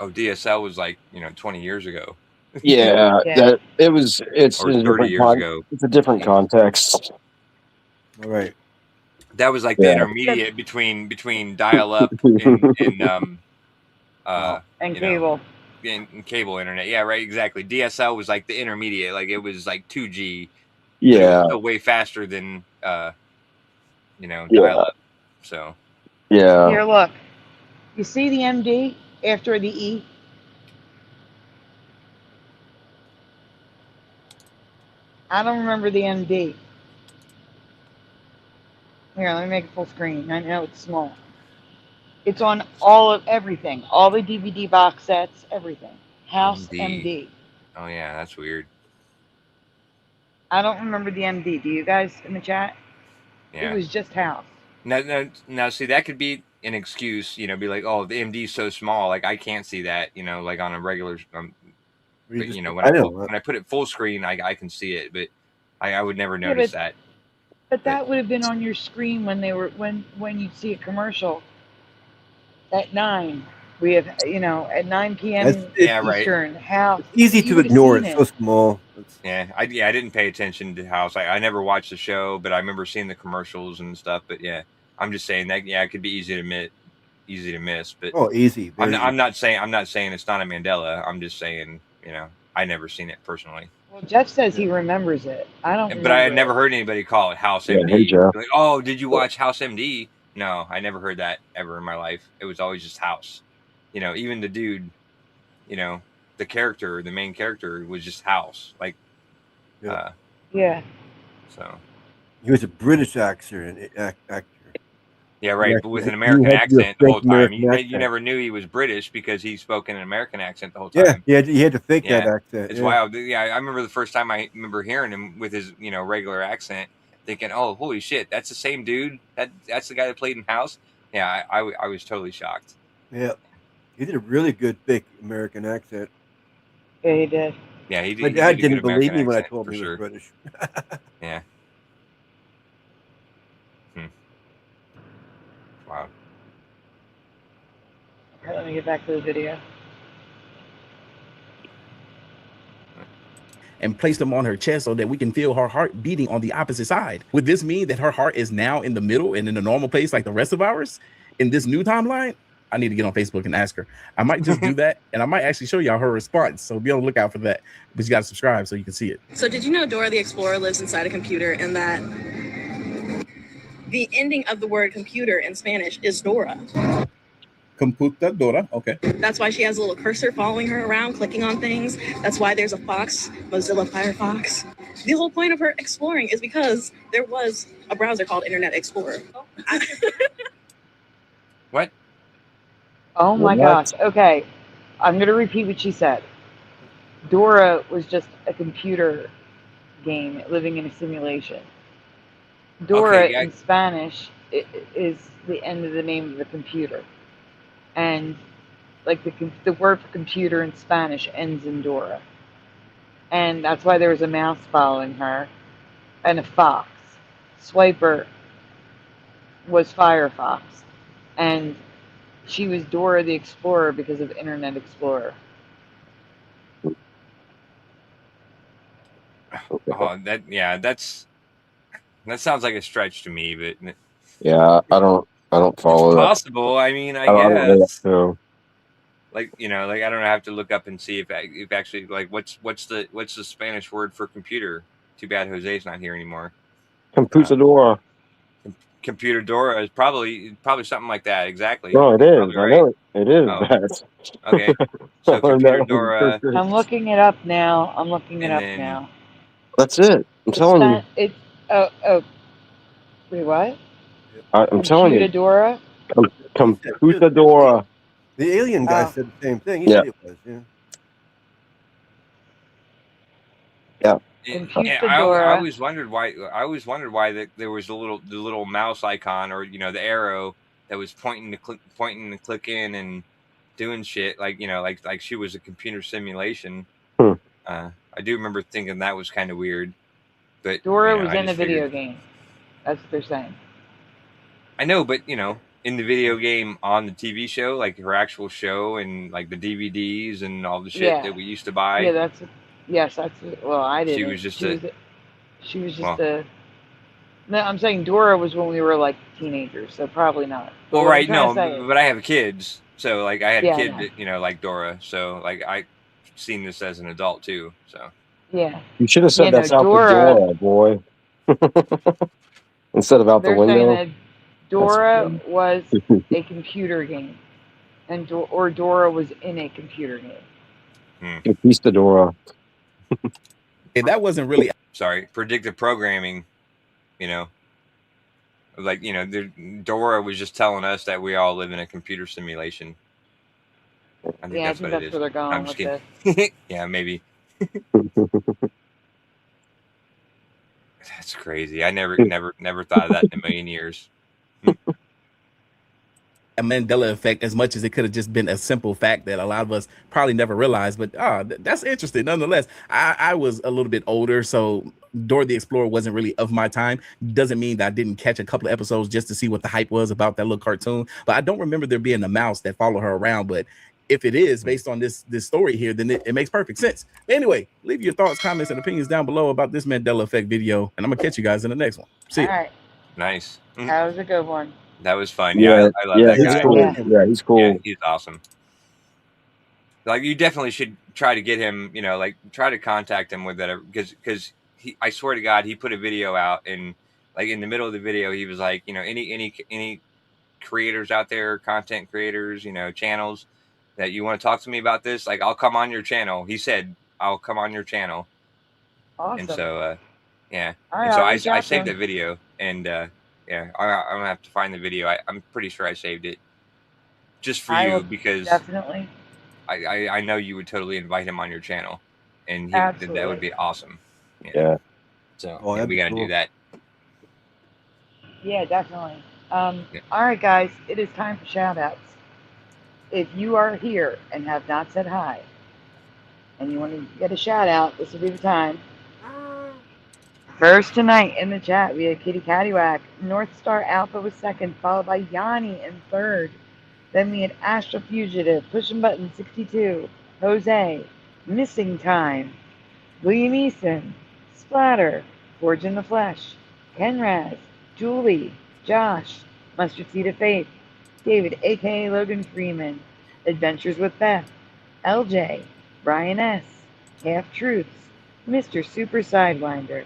Oh, DSL was like, you know, 20 years ago. Yeah, that it was. It's or in a 30 different years ago. It's a different context. All right. That was like the intermediate between dial-up and cable. And cable internet. Yeah, right. Exactly. DSL was like the intermediate. Like it was like 2G. Yeah. But it was still way faster than you know, dial-up. So. Yeah. Here, look. You see the MD after the E? I don't remember the MD. Here, let me make it full screen. I know it's small. It's on all of everything. All the DVD box sets, everything. House MD. Oh, yeah, that's weird. I don't remember the MD. Do you guys in the chat? Yeah. It was just House. Now, see, that could be an excuse, you know, be like, oh, the MD's so small, like I can't see that, you know, like on a regular, but, you know, when I put it full screen, I can see it, but I would never notice that. But that would have been on your screen when they were when you'd see a commercial at 9. We have, you know, at 9 p.m. Eastern. Right. House. It's easy to ignore. It's so small. Yeah, I didn't pay attention to House. I never watched the show, but I remember seeing the commercials and stuff. But yeah, I'm just saying that it could be easy to miss. But easy. I'm not saying it's not a Mandela. I'm just saying, you know, I never seen it personally. Well, Jeff says he remembers it. I don't. But I had never heard anybody call it House MD. Hey, Jeff. Like, oh, did you watch House MD? No, I never heard that ever in my life. It was always just House. You know, even the dude, you know, the main character was just House. Like, yeah. So. He was a British actor. Yeah, right. But with an American accent the whole time. You never knew he was British because he spoke in an American accent the whole time. Yeah, he had to fake that accent. It's wild. Yeah, I remember the first time I remember hearing him with his, you know, regular accent, thinking, "Oh, holy shit, that's the same dude. That's the guy that played in House." Yeah, I was totally shocked. Yeah, he did a really good fake American accent. Yeah, he did. Yeah, he did. My dad didn't believe me when I told him he was British. Yeah. Wow. Okay, let me get back to the video. And place them on her chest so that we can feel her heart beating on the opposite side. Would this mean that her heart is now in the middle and in a normal place like the rest of ours in this new timeline? I need to get on Facebook and ask her. I might just do that, and I might actually show y'all her response. So be on the lookout for that. But you got to subscribe so you can see it. So did you know Dora the Explorer lives inside a computer and that the ending of the word computer in Spanish is Dora? Computadora, okay. That's why she has a little cursor following her around, clicking on things. That's why there's a Fox, Mozilla Firefox. The whole point of her exploring is because there was a browser called Internet Explorer. What? Oh my gosh. Okay. I'm going to repeat what she said. Dora was just a computer game living in a simulation. Dora in Spanish is the end of the name of the computer. And like the word for computer in Spanish ends in Dora. And that's why there was a mouse following her and a fox. Swiper was Firefox. And she was Dora the Explorer because of Internet Explorer. Oh, that sounds like a stretch to me, but yeah, I don't follow it's that. possible. I mean, I don't guess. so. like I don't have to look up and see if actually like what's the Spanish word for computer. Too bad Jose's not here anymore. Computadora. Computadora is probably something like that. Exactly. No, it You're is. probably I right. know it is. Oh, That's okay. So Computadora. I'm looking it up now. I'm looking it And up then- now. That's it. I'm telling you. It's oh. Wait, what? I'm telling you. Computadora? Computadora. The alien guy Oh. said the same thing. He Yeah. said it was. Yeah. Yeah. Yeah, I always wondered why. That there was the little mouse icon, or the arrow that was pointing to click in and doing shit like like she was a computer simulation. I do remember thinking that was kind of weird, but Dora was I in a just video figured- game. That's what they're saying. I know, but in the video game, on the TV show, like her actual show, and like the DVDs and all the shit that we used to buy. Yeah, that's well, I didn't. She was just she was just No, I'm saying Dora was when we were like teenagers, so probably not. But Well, what I'm right, trying no, to say but I have kids, so like I had Yeah, a kid I know. that like Dora, so like I seen this as an adult too. So Yeah. You should have said Yeah, that's no, out Dora- the door, boy. Instead of out the They're saying window. that Dora was a computer game, and Dora was in a computer game. Conquistadora. If that wasn't really sorry, predictive programming, like Dora was just telling us that we all live in a computer simulation. I think Yeah, I that's think what that's it is. where they're going I'm just with kidding. Yeah, maybe. That's crazy. I never thought of that in a million years. A Mandela effect, as much as it could have just been a simple fact that a lot of us probably never realized, but that's interesting nonetheless. I was a little bit older, so Dora the Explorer wasn't really of my time. Doesn't mean that I didn't catch a couple of episodes just to see what the hype was about that little cartoon, but I don't remember there being a mouse that followed her around. But if it is based on this story here, then it makes perfect sense. Anyway, leave your thoughts, comments, and opinions down below about this Mandela effect video, and I'm gonna catch you guys in the next one. See ya. All right. Nice. That was a good one. That was fun. Yeah, I love yeah, that he's guy. cool. Yeah, he's cool. Yeah, he's awesome. Like, you definitely should try to get him, like try to contact him with that, because I swear to God, he put a video out, and like in the middle of the video, he was like, any creators out there, content creators, channels that you want to talk to me about this, like I'll come on your channel. He said, I'll come on your channel. Awesome. And so, yeah. All right, and so I'll I reach out to saved him. that video, and yeah, I'm gonna have to find the video. I'm pretty sure I saved it just for I you, will because definitely. I know you would totally invite him on your channel, and that would Absolutely. be awesome. Yeah. So Oh, yeah, that'd we be gotta cool. do that. Yeah, definitely. All right, guys, it is time for shout outs. If you are here and have not said hi, and you want to get a shout out, this will be the time. First tonight in the chat, we had Kitty Cattywack. North Star Alpha was second, followed by Yanni in third. Then we had Astro Fugitive, Pushing Button 62, Jose, Missing Time, William Eason, Splatter, Forge in the Flesh, Kenraz, Julie, Josh, Mustard Seed of Faith, David, aka Logan Freeman, Adventures with Beth, LJ, Brian S., Half Truths, Mr. Super Sidewinder,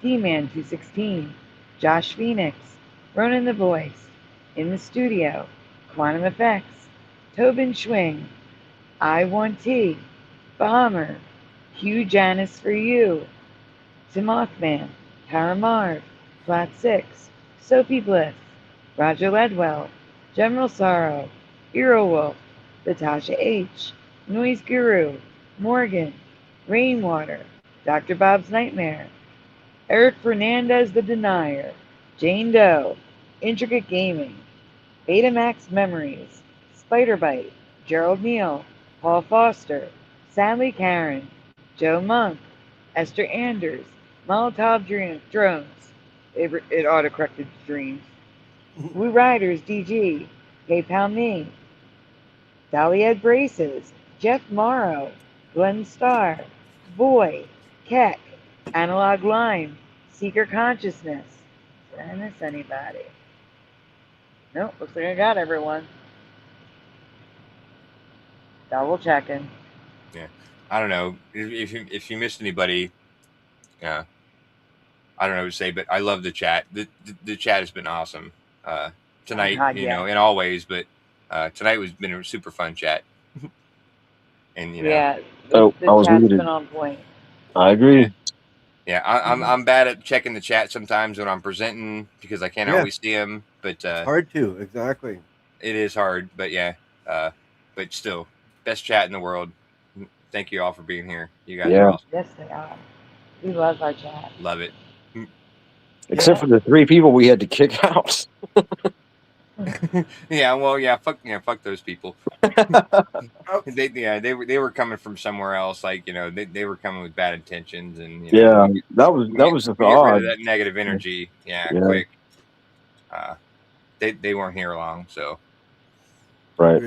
D-Man 216, Josh Phoenix, Ronan the Voice, In the Studio, Quantum Effects, Tobin Schwing, I1T, Bomber, Hugh Janice for You, Timothman, Paramarv, Flat 6, Sophie Bliss, Roger Ledwell, General Sorrow, Earowolf, Natasha H., Noise Guru, Morgan, Rainwater, Dr. Bob's Nightmare, Eric Fernandez the Denier, Jane Doe, Intricate Gaming, Betamax Memories, Spiderbite, Gerald Neal, Paul Foster, Sally Karen, Joe Monk, Esther Anders, Molotov Drones, it autocorrected Dreams, Woo Riders DG, PayPal Me, Daliad Braces, Jeff Morrow, Glenn Starr, Boy, Keck, Analog Line, Seeker Consciousness. Did I miss anybody? Nope, looks like I got everyone. Double checking. Yeah, I don't know if you missed anybody. Yeah, I don't know what to say, but I love the chat. The chat has been awesome tonight. God, you yeah. know, in all ways, but tonight was been a super fun chat. And you know, Yeah, Oh, the I was chat's muted. been on point. I agree. yeah, I'm bad at checking the chat sometimes when I'm presenting because I can't Yeah. always see them. But Hard to, exactly. it is hard. But yeah, but still, best chat in the world. Thank you all for being here. You guys are awesome. Yes, they are. We love our chat. Love it. Except for the 3 people we had to kick out. Yeah, well, fuck those people. They were coming from somewhere else. Like, you know, they were coming with bad intentions, and you know, Yeah, that was just we get rid of odd. that negative energy. Yeah, Yeah. quick. They weren't here long, so Right.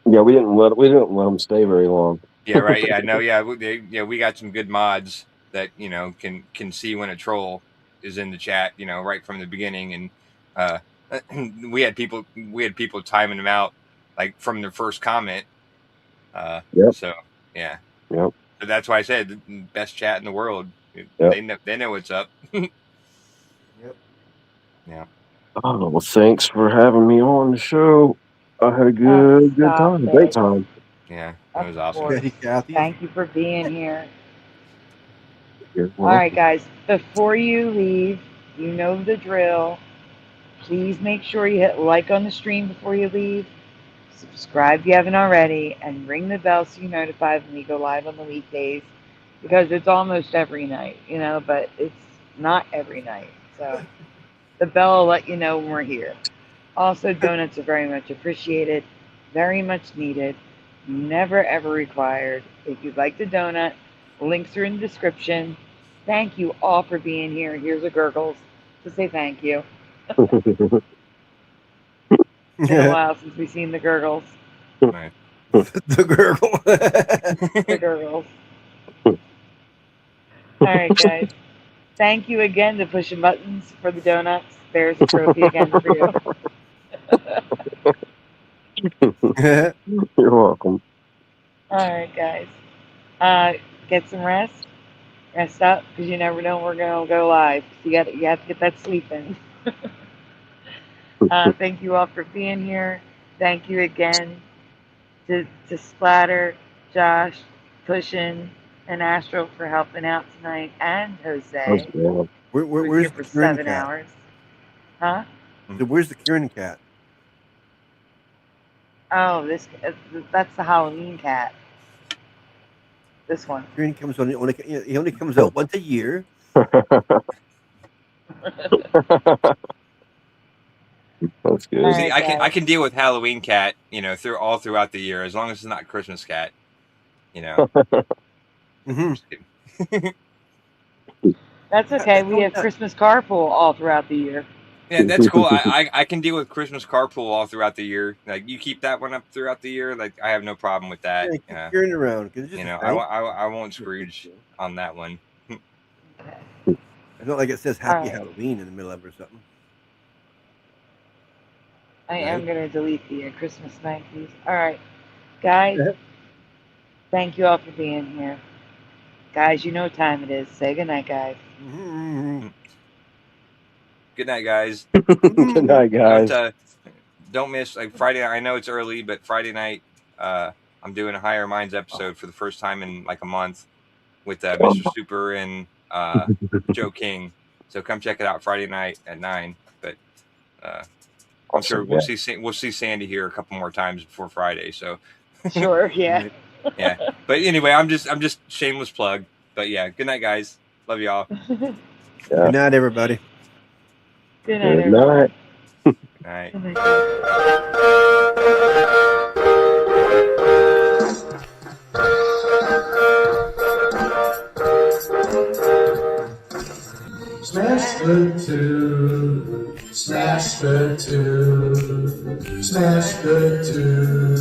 Yeah, we didn't let them stay very long. yeah, right. Yeah, no, yeah, we got some good mods that, you know, can see when a troll is in the chat, you know, right from the beginning, and we had people timing them out like from their first comment. Yep. So yeah. Yep. So that's why I said the best chat in the world. Yep. They know what's up. Yep. Yeah. Oh, well, thanks for having me on the show. I had a good time, great time. Yeah, that was awesome. Course. Thank you for being here. You're All right, guys. Before you leave, you know the drill. Please make sure you hit like on the stream before you leave. Subscribe if you haven't already, and ring the bell so you're notified when we go live on the weekdays, because it's almost every night, you know, but it's not every night. So the bell will let you know when we're here. Also, donuts are very much appreciated, very much needed, never ever required. If you'd like the donut, links are in the description. Thank you all for being here. Here's the gurgles to say thank you. It's been a while since we've seen the gurgles. Right. The gurgle. The gurgles. All right, guys. Thank you again to Pushing Buttons for the donuts. There's a trophy again for you. You're welcome. All right, guys. Get some rest. Rest up, because you never know when we're gonna go live. You have to get that sleep in. Thank you all for being here. Thank you again to Splatter, Josh, Pushin, and Astro for helping out tonight, and Jose. Where's here for the Kieran 7 cat? hours. Huh? Where's the Kieran cat? Oh, that's the Halloween cat. This one. Kieran comes on. He only comes out once a year. That's good. See, I can deal with Halloween cat, you know, throughout the year, as long as it's not Christmas cat, you know. That's okay. We have Christmas carpool all throughout the year. Yeah, that's cool. I can deal with Christmas carpool all throughout the year. Like, you keep that one up throughout the year, like, I have no problem with that. Yeah, keep Kieran around. You know, I won't Scrooge on that one. It's not like it says Happy All right. Halloween in the middle of it or something. I am going to delete the Christmas night, please. All right. Guys, thank you all for being here. Guys, you know what time it is. Say goodnight, guys. Good night, guys. Good night, guys. Don't miss, like, Friday. I know it's early, but Friday night, I'm doing a Higher Minds episode for the first time in like a month with Mr. Super and Joe King. So come check it out Friday night at 9. But I'm sure we'll see Sandy here a couple more times before Friday. So sure, yeah. Yeah. But anyway, I'm just shameless plug. But yeah, good night, guys. Love y'all. Good night, everybody. Good night, everybody. Good night. Smash the two, smash the two, smash the two,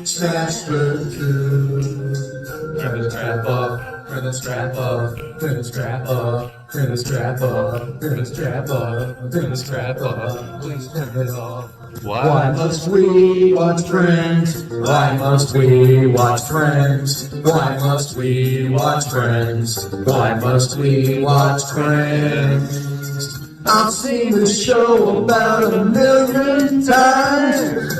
smash the two. Turn the strap up, turn the strap up, turn the strap up. gonna strap up, gonna strap up, gonna strap up, please turn it off. Why must we watch Friends? Why must we watch Friends? Why must we watch Friends? Why must we watch Friends? I've seen this show about 1,000,000 times.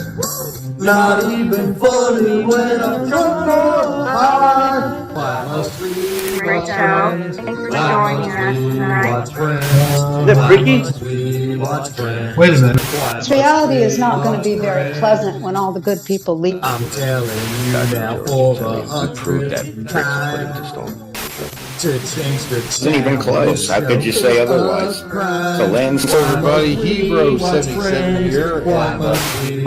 Not even funny when I'm drunk or high. Why must we watch Friends? Why must we watch Friends? Is that freaky? Why must we watch Friends? Wait a minute. This reality is not going to be very pleasant when all the good people leave. I'm telling you now for the 100th time. To change the Isn't even close. How could you say otherwise? The land's everybody, Hebrew 77 here.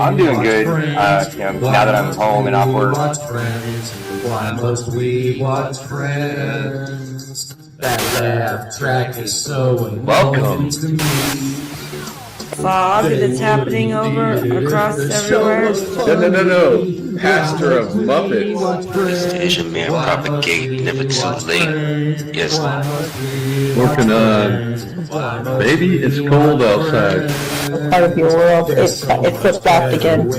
I'm doing good. Now that I'm home and off work. Why must we watch Friends? That laugh track is so welcome to me. Fog that's happening over across everywhere. No. Pastor of Muppets. This Asian man propagate never too late. Yes. Working on. Baby, it's cold outside. Part of your world, it flipped back again.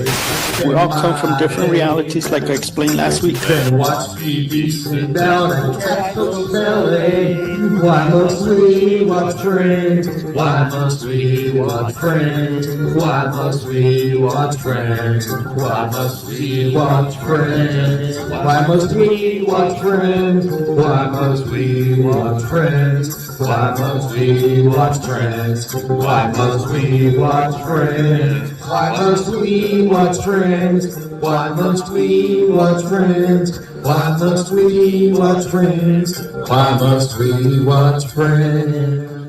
We all come from different realities, like I explained last week. Then watch TV, sit down and tackle belly. Why must we watch Friends? Why must we watch Friends? Why must we watch Friends? Why must we watch Friends? Why must we watch Friends? Why must we watch Friends? Why must we watch Friends? Why must we watch Friends? Why must we watch Friends? Why must we watch Friends? Why must we watch Friends? Why must we watch Friends?